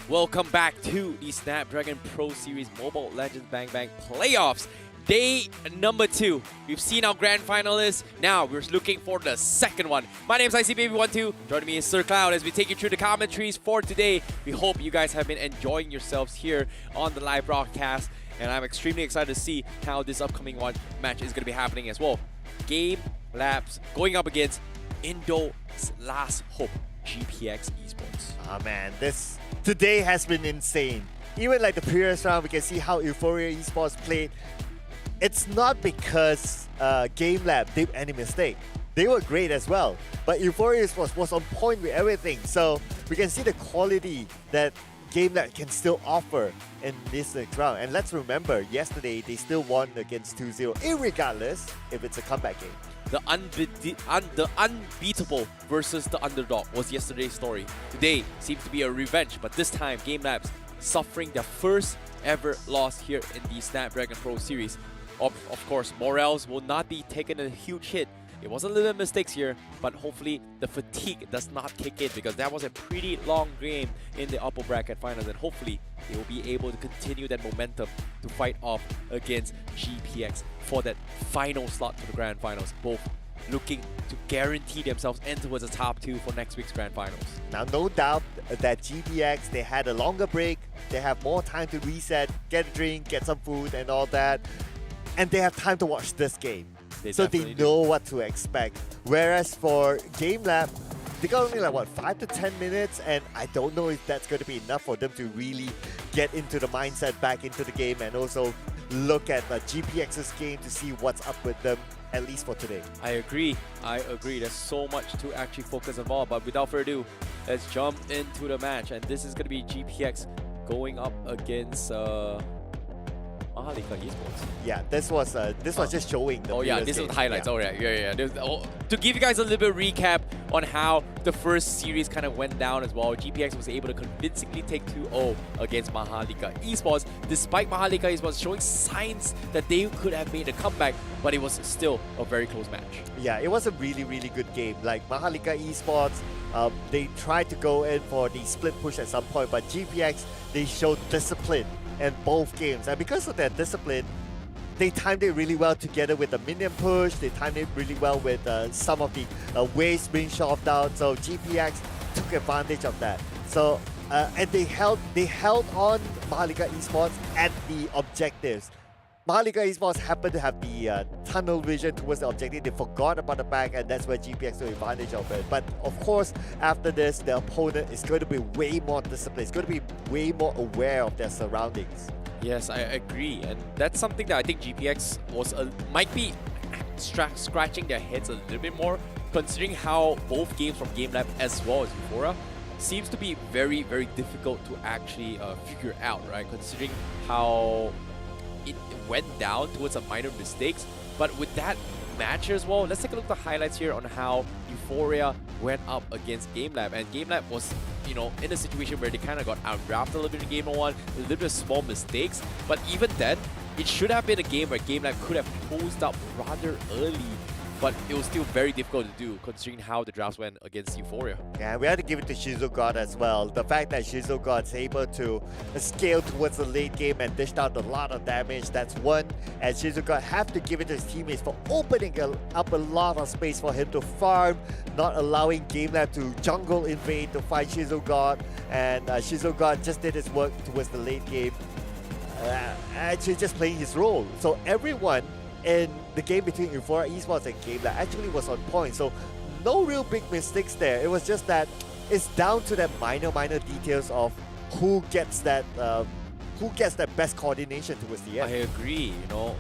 Welcome back to the Snapdragon Pro Series Mobile Legends Bang Bang Playoffs. Day number 2. We've seen our grand finalists. Now we're looking for the second one. My name is ICBaby12. Joining me is Sir Cloud as we take you through the commentaries for today. We hope you guys have been enjoying yourselves here on the live broadcast. And I'm extremely excited to see how this upcoming match is going to be happening as well. GameLabs going up against Indo's Last Hope, GPX Esports. Ah man, today has been insane. Even like the previous round, we can see how Euphoria Esports played. It's not because GameLab did any mistake. They were great as well. But Euphoria Esports was on point with everything. So we can see the quality that GameLab can still offer in this next round. And let's remember, yesterday they still won against 2-0, irregardless if it's a comeback game. The unbeatable versus the underdog was yesterday's story. Today seems to be a revenge, but this time GameLab's suffering their first ever loss here in the Snapdragon Pro Series. Of course, morales will not be taking a huge hit. It was a little bit mistakes here, but hopefully the fatigue does not kick in, because that was a pretty long game in the upper bracket finals, and hopefully they will be able to continue that momentum to fight off against GPX for that final slot to the grand finals, both looking to guarantee themselves in towards the top 2 for next week's grand finals. Now, no doubt that GPX, they had a longer break, they have more time to reset, get a drink, get some food and all that, and they have time to watch this game. So they know what to expect. Whereas for GameLab, they got only like, what, 5 to 10 minutes, and I don't know if that's going to be enough for them to really get into the mindset back into the game and also look at GPX's game to see what's up with them, at least for today. I agree. There's so much to actually focus on all, but without further ado, let's jump into the match. And this is going to be GPX going up against Mahalika Esports. Yeah, this was just showing the this is the highlights. Yeah. To give you guys a little bit of recap on how the first series kind of went down as well, GPX was able to convincingly take 2-0 against Mahalika Esports, despite Mahalika Esports showing signs that they could have made a comeback, but it was still a very close match. Yeah, it was a really, really good game. Like Mahalika Esports, they tried to go in for the split push at some point, but GPX, they showed discipline in both games, and because of their discipline, they timed it really well together with the minion push. They timed it really well with some of the waves being shoved out, so GPX took advantage of that. So and they held on Mahalika Esports at the objectives. Mahalika Esports happened to have the tunnel vision towards the objective. They forgot about the back, and that's where GPX took advantage of it. But of course, after this, the opponent is going to be way more disciplined. It's going to be way more aware of their surroundings. Yes, I agree, and that's something that I think GPX might be scratching their heads a little bit more, considering how both games from GameLab as well as Euphoria seems to be very, very difficult to actually figure out, right? Considering how it went down towards some minor mistakes. But with that match as well, let's take a look at the highlights here on how Euphoria went up against GameLab. And GameLab was, in a situation where they kind of got out-wrapped a little bit in game 1, a little bit of small mistakes. But even then, it should have been a game where GameLab could have closed up rather early. But it was still very difficult to do, considering how the drafts went against Euphoria. Yeah, we had to give it to Shizogod as well. The fact that Shizogod's able to scale towards the late game and dished out a lot of damage, that's one. And Shizogod have to give it to his teammates for opening up a lot of space for him to farm, not allowing GameLab to jungle invade to fight Shizogod. And Shizogod just did his work towards the late game, actually just playing his role. So everyone in the game between Euphoria Esports and GameLab actually was on point, so no real big mistakes there. It was just that it's down to that minor details of who gets that best coordination towards the end. I agree,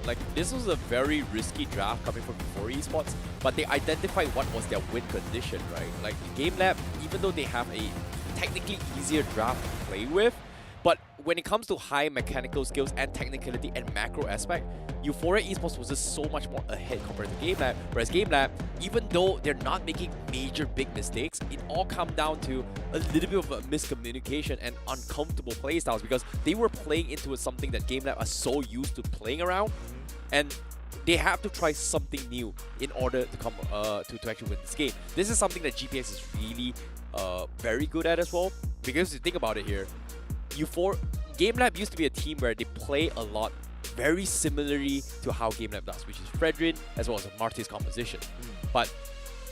like this was a very risky draft coming from Euphoria Esports, but they identified what was their win condition, right? Like GameLab, even though they have a technically easier draft to play with, but when it comes to high mechanical skills and technicality and macro aspect, Euphoria Esports was just so much more ahead compared to GameLab. Whereas GameLab, even though they're not making major big mistakes, it all comes down to a little bit of a miscommunication and uncomfortable playstyles, because they were playing into something that GameLab are so used to playing around, and they have to try something new in order to come to actually win this game. This is something that GPX is really very good at as well, because if you think about it here, GameLab used to be a team where they play a lot very similarly to how GameLab does, which is Fredrin as well as Marty's composition. But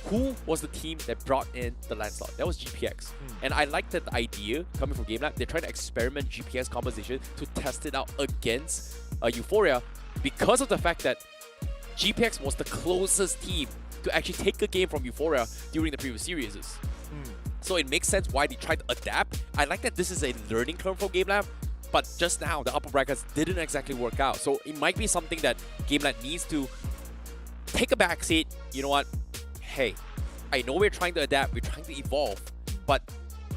who was the team that brought in the Lancelot? That was GPX. And I like that the idea coming from GameLab, they're trying to experiment GPX composition to test it out against Euphoria, because of the fact that GPX was the closest team to actually take a game from Euphoria during the previous series. So it makes sense why they tried to adapt. I like that this is a learning curve for GameLab, but just now the upper brackets didn't exactly work out. So it might be something that GameLab needs to take a backseat. You know what? Hey, I know we're trying to adapt, we're trying to evolve, but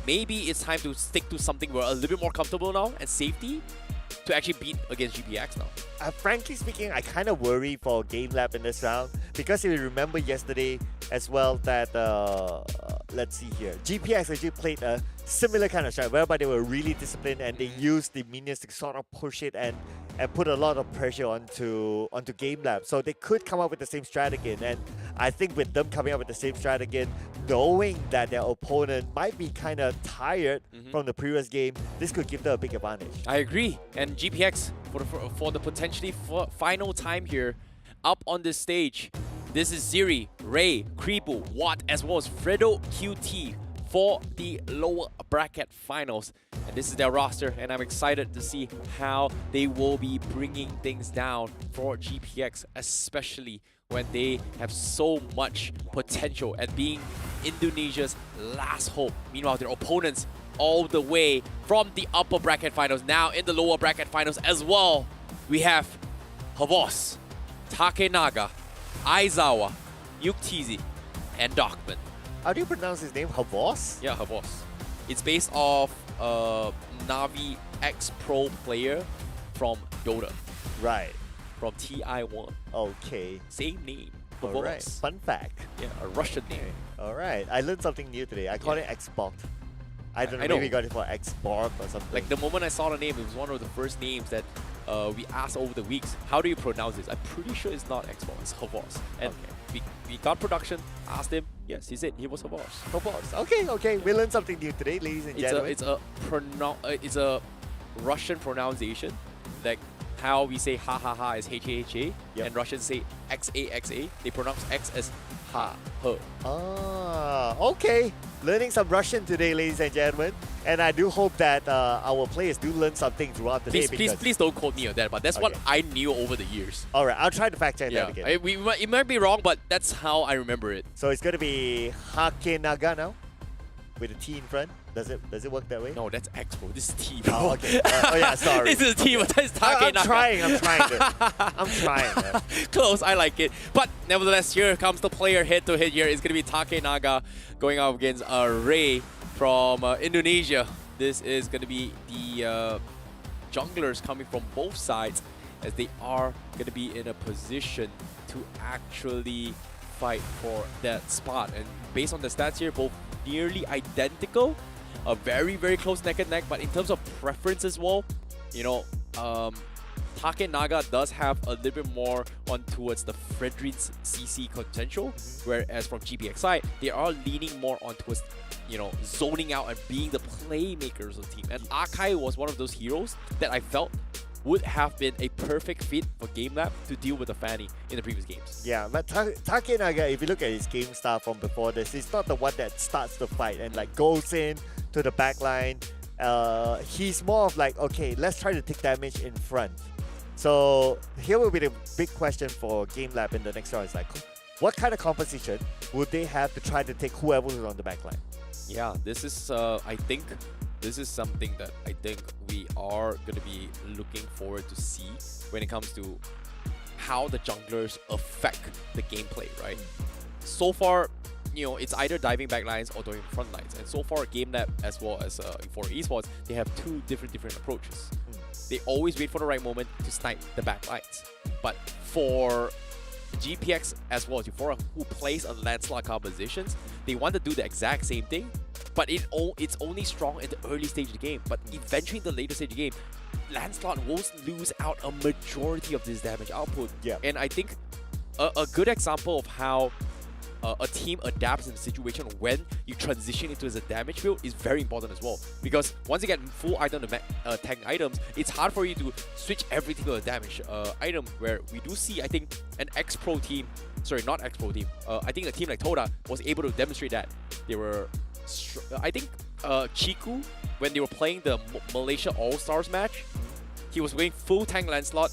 maybe it's time to stick to something we're a little bit more comfortable now and safety to actually beat against GPX now. Frankly speaking, I kind of worry for GameLab in this round, because if you remember yesterday as well that, let's see here, GPX actually played a similar kind of strat whereby they were really disciplined and they used the minions to sort of push it and put a lot of pressure onto GameLab. So they could come up with the same strat again. And I think with them coming up with the same strat again, knowing that their opponent might be kind of tired from the previous game, this could give them a big advantage. I agree. And GPX, for the potentially final time here, up on this stage, this is Ziri, Ray, Kribu, Watt, as well as Fredo QT for the lower bracket finals. And this is their roster, and I'm excited to see how they will be bringing things down for GPX, especially when they have so much potential at being Indonesia's last hope. Meanwhile, their opponents all the way from the upper bracket finals, now in the lower bracket finals as well. We have Javos, Takenaga, Aizawa, Yuktizi, and Darkman. How do you pronounce his name? Javos? Yeah, Javos. It's based off Navi X-Pro player from Dota. Right. From TI1. Okay. Same name. All right. Fun fact. Yeah, a Russian name. All right. I learned something new today. I called it Xbox. I don't know, I know. maybe we got it for Xbox or something. Like the moment I saw the name, it was one of the first names that we asked over the weeks. How do you pronounce this? I'm pretty sure it's not Xbox, it's Javos. And we got production, asked him. Yes, he said he was Javos. Javos. Okay. We learned something new today, ladies and gentlemen. It's a Russian pronunciation. Like how we say ha ha ha is H-A-H-A, and Russians say X-A-X-A. They pronounce X as ha, her. Ah, okay. Learning some Russian today, ladies and gentlemen. And I do hope that our players do learn something throughout the day. Please don't quote me on that, but that's what I knew over the years. All right, I'll try to fact check that again. It might be wrong, but that's how I remember it. So it's going to be Hakenaga now, with a T in front. Does it work that way? No, that's X, bro. This is T, bro. Oh, okay. Oh, yeah, sorry. This is T, but that's Takenaga. I'm trying. Close, I like it. But nevertheless, here comes the player head-to-head here. It's going to be Takenaga going up against Ray from Indonesia. This is going to be the junglers coming from both sides, as they are going to be in a position to actually fight for that spot. And based on the stats here, both nearly identical, a very, very close neck and neck. But in terms of preference as well, you know, Takenaga does have a little bit more on towards the Fredrin's CC potential, whereas from GPX side, they are leaning more on towards, you know, zoning out and being the playmakers of the team. And Akai was one of those heroes that I felt would have been a perfect fit for GameLab to deal with the Fanny in the previous games. Yeah, but Takenaga, if you look at his game style from before this, he's not the one that starts the fight and like goes in to the back line. He's more of like, okay, let's try to take damage in front. So here will be the big question for GameLab in the next round. Is like, what kind of composition would they have to try to take whoever is on the back line? Yeah, this is, I think, this is something that I think we are going to be looking forward to see when it comes to how the junglers affect the gameplay, right? So far, you know, it's either diving back lines or diving front lines. And so far, GameLab as well as Euphoria Esports, they have two different approaches. They always wait for the right moment to snipe the back lines. But for GPX as well as Euphoria, who plays on Lancelot compositions, they want to do the exact same thing, but it's only strong in the early stage of the game. But eventually in the later stage of the game, Lancelot will lose out a majority of this damage output. Yeah. And I think a good example of how a team adapts in a situation when you transition into a damage field is very important as well. Because once you get full item to tank items, it's hard for you to switch everything to a damage item, where we do see, I think, an X-Pro team, sorry, not X-Pro team, I think a team like Toda was able to demonstrate that. They were, I think, Chiku, when they were playing the Malaysia All-Stars match, he was going full tank Lancelot.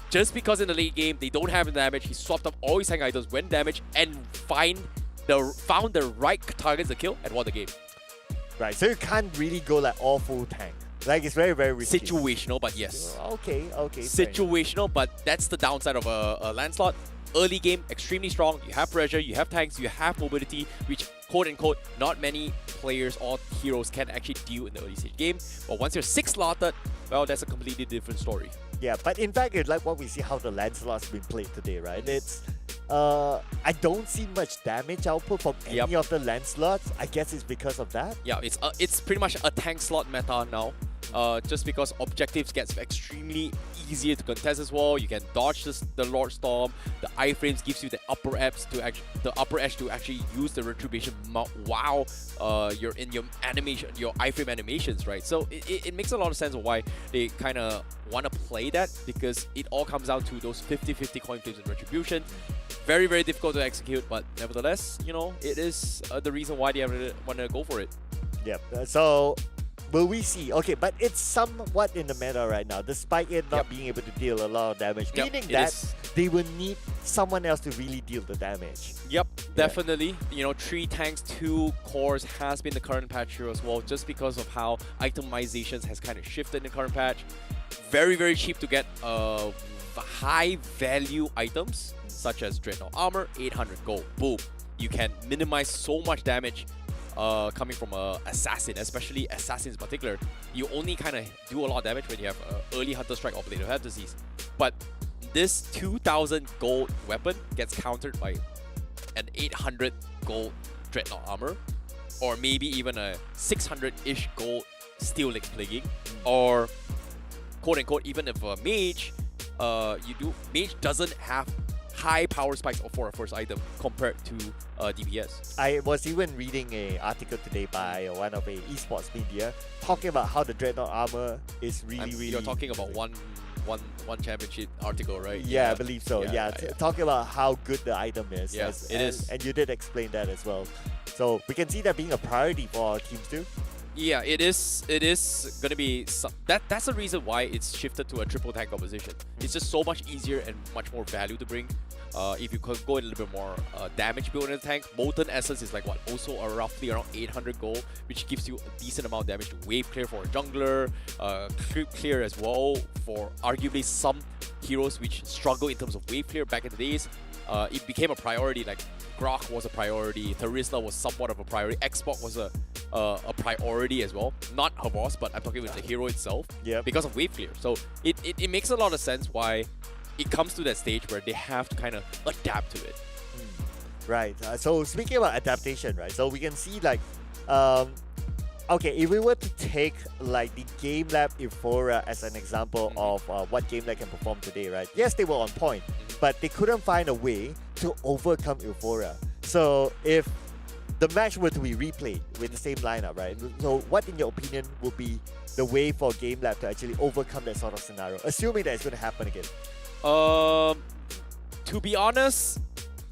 Just because in the late game, they don't have the damage, he swapped up all his tank items, went damage, and found the right targets to kill and won the game. Right, so you can't really go like all full tank. Like, it's very, very risky. Situational, but yes. Okay. Situational, but that's the downside of a Lancelot. Early game, extremely strong. You have pressure, you have tanks, you have mobility, which, quote-unquote, not many players or heroes can actually deal in the early stage game. But once you're 6-slotted, well, that's a completely different story. Yeah, but in fact, it's like what we see how the Lancelot's been played today, right? It's I don't see much damage output from any of the land slots. I guess it's because of that. Yeah, it's pretty much a tank slot meta now. Just because objectives gets extremely easier to contest as well. You can dodge the Lord Storm. The iframes gives you the upper edge to actually use the retribution while you're in your animation, your iframe animations, right? So it makes a lot of sense of why they kind of want to play that, because it all comes down to those 50-50 coin flips and retribution. Very, very difficult to execute, but nevertheless, you know, it is the reason why they want to go for it. Yep. So will we see? Okay, but it's somewhat in the meta right now, despite it not being able to deal a lot of damage, meaning that they will need someone else to really deal the damage. Yep, definitely. You know, 3 tanks, 2 cores has been the current patch here as well, just because of how itemizations has kind of shifted in the current patch. Very, very cheap to get high value items, such as Dreadnought Armor, 800 gold. Boom. You can minimize so much damage coming from an assassin, especially assassins in particular. You only kind of do a lot of damage when you have early Hunter Strike or Blade of Disease. But this 2000 gold weapon gets countered by an 800 gold Dreadnought Armor, or maybe even a 600-ish gold Steel Leg Plaguing, or quote-unquote, even if a mage, mage doesn't have high power spikes for a first item compared to DPS. I was even reading an article today by one of the esports media talking about how the Dreadnought Armor is really You're talking about one championship article, right? Yeah, I believe so. Talking about how good the item is. Yeah, it is. And you did explain that as well. So we can see that being a priority for our teams too. Yeah, it is going to be that's the reason why it's shifted to a triple tank composition. It's just so much easier and much more value to bring. If you could go a little bit more damage build in the tank, Molten Essence is like what, also roughly around 800 gold, which gives you a decent amount of damage to wave clear for a jungler, creep clear as well for arguably some heroes which struggle in terms of wave clear back in the days. It became a priority, like Grok was a priority, Theresa was somewhat of a priority, Xbox was a priority as well. Not her boss, but I'm talking about the hero itself, because of wave clear. So it makes a lot of sense why it comes to that stage where they have to kind of adapt to it. Right. So speaking about adaptation, right? So we can see like, okay, if we were to take like the GameLab Euphoria as an example of what GameLab can perform today, right? Yes, they were on point, but they couldn't find a way to overcome Euphoria. So if the match were to be replayed with the same lineup, right? So what, in your opinion, would be the way for GameLab to actually overcome that sort of scenario, assuming that it's going to happen again? To be honest,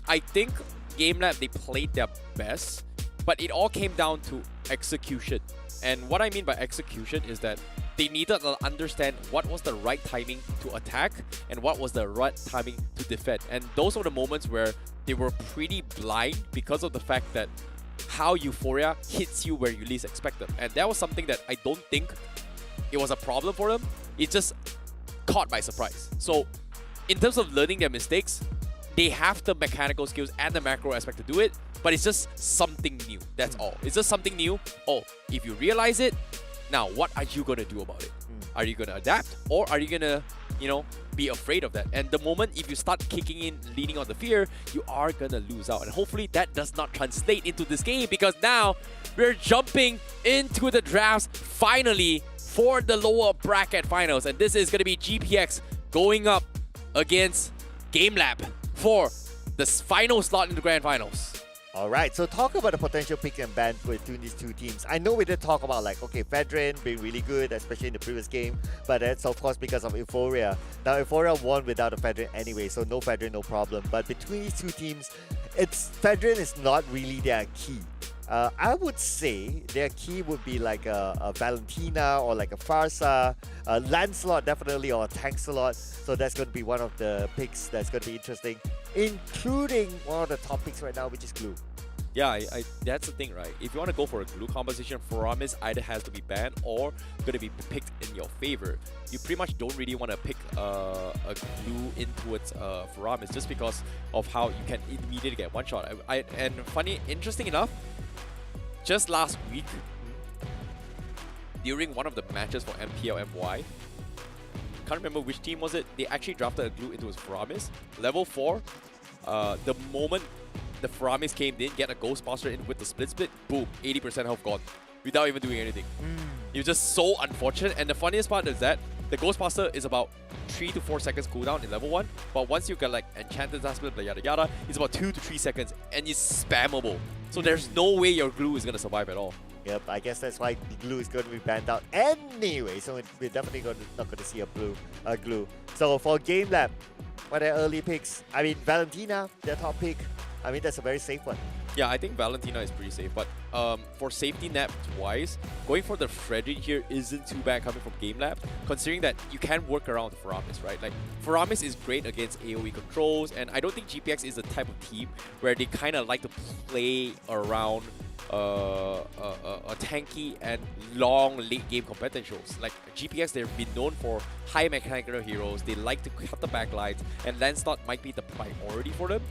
I think GameLab, they played their best, but it all came down to execution. And what I mean by execution is that they needed to understand what was the right timing to attack and what was the right timing to defend. And those were the moments where they were pretty blind because of the fact that how Euphoria hits you where you least expect them. And that was something that I don't think it was a problem for them. It just caught by surprise. So in terms of learning their mistakes, they have the mechanical skills and the macro aspect to do it, but it's just something new. That's all. It's just something new. Oh, if you realize it, now what are you going to do about it? Are you going to adapt, or are you going to, you know, be afraid of that? And the moment if you start kicking in, leaning on the fear, you are going to lose out. And hopefully that does not translate into this game, because now we're jumping into the drafts finally for the lower bracket finals. And this is going to be GPX going up against GameLab for the final slot in the grand finals. Alright, so talk about the potential pick and ban between these two teams. I know we did talk about like, okay, Fedrin being really good, especially in the previous game, but that's of course because of Euphoria. Now Euphoria won without a Fedrin anyway, so no Fedrin, no problem. But between these two teams, Fedrin is not really their key. I would say their key would be like a Valentina or like a Farsa, a Lancelot definitely, or a Tanksalot. So that's going to be one of the picks that's going to be interesting, including one of the top picks right now, which is Glue. Yeah, that's the thing, right? If you want to go for a Glue composition, Faramis either has to be banned or going to be picked in your favor. You pretty much don't really want to pick a Glue in towards Faramis just because of how you can immediately get one shot. And interesting enough, just last week, during one of the matches for MPL MY, can't remember which team was it, they actually drafted a Glue into his Faramis. Level 4, The moment the Faramis came in, get a Ghostbuster in with the split, boom, 80% health gone without even doing anything. It's just so unfortunate. And the funniest part is that the Ghostbuster is about 3 to 4 seconds cooldown in level 1, but once you get like Enchanted Split, yada yada, it's about 2 to 3 seconds and it's spammable. So there's no way your glue is gonna survive at all. Yep, I guess that's why the glue is going to be banned out anyway. So we're definitely not going to see a glue. So for GameLab, what are early picks? I mean, Valentina, their top pick. I mean, that's a very safe one. Yeah, I think Valentina is pretty safe, but for safety net wise, going for the Frederick here isn't too bad coming from GameLab, considering that you can work around the Faramis, right? Like, Faramis is great against AoE controls, and I don't think GPX is the type of team where they kind of like to play around a tanky and long late game competitions. Like GPX, they've been known for high mechanical heroes. They like to cut the backlines, and Lancelot might be the priority for them.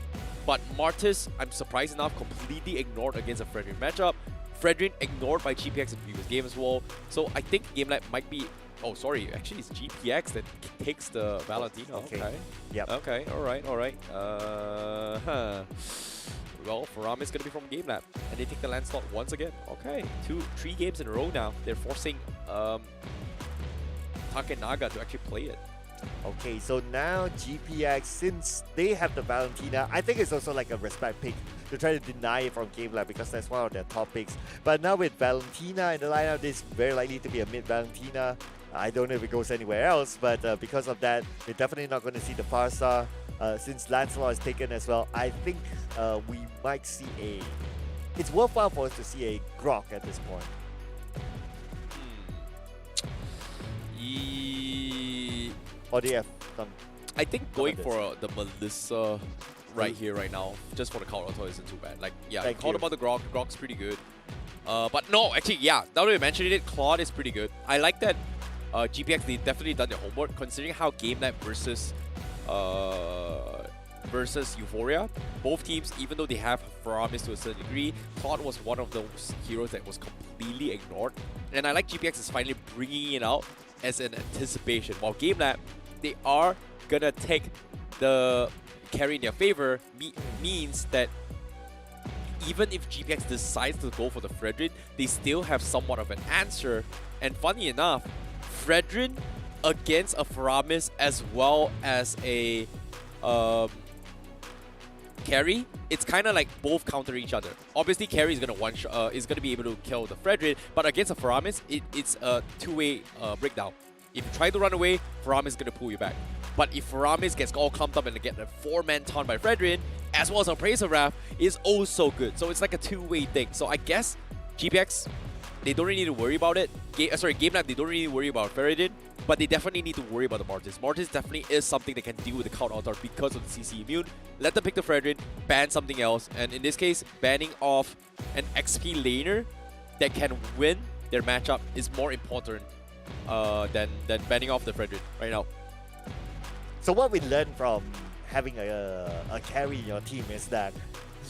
But Martis, I'm surprised enough, completely ignored against a Fredrin matchup. Fredrin ignored by GPX in previous game as well. So I think GameLab might be... Oh, sorry. Actually, it's GPX that takes the Valentina. Okay. Yep. Okay. All right. All right. Well, Faram is going to be from GameLab. And they take the Lancelot once again. Okay. 3 games in a row now. They're forcing Takenaga to actually play it. Okay, so now GPX, since they have the Valentina, I think it's also like a respect pick to try to deny it from GameLab because that's one of their top picks. But now with Valentina in the lineup, this is very likely to be a mid Valentina. I don't know if it goes anywhere else, but because of that, we're definitely not going to see the Farsa. Since Lancelot is taken as well, I think we might see a... It's worthwhile for us to see a Grok at this point. Or do you have some... I think going for the Melissa right here, right now, just for the counter auto isn't too bad. Like, yeah, I called about the Grok. The Grok's pretty good. But no, actually, yeah, now that you mentioned it, Claude is pretty good. I like that GPX, they definitely done their homework, considering how GameLab versus Euphoria. Both teams, even though they have Faramis to a certain degree, Claude was one of those heroes that was completely ignored. And I like GPX is finally bringing it out as an anticipation. While GameLab, they are gonna take the carry in their favor, means that even if GPX decides to go for the Fredrin, they still have somewhat of an answer. And funny enough, Fredrin against a Faramis as well as a carry, it's kind of like both counter each other. Obviously, carry is gonna be able to kill the Fredrin, but against a Faramis, it's a two-way breakdown. If you try to run away, Faramis is gonna pull you back. But if Faramis gets all clumped up and get a 4-man taunt by Fredrin, as well as a Praise of Wrath, is also good. So it's like a two-way thing. So I guess GPX, they don't really need to worry about it. GameLab, they don't really worry about Fredrin, but they definitely need to worry about the Martis. Martis definitely is something that can deal with the counter altar because of the CC immune. Let them pick the Fredrin, ban something else, and in this case, banning off an XP laner that can win their matchup is more important than banning off the Fredrin right now. So what we learned from having a carry in your team is that,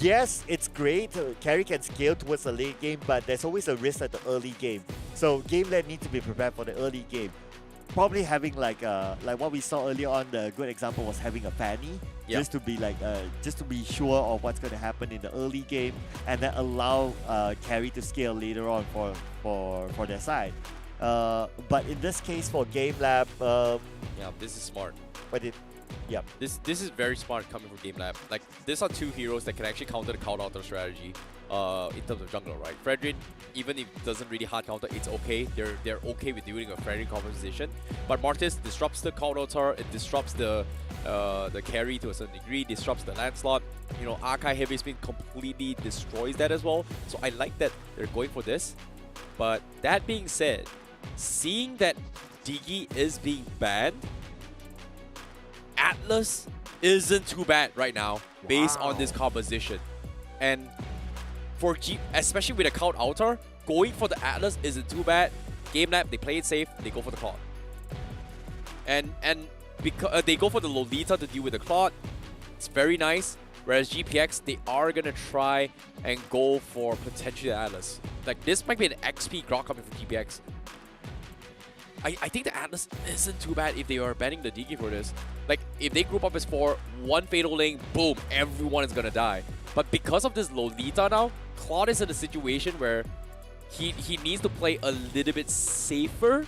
yes, it's great, carry can scale towards the late game, but there's always a risk at the early game. So GameLab need to be prepared for the early game. Probably having like what we saw earlier on, the good example was having a Fanny, just to be just to be sure of what's going to happen in the early game, and then allow carry to scale later on for their side. But in this case for GameLab, yeah, this is smart. But this is very smart coming from GameLab. Like, these are two heroes that can actually counter the counter auto strategy in terms of jungler, right? Fredrin, even if it doesn't really hard counter, it's okay. They're okay with doing a Fredrin composition. But Martis disrupts the counter auto, it disrupts the carry to a certain degree, disrupts the Lancelot. You know, Archive Heavy Spin completely destroys that as well. So I like that they're going for this. But that being said, seeing that Diggy is being banned, Atlas isn't too bad right now based on this composition. And for especially with a count altar, going for the Atlas isn't too bad. GameLab, they play it safe, they go for the Claude. And because they go for the Lolita to deal with the Claude, it's very nice. Whereas GPX, they are gonna try and go for potentially the Atlas. Like, this might be an XP Grok coming from GPX. I think the Atlas isn't too bad if they are banning the DK for this. Like, if they group up as 4, one Fatal Link, boom, everyone is gonna die. But because of this Lolita now, Claude is in a situation where he needs to play a little bit safer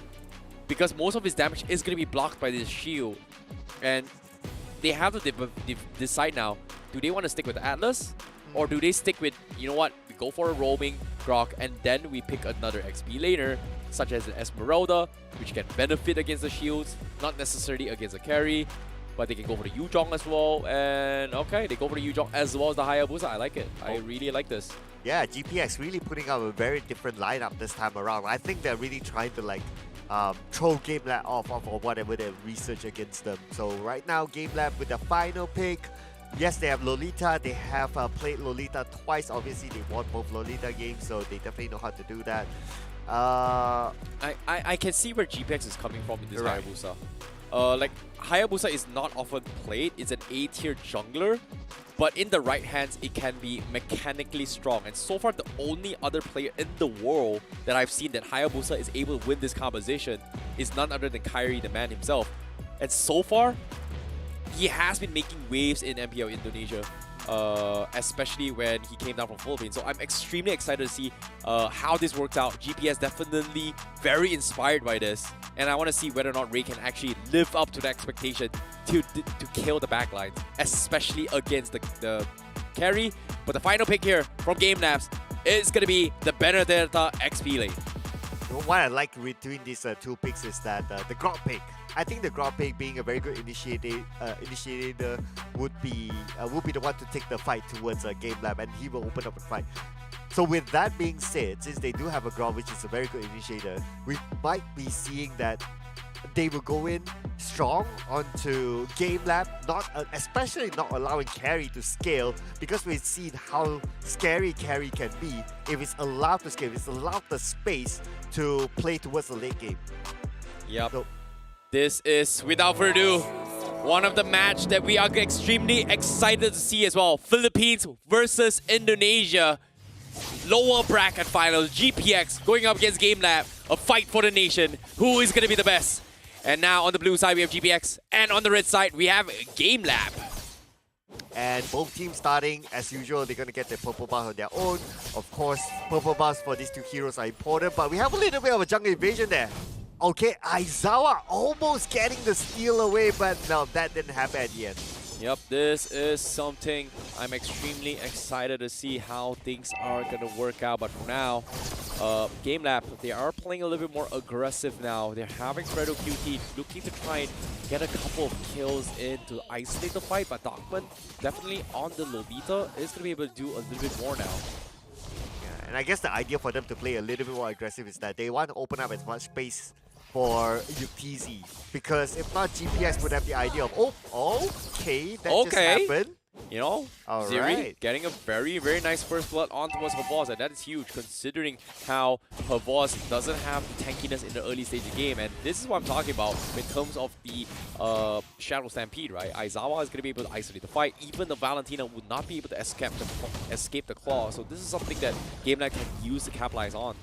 because most of his damage is gonna be blocked by this shield. And they have to decide now, do they want to stick with Atlas? Or do they stick with, you know what, we go for a roaming Grok and then we pick another XP laner, such as an Esmeralda, which can benefit against the shields, not necessarily against a carry, but they can go for the Yuzhong as well. And okay, they go for the Yuzhong as well as the Hayabusa. I like it. I really like this. Yeah, GPX really putting out a very different lineup this time around. I think they're really trying to like throw GameLab off of whatever they research against them. So right now, GameLab with the final pick. Yes, they have Lolita. They have played Lolita twice. Obviously, they won both Lolita games, so they definitely know how to do that. I can see where GPX is coming from in this Hayabusa. Like, Hayabusa is not often played. It's an A-tier jungler, but in the right hands, it can be mechanically strong. And so far, the only other player in the world that I've seen that Hayabusa is able to win this composition is none other than Kyrie, the man himself. And so far, he has been making waves in MPL Indonesia, especially when he came down from Philippines. So I'm extremely excited to see how this works out. GPS definitely very inspired by this. And I want to see whether or not Ray can actually live up to the expectation to kill the backline, especially against the carry. But the final pick here from GameLabs is going to be the Benedetta XP lane. What I like between these two picks is that the Grok pick. I think the Grok pick being a very good initiator would be the one to take the fight towards GameLab, and he will open up a fight. So with that being said, since they do have a Grok, which is a very good initiator, we might be seeing that they will go in strong onto GameLab, especially not allowing carry to scale, because we've seen how scary carry can be if it's allowed to scale, if it's allowed the space to play towards the late game. Yep. So, this is, without further ado, one of the match that we are extremely excited to see as well. Philippines versus Indonesia. Lower bracket finals. GPX going up against GameLab. A fight for the nation. Who is going to be the best? And now on the blue side, we have GPX. And on the red side, we have GameLab. And both teams starting, as usual, they're going to get their purple bars on their own. Of course, purple bars for these two heroes are important, but we have a little bit of a jungle invasion there. Okay, Aizawa almost getting the steal away, but no, that didn't happen at the end. Yep, this is something I'm extremely excited to see how things are going to work out. But for now, GameLab, they are playing a little bit more aggressive now. They're having Fredo QT looking to try and get a couple of kills in to isolate the fight. But Dogman definitely on the Lolita is going to be able to do a little bit more now. Yeah, and I guess the idea for them to play a little bit more aggressive is that they want to open up as much space for Yukizi, because if not, GPS would have the idea of, oh, okay, that just happened. You know, All Ziri right. getting a very, very nice first blood on towards Javos, and that is huge considering how Javos doesn't have the tankiness in the early stage of the game. And this is what I'm talking about in terms of the Shadow Stampede, right? Aizawa is going to be able to isolate the fight. Even the Valentina would not be able to escape the claw. So this is something that GameLab can use to capitalize on.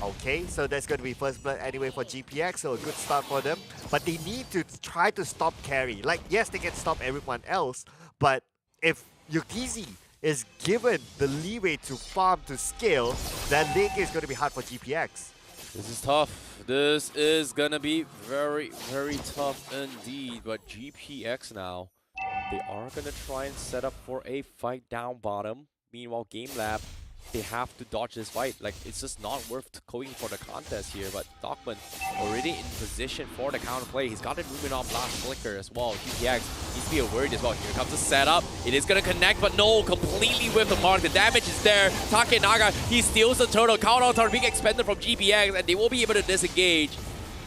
Okay, so that's going to be first blood anyway for GPX, so a good start for them. But they need to try to stop carry. Like, yes, they can stop everyone else, but if Yukizi is given the leeway to farm, to scale, then late game is going to be hard for GPX. This is tough. This is going to be very, very tough indeed. But GPX now, they are going to try and set up for a fight down bottom. Meanwhile, GameLab, they have to dodge this fight. Like, it's just not worth going for the contest here. But Dogman already in position for the counterplay. He's got a Luminon Blast Flicker as well. GPX needs to be worried as well. Here comes the setup. It is going to connect, but no, completely with the mark. The damage is there. Takenaga, he steals the turtle. Counter being expended from GPX, and they will be able to disengage.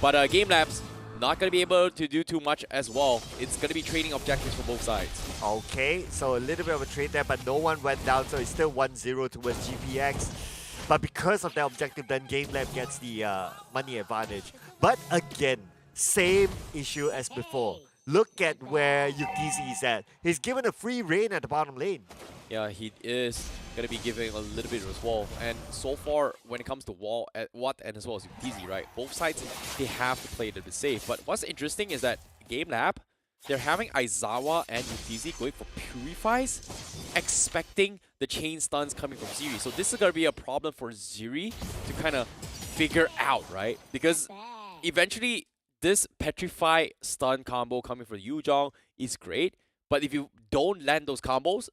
But GameLab's not going to be able to do too much as well. It's going to be trading objectives for both sides. Okay, so a little bit of a trade there, but no one went down, so it's still 1-0 towards GPX. But because of the objective, then GameLab gets the money advantage. But again, same issue as before. look at where Yukizi is at. He's given a free reign at the bottom lane. Yeah, he is going to be giving a little bit of his wall. And so far, when it comes to wall, Watt and as well as Yukizi, right? Both sides, they have to play a little bit safe. But what's interesting is that GameLab, they're having Aizawa and Yukizi going for Purifies, expecting the chain stuns coming from Ziri. So this is going to be a problem for Ziri to kind of figure out, right? Because eventually, this Petrify stun combo coming from Yuzhong is great. But if you don't land those combos,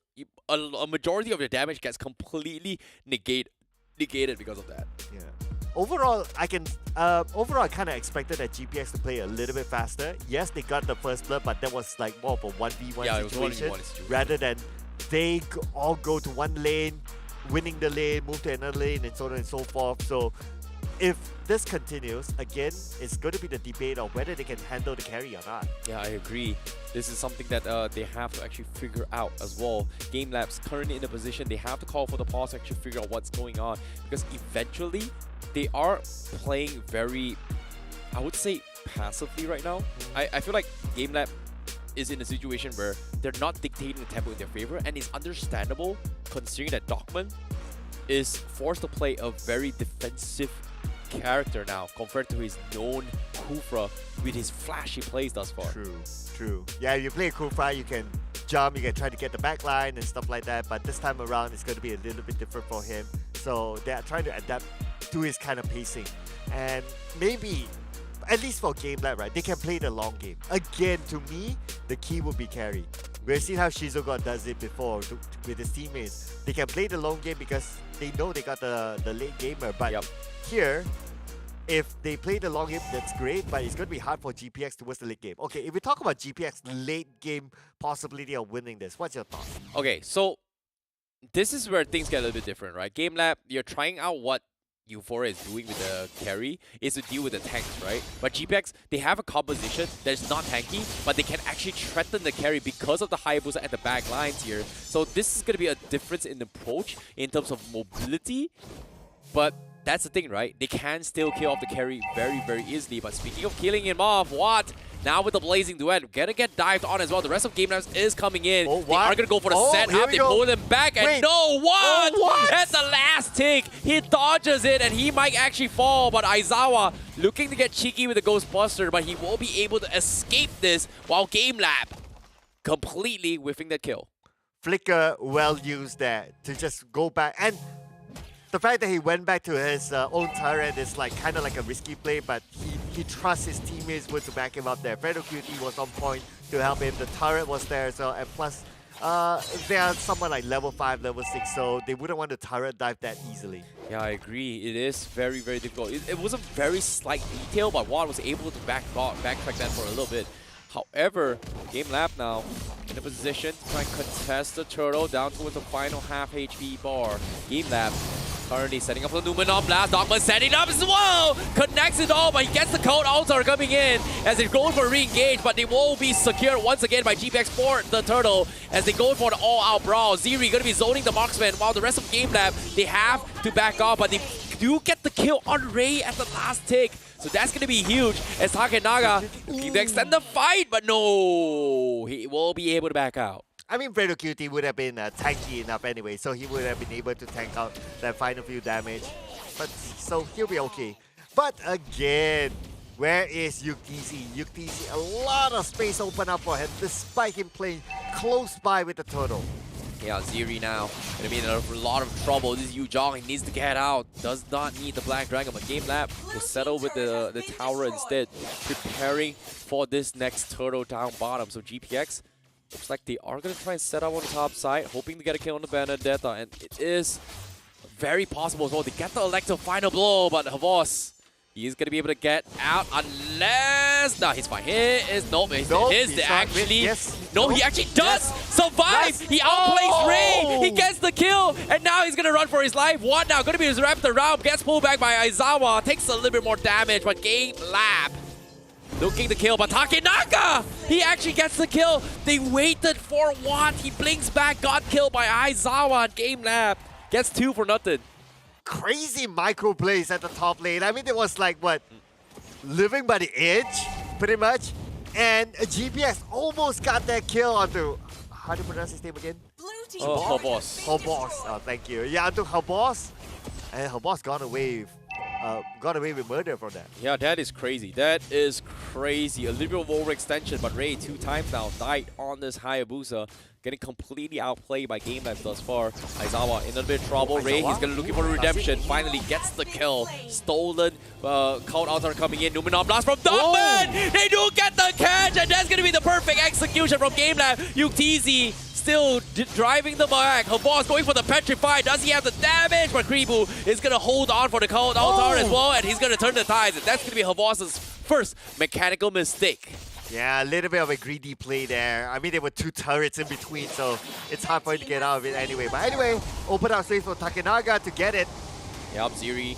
a majority of your damage gets completely negated because of that. Yeah. Overall, I kind of expected that GPX to play a little bit faster. Yes, they got the first blood, but that was like more of a 1v1 situation rather than they all go to one lane, winning the lane, move to another lane, and so on and so forth. So if this continues, again, it's going to be the debate of whether they can handle the carry or not. Yeah, I agree. This is something that they have to actually figure out as well. GameLab's currently in a position they have to call for the pause to actually figure out what's going on, because eventually they are playing very, I would say, passively right now. I feel like GameLab is in a situation where they're not dictating the tempo in their favor, and it's understandable considering that Dogman is forced to play a very defensive character now compared to his known Kufra with his flashy plays thus far. True. Yeah, if you play Kufra, you can jump, you can try to get the backline and stuff like that, but this time around it's going to be a little bit different for him. So they are trying to adapt to his kind of pacing. And maybe, at least for GameLab, right, they can play the long game. Again, to me, the key would be carry. We've seen how Shizuka does it before with his teammates. They can play the long game because they know they got the late gamer. But here, if they play the long game, that's great, but it's going to be hard for GPX towards the late game. Okay, if we talk about GPX late game possibility of winning this, what's your thought? Okay, so this is where things get a little bit different, right? GameLab, you're trying out what Euphoria is doing with the carry is to deal with the tanks, right? But GPX, they have a composition that is not tanky, but they can actually threaten the carry because of the Hayabusa and the back lines here. So this is going to be a difference in approach in terms of mobility, but that's the thing, right? They can still kill off the carry very, very easily. But speaking of killing him off, what? Now with the Blazing Duet, gonna get dived on as well. The rest of GameLab is coming in. Oh, they are gonna go for the set up. They pull them back, and no, what? What? At the last tick, he dodges it, and he might actually fall. But Aizawa looking to get cheeky with the Ghostbuster, but he will be able to escape this while GameLab completely whiffing that kill. Flicker well used there to just go back, and the fact that he went back to his own turret is like kind of like a risky play, but he trusts his teammates to back him up there. Fredo QT was on point to help him. The turret was there as well, and plus they are somewhat like level 5, level 6, so they wouldn't want to turret dive that easily. Yeah, I agree. It is very, very difficult. It was a very slight detail, but Juan was able to backtrack that for a little bit. However, GameLab now in a position to try and contest the turtle down towards the final half HP bar. GameLab currently setting up for the Numenon Blast. Dogma setting up as well! Connects it all, but he gets the code also coming in as they go for re-engage, but they will be secured once again by GPX for the turtle as they go for the all-out brawl. Ziri gonna be zoning the marksman while the rest of GameLab, they have to back off, but they do get the kill on Ray at the last tick. So that's going to be huge as Takenaga looking to extend the fight, but no, he will be able to back out. I mean, Fredo QT would have been tanky enough anyway, so he would have been able to tank out that final few damage. But so he'll be okay. But again, where is Yukizi? Yukizi, a lot of space open up for him despite him playing close by with the turtle. Yeah, Ziri now gonna be in a lot of trouble. This is Yuzhong, he needs to get out. Does not need the Black Dragon, but GameLab will settle with the tower instead, preparing for this next turtle down bottom. So GPX looks like they are gonna try and set up on the top side, hoping to get a kill on the Benedetta, and it is very possible as well. They get the Electro final blow, but Javos, he's going to be able to get out unless... No, he's fine. He is... Nope, he actually... He actually does survive! Yes. He outplays Ray! He gets the kill! And now he's going to run for his life. What now? Going to be wrapped around. Gets pulled back by Aizawa. Takes a little bit more damage, but GameLab looking to kill, but Takenaka! He actually gets the kill. They waited for what? He blinks back, got killed by Aizawa. GameLab gets 2 for nothing. Crazy micro plays at the top lane. I mean, it was like, what, living by the edge, pretty much. And GPS almost got that kill onto, how do you pronounce his name again? Javos. Javos. Oh, thank you. Yeah, onto Javos. And Javos got away with murder from that. Yeah, that is crazy. That is crazy. A little bit of overextension, but Ray 2 times now died on this Hayabusa. Getting completely outplayed by GameLab thus far. Aizawa in a little bit of trouble. Ray, he's gonna looking for redemption. Finally gets the kill. Stolen. Count outs are coming in. Numenon blast from Dogman! They do get the catch, and that's gonna be the perfect execution from GameLab. Yuktz still driving the back. Her boss going for the petrify. Does he have the damage? But Kribu is gonna hold on for the count outs as well, and he's gonna turn the tides. And that's gonna be her boss's first mechanical mistake. Yeah, a little bit of a greedy play there. I mean, there were 2 turrets in between, so it's hard for him to get out of it anyway. But anyway, open up space for Takenaga to get it. Yep, Ziri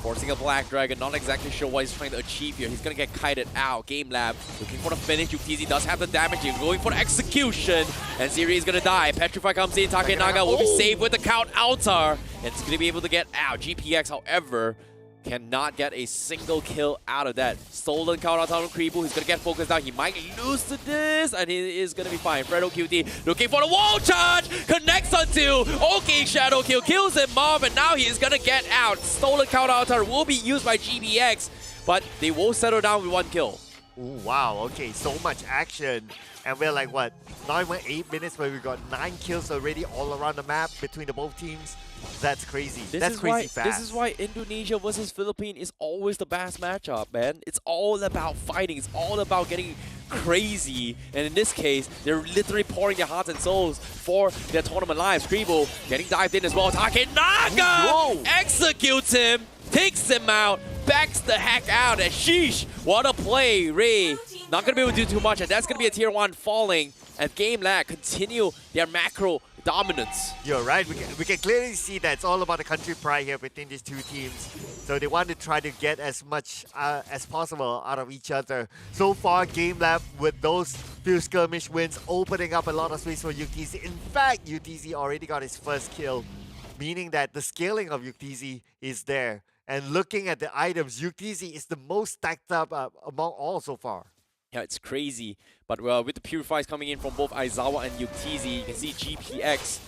forcing a Black Dragon. Not exactly sure what he's trying to achieve here. He's going to get kited out. GameLab looking for the finish. Yuktz does have the damage. He's going for the execution. And Ziri is going to die. Petrify comes in. Takenaga will be saved with the count outer. And it's going to be able to get out. GPX, however, cannot get a single kill out of that. Stolen count out on Kribu. He's going to get focused now. He might lose to this, and he is going to be fine. FredoQT looking for the wall charge. Connects onto. Okay, Shadow Kill kills him off, and now he is going to get out. Stolen count out will be used by GBX, but they will settle down with 1 kill. Ooh, wow, okay, so much action. And we're like, what, not even 8 minutes where we got 9 kills already all around the map between the both teams. That's crazy. That's crazy fast. This is why Indonesia versus Philippines is always the best matchup, man. It's all about fighting. It's all about getting crazy. And in this case, they're literally pouring their hearts and souls for their tournament lives. Kribo getting dived in as well. Takenaga executes him, takes him out, backs the heck out. And sheesh, what a play. Ray not going to be able to do too much. And that's going to be a tier 1 falling. And GameLab continue their macro dominance. You're right. We can clearly see that it's all about the country pride here between these 2 teams. So they want to try to get as much as possible out of each other. So far, GameLab with those few skirmish wins opening up a lot of space for Yuktz. In fact, Yuktz already got his first kill, meaning that the scaling of Yuktz is there. And looking at the items, Yuktz is the most stacked up among all so far. Yeah, it's crazy. But with the Purifies coming in from both Aizawa and Yuktz, you can see GPX,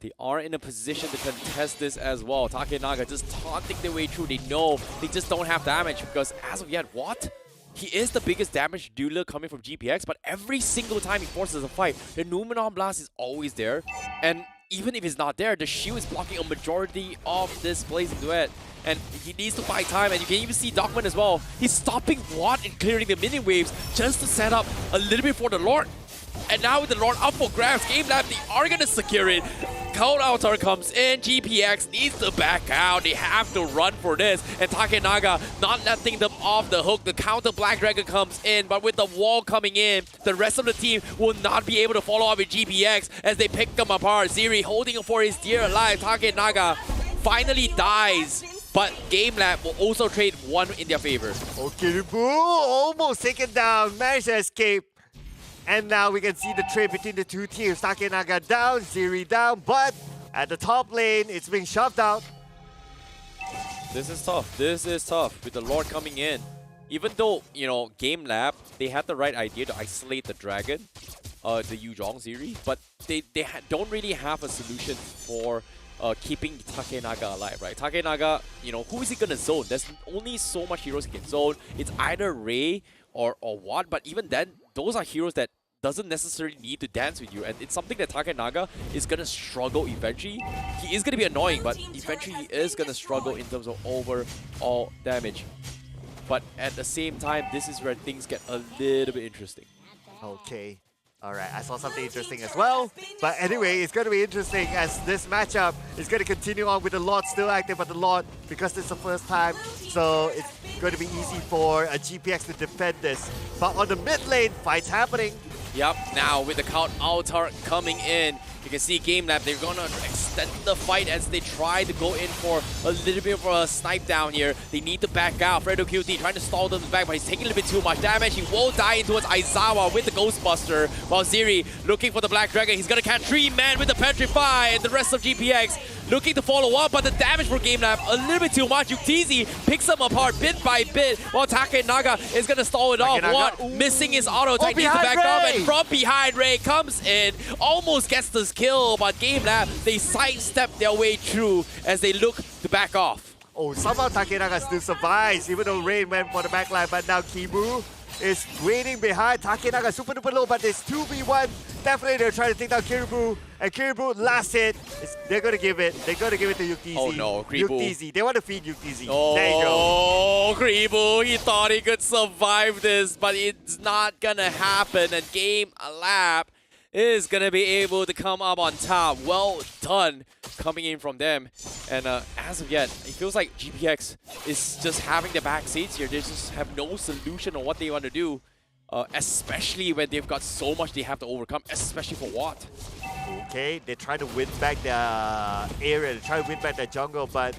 they are in a position to contest this as well. Takenaga just taunting their way through. They know they just don't have damage because as of yet, what? He is the biggest damage dealer coming from GPX, but every single time he forces a fight, the Numenon Blast is always there. And even if he's not there, the shield is blocking a majority of this Blazing Duet. And he needs to buy time, and you can even see Dogman as well. He's stopping Watt and clearing the minion waves just to set up a little bit for the Lord. And now with the Lord up for grabs, GameLab, they are going to secure it. Cold Altar comes in, GPX needs to back out. They have to run for this. And Takenaga not letting them off the hook. The counter Black Dragon comes in, but with the wall coming in, the rest of the team will not be able to follow up with GPX as they pick them apart. Ziri holding for his dear life. Takenaga finally dies. But GameLab will also trade 1 in their favor. Okay, Boo almost taken down, managed to escape. And now we can see the trade between the 2 teams. Takenaga down, Ziri down, but at the top lane, it's being shoved out. This is tough. This is tough with the Lord coming in. Even though, you know, GameLab, they had the right idea to isolate the Dragon, the Yuzhong Ziri, but they don't really have a solution for keeping Takenaga alive, right? Takenaga, you know, who is he gonna zone? There's only so much heroes he can zone. It's either Ray or what, but even then, those are heroes that doesn't necessarily need to dance with you, and it's something that Takenaga is gonna struggle eventually. He is gonna be annoying, but eventually he is gonna struggle in terms of overall damage. But at the same time, this is where things get a little bit interesting. Okay. Alright, I saw something interesting as well. But anyway, it's going to be interesting as this matchup is going to continue on with the Lord still active, but the Lord, because this is the first time, so it's going to be easy for a GPX to defend this. But on the mid lane, fights happening. Yep, now with the count Altar coming in, you can see GameLab, they're gonna extend the fight as they try to go in for a little bit of a snipe down here. They need to back out. FredoQT trying to stall them back, but he's taking a little bit too much damage. He will die towards Aizawa with the Ghostbuster, while Ziri looking for the Black Dragon. He's gonna catch 3 men with the Petrify, and the rest of GPX looking to follow up, but the damage for GameLab a little bit too much. Yukizi picks them apart bit by bit, while Takenaga is going to stall it off. What? Missing his auto attack, needs to back up, and from behind, Ray comes in, almost gets this kill, but GameLab, they sidestep their way through as they look to back off. Oh, somehow Takenaga still survives, even though Rain went for the backline, but now Kibu is waiting behind. Takenaga super duper low, but it's 2v1. Definitely they're trying to take down Kiribu, and Kiribu last hit. They're gonna give it. They're gonna give it to Yukizi. Oh no, Kiribu. Yukizi. They want to feed Yukizi. Oh, there you go. Kiribu, he thought he could survive this, but it's not gonna happen. And GameLab is gonna be able to come up on top. Well done coming in from them. And as of yet, it feels like GPX is just having the back seats here. They just have no solution on what they want to do. Especially when they've got so much they have to overcome, especially for Watt. Okay, they try to win back their area, they try to win back their jungle, but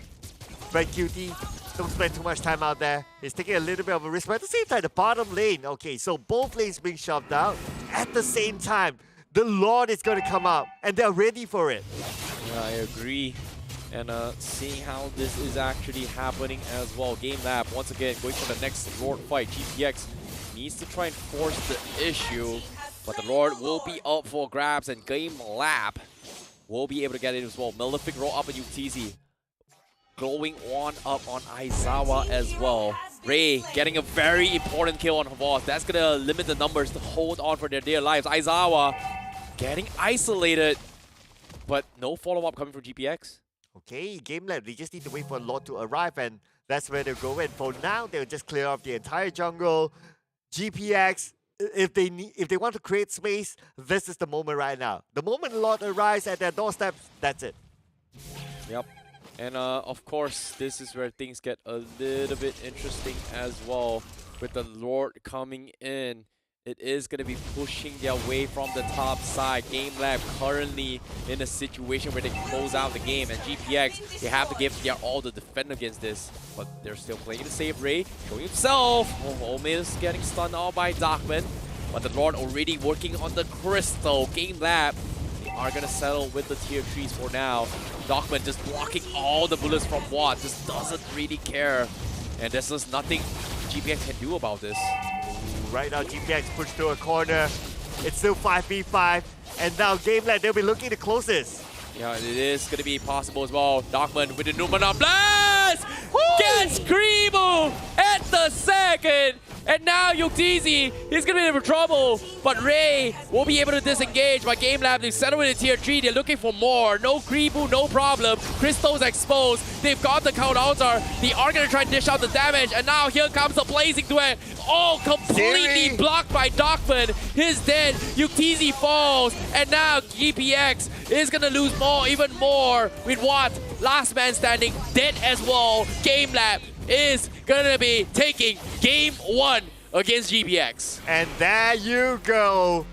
Red Cutie, don't spend too much time out there. He's taking a little bit of a risk, but at the same time, the bottom lane, okay, so both lanes being shoved out. At the same time, the Lord is going to come out, and they're ready for it. Yeah, I agree. And seeing how this is actually happening as well. GameLab, once again, going for the next Lord fight. GPX needs to try and force the issue, but the Lord will be up for grabs, and GameLab will be able to get it as well. Malefic roll up on Yukizi. Glowing one up on Aizawa as well. Ray getting a very important kill on Javos. That's going to limit the numbers to hold on for their dear lives. Aizawa getting isolated, but no follow-up coming from GPX. Okay, GameLab, they just need to wait for Lord to arrive, and that's where they'll go in. For now, they'll just clear off the entire jungle. GPX, if they want to create space, this is the moment right now. The moment Lord arrives at their doorstep, that's it. Yep. And of course, this is where things get a little bit interesting as well. With the Lord coming in, it is going to be pushing their way from the top side. GameLab currently in a situation where they can close out the game, and GPX, they have to give their all to defend against this, but they're still playing to save Ray, showing himself. Homie is getting stunned out by Darkman, but the Lord already working on the crystal. GameLab, they are going to settle with the tier 3s for now. Darkman just blocking all the bullets from Watt, just doesn't really care, and there's just nothing GPX can do about this. Right now, GPX pushed to a corner. It's still 5v5, and now GameLab, they'll be looking to close this. Yeah, it is going to be possible as well. Darkman with the Numana Blast! Gets Kribu at the second! And now Yukizi, he's going to be in trouble. But Ray will be able to disengage. But GameLab, they settle in tier 3. They're looking for more. No Kribu, no problem. Crystal's exposed. They've got the count outer. They are going to try and dish out the damage. And now here comes the blazing duet. All completely blocked by Darkman. He's dead. Yukizi falls. And now GPX is going to lose more, even more. With what? Last man standing, dead as well. GameLab is gonna be taking game 1 against GPX. And there you go.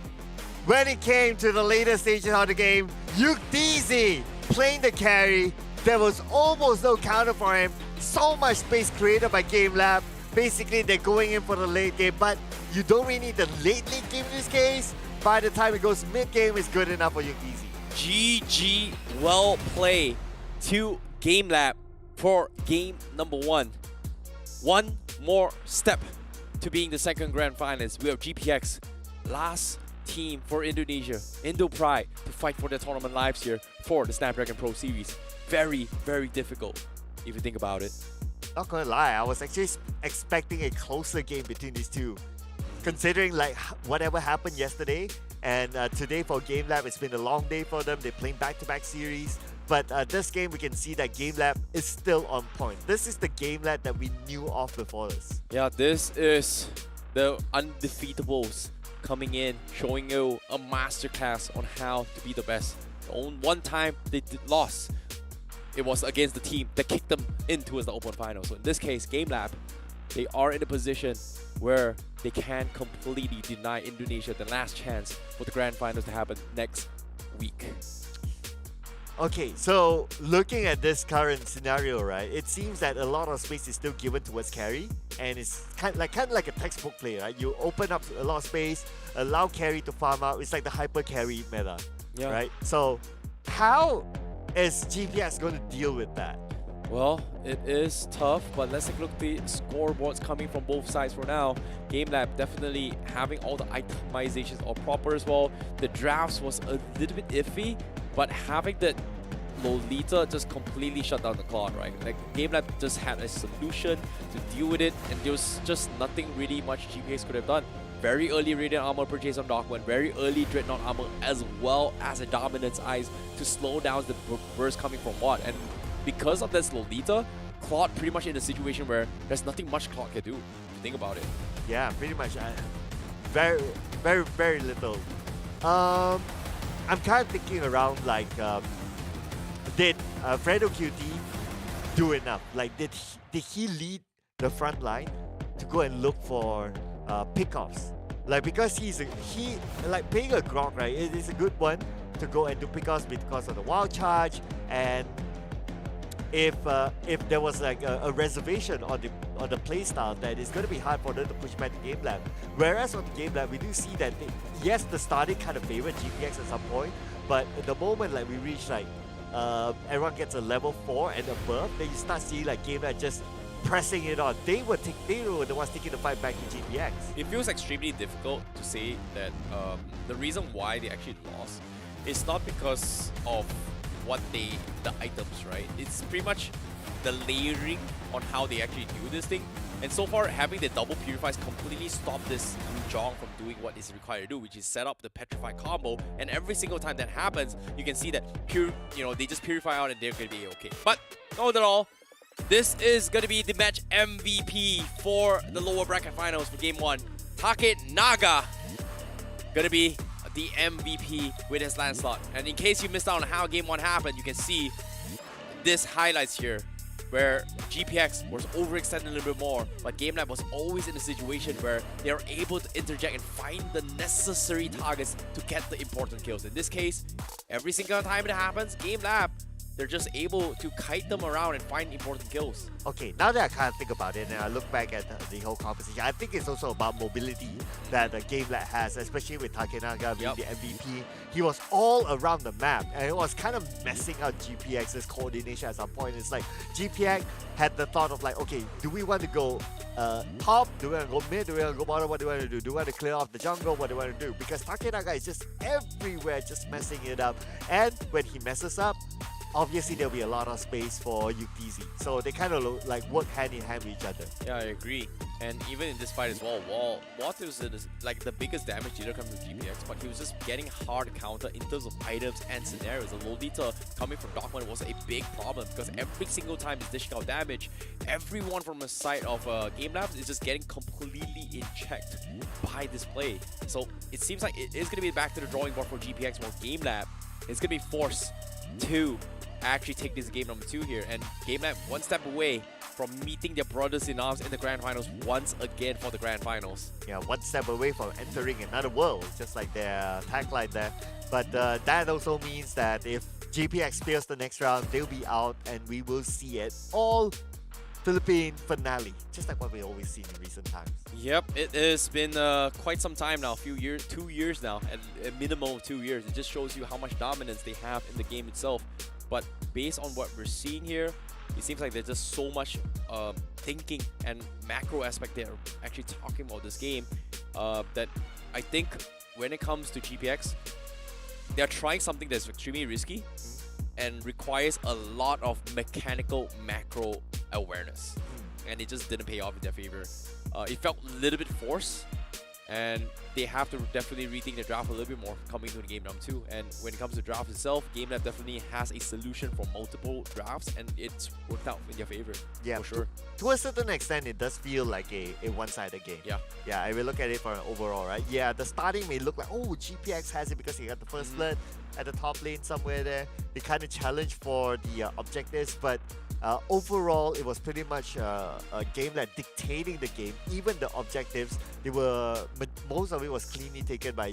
When it came to the later stages of the game, Yukizi playing the carry. There was almost no counter for him. So much space created by GameLab. Basically, they're going in for the late game, but you don't really need the late game in this case. By the time it goes mid-game, it's good enough for Yukizi. GG, well played to GameLab for game number 1. One more step to being the second grand finalist. We have GPX, last team for Indonesia, Indo Pride, to fight for their tournament lives here for the Snapdragon Pro Series. Very, very difficult, if you think about it. Not gonna lie, I was actually expecting a closer game between these two. Considering like whatever happened yesterday, and today for GameLab, it's been a long day for them. They're playing back-to-back series. But this game, we can see that GameLab is still on point. This is the GameLab that we knew of before this. Yeah, this is the undefeatables coming in, showing you a masterclass on how to be the best. One time they lost, it was against the team that kicked them into the Open Finals. So in this case, GameLab, they are in a position where they can completely deny Indonesia the last chance for the Grand Finals to happen next week. Okay, so looking at this current scenario, right, it seems that a lot of space is still given towards carry, and it's kind of like a textbook play, right? You open up a lot of space, allow carry to farm out. It's like the hyper carry meta, right? So how is GPX going to deal with that? Well, it is tough, but let's take a look at the scoreboards coming from both sides for now. GameLab definitely having all the itemizations all proper as well. The drafts was a little bit iffy, but having the Lolita just completely shut down the clock, right? Like GameLab just had a solution to deal with it, and there was just nothing really much GPX could have done. Very early Radiant Armor purchase on Darkman, very early Dreadnought Armor, as well as a Dominance Eyes to slow down the burst coming from Watt. And because of this Lolita, Claude pretty much in a situation where there's nothing much Claude can do, if you think about it. Yeah, pretty much. Very, very, very little. I'm kind of thinking around like, did Fredo QT do enough? Like, did he lead the front line to go and look for pickoffs? Like, because he like playing a Grok, right? It is a good one to go and do pickoffs because of the wild charge, and if there was like a reservation on the playstyle, that it's going to be hard for them to push back the GameLab. Whereas on the GameLab, we do see that yes, the starting kind of favored GPX at some point, but at the moment like we reach like everyone gets a level 4 and above, then you start seeing like GameLab just pressing it on. They were the ones taking the fight back to GPX. It feels extremely difficult to say that the reason why they actually lost is not because of the items, right? It's pretty much the layering on how they actually do this thing. And so far, having the double purifies completely stopped this Jong from doing what is required to do, which is set up the petrify combo. And every single time that happens, you can see that they just purify out and they're gonna be okay. But all in all, this is gonna be the match MVP for the lower bracket finals for game 1. Take Naga gonna be the MVP with his landslot. And in case you missed out on how game 1 happened, you can see this highlights here where GPX was overextended a little bit more, but GameLab was always in a situation where they are able to interject and find the necessary targets to get the important kills. In this case, every single time it happens, GameLab, they're just able to kite them around and find important kills. Okay, now that I kind of think about it and I look back at the whole competition, I think it's also about mobility that GameLab has, especially with Takenaga being the MVP. He was all around the map, and it was kind of messing up GPX's coordination at some point. It's like GPX had the thought of like, okay, do we want to go top? Do we want to go mid? Do we want to go bottom? What do we want to do? Do we want to clear off the jungle? What do we want to do? Because Takenaga is just everywhere, just messing it up. And when he messes up, obviously there'll be a lot of space for UTZ. So they kind of like work hand in hand with each other. Yeah, I agree. And even in this fight as well, Walt was like the biggest damage dealer coming from GPX, but he was just getting hard to counter in terms of items and scenarios. The Lolita coming from Darkman was a big problem because every single time he's dishing out damage, everyone from the side of GameLab is just getting completely checked by this play. So it seems like it is going to be back to the drawing board for GPX, where GameLab is going to be forced to actually take this game number 2 here, and GameLab one step away from meeting their brothers in arms in the grand finals once again for the grand finals. Yeah, one step away from entering another world, just like their tagline there. But that also means that if GPX fails the next round, they'll be out, and we will see it all Philippine finale, just like what we always see in recent times. Yep, it has been quite some time now, 2 years now, and a minimum of 2 years. It just shows you how much dominance they have in the game itself. But based on what we're seeing here, it seems like there's just so much thinking and macro aspect they're actually talking about this game that I think when it comes to GPX, they're trying something that's extremely risky and requires a lot of mechanical macro awareness, and it just didn't pay off in their favor. It felt a little bit forced, and they have to definitely rethink the draft a little bit more coming to the game number 2. And when it comes to draft itself, GameLab definitely has a solution for multiple drafts, and it's worked out in their favor. Yeah, for sure. To a certain extent, it does feel like a one-sided game. Yeah, I will look at it for an overall, right? Yeah, the starting may look like, oh, GPX has it because he got the first blood at the top lane somewhere there. They kind of challenge for the objectives, but overall, it was pretty much a game that dictating the game. Even the objectives, most of it was cleanly taken by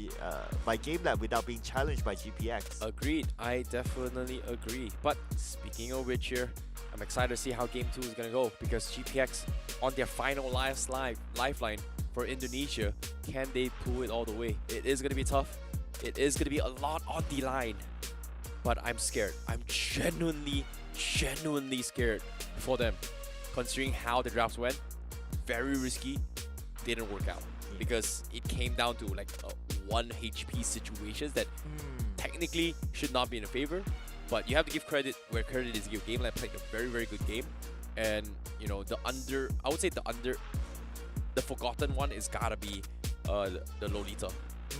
GameLab without being challenged by GPX. Agreed. I definitely agree. But speaking of which here, I'm excited to see how game 2 is going to go, because GPX on their final lifeline for Indonesia, can they pull it all the way? It is going to be tough. It is going to be a lot on the line. but I'm scared. I'm genuinely scared for them, considering how the drafts went. Very risky, didn't work out because it came down to like a 1 HP situations that technically should not be in a favor. But you have to give credit where credit is due. GameLab played a very good game, and you know I would say the forgotten one is gotta be the Lolita,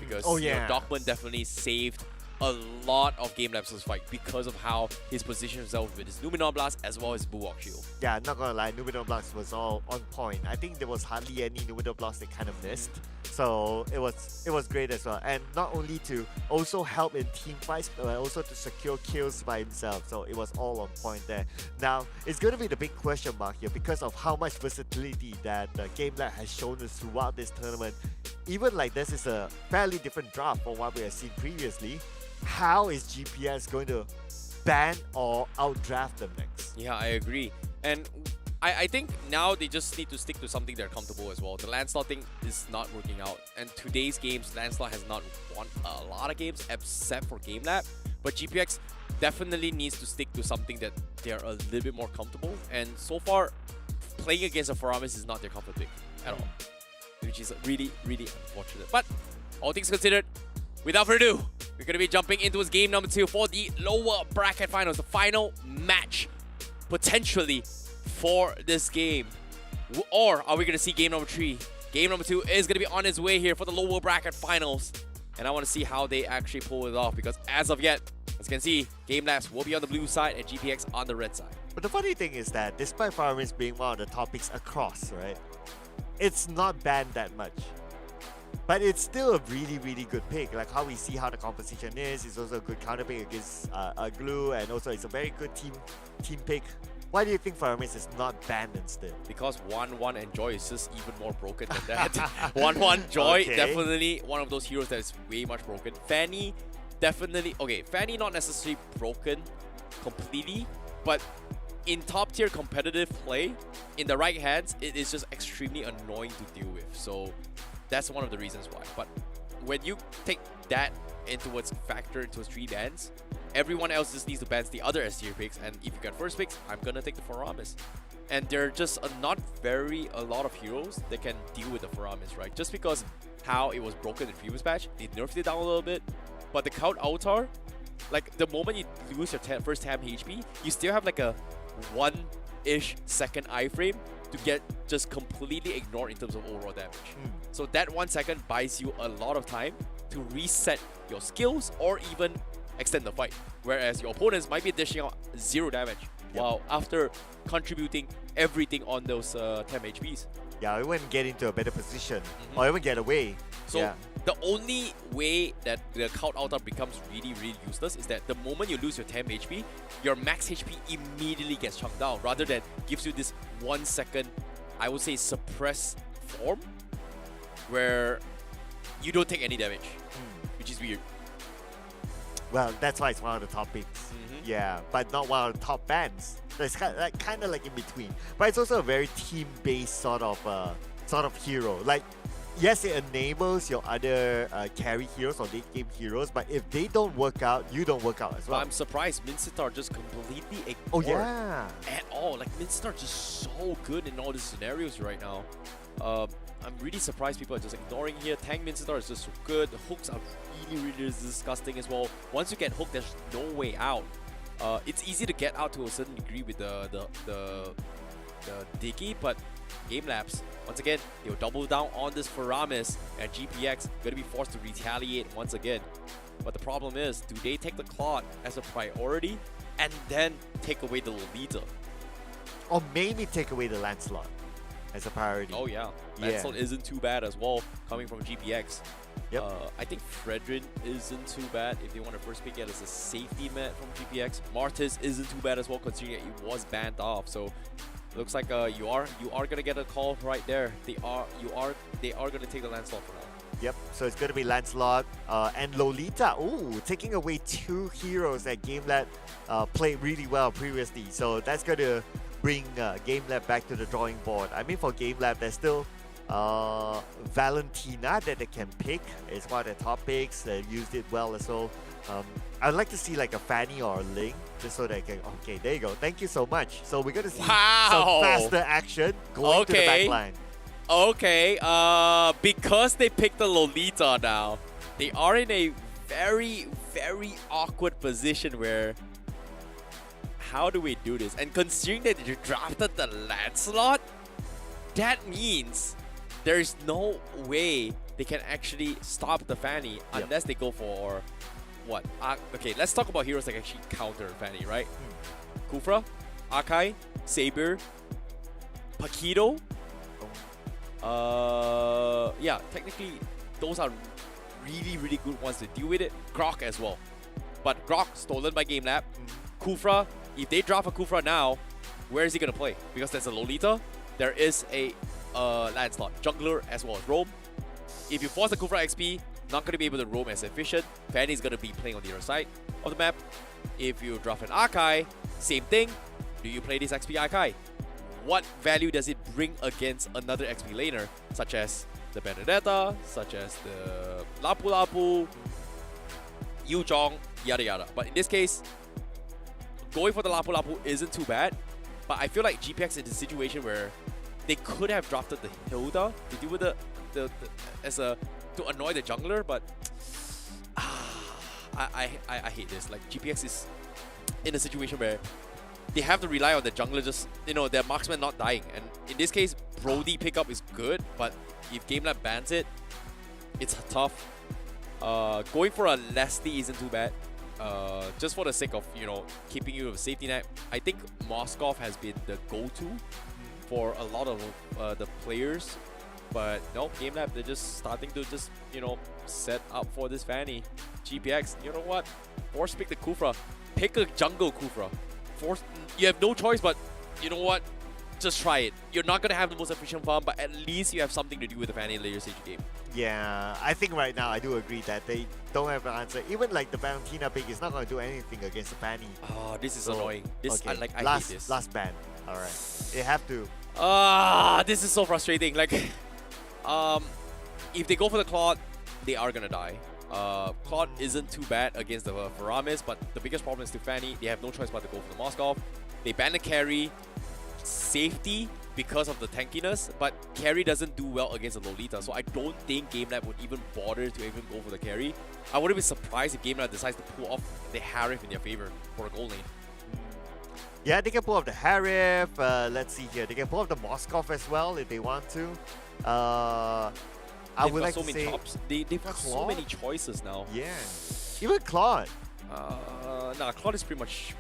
because you know, Dogman definitely saved a lot of GameLab's fight because of how he's positioned himself with his Numenor Blast as well as Buwok Shield. Yeah, not gonna lie, Numenor Blast was all on point. I think there was hardly any Numenor Blast they kind of missed. So it was great as well. And not only to also help in team fights, but also to secure kills by himself. So it was all on point there. Now, it's going to be the big question mark here because of how much versatility that GameLab has shown us throughout this tournament. Even like this is a fairly different draft from what we have seen previously. How is GPS going to ban or outdraft them next? Yeah, I agree. And I think now they just need to stick to something they're comfortable as well. The Lancelot thing is not working out. And today's games, Lancelot has not won a lot of games except for GameLab. But GPX definitely needs to stick to something that they're a little bit more comfortable. And so far, playing against a Faramis is not their comfort pick at all, which is really unfortunate. But all things considered, without further ado, we're going to be jumping into his game number 2 for the lower bracket finals, the final match potentially for this game. Or are we going to see game number 3? Game number 2 is going to be on its way here for the lower bracket finals. And I want to see how they actually pull it off, because as of yet, as you can see, GameLabs will be on the blue side and GPX on the red side. But the funny thing is that despite Faramis being one of the topics across, right, it's not banned that much. But it's still a really good pick. Like how we see how the composition is. It's also a good counter pick against Glue, and also it's a very good team pick. Why do you think Faramis is not banned instead? Because 1-1 and Joy is just even more broken than that. 1-1 Joy, definitely one of those heroes that is way much broken. Fanny, definitely, okay, Fanny not necessarily broken completely, but in top tier competitive play, in the right hands, it is just extremely annoying to deal with. So that's one of the reasons why. But when you take that into its factor into its 3 bans, everyone else just needs to ban the other S tier picks. And if you get first picks, I'm gonna take the Faramis. And there are just not a lot of heroes that can deal with the Faramis, right? Just because how it was broken in the previous patch, they nerfed it down a little bit. But the Count Altar, like the moment you lose your first 10 HP, you still have like a 1-ish second iframe to get just completely ignored in terms of overall damage. So that 1 second buys you a lot of time to reset your skills or even extend the fight. Whereas your opponents might be dishing out 0 damage while after contributing everything on those 10 HPs. Yeah, we wouldn't get into a better position or even get away. So the only way that the Count Altar becomes really useless is that the moment you lose your 10 HP, your max HP immediately gets chunked down rather than gives you this 1 second, I would say, suppressed form where you don't take any damage, which is weird. Well, that's why it's one of the top picks. Yeah, but not one of the top bans. So it's kind of like in between. But it's also a very team-based sort of hero. Like, yes, it enables your other carry heroes or late game heroes, but if they don't work out, you don't work out as well. I'm surprised Mincitar just completely ignored at all. Like, Mincitar is just so good in all these scenarios right now. I'm really surprised people are just ignoring here. Tank Mincitar is just so good. The hooks are really disgusting as well. Once you get hooked, there's no way out. It's easy to get out to a certain degree with the Diggy, but GameLabs, once again, they'll double down on this Faramis, and GPX gonna be forced to retaliate once again. But the problem is, do they take the Claude as a priority and then take away the Lolita? Or maybe take away the Lancelot as a priority. Oh yeah, Lancelot isn't too bad as well, coming from GPX. I think Fredrin isn't too bad if they want to first pick it as a safety net from GPX. Martis isn't too bad as well, considering it was banned off. So looks like you are gonna get a call right there. They are gonna take the Lancelot for now. Yep, so it's gonna be Lancelot and Lolita. Ooh, taking away 2 heroes that GameLab played really well previously. So that's gonna bring GameLab back to the drawing board. I mean, for GameLab, there's still Valentina that they can pick is one of the top picks. They used it well as well. I'd like to see like a Fanny or a Ling, just so they can. Okay, there you go. Thank you so much. So we're gonna see some faster action going to the back line. Okay, because they picked the Lolita now, they are in a very, very awkward position where how do we do this? And considering that you drafted the Lancelot, that means there's no way they can actually stop the Fanny unless they go for what? Okay, let's talk about heroes that can actually counter Fanny, right? Kufra, Akai, Saber, Paquito. Yeah, technically those are really, really good ones to deal with it. Grok as well. But Grok stolen by GameLab. Kufra, if they drop a Kufra now, where is he gonna play? Because there's a Lolita, there is a Lancelot, jungler as well as roam. If you force the Kufra XP, not gonna be able to roam as efficient. Fanny's gonna be playing on the other side of the map. If you drop an Akai, same thing. Do you play this XP Akai? What value does it bring against another XP laner, such as the Benedetta, such as the Lapu Lapu, Yu Zhong, yada yada. But in this case, going for the Lapu Lapu isn't too bad. But I feel like GPX is in a situation where they could have drafted the Hilda to deal with to annoy the jungler, but I hate this. Like GPX is in a situation where they have to rely on the jungler just, their marksman not dying. And in this case, Brody pickup is good, but if GameLab bans it, it's tough. Going for a Leslie isn't too bad. Just for the sake of, keeping you with a safety net. I think Moskov has been the go-to for a lot of the players. But no, GameLab, they're just starting to just, set up for this Fanny. GPX, you know what? Force pick the Kufra. Pick a jungle Kufra. You have no choice, but you know what? Just try it. You're not going to have the most efficient farm, but at least you have something to do with the Fanny later stage game. Yeah, I think right now I do agree that they don't have an answer. Even like the Valentina pick is not going to do anything against the Fanny. Oh, this is annoying. I hate this. Last ban. Alright. They have to. This is so frustrating. Like, if they go for the Claude, they are going to die. Claude isn't too bad against the Faramis, but the biggest problem is to Fanny. They have no choice but to go for the Moskov. They ban the carry. Safety because of the tankiness, but carry doesn't do well against the Lolita, so I don't think GameLab would even bother to even go for the carry. I wouldn't be surprised if GameLab decides to pull off the Harif in their favor for a gold lane. Yeah, they can pull off the Harif. Let's see here. They can pull off the Moskov as well if they want to. I would like to say they've got so many choices now. Yeah, even Claude. Nah, Claude is pretty much.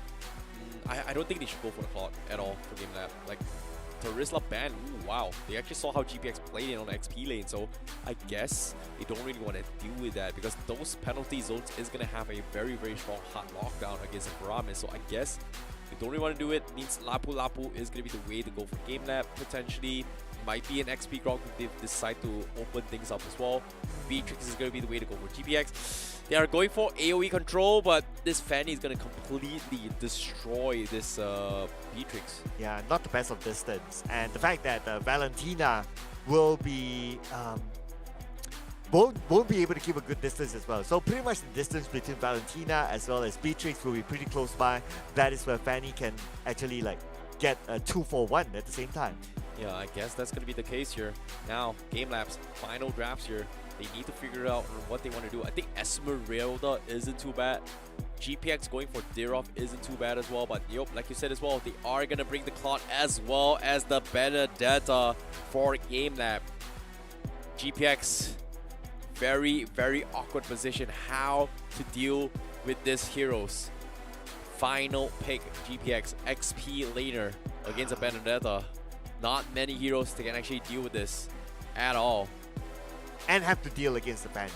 I don't think they should go for the Claude at all for GameLab. Like, Terizla ban, ooh, wow. They actually saw how GPX played it on the XP lane, so I guess they don't really want to deal with that because those penalty zones is going to have a very, very strong hard lockdown against the Paramis. So I guess they don't really want to do it. Means Lapu Lapu is going to be the way to go for GameLab, potentially. Might be an XP Grok if they decide to open things up as well. Beatrix is going to be the way to go for GPX. They are going for AoE control, but this Fanny is going to completely destroy this Beatrix. Yeah, not the best of distance. And the fact that Valentina will be won't be able to keep a good distance as well. So pretty much the distance between Valentina as well as Beatrix will be pretty close by. That is where Fanny can actually like get a 2-for-1 at the same time. Yeah, I guess that's going to be the case here. Now, GameLab's final drafts here. They need to figure out what they want to do. I think Esmeralda isn't too bad. GPX going for Dirov isn't too bad as well. But yep, like you said as well, they are going to bring the Claude as well as the Benedetta for GameLab. GPX, very, very awkward position. How to deal with these heroes. Final pick, GPX, XP laner against a Benedetta. Not many heroes that can actually deal with this at all. And have to deal against the Fanny.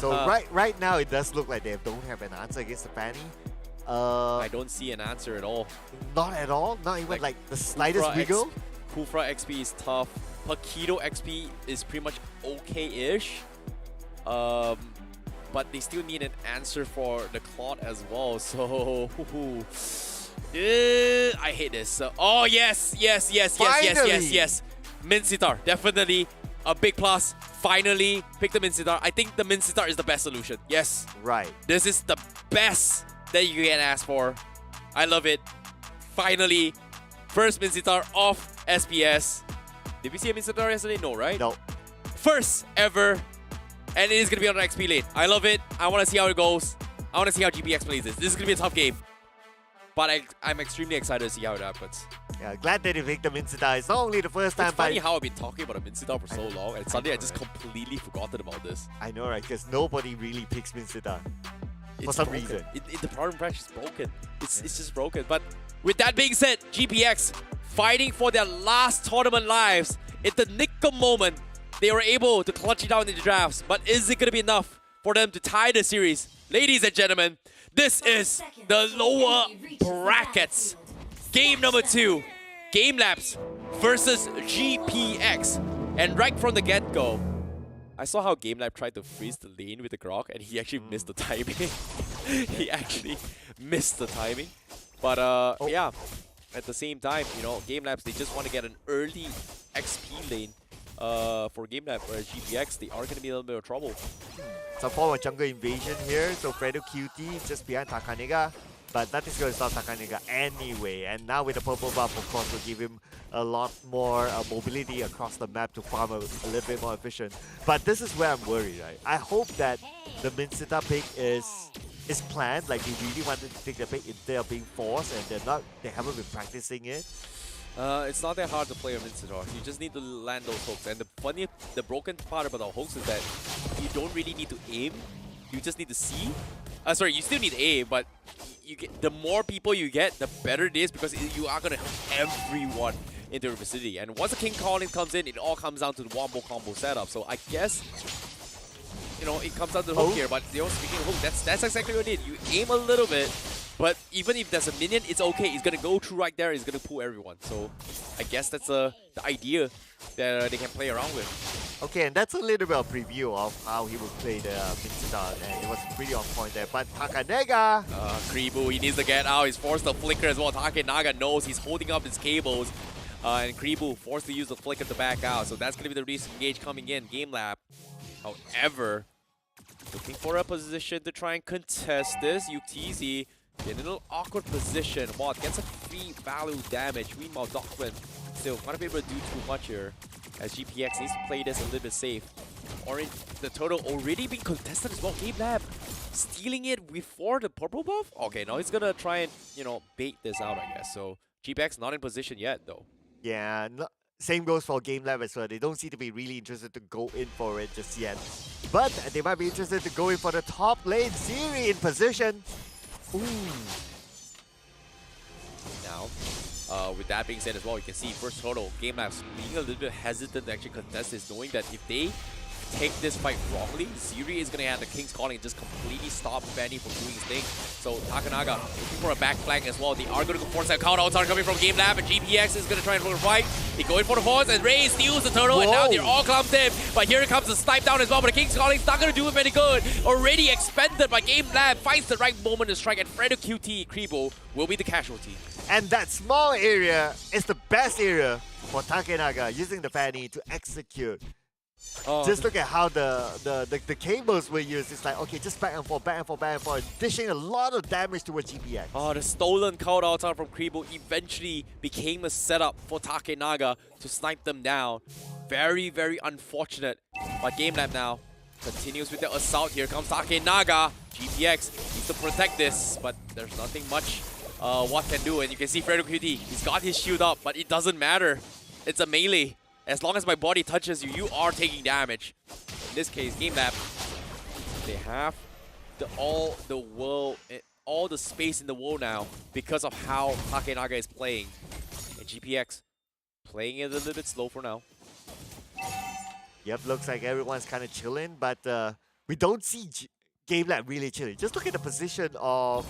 So right now it does look like they don't have an answer against the Fanny. I don't see an answer at all. Not at all? Not even like the slightest wiggle? Kufra XP is tough. Paquito XP is pretty much okay-ish. But they still need an answer for the Claude as well. So I hate this. Oh yes. Mincitar, definitely a big plus. Finally, pick the Minsitar. I think the Minsitar is the best solution. Yes. Right. This is the best that you can ask for. I love it. Finally, first Minsitar off SPS. Did we see a Minsitar yesterday? No, right? No. First ever. And it is going to be on the XP lane. I love it. I want to see how it goes. I want to see how GPX plays this. This is going to be a tough game. But I'm extremely excited to see how it happens. Yeah, glad that they picked the Minsitar. It's not only the first time, It's funny how I've been talking about a Minsitar for so long, and suddenly I just right? completely forgotten about this. I know, right? Because nobody really picks Minsitar for It's some broken. reason. The power impression is broken. It's just broken. But with that being said, GPX fighting for their last tournament lives. In the nick of moment, they were able to clutch it down in the drafts. But is it going to be enough for them to tie the series? Ladies and gentlemen, this is the lower brackets. Game number 2, GameLab versus GPX. And right from the get-go, I saw how GameLab tried to freeze the lane with the Grok, and he actually missed the timing. He actually missed the timing. But yeah, at the same time, you know, GameLab, they just want to get an early XP lane for GameLab, whereas GPX, they are going to be in a little bit of trouble. Some form of jungle invasion here, so Fredo QT just behind Takanega, but nothing's going to stop Takanega anyway. And now with the purple buff, of course, will give him a lot more mobility across the map to farm a little bit more efficient. But this is where I'm worried, right? I hope that the Minsitar pick is planned, like they really wanted to take the pick instead of being forced, and they haven't been practicing it. It's not that hard to play a Minsitar. You just need to land those hooks. And the broken part about the hooks is that you don't really need to aim. You just need to see. Sorry, you still need aim, but the more people you get, the better it is, because you are going to help everyone into your vicinity. And once the King Calling comes in, it all comes down to the wombo combo setup. So I guess, you know, it comes down to the hook here. But you know, speaking of hook, that's exactly what it is. You aim a little bit, but even if there's a minion, it's okay. It's going to go through right there. It's going to pull everyone. So I guess that's the idea that they can play around with. Okay, and that's a little bit of preview of how he would play the Minsitar, and it was pretty on point there. But Takanega! Kribu, he needs to get out. He's forced to flicker as well. Takenaga knows he's holding up his cables. And Kribu forced to use the flicker to back out. So that's going to be the re-engage coming in. GameLab, however, looking for a position to try and contest this. UTZ in a little awkward position. Mod gets a free value damage. Meanwhile, Dockman still not be able to do too much here, as GPX needs to play this a little bit safe. Orange, the turtle already being contested as well. GameLab stealing it before the purple buff? Okay, now he's gonna try and, you know, bait this out, I guess. So GPX not in position yet, though. Yeah, same goes for GameLab as well. They don't seem to be really interested to go in for it just yet. But they might be interested to go in for the top lane. Siri in position. Ooh. Now, with that being said as well, you can see first total, GameLab's being a little bit hesitant to actually contest this, knowing that if they take this fight wrongly, Ziri is going to have the King's Calling and just completely stop Fanny from doing his thing. So Takanaga looking for a back flank as well. They are going to go force that countouts are coming from GameLab, and GPX is going to try and fight. They go in for the force, and Ray steals the turtle, and now they're all clumped in. But here comes the snipe down as well, but the King's Calling is not going to do him any good. Already expended by GameLab, finds the right moment to strike, and Fredo QT Kribo will be the casualty. And that small area is the best area for Takenaga, using the Fanny to execute. Just look at how the cables were used. It's like, okay, just back and forth, back and forth, back and forth, dishing a lot of damage towards GPX. Oh, the stolen countouts from Kribo eventually became a setup for Takenaga to snipe them down. Very, very unfortunate. But GameLab now continues with the assault. Here comes Takenaga. GPX needs to protect this, but there's nothing much what can do. And you can see Fredo QT, he's got his shield up, but it doesn't matter. It's a melee. As long as my body touches you, you are taking damage. In this case, GameLab, they have all the space in the world now because of how Takenaga is playing. And GPX playing it a little bit slow for now. Yep, looks like everyone's kind of chilling, but we don't see GameLab really chilling. Just look at the position of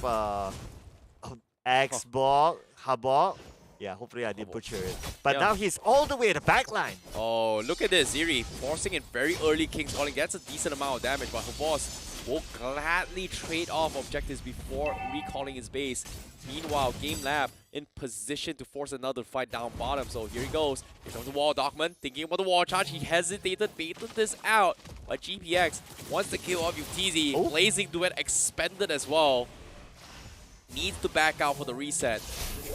Xbox, Habok. Yeah, hopefully I didn't butcher it. But now he's all the way at the back line. Oh, look at this. Ziri forcing in very early King's Calling. Gets a decent amount of damage, but Javos will gladly trade off objectives before recalling his base. Meanwhile, GameLab in position to force another fight down bottom. So here he goes. Here comes the wall. Dockman thinking about the wall charge. He hesitated, baited this out. But GPX wants to kill off UTZ. Blazing Duet expended as well. Needs to back out for the reset.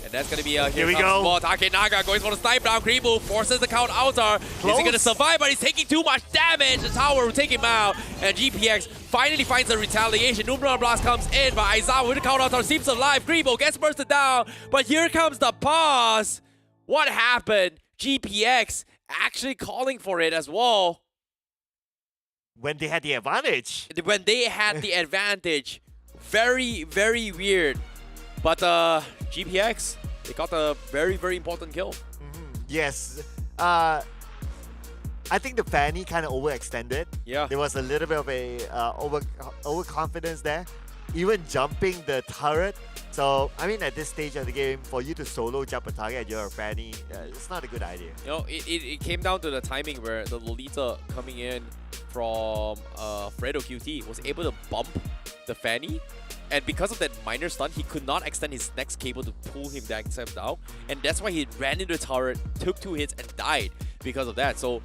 And that's going to be a here we go. Takenaga going for the snipe down. Kribu forces the count outer. Is he going to survive? But he's taking too much damage. The tower will take him out. And GPX finally finds the retaliation. Numenor Blast comes in, but Aizawa with the count outer seems alive. Kribu gets bursted down. But here comes the pause. What happened? GPX actually calling for it as well. When they had the advantage. When they had the advantage. Very, very weird. But GPX, they got a very, very important kill. Yes. I think the Fanny kind of overextended. Yeah. There was a little bit of a overconfidence there. Even jumping the turret. So, I mean, at this stage of the game, for you to solo jump a target and you're a Fanny, it's not a good idea. You know, it came down to the timing where the Lolita coming in from Fredo QT was able to bump the Fanny. And because of that minor stun, he could not extend his next cable to pull him down. And that's why he ran into the turret, took 2 hits, and died because of that. So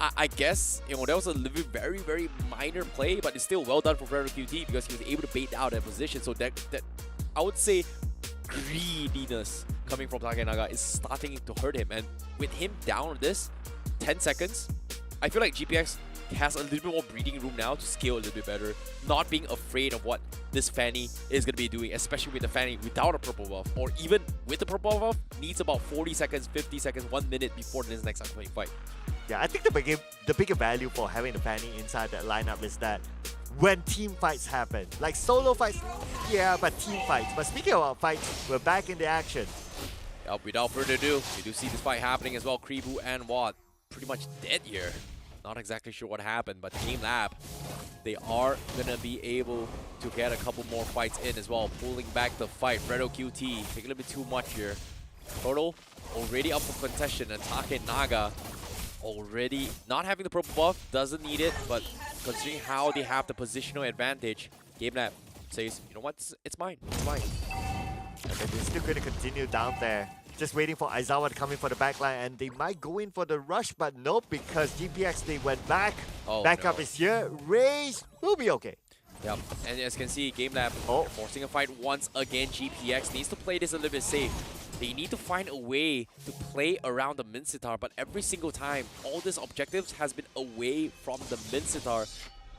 I guess, you know, that was a very, very minor play, but it's still well done for Fredo QT because he was able to bait out that position. So that I would say greediness coming from Takenaga is starting to hurt him. And with him down on this, 10 seconds, I feel like GPX has a little bit more breathing room now to scale a little bit better, not being afraid of what this Fanny is going to be doing, especially with the Fanny without a purple buff, or even with the purple buff, needs about 40 seconds, 50 seconds, 1 minute before this next upcoming fight. Yeah, I think the bigger value for having the Fanny inside that lineup is that when team fights happen, like solo fights, yeah, but team fights. But speaking about fights, we're back in the action. Without further ado, we do see this fight happening as well. Kribu and Watt pretty much dead here. Not exactly sure what happened, but GameLab, they are going to be able to get a couple more fights in as well, pulling back the fight. Fredo QT, taking a little bit too much here. Proto already up for contention, and Takenaga already not having the purple buff, doesn't need it, but considering how they have the positional advantage, GameLab says, you know what, it's mine, it's mine. Okay, they're still going to continue down there. Just waiting for Aizawa to come in for the backline, and they might go in for the rush, but nope, because GPX, they went back. Backup is here. Raze will be okay. Yep, and as you can see, GameLab forcing a fight once again. GPX needs to play this a little bit safe. They need to find a way to play around the Mincetar, but every single time, all these objectives has been away from the Mincetar.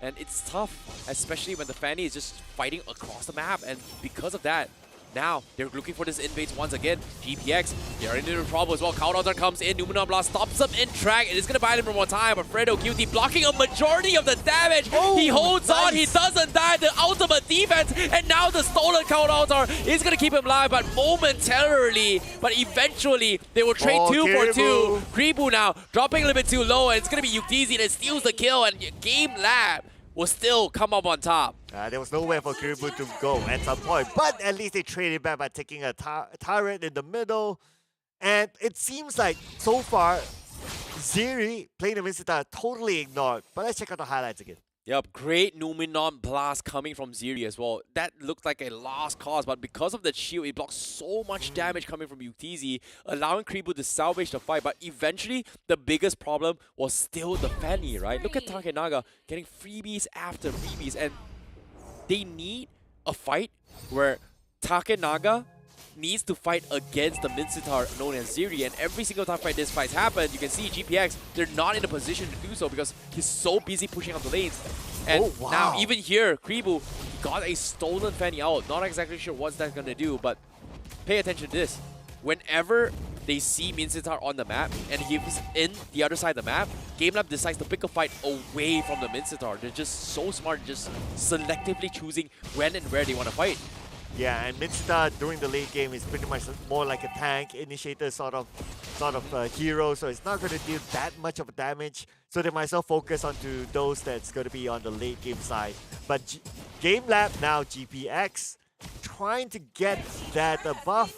And it's tough, especially when the Fanny is just fighting across the map, and because of that, now, they're looking for this invades once again. GPX, they're into trouble as well. Counter comes in. Numenor Blast stops them in track. It is going to buy them for more time, but Fredo QT blocking a majority of the damage. He holds on. He doesn't die. The ultimate defense. And now the stolen counter is going to keep him alive, but momentarily. But eventually, they will trade 2 for 2. Kribu now dropping a little bit too low, and it's going to be UTZ that steals the kill, and GameLab will still come up on top. There was nowhere for Kribu to go at some point, but at least they traded back by taking a turret in the middle. And it seems like, so far, Ziri playing the Mincetar totally ignored. But let's check out the highlights again. Yep, great Numenon Blast coming from Ziri as well. That looked like a lost cause, but because of that shield, it blocks so much damage coming from UTZ, allowing Kribu to salvage the fight. But eventually, the biggest problem was still the Fanny, right? Look at Takenaga getting freebies after freebies, and they need a fight where Takenaga needs to fight against the Mincetar known as Ziri, and every single time this fight happens, you can see GPX, they're not in a position to do so because he's so busy pushing up the lanes. And now, even here, Kribu got a stolen Fanny out. Not exactly sure what's that gonna do, but pay attention to this. Whenever they see Mincetar on the map and he's in the other side of the map, GameLab decides to pick a fight away from the Mincetar. They're just so smart, just selectively choosing when and where they want to fight. Yeah, and Mincetar during the late game is pretty much more like a tank, initiator sort of hero, so it's not going to deal that much of damage. So they might as well focus onto those that's going to be on the late game side. But GameLab now, GPX, trying to get that buff,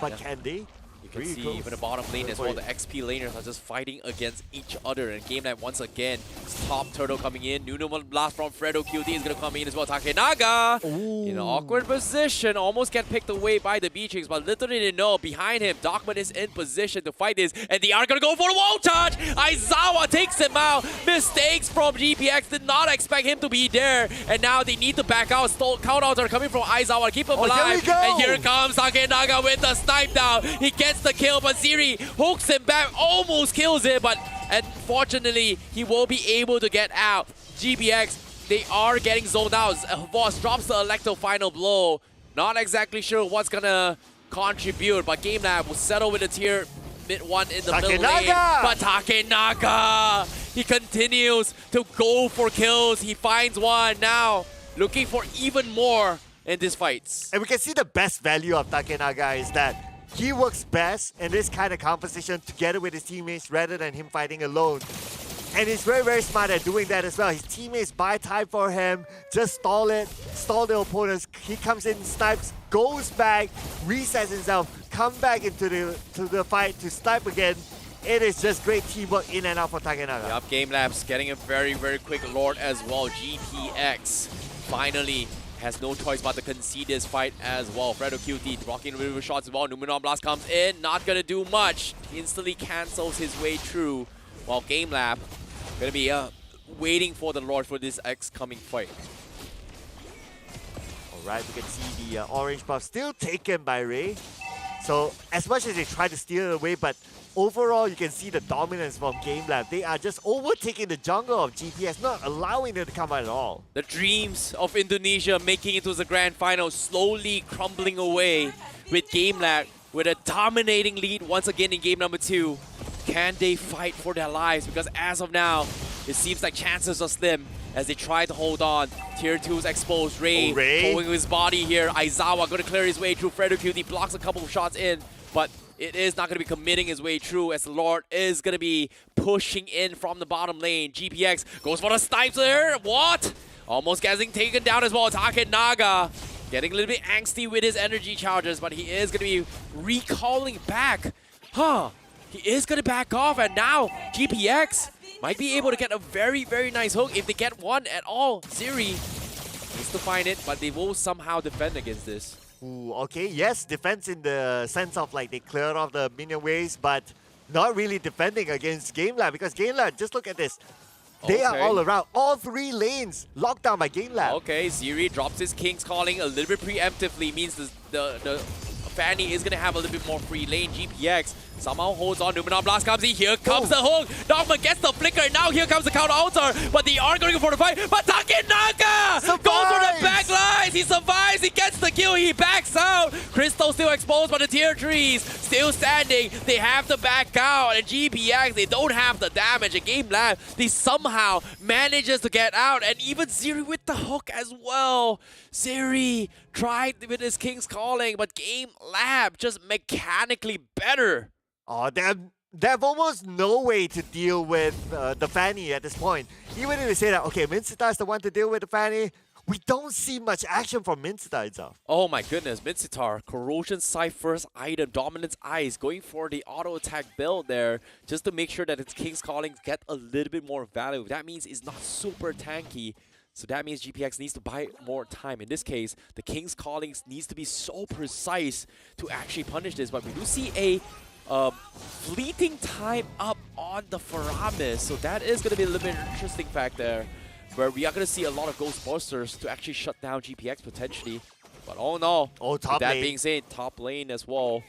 but can they? You can Pretty see close. even the bottom lane as well. The XP laners are just fighting against each other. And GameLab once again, top turtle coming in. Nuno blast from Fredo QT is going to come in as well. Takenaga in an awkward position. Almost get picked away by the Beatrix, but little did they know behind him, Dogman is in position to fight this. And they are going to go for the wall charge. Aizawa takes him out. Mistakes from GPX. Did not expect him to be there. And now they need to back out. Countouts are coming from Aizawa. Keep him alive. And here comes Takenaga with the snipe down. He gets the kill, but Ziri hooks him back, almost kills it, but unfortunately, he won't be able to get out. GPX, they are getting zoned out. Voss drops the Electro final blow. Not exactly sure what's gonna contribute, but GameLab will settle with a tier mid one in the middle lane. But Takenaga, he continues to go for kills. He finds one now, looking for even more in these fights. And we can see the best value of Takenaga is that he works best in this kind of competition together with his teammates rather than him fighting alone. And he's very, very smart at doing that as well. His teammates buy time for him, just stall the opponents. He comes in, snipes, goes back, resets himself, come back into the fight to snipe again. It is just great teamwork in and out for Takenaga. Yup, GameLab's getting a very, very quick Lord as well. GPX finally has no choice but to concede this fight as well. Fredo QT blocking the shots as well. Numenon Blast comes in, not gonna do much. Instantly cancels his way through. While GameLab gonna be waiting for the Lord for this coming fight. Alright, we can see the orange buff still taken by Ray. So as much as they try to steal it away, but overall you can see the dominance from GameLab. They are just overtaking the jungle of GPS, not allowing them to come out at all. The dreams of Indonesia making it to the grand final slowly crumbling away with GameLab with a dominating lead once again in game number 2. Can they fight for their lives? Because as of now, it seems like chances are slim as they try to hold on. Tier 2's exposed. Ray pulling his body here. Aizawa going to clear his way through. Fredo QT blocks a couple of shots in, but it is not going to be committing his way through as the Lord is going to be pushing in from the bottom lane. GPX goes for the snipes there. What? Almost getting taken down as well. Takenaga getting a little bit angsty with his energy charges, but he is going to be recalling back. He is going to back off, and now GPX might be able to get a very, very nice hook if they get one at all. Ziri needs to find it, but they will somehow defend against this. Ooh, okay, yes, defense in the sense of like they cleared off the minion waves, but not really defending against GameLab because GameLab, just look at this. They are all around, all 3 lanes locked down by GameLab. Okay, Ziri drops his King's Calling a little bit preemptively, means the Fanny is going to have a little bit more free lane. GPX somehow holds on. Numenon Blast comes in. Here comes the hook. Dogma gets the flicker. And now here comes the counter altar. But they are going to go for the fight. But Takenaga goes for the back lines. He survives. He gets the kill. He backs out. Crystal still exposed, but the tier 3s still standing. They have to back out. And GPX, they don't have the damage. And GameLab, they somehow manages to get out. And even Ziri with the hook as well. Ziri tried with his King's Calling, but GameLab just mechanically better. Oh, they have almost no way to deal with the Fanny at this point. Even if they say that, okay, Minsita is the one to deal with the Fanny, we don't see much action from Minsita itself. Oh my goodness, Minsitar, Corrosion Scythe first item, Dominance Eyes, going for the auto attack build there, just to make sure that its King's Calling get a little bit more value. That means it's not super tanky. So that means GPX needs to buy more time. In this case, the King's Callings needs to be so precise to actually punish this. But we do see a fleeting time up on the Faramis. So that is going to be a little bit interesting fact there, where we are going to see a lot of Ghostbusters to actually shut down GPX potentially. But oh no. Oh, top lane. That lane. being said, top lane as well.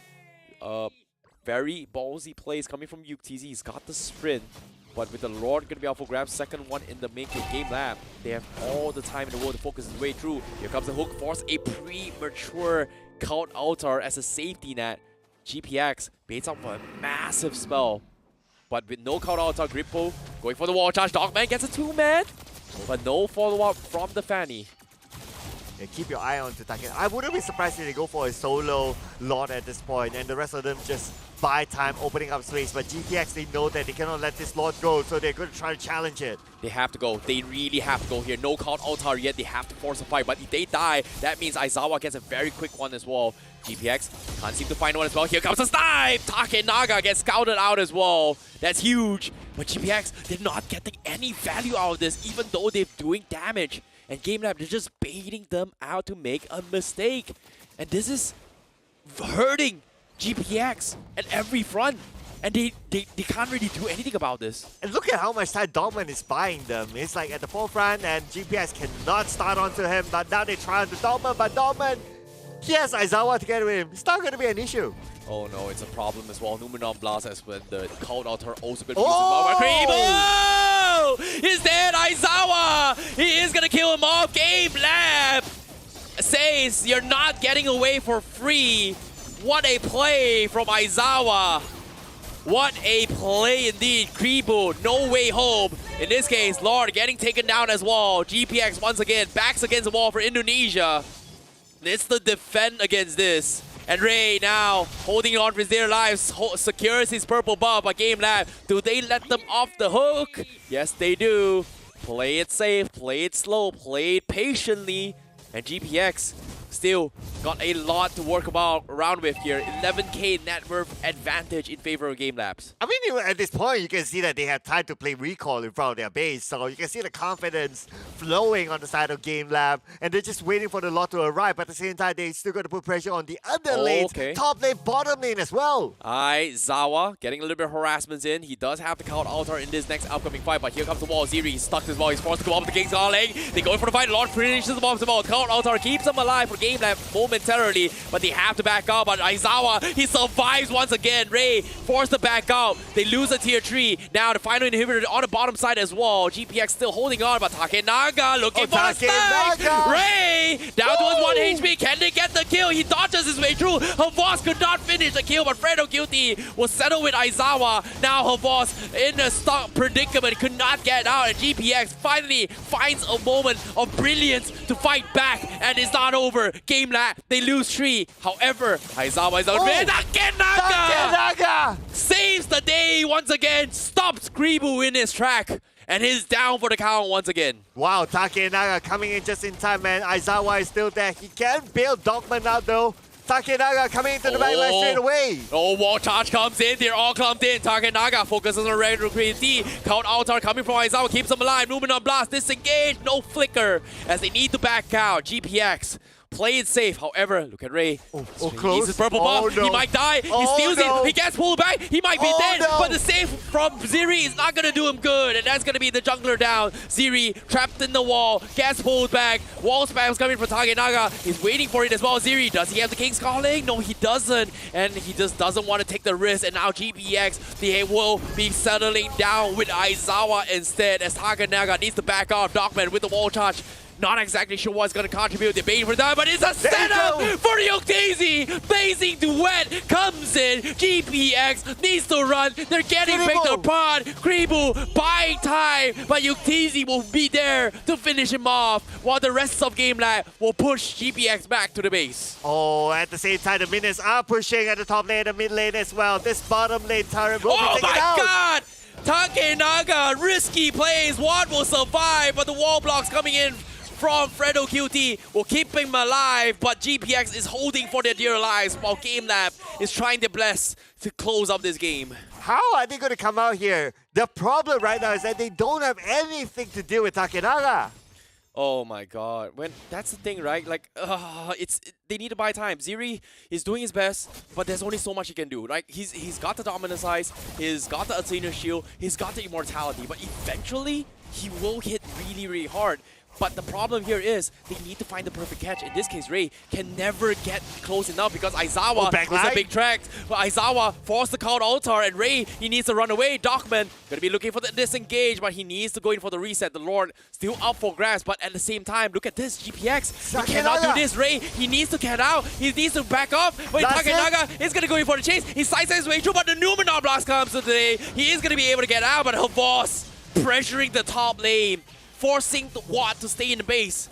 Very ballsy plays coming from UTZ. He's got the sprint. But with the Lord going to be out for grabs, second one in the making. GameLab, they have all the time in the world to focus his way through. Here comes the hook, force a premature count altar as a safety net. GPX baits out for a massive spell. But with no count altar, Grippo going for the wall charge. Dogman gets a 2-man, but no follow-up from the Fanny. Yeah, keep your eye on to Takenaga. I wouldn't be surprised if they go for a solo Lord at this point, and the rest of them just buy time, opening up space, but GPX, they know that they cannot let this Lord go, so they're going to try to challenge it. They have to go. They really have to go here. No count altar yet. They have to force a fight. But if they die, that means Aizawa gets a very quick one as well. GPX can't seem to find one as well. Here comes a snipe! Takenaga gets scouted out as well. That's huge. But GPX, they're not getting any value out of this, even though they're doing damage. And GameLab, they're just baiting them out to make a mistake. And this is hurting GPX at every front. And they can't really do anything about this. And look at how much time Dortmund is buying them. It's like at the forefront, and GPS cannot start onto him, but now they try onto Dortmund, but Dortmund, he has Aizawa to get with him. It's not going to be an issue. Oh no, it's a problem as well. Numenon Blast has been the cold altar also going to be used as well. Creepo! He's dead, Aizawa! He is going to kill him off. GameLab says you're not getting away for free. What a play from Aizawa. What a play indeed. Creepo, no way home. In this case, Lord getting taken down as well. GPX once again, backs against the wall for Indonesia. It's the defend against this. And Ray now holding on for his dear lives, secures his purple buff by GameLab. Do they let them off the hook? Yes, they do. Play it safe, play it slow, play it patiently. And GPX still got a lot to work around with here. 11k net worth advantage in favor of GameLabs. I mean, even at this point, you can see that they have time to play recall in front of their base. So you can see the confidence flowing on the side of GameLab. And they're just waiting for the lot to arrive. But at the same time, they still got to put pressure on the other lanes. Top lane, bottom lane as well. Aizawa getting a little bit of harassments in. He does have the count altar in this next upcoming fight. But here comes the wall. Ziri, he's stuck as well. He's forced to go up with the King's Lane. They go for the fight. Lord finishes the bomb as well. Count altar keeps him alive for GameLab momentarily, but they have to back up. But Aizawa, he survives once again. Ray forced to back out. They lose a tier 3. Now the final inhibitor on the bottom side as well. GPX still holding on, but Takenaga looking for a snipe. Ray down to his 1 HP. Can they get the kill? He dodges his way through. Havos could not finish the kill, but Fredo Guilty will settle with Aizawa. Now Havos in a stuck predicament, could not get out, and GPX finally finds a moment of brilliance to fight back, and it's not over. GameLab, they lose 3. However, Aizawa is out. Takenaga saves the day once again, stops Kribu in his track, and he's down for the count once again. Wow, Takenaga coming in just in time, man. Aizawa is still there. He can bail Dogman out though. Takenaga coming into the backline straight away. Oh, wall charge comes in. They're all clumped in. Takenaga focuses on regular creativity. Count altar coming from Aizawa keeps him alive. Numenon Blast disengaged. No flicker as they need to back out. GPX play it safe. However, look at Ray. Close. He's his purple buff. No. He might die. He steals it. He gets pulled back. He might be dead. No. But the save from Ziri is not going to do him good. And that's going to be the jungler down. Ziri trapped in the wall. Gets pulled back. Wall spams coming from Takenaga. He's waiting for it as well. Ziri, does he have the King's Calling? No, he doesn't. And he just doesn't want to take the risk. And now GPX, they will be settling down with Aizawa instead, as Takenaga needs to back off. Dogman with the wall charge. Not exactly sure what's going to contribute. They're waiting for that, but it's a setup for Yuktezi. Blazing Duet comes in. GPX needs to run. They're getting picked apart. Kribu buying time, but Yuktezi will be there to finish him off, while the rest of GameLab will push GPX back to the base. Oh, at the same time, the minions are pushing at the top lane, the mid lane as well. This bottom lane turret will be taken out. Oh my god! Takenaga, risky plays. One will survive, but the wall blocks coming in from Fredo QT will keep him alive, but GPX is holding for their dear lives while GameLab is trying their best to close up this game. How are they going to come out here? The problem right now is that they don't have anything to do with Takenaga. Oh my god. That's the thing, right? Like, they need to buy time. Ziri is doing his best, but there's only so much he can do. Like, he's got the dominant size, he's got the Athena shield, he's got the immortality, but eventually he will hit really, really hard. But the problem here is they need to find the perfect catch. In this case, Ray can never get close enough because Aizawa is a big track. But Aizawa forced the count altar, and Ray, he needs to run away. Dogman gonna be looking for the disengage, but he needs to go in for the reset. The Lord still up for grabs, but at the same time, look at this, GPX. He cannot do this. Ray, he needs to get out. He needs to back up. But Takenaga is gonna go in for the chase. He sidesteps his way through, but the Numenon Blast comes today. He is gonna be able to get out, but Havos pressuring the top lane, forcing the Watt to stay in the base.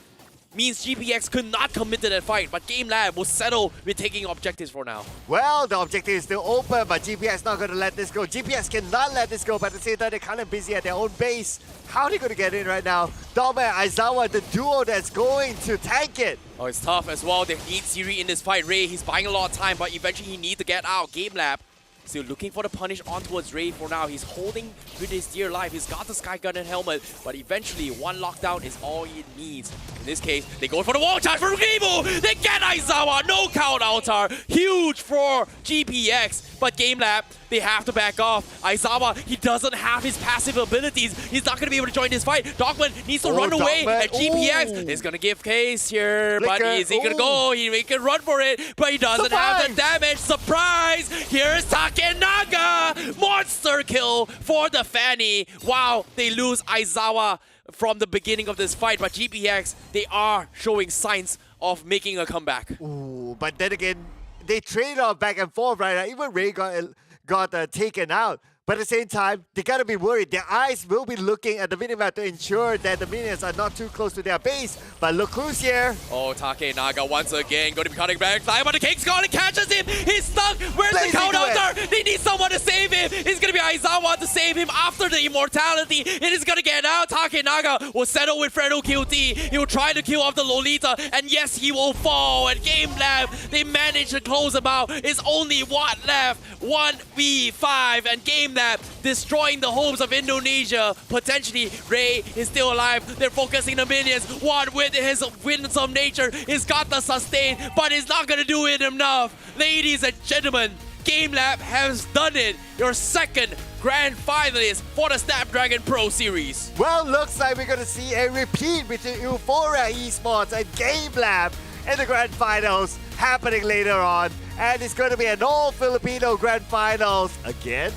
means GPX could not commit to that fight, but GameLab will settle with taking objectives for now. Well, the objective is still open, but GPS not going to let this go. GPS cannot let this go, but at the same time, they're kind of busy at their own base. How are they going to get in right now? Doma and Aizawa, the duo that's going to tank it. Oh, it's tough as well. They need Siri in this fight. Ray, he's buying a lot of time, but eventually he needs to get out. GameLab still looking for the punish on towards Ray for now. He's holding with his dear life. He's got the Sky Gun and helmet, but eventually one lockdown is all he needs. In this case, they go for the wall charge for Gribu. They get Aizawa. No count Altar. Huge for GPX. But GameLab, they have to back off. Aizawa, he doesn't have his passive abilities. He's not going to be able to join this fight. Dogman needs to run away. And GPX is going to give case here. Flicker. But is he going to go? He can run for it, but he doesn't have the damage. Surprise! Here's Takenaga! Monster kill for the Fanny. Wow, they lose Aizawa from the beginning of this fight, but GPX, they are showing signs of making a comeback. Ooh, but then again, they trade off back and forth right now. Even Ray got taken out. But at the same time, they gotta be worried. Their eyes will be looking at the minimap to ensure that the minions are not too close to their base. But look who's here. Oh, Takenaga once again going to be cutting back. Fly, but the King's gone and catches him. He's stuck. Where's the count Altar? They need someone to save him. It's gonna be Aizawa to save him after the immortality. It is gonna get out. Takenaga will settle with Fredo QT. He will try to kill off the Lolita. And yes, he will fall. And GameLab, they managed to close him out. It's only one left. 1v5. And GameLab destroying the hopes of Indonesia. Potentially, Ray is still alive. They're focusing the minions. One with his winsome nature. He's got the sustain, but he's not gonna do it enough. Ladies and gentlemen, GameLab has done it. Your second grand finalist for the Snapdragon Pro Series. Well, looks like we're gonna see a repeat between Euphoria Esports and GameLab in the grand finals happening later on. And it's gonna be an all-Filipino grand finals again.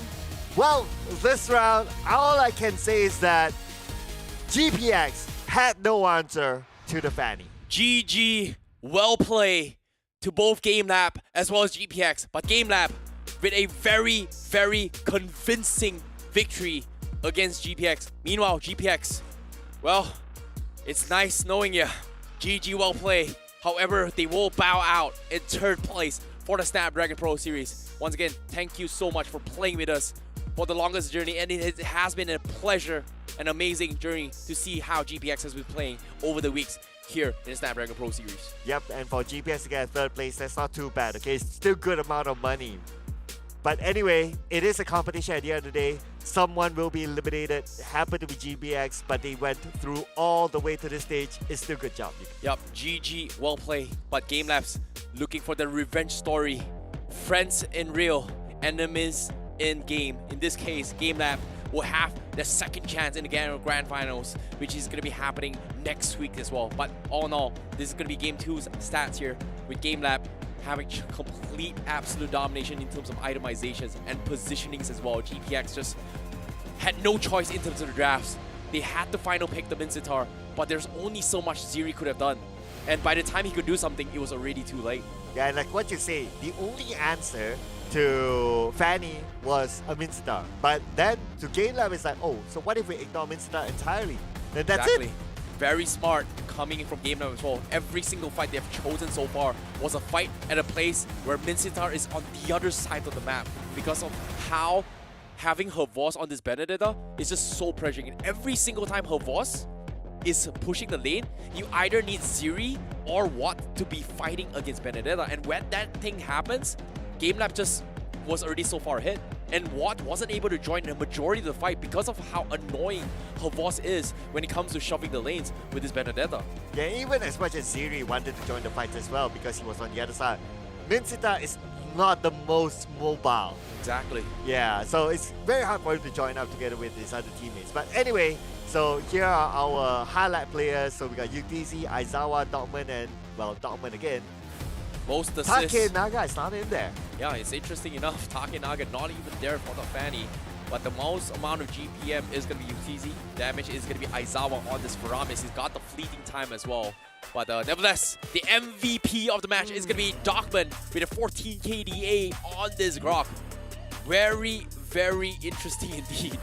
Well, this round, all I can say is that GPX had no answer to the Fanny. GG, well play to both GameLab as well as GPX. But GameLab with a very, very convincing victory against GPX. Meanwhile, GPX, well, it's nice knowing you. GG, well play. However, they will bow out in third place for the Snapdragon Pro Series. Once again, thank you so much for playing with us for the longest journey, and it has been a pleasure, an amazing journey to see how GPX has been playing over the weeks here in the Snapdragon Pro Series. Yep, and for GPS to get third place, that's not too bad, okay? It's still good amount of money. But anyway, it is a competition at the end of the day. Someone will be eliminated. It happened to be GPX, but they went through all the way to this stage. It's still a good job. Yep, GG, well played. But GameLab's looking for the revenge story. Friends in real, enemies in game. In this case, GameLab will have the second chance in the Grand Finals, which is going to be happening next week as well. But all in all, this is going to be Game 2's stats here, with GameLab having complete, absolute domination in terms of itemizations and positionings as well. GPX just had no choice in terms of the drafts. They had to final pick the Mincetar, but there's only so much Ziri could have done. And by the time he could do something, it was already too late. Yeah, like what you say, the only answer to Fanny was a Mincetar. But then to GameLab, it's like, oh, so what if we ignore Mincetar entirely? Then that's exactly. it. Very smart coming in from GameLab as well. Every single fight they have chosen so far was a fight at a place where Mincetar is on the other side of the map because of how having her boss on this Benedetta is just so pressuring. And every single time her boss is pushing the lane, you either need Ziri or Watt to be fighting against Benedetta. And when that thing happens, GameLab just was already so far ahead. And Watt wasn't able to join the majority of the fight because of how annoying her boss is when it comes to shoving the lanes with this Benedetta. Yeah, even as much as Ziri wanted to join the fight as well because he was on the other side, Mincetar is not the most mobile. Exactly. Yeah, so it's very hard for him to join up together with his other teammates. But anyway, so here are our highlight players. So we got UTZ, Aizawa, Dogman, and, well, Dogman again. Most assists. Takenaga is not in there. Yeah, it's interesting enough. Takenaga not even there for the Fanny. But the most amount of GPM is going to be UTZ. Damage is going to be Aizawa on this Faramis. He's got the fleeting time as well. But nevertheless, the MVP of the match is going to be Dogman with a 14 KDA on this Grok. Very, very interesting indeed.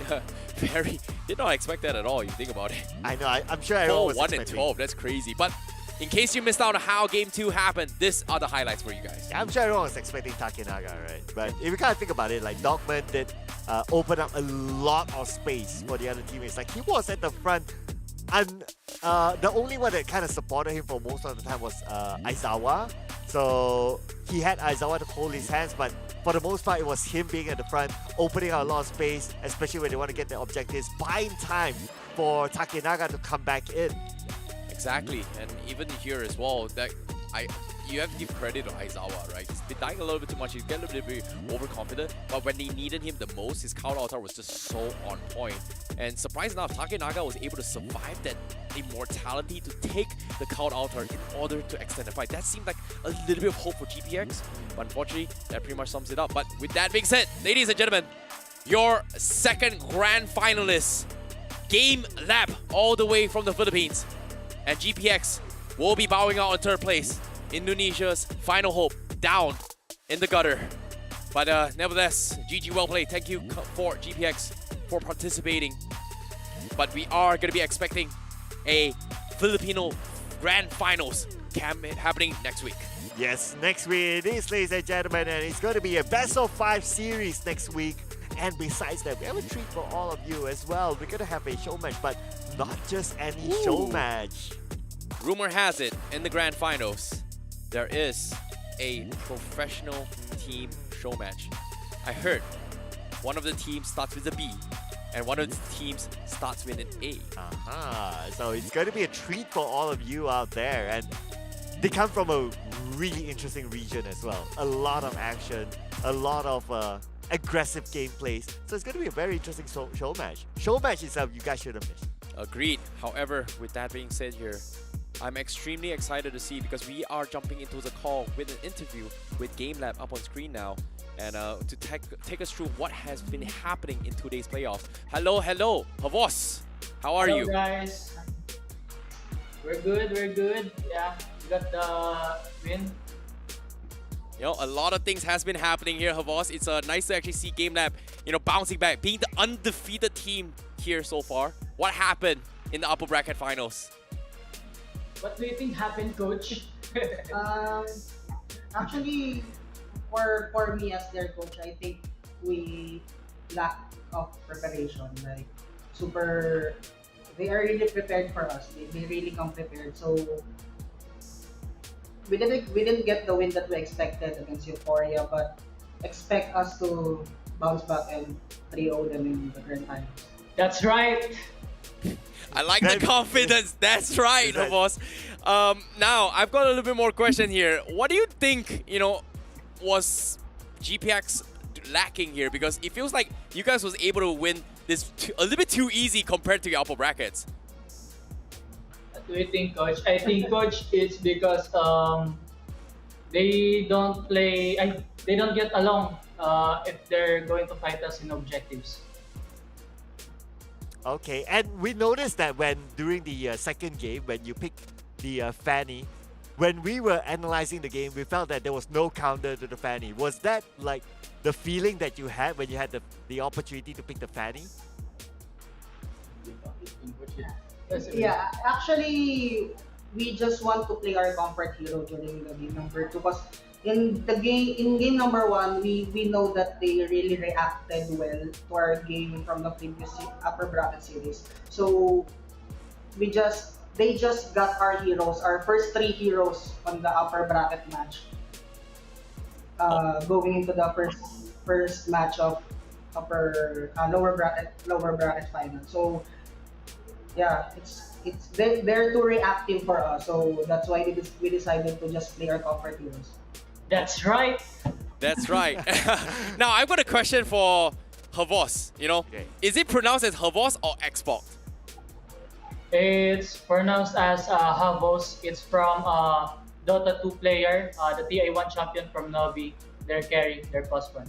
Did not expect that at all, you think about it. I know, I'm sure everyone was 1 expecting. and 12, that's crazy. But in case you missed out on how Game 2 happened, these are the highlights for you guys. Yeah, I'm sure everyone was expecting Takenaga, right? But if you kind of think about it, like Dogman did open up a lot of space for the other teammates. Like he was at the front, and the only one that kind of supported him for most of the time was Aizawa. So he had Aizawa to hold his hands, but for the most part, it was him being at the front, opening out a lot of space, especially when they want to get their objectives, buying time for Takenaga to come back in. Exactly, and even here as well, that you have to give credit to Aizawa, right? He's been dying a little bit too much. He's getting a little bit overconfident, but when they needed him the most, his counter altar was just so on point. And surprised enough, Takenaga was able to survive that immortality to take the counter altar in order to extend the fight. That seemed like a little bit of hope for GPX, but unfortunately, that pretty much sums it up. But with that being said, ladies and gentlemen, your second grand finalist, GameLab, all the way from the Philippines. And GPX will be bowing out in third place. Indonesia's final hope down in the gutter. But nevertheless, GG well played. Thank you for GPX for participating. But we are going to be expecting a Filipino Grand Finals happening next week. Yes, next week it is, ladies and gentlemen, and it's going to be a best of 5 series next week. And besides that, we have a treat for all of you as well. We're going to have a show match, but not just any show match. Rumor has it, in the Grand Finals, there is a professional team show match. I heard one of the teams starts with a B, and one of the teams starts with an A. So it's going to be a treat for all of you out there. And they come from a really interesting region as well. A lot of action, a lot of aggressive gameplays. So it's going to be a very interesting show match. Show match itself, you guys shouldn't miss. Agreed. However, with that being said here, I'm extremely excited to see, because we are jumping into the call with an interview with GameLab up on screen now, and to take us through what has been happening in today's playoffs. Hello, Javos. How are you? Hello guys. We're good. Yeah, we got the win. You know, a lot of things has been happening here, Javos. It's nice to actually see GameLab, you know, bouncing back, being the undefeated team here so far. What happened in the upper bracket finals? What do you think happened, Coach? Actually, for me as their coach, I think we lack of preparation. Like they are really prepared for us. They really come prepared. So we didn't get the win that we expected against Euphoria, but expect us to bounce back and 3-0 them in the grand finals. That's right. I like the confidence. That's right, Javos. Now, I've got a little bit more question here. What do you think, you know, was GPX lacking here? Because it feels like you guys was able to win this a little bit too easy compared to your upper brackets. What do you think, Coach? I think, Coach, it's because they don't get along if they're going to fight us in objectives. Okay, and we noticed that during the second game, when you picked the Fanny, when we were analyzing the game, we felt that there was no counter to the Fanny. Was that like the feeling that you had when you had the opportunity to pick the Fanny? Yeah, actually, we just want to play our comfort hero during the game number 2, because in game number 1, we know that they really reacted well to our game from the previous upper bracket series. So they just got our heroes, our first 3 heroes on the upper bracket match, going into the first match of lower bracket final. So yeah, they're too reactive for us. So that's why we decided to just play our comfort heroes. That's right. That's right. Now, I've got a question for Javos. You know, is it pronounced as Javos or Xbox? It's pronounced as Javos. It's from Dota 2 player, the TA1 champion from Novi. Their carry, their +1.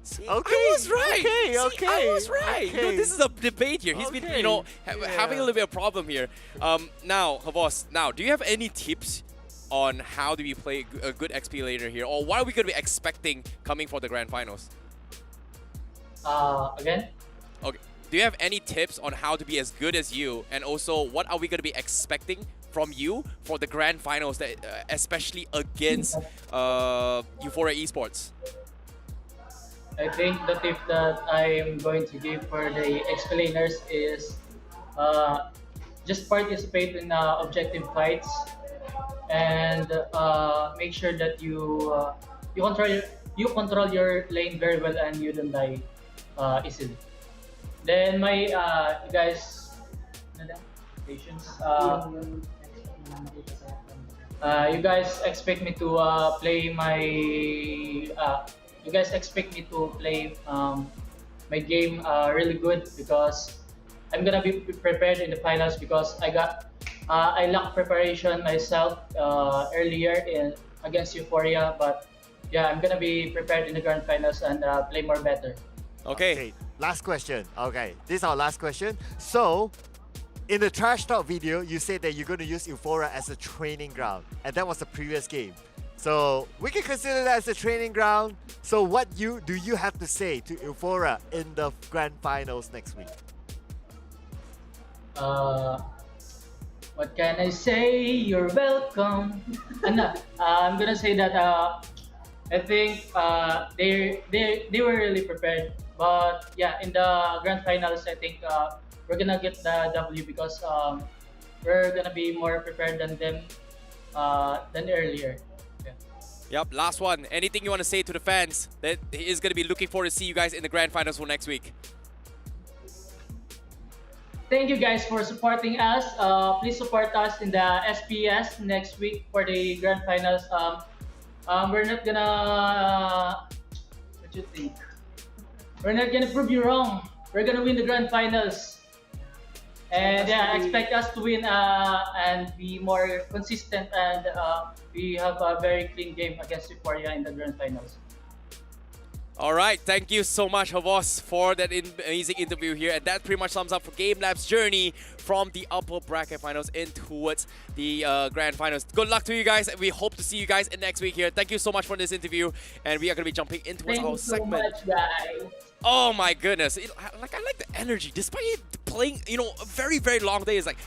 See, I was right. Okay. I was right. Okay. You know, this is a debate here. He's been, you know, having a little bit of problem here. Now, Javos, do you have any tips on how do we play a good XP later here, or what are we going to be expecting coming for the grand finals? Again? Okay. Do you have any tips on how to be as good as you, and also what are we going to be expecting from you for the grand finals, that especially against Euphoria Esports? I think the tip that I am going to give for the explainers is just participate in objective fights and make sure that you control your lane very well and you don't die easily. Then my you guys, patience. You guys expect me to play my. You guys expect me to play my game really good because I'm gonna be prepared in the finals because I lack preparation myself earlier in against Euphoria, but yeah, I'm gonna be prepared in the grand finals and play more better. Okay. Last question. Okay, this is our last question. So, in the trash talk video, you said that you're going to use Euphoria as a training ground, and that was the previous game. So we can consider that as a training ground. So what do you have to say to Euphoria in the grand finals next week? What can I say? You're welcome. I'm gonna say that I think they were really prepared. But yeah, in the grand finals, I think we're gonna get the W because we're gonna be more prepared than them than earlier. Yep, last one. Anything you want to say to the fans that is going to be looking forward to see you guys in the grand finals for next week? Thank you guys for supporting us. Please support us in the SPS next week for the grand finals. We're not gonna what you think? We're not gonna prove you wrong. We're gonna win the grand finals. And yeah, expect us to win and be more consistent and we have a very clean game against Euphoria in the grand finals. All right, thank you so much, Javos, for that amazing interview here. And that pretty much sums up for GameLab's journey from the upper bracket finals in towards the grand finals. Good luck to you guys. We hope to see you guys in next week here. Thank you so much for this interview. And we are going to be jumping into our segment. Thank you so much, guys. Oh my goodness. I like the energy. Despite it playing, a very, very long day, it's like,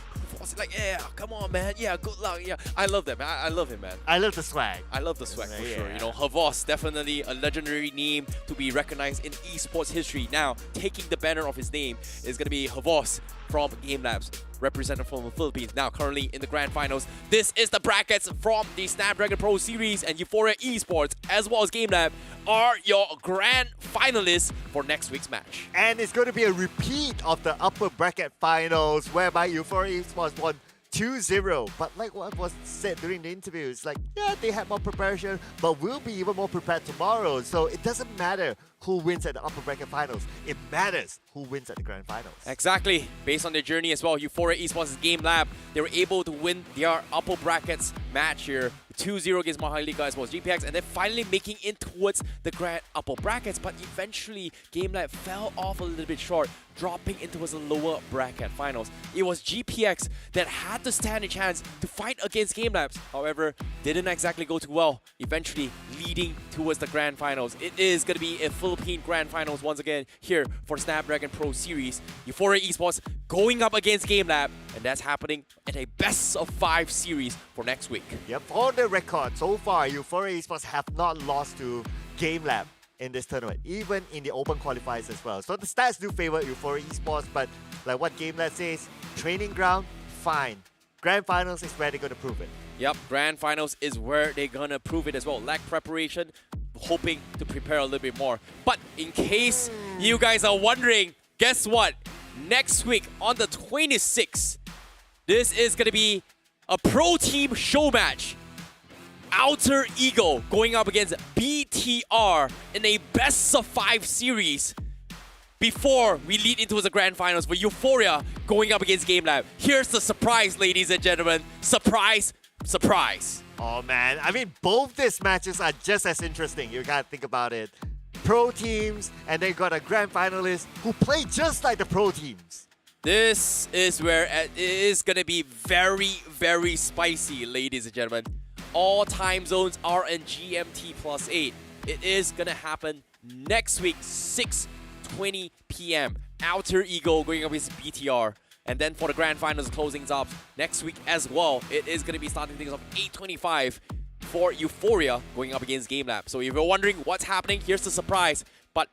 yeah, come on, man. Yeah, good luck. Yeah, I love that, man. I love him, man. I love the swag. I love the swag for sure. Javos, definitely a legendary name to be recognized in esports history. Now, taking the banner of his name is going to be Javos from GameLabs, representative from the Philippines. Now, currently in the grand finals, this is the brackets from the Snapdragon Pro Series and Euphoria Esports, as well as GameLab, are your grand finalists for next week's match. And it's going to be a repeat of the upper bracket finals, whereby Euphoria Esports won 2-0. But like what was said during the interview, it's like, yeah, they had more preparation, but we'll be even more prepared tomorrow. So it doesn't matter who wins at the upper bracket finals. It matters who wins at the grand finals. Exactly. Based on their journey as well, Euphoria Esports' GameLab, they were able to win their upper brackets match here. 2-0 against Mahalika as well as GPX, and then finally making it towards the grand upper brackets, but eventually GameLab fell off a little bit short, dropping into the lower bracket finals. It was GPX that had to stand a chance to fight against GameLabs, however, didn't exactly go too well, eventually leading towards the grand finals. It is going to be a Philippine grand finals once again here for Snapdragon Pro Series. Euphoria Esports going up against GameLab, and that's happening in a best-of-5 series for next week. Yep, for the record, so far, Euphoria Esports have not lost to GameLab in this tournament, even in the open qualifiers as well. So the stats do favor Euphoria Esports, but like what GameLab says, training ground, fine. Grand finals is where they're going to prove it. Yep, grand finals is where they're going to prove it as well. Lack preparation, hoping to prepare a little bit more. But in case you guys are wondering, guess what? Next week on the 26th, this is going to be a pro team show match. Outer Ego going up against BTR in a best-of-5 series before we lead into the grand finals for Euphoria going up against GameLab. Here's the surprise, ladies and gentlemen. Surprise, surprise. Oh man, I mean, both these matches are just as interesting. You gotta think about it. Pro teams, and they got a grand finalist who play just like the pro teams. This is where it is gonna be very, very spicy, ladies and gentlemen. All time zones are in GMT +8. It is gonna happen next week, 6:20 p.m. Outer Ego going up against BTR. And then for the grand finals closings up next week as well, it is going to be starting things off 8:25 for Euphoria going up against GameLab. So if you're wondering what's happening, here's the surprise. But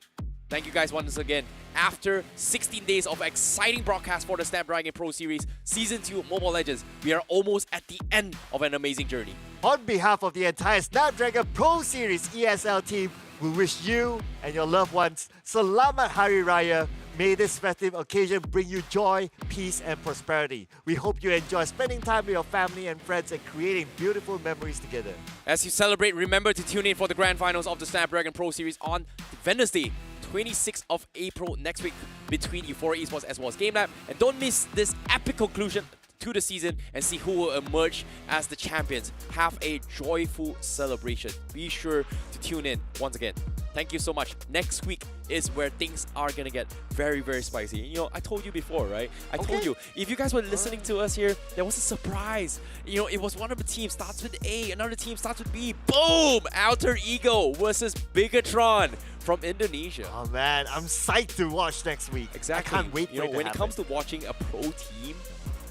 thank you guys once again. After 16 days of exciting broadcast for the Snapdragon Pro Series Season 2 Mobile Legends, we are almost at the end of an amazing journey. On behalf of the entire Snapdragon Pro Series ESL team, we wish you and your loved ones Selamat Hari Raya. May this festive occasion bring you joy, peace, and prosperity. We hope you enjoy spending time with your family and friends and creating beautiful memories together. As you celebrate, remember to tune in for the grand finals of the Snapdragon Pro Series on Wednesday, 26th of April next week between Euphoria Esports as well as GameLab. And don't miss this epic conclusion to the season and see who will emerge as the champions. Have a joyful celebration. Be sure to tune in once again. Thank you so much. Next week is where things are gonna get very, very spicy. You know, I told you before, right? I told you, if you guys were listening to us here, there was a surprise. You know, it was one of the teams starts with A, another team starts with B. Boom! Alter Ego versus Bigatron from Indonesia. Oh man, I'm psyched to watch next week. Exactly. I can't wait for it to when happen. it comes to watching a pro team,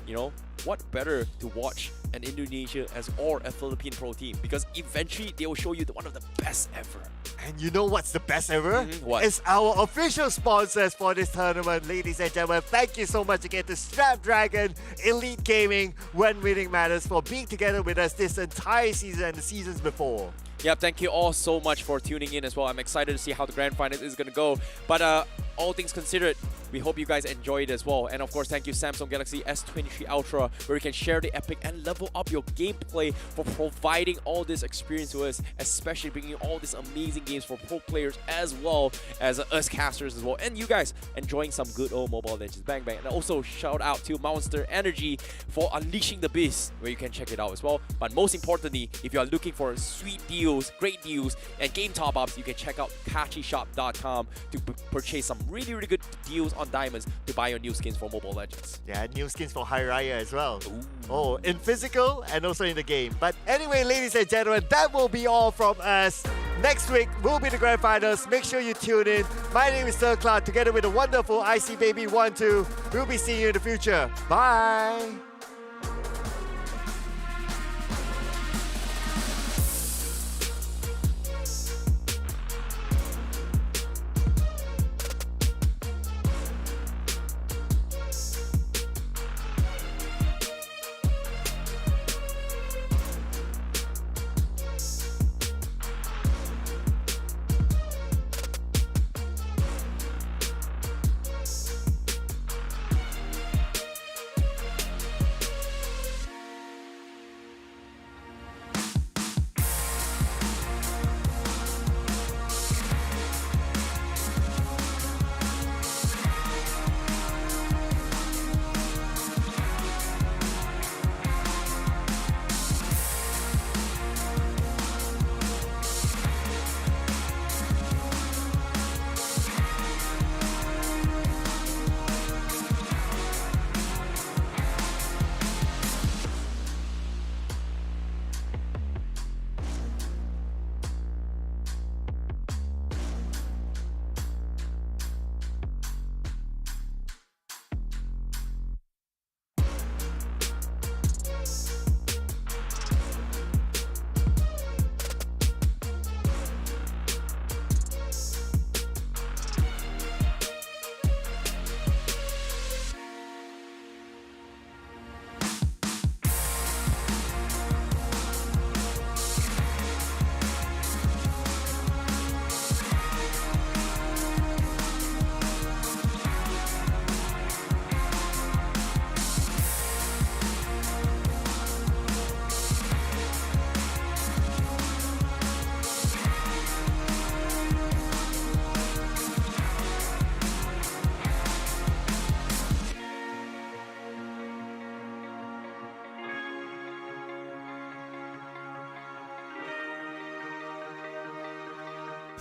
you know, what better to watch an Indonesia or a Philippine pro team? Because eventually they will show you one of the best ever. And you know what's the best ever? What? It's our official sponsors for this tournament, ladies and gentlemen. Thank you so much again to Snapdragon, Elite Gaming, When Winning Matters for being together with us this entire season and the seasons before. Yeah, thank you all so much for tuning in as well. I'm excited to see how the grand final is going to go. But all things considered, we hope you guys enjoy it as well. And of course, thank you Samsung Galaxy S23 Ultra, where you can share the epic and level up your gameplay for providing all this experience to us, especially bringing all these amazing games for pro players as well as us casters as well. And you guys enjoying some good old Mobile Legends. Bang, bang. And also shout out to Monster Energy for unleashing the beast, where you can check it out as well. But most importantly, if you are looking for sweet deals, great deals, and game top-ups, you can check out kachishop.com to purchase some really, really good deals on diamonds to buy your new skins for Mobile Legends. Yeah, new skins for Hari Raya as well. Ooh. Oh, in physical and also in the game. But anyway, ladies and gentlemen, that will be all from us. Next week will be the grand finals. Make sure you tune in. My name is Sir Cloud, together with the wonderful IC Baby 12. We'll be seeing you in the future. Bye!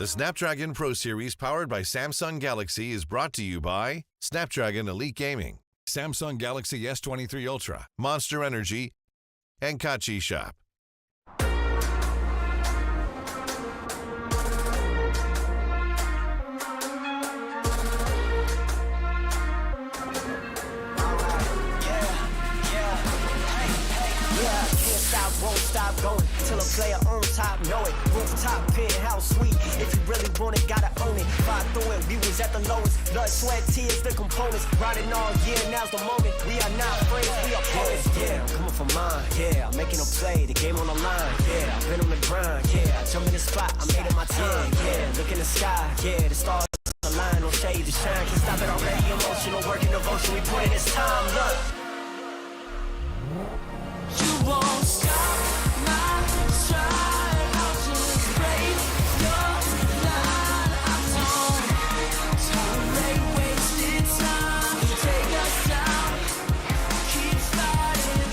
The Snapdragon Pro Series powered by Samsung Galaxy is brought to you by Snapdragon Elite Gaming, Samsung Galaxy S23 Ultra, Monster Energy, and Kachi Shop. a player on top, know it. Rooftop, penthouse suite. If you really want it, gotta own it. Fight through it, we was at the lowest. Blood, sweat, tears, the components. Riding all year, now's the moment. We are not friends, we are opponents. Yeah, I'm coming for mine. Yeah, I'm making a play, the game on the line. Yeah, I've been on the grind. Yeah, I jump in the spot, I made it my time. Yeah, look in the sky. Yeah, the stars align, no shade to shine. Can't stop it already. Emotional work and devotion, we put in this time. Look. You won't stop my stride. I'll just break your line. I won't tolerate wasted time. You take us down, keep fighting.